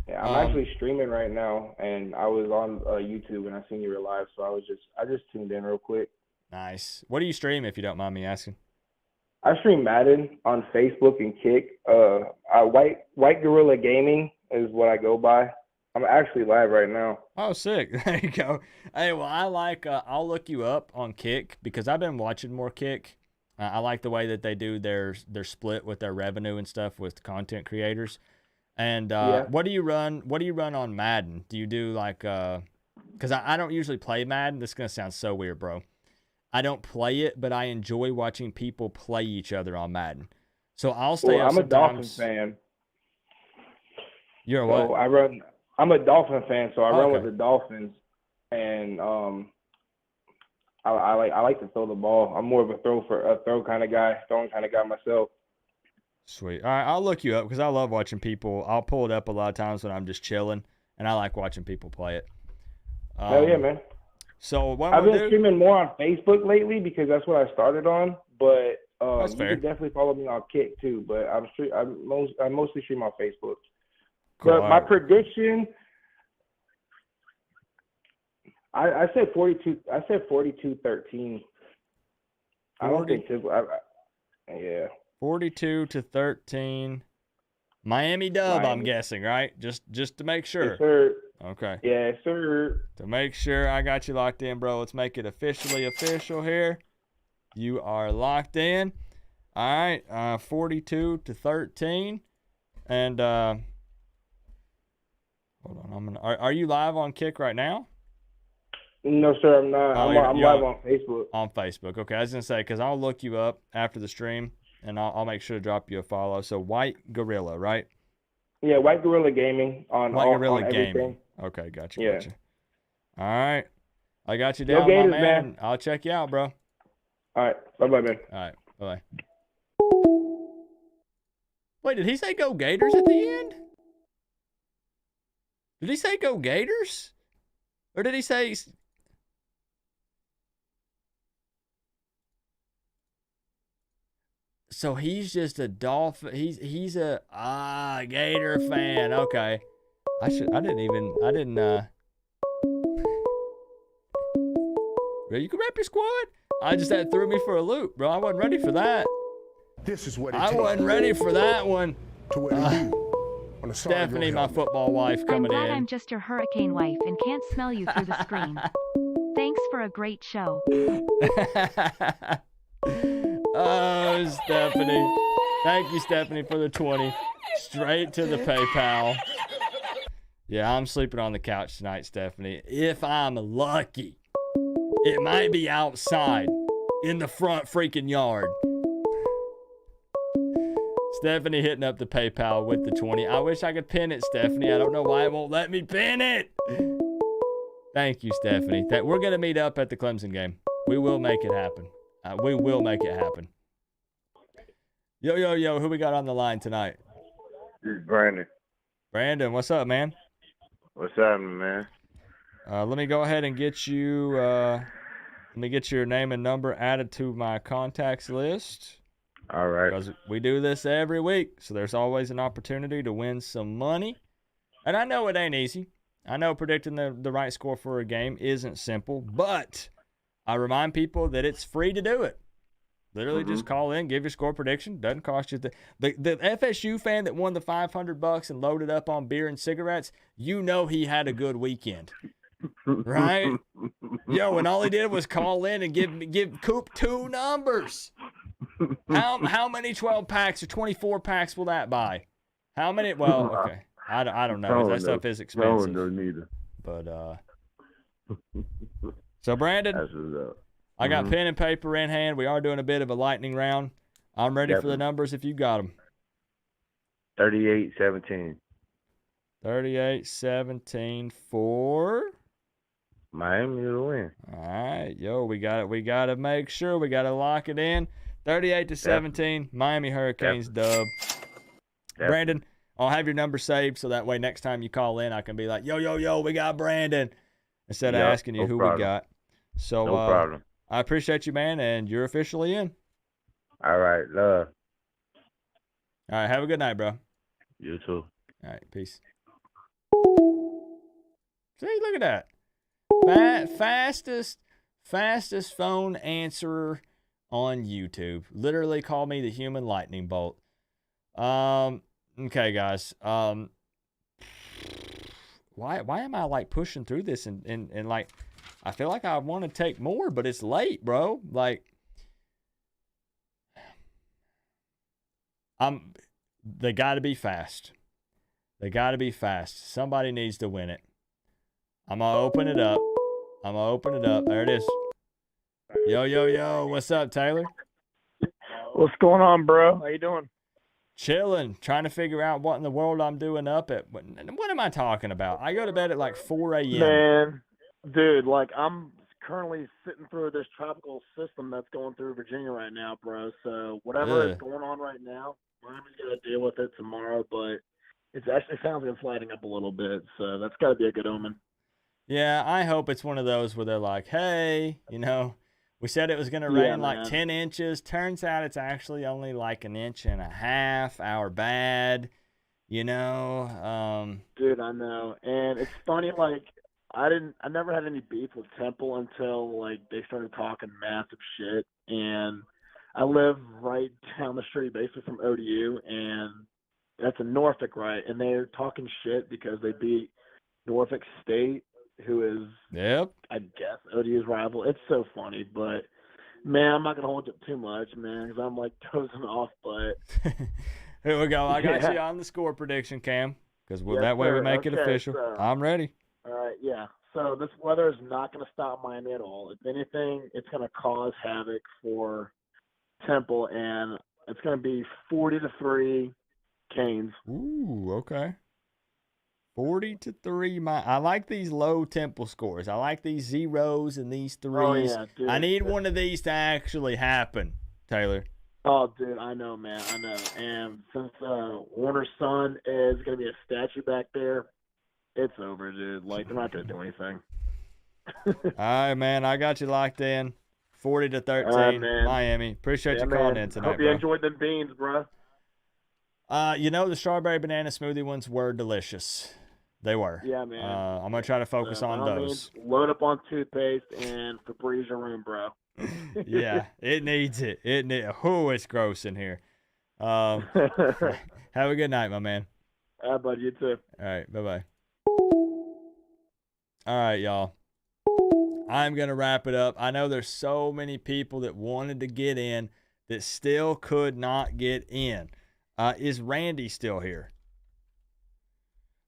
Yeah, I'm actually streaming right now, and I was on YouTube, and I seen you were live, so I just tuned in real quick. Nice. What do you stream, if you don't mind me asking? I stream Madden on Facebook and Kick. White Gorilla Gaming is what I go by. I'm actually live right now. Oh, sick. There you go. Hey, well, I'll look you up on Kick because I've been watching more Kick. I like the way that they do their split with their revenue and stuff with content creators. And what do you run? What do you run on Madden? Do you do like because I don't usually play Madden. This is gonna sound so weird, bro. I don't play it, but I enjoy watching people play each other on Madden. So I'll stay up I'm sometimes. a Dolphins fan. You're a what? So I'm a Dolphin fan, so I run Okay. with the Dolphins, and I like to throw the ball. I'm more of a throwing kind of guy myself. Sweet. All right, I'll look you up because I love watching people. I'll pull it up a lot of times when I'm just chilling, and I like watching people play it. Hell yeah, man. So what I've I'm been gonna do? streaming more on Facebook lately because that's what I started on. But That's you fair. can definitely follow me on Kick too. But I mostly stream on Facebook. Cool, But all my right. prediction, I said 42. I said 42-13. I don't think yeah. 42-13. Miami dub, I'm Miami. guessing, right? Just to make sure. Yes, sir. Okay. Yes, sir. To make sure I got you locked in, bro, let's make it officially official here. You are locked in. All right, 42-13. And hold on, are you live on Kick right now? No, sir, I'm not. Oh, I'm you're live on Facebook. On Facebook. Okay, I was going to say, because I'll look you up after the stream, and I'll make sure to drop you a follow. So, White Gorilla, right? Yeah, White Gorilla Gaming on White Gorilla on Gaming. everything. Okay, gotcha, Yeah. gotcha. All right. I got you Go down, Gators, my man. man. I'll check you out, bro. All right. Bye-bye, man. All right. Bye-bye. Wait, did he say go Gators at the end? Did he say go Gators? Or did he say... So he's just a Dolphin. He's a Gator fan. Okay. Bro, you can rep your squad? That threw me for a loop, bro. I wasn't ready for that. This is what it I takes. wasn't ready for that one. To where you on the side of your Stephanie, my helmet. football wife, I'm coming glad in. I'm just your hurricane wife and can't smell you through the screen. Thanks for a great show. Oh, Stephanie. Thank you, Stephanie, for the 20. Straight to the PayPal. Yeah, I'm sleeping on the couch tonight, Stephanie. If I'm lucky. It might be outside in the front freaking yard. Stephanie hitting up the PayPal with the 20. I wish I could pin it, Stephanie. I don't know why it won't let me pin it. Thank you, Stephanie. We're going to meet up at the Clemson game. We will make it happen. We will make it happen. Yo, who we got on the line tonight? This is Brandon. Brandon, what's up, man? What's happening, man? Let me go ahead and get you, let me get your name and number added to my contacts list. All right. Because we do this every week, so there's always an opportunity to win some money. And I know it ain't easy. I know predicting the right score for a game isn't simple, but I remind people that it's free to do it. Literally just call in, give your score prediction. Doesn't cost you the FSU fan that won the $500 and loaded up on beer and cigarettes. You know he had a good weekend, right? Yo, and all he did was call in and give Coop 2 numbers. How many 12 packs or 24 packs will that buy? How many? Well, okay, I don't know. That stuff is expensive. No, neither. But so Brandon. I got pen and paper in hand. We are doing a bit of a lightning round. I'm ready for the numbers if you got them. 38-17. 38-17 for Miami to win. All right, yo, we got to make sure we got to lock it in. 38-17, Miami Hurricanes dub. Brandon, I'll have your number saved so that way next time you call in, I can be like, yo, we got Brandon, instead of asking you who we got. So no problem. I appreciate you, man, and you're officially in. All right, love. All right, have a good night, bro. You too. All right, peace. See, look at that. Fastest phone answerer on YouTube. Literally call me the human lightning bolt. Okay, guys. Why am I like pushing through this and like I feel like I want to take more, but it's late, bro. Like, they got to be fast. They got to be fast. Somebody needs to win it. I'm going to open it up. There it is. Yo. What's up, Taylor? What's going on, bro? How you doing? Chilling. Trying to figure out what in the world I'm doing up at. What am I talking about? I go to bed at like 4 a.m. Man, dude, like I'm currently sitting through this tropical system that's going through Virginia right now, bro. So whatever is going on right now, Miami's going to deal with it tomorrow, but it actually sounds like it's lighting up a little bit. So that's got to be a good omen. Yeah, I hope it's one of those where they're like, hey, we said it was going to rain like 10 inches. Turns out it's actually only like 1.5 inches. Our bad, Dude, I know. And it's funny, like, I never had any beef with Temple until, like, they started talking massive shit. And I live right down the street, basically, from ODU, and that's in Norfolk, right? And they're talking shit because they beat Norfolk State, who is, I guess, ODU's rival. It's so funny, but man, I'm not gonna hold it too much, man, because I'm like dozing off. But here we go. I got you on the score prediction, Cam, because that way we make it official. So, I'm ready. All right, yeah. So this weather is not gonna stop Miami at all. If anything, it's gonna cause havoc for Temple, and it's gonna be 40-3 Canes. Ooh, okay. 40-3. I like these low Temple scores. I like these zeros and these threes. Oh, yeah, dude. I need one of these to actually happen, Taylor. Oh, dude, I know, man. I know. And since Warner's son is going to be a statue back there, it's over, dude. Like, they're not going to do anything. All right, man. I got you locked in. 40-13, Miami. Appreciate you calling in tonight, Hope you enjoyed them beans, bro. The strawberry banana smoothie ones were delicious. They were. Yeah, man. I'm going to try to focus on those. Load up on toothpaste and Febreze your room, bro. Yeah, it needs it. It's gross in here. Have a good night, my man. All right, buddy. You too. All right. Bye-bye. All right, y'all. I'm going to wrap it up. I know there's so many people that wanted to get in that still could not get in. Is Randy still here?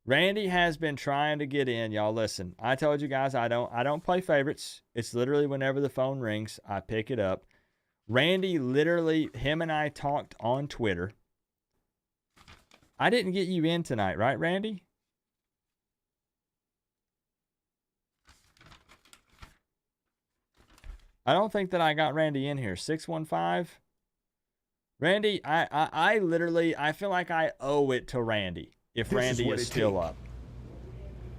Randy has been trying to get in. Y'all listen. I told you guys I don't play favorites. It's literally whenever the phone rings, I pick it up. Randy him and I talked on Twitter. I didn't get you in tonight, right, Randy? I don't think that I got Randy in here. 615. Randy, I feel like I owe it to Randy if Randy is still up.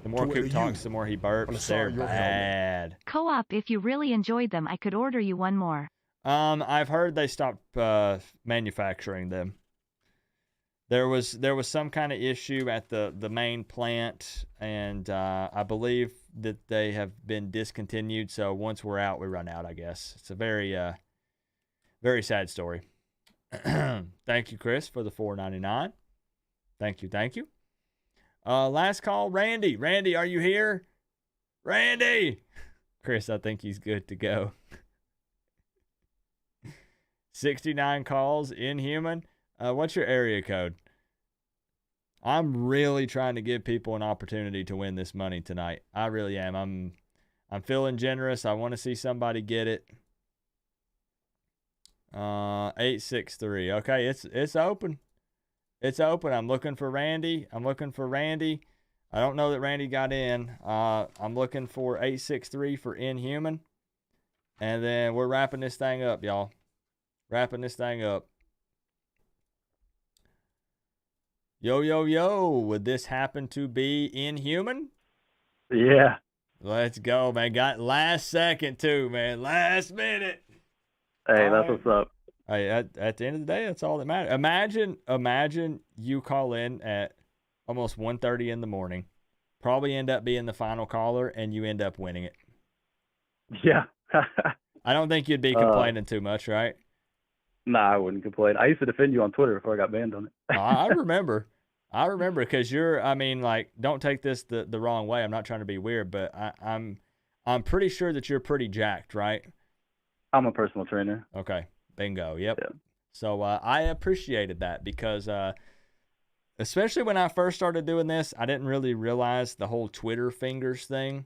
The more Coop talks, the more he burps. They're bad. Co-op, if you really enjoyed them, I could order you one more. I've heard they stopped manufacturing them. There was some kind of issue at the main plant, and I believe that they have been discontinued. So once we're out, we run out, I guess. It's a very very sad story. Thank you, Chris, for the $4.99. Thank you. Last call, Randy. Randy, are you here? Randy! Chris, I think he's good to go. 69 calls, Inhuman. What's your area code? I'm really trying to give people an opportunity to win this money tonight. I really am. I'm feeling generous. I want to see somebody get it. 863. Okay, it's open. It's open. I'm looking for Randy. I don't know that Randy got in. I'm looking for 863 for Inhuman. And then we're wrapping this thing up, y'all. Wrapping this thing up. Yo. Would this happen to be Inhuman? Yeah. Let's go, man. Got last second, too, man. Last minute. Hey, that's what's up. Hey, at the end of the day, that's all that matters. Imagine you call in at almost 1:30 in the morning, probably end up being the final caller, and you end up winning it. Yeah. I don't think you'd be complaining too much, right? Nah, I wouldn't complain. I used to defend you on Twitter before I got banned on it. I remember because don't take this the wrong way. I'm not trying to be weird, but I'm pretty sure that you're pretty jacked, right? I'm a personal trainer. Okay. Bingo. Yep. Yeah. So I appreciated that because especially when I first started doing this, I didn't really realize the whole Twitter fingers thing.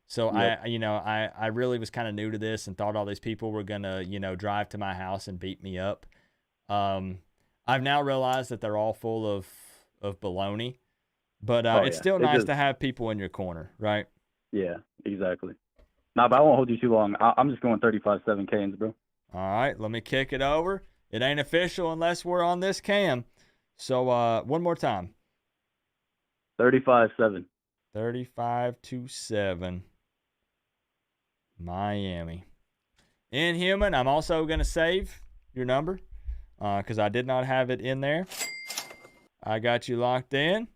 So Yep. I really was kind of new to this and thought all these people were gonna, drive to my house and beat me up. I've now realized that they're all full of baloney, but it's still nice to have people in your corner, right? Yeah, exactly. Nah, but I won't hold you too long. I'm just going 35-7 Canes, bro. All right, let me kick it over. It ain't official unless we're on this cam. So one more time. 35-7. 35-7. Miami. Inhuman, I'm also going to save your number because I did not have it in there. I got you locked in.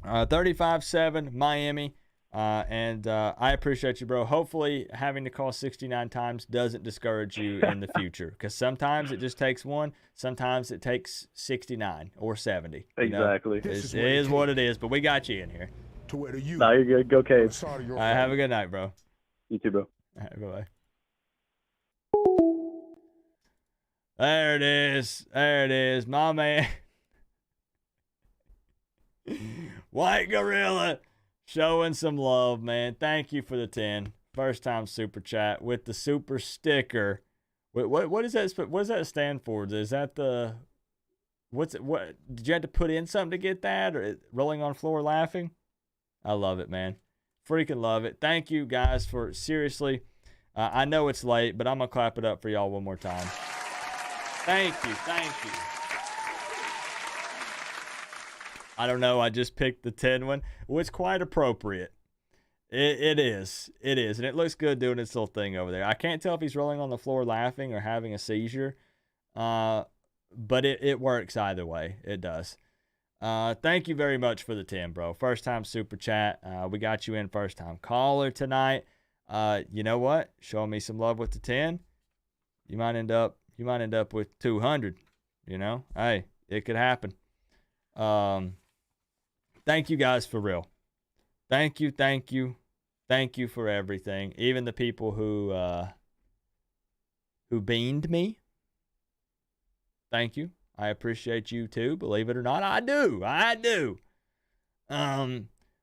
35-7 Miami. And I appreciate you, bro. Hopefully having to call 69 times doesn't discourage you in the future because sometimes it just takes one. Sometimes it takes 69 or 70. Exactly. It is what it is, but we got you in here. Nah, you're good. Go Caves. All right, have a good night, bro. You too, bro. All right, bye-bye. There it is. My man. White Gorilla. Showing some love, man. Thank you for the 10. First time super chat with the super sticker. What is that? What does that stand for? Is that the what did you have to put in something to get that, or rolling on floor laughing? I love it, man. Freaking love it. Thank you guys for seriously. I know it's late, but I'm gonna clap it up for y'all one more time. Thank you. I don't know. I just picked the 10 one. Well, it's quite appropriate. It is. And it looks good doing its little thing over there. I can't tell if he's rolling on the floor laughing or having a seizure. But it works either way. It does. Thank you very much for the 10, bro. First time super chat. We got you in first time caller tonight. You know what? Showing me some love with the 10. You might end up with 200. Hey, it could happen. Thank you guys for real. Thank you for everything. Even the people who beamed me. Thank you. I appreciate you too. Believe it or not, I do.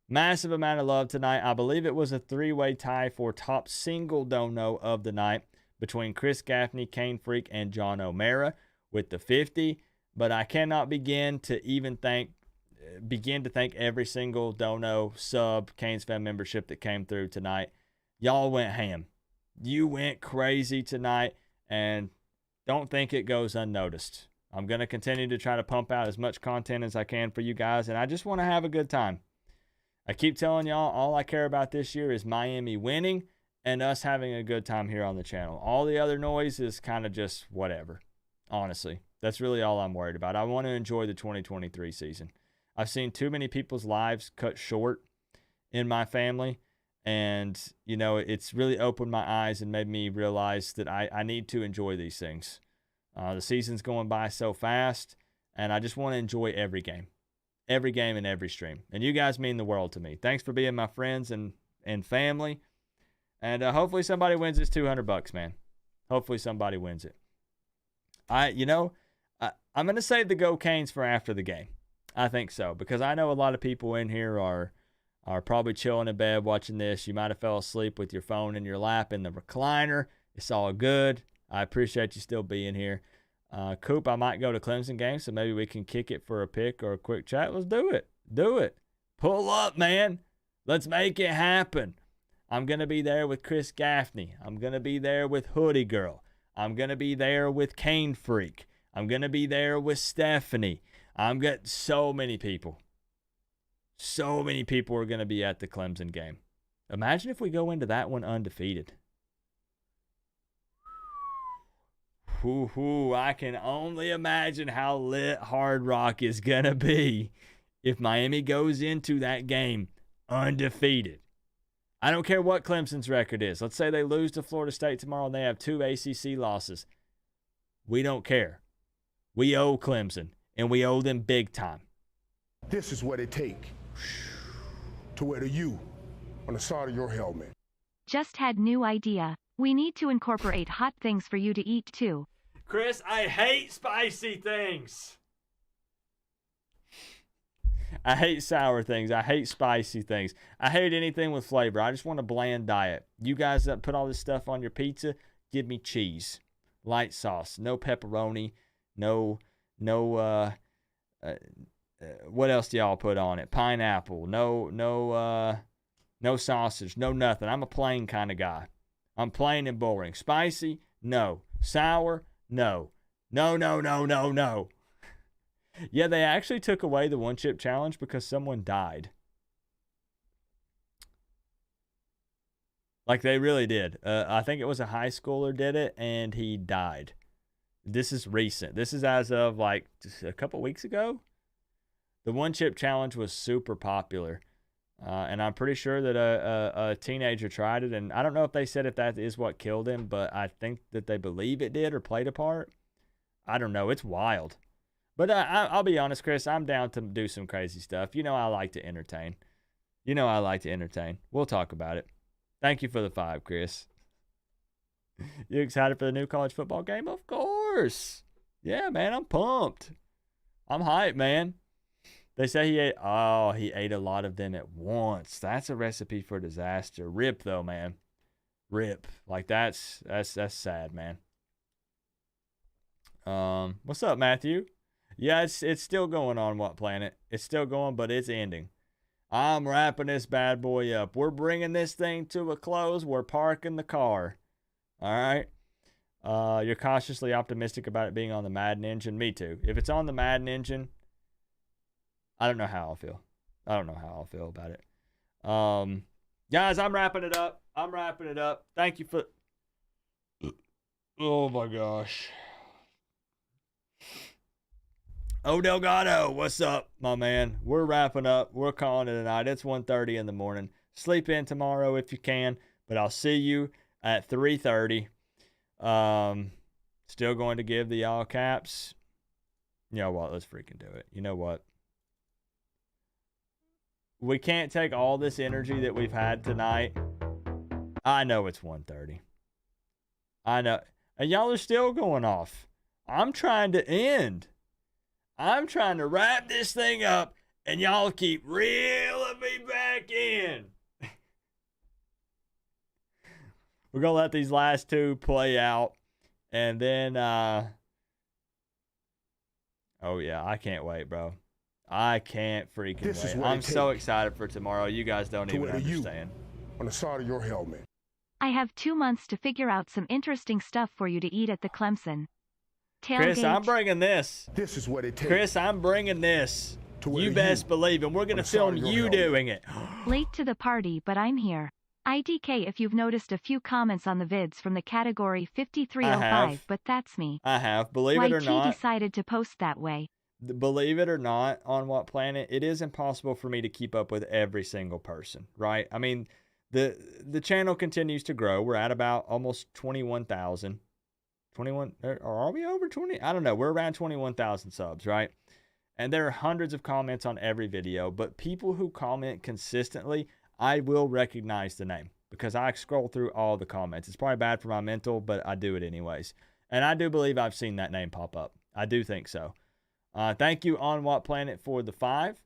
Massive amount of love tonight. I believe it was a 3-way tie for top single dono of the night between Chris Gaffney, Kane Freak, and John O'Mara with the 50. But I cannot begin to thank every single dono, sub, Canes fan membership that came through tonight. Y'all went ham. You went crazy tonight, and don't think it goes unnoticed. I'm going to continue to try to pump out as much content as I can for you guys, and I just want to have a good time. I keep telling y'all, all I care about this year is Miami winning and us having a good time here on the channel. All the other noise is kind of just whatever, honestly. That's really all I'm worried about. I want to enjoy the 2023 season. I've seen too many people's lives cut short in my family. And, you know, it's really opened my eyes and made me realize that I need to enjoy these things. The season's going by so fast, and I just want to enjoy every game and every stream. And you guys mean the world to me. Thanks for being my friends and family. And hopefully somebody wins this $200, man. Hopefully somebody wins it. I'm going to save the Go Canes for after the game. I think so, because I know a lot of people in here are probably chilling in bed watching this. You might have fell asleep with your phone in your lap in the recliner. It's all good. I appreciate you still being here. Coop, I might go to Clemson game, so maybe we can kick it for a pick or a quick chat. Let's do it. Do it. Pull up, man. Let's make it happen. I'm going to be there with Chris Gaffney. I'm going to be there with Hoodie Girl. I'm going to be there with Cane Freak. I'm going to be there with Stephanie. I'm got so many people. So many people are going to be at the Clemson game. Imagine if we go into that one undefeated. I can only imagine how lit Hard Rock is going to be if Miami goes into that game undefeated. I don't care what Clemson's record is. Let's say they lose to Florida State tomorrow and they have 2 ACC losses. We don't care. We owe Clemson, and we owe them big time. This is what it takes to wear the U on the side of your helmet. Just had new idea. We need to incorporate hot things for you to eat too. Chris, I hate spicy things. I hate sour things. I hate spicy things. I hate anything with flavor. I just want a bland diet. You guys that put all this stuff on your pizza, give me cheese. Light sauce. No pepperoni. No, what else do y'all put on it? Pineapple. No sausage. No nothing. I'm a plain kind of guy. I'm plain and boring. Spicy? No. Sour? No. No. Yeah, they actually took away the one chip challenge because someone died. Like, they really did. I think it was a high schooler did it, and he died. This is recent. This is as of, like, just a couple weeks ago. The one chip challenge was super popular. And I'm pretty sure that a teenager tried it. And I don't know if they said if that is what killed him, but I think that they believe it did or played a part. I don't know. It's wild. But I'll be honest, Chris, I'm down to do some crazy stuff. You know I like to entertain. We'll talk about it. Thank you for the 5, Chris. You excited for the new college football game? Of course. Yeah, man, I'm pumped. I'm hyped, man. They say he ate a lot of them at once. That's a recipe for disaster. Rip, though, man. Rip. Like, that's sad, man. What's up, Matthew? Yeah, it's still going on What Planet. It's still going, but it's ending. I'm wrapping this bad boy up. We're bringing this thing to a close. We're parking the car. All right? You're cautiously optimistic about it being on the Madden engine. Me too. If it's on the Madden engine, I don't know how I'll feel. About it. Guys, I'm wrapping it up. Thank you for... Oh, my gosh. Oh, Delgado, what's up, my man? We're wrapping up. We're calling it a night. It's 1:30 in the morning. Sleep in tomorrow if you can, but I'll see you at 3:30. Still going to give the all caps. You know what? Let's freaking do it. You know what? We can't take all this energy that we've had tonight. I know it's 1:30. I know. And y'all are still going off. I'm trying to end. I'm trying to wrap this thing up, and y'all keep reeling me back in. We're going to let these last 2 play out, and then, oh, yeah, I can't wait, bro. I can't freaking wait. I'm so excited for tomorrow. You guys don't even understand. On the side of your helmet. I have 2 months to figure out some interesting stuff for you to eat at the Clemson tailgate. Chris, I'm bringing this. This is what it takes. Chris, I'm bringing this. You best believe it. We're going to film you doing it. Late to the party, but I'm here. IDK if you've noticed a few comments on the vids from the category 5305, but that's me. I have. Believe it or YT not. decided to post that way. Believe it or not, on What Planet, it is impossible for me to keep up with every single person, right? I mean, the channel continues to grow. We're at about almost 21,000. 21, or are we over 20? I don't know. We're around 21,000 subs, right? And there are hundreds of comments on every video, but people who comment consistently, I will recognize the name because I scroll through all the comments. It's probably bad for my mental, but I do it anyways. And I do believe I've seen that name pop up. I do think so. Thank you, On What Planet, for the 5.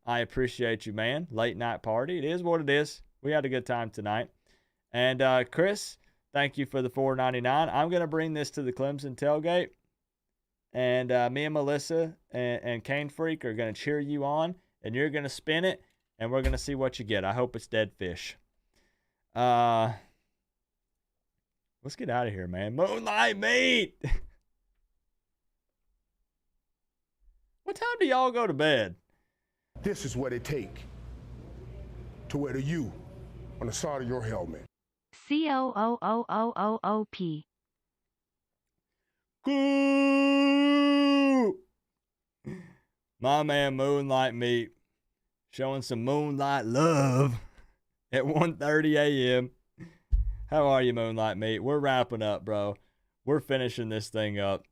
I appreciate you, man. Late night party. It is what it is. We had a good time tonight. And Chris, thank you for the $4.99. I'm going to bring this to the Clemson tailgate. And me and Melissa and Cane Freak are going to cheer you on. And you're going to spin it. And we're going to see what you get. I hope it's dead fish. Let's get out of here, man. Moonlight Meat! What time do y'all go to bed? This is what it take to wear the U on the side of your helmet. COOOOOP. Coop! My man Moonlight Meat showing some moonlight love at 1:30 a.m. How are you, Moonlight Meat? We're wrapping up, bro. We're finishing this thing up.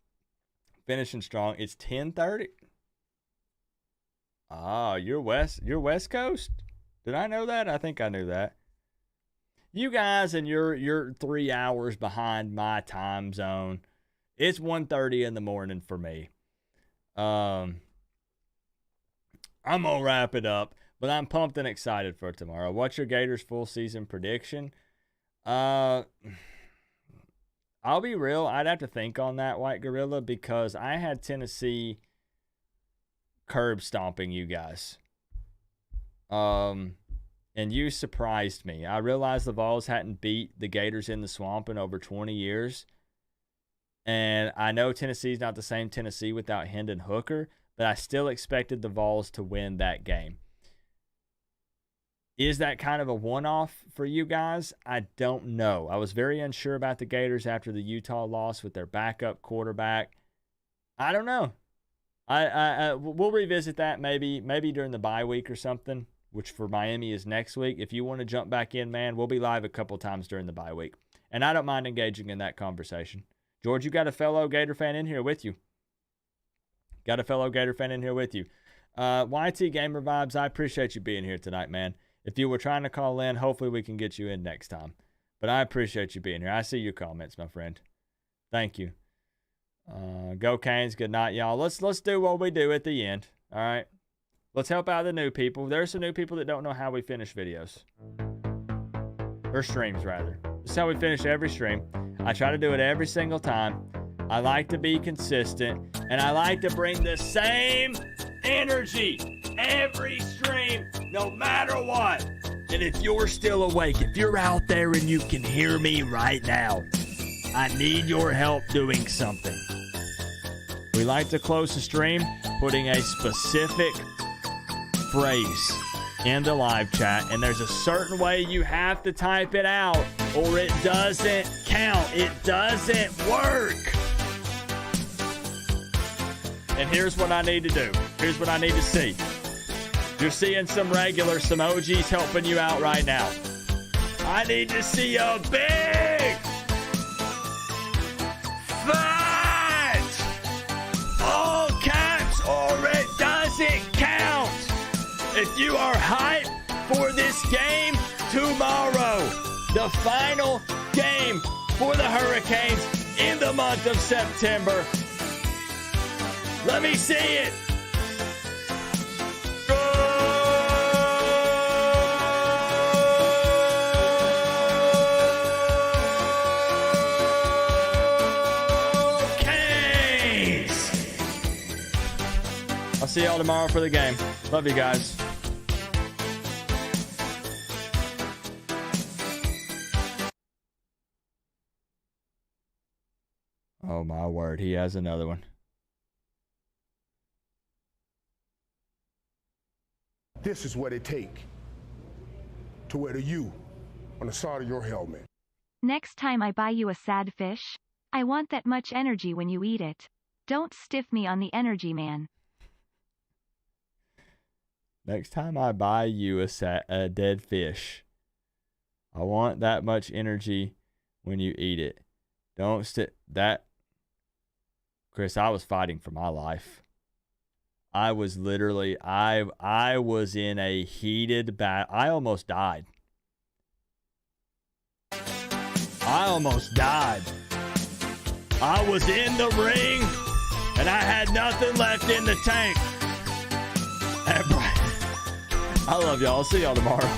Finishing strong. It's 10:30. Ah, you're West Coast? Did I know that? I think I knew that. You guys and you're 3 hours behind my time zone. It's 1:30 in the morning for me. I'm gonna wrap it up, but I'm pumped and excited for tomorrow. What's your Gators full season prediction? I'll be real. I'd have to think on that, White Gorilla, because I had Tennessee curb stomping you guys. And you surprised me. I realized the Vols hadn't beat the Gators in the Swamp in over 20 years. And I know Tennessee's not the same Tennessee without Hendon Hooker, but I still expected the Vols to win that game. Is that kind of a one-off for you guys? I don't know. I was very unsure about the Gators after the Utah loss with their backup quarterback. I don't know. We'll revisit that maybe during the bye week or something, which for Miami is next week. If you want to jump back in, man, we'll be live a couple times during the bye week. And I don't mind engaging in that conversation. George, you got a fellow Gator fan in here with you. YT Gamer Vibes, I appreciate you being here tonight, man. If you were trying to call in, hopefully we can get you in next time. But I appreciate you being here. I see your comments, my friend. Thank you. Go Canes. Good night, y'all. Let's do what we do at the end. All right. Let's help out the new people. There's some new people that don't know how we finish videos. Or streams, rather. This is how we finish every stream. I try to do it every single time. I like to be consistent. And I like to bring the same energy every stream, no matter what. And if you're still awake, if you're out there and you can hear me right now, I need your help doing something. We like to close the stream putting a specific phrase in the live chat, and there's a certain way you have to type it out or it doesn't count. It doesn't work. And here's what I need to do. Here's what I need to see. You're seeing some regulars, some OGs helping you out right now. I need to see a big fat all caps or it doesn't count. If you are hyped for this game tomorrow, the final game for the Hurricanes in the month of September, let me see it. I'll see y'all tomorrow for the game. Love you guys. Oh my word, he has another one. This is what it take to wear the U on the side of your helmet. Next time I buy you a sad fish, I want that much energy when you eat it. Don't stiff me on the energy, man. Next time I buy you a dead fish, I want that much energy when you eat it. Don't that. Chris, I was fighting for my life. I was literally, I was in a heated battle. I almost died. I almost died. I was in the ring, and I had nothing left in the tank. I love y'all. I'll see y'all tomorrow.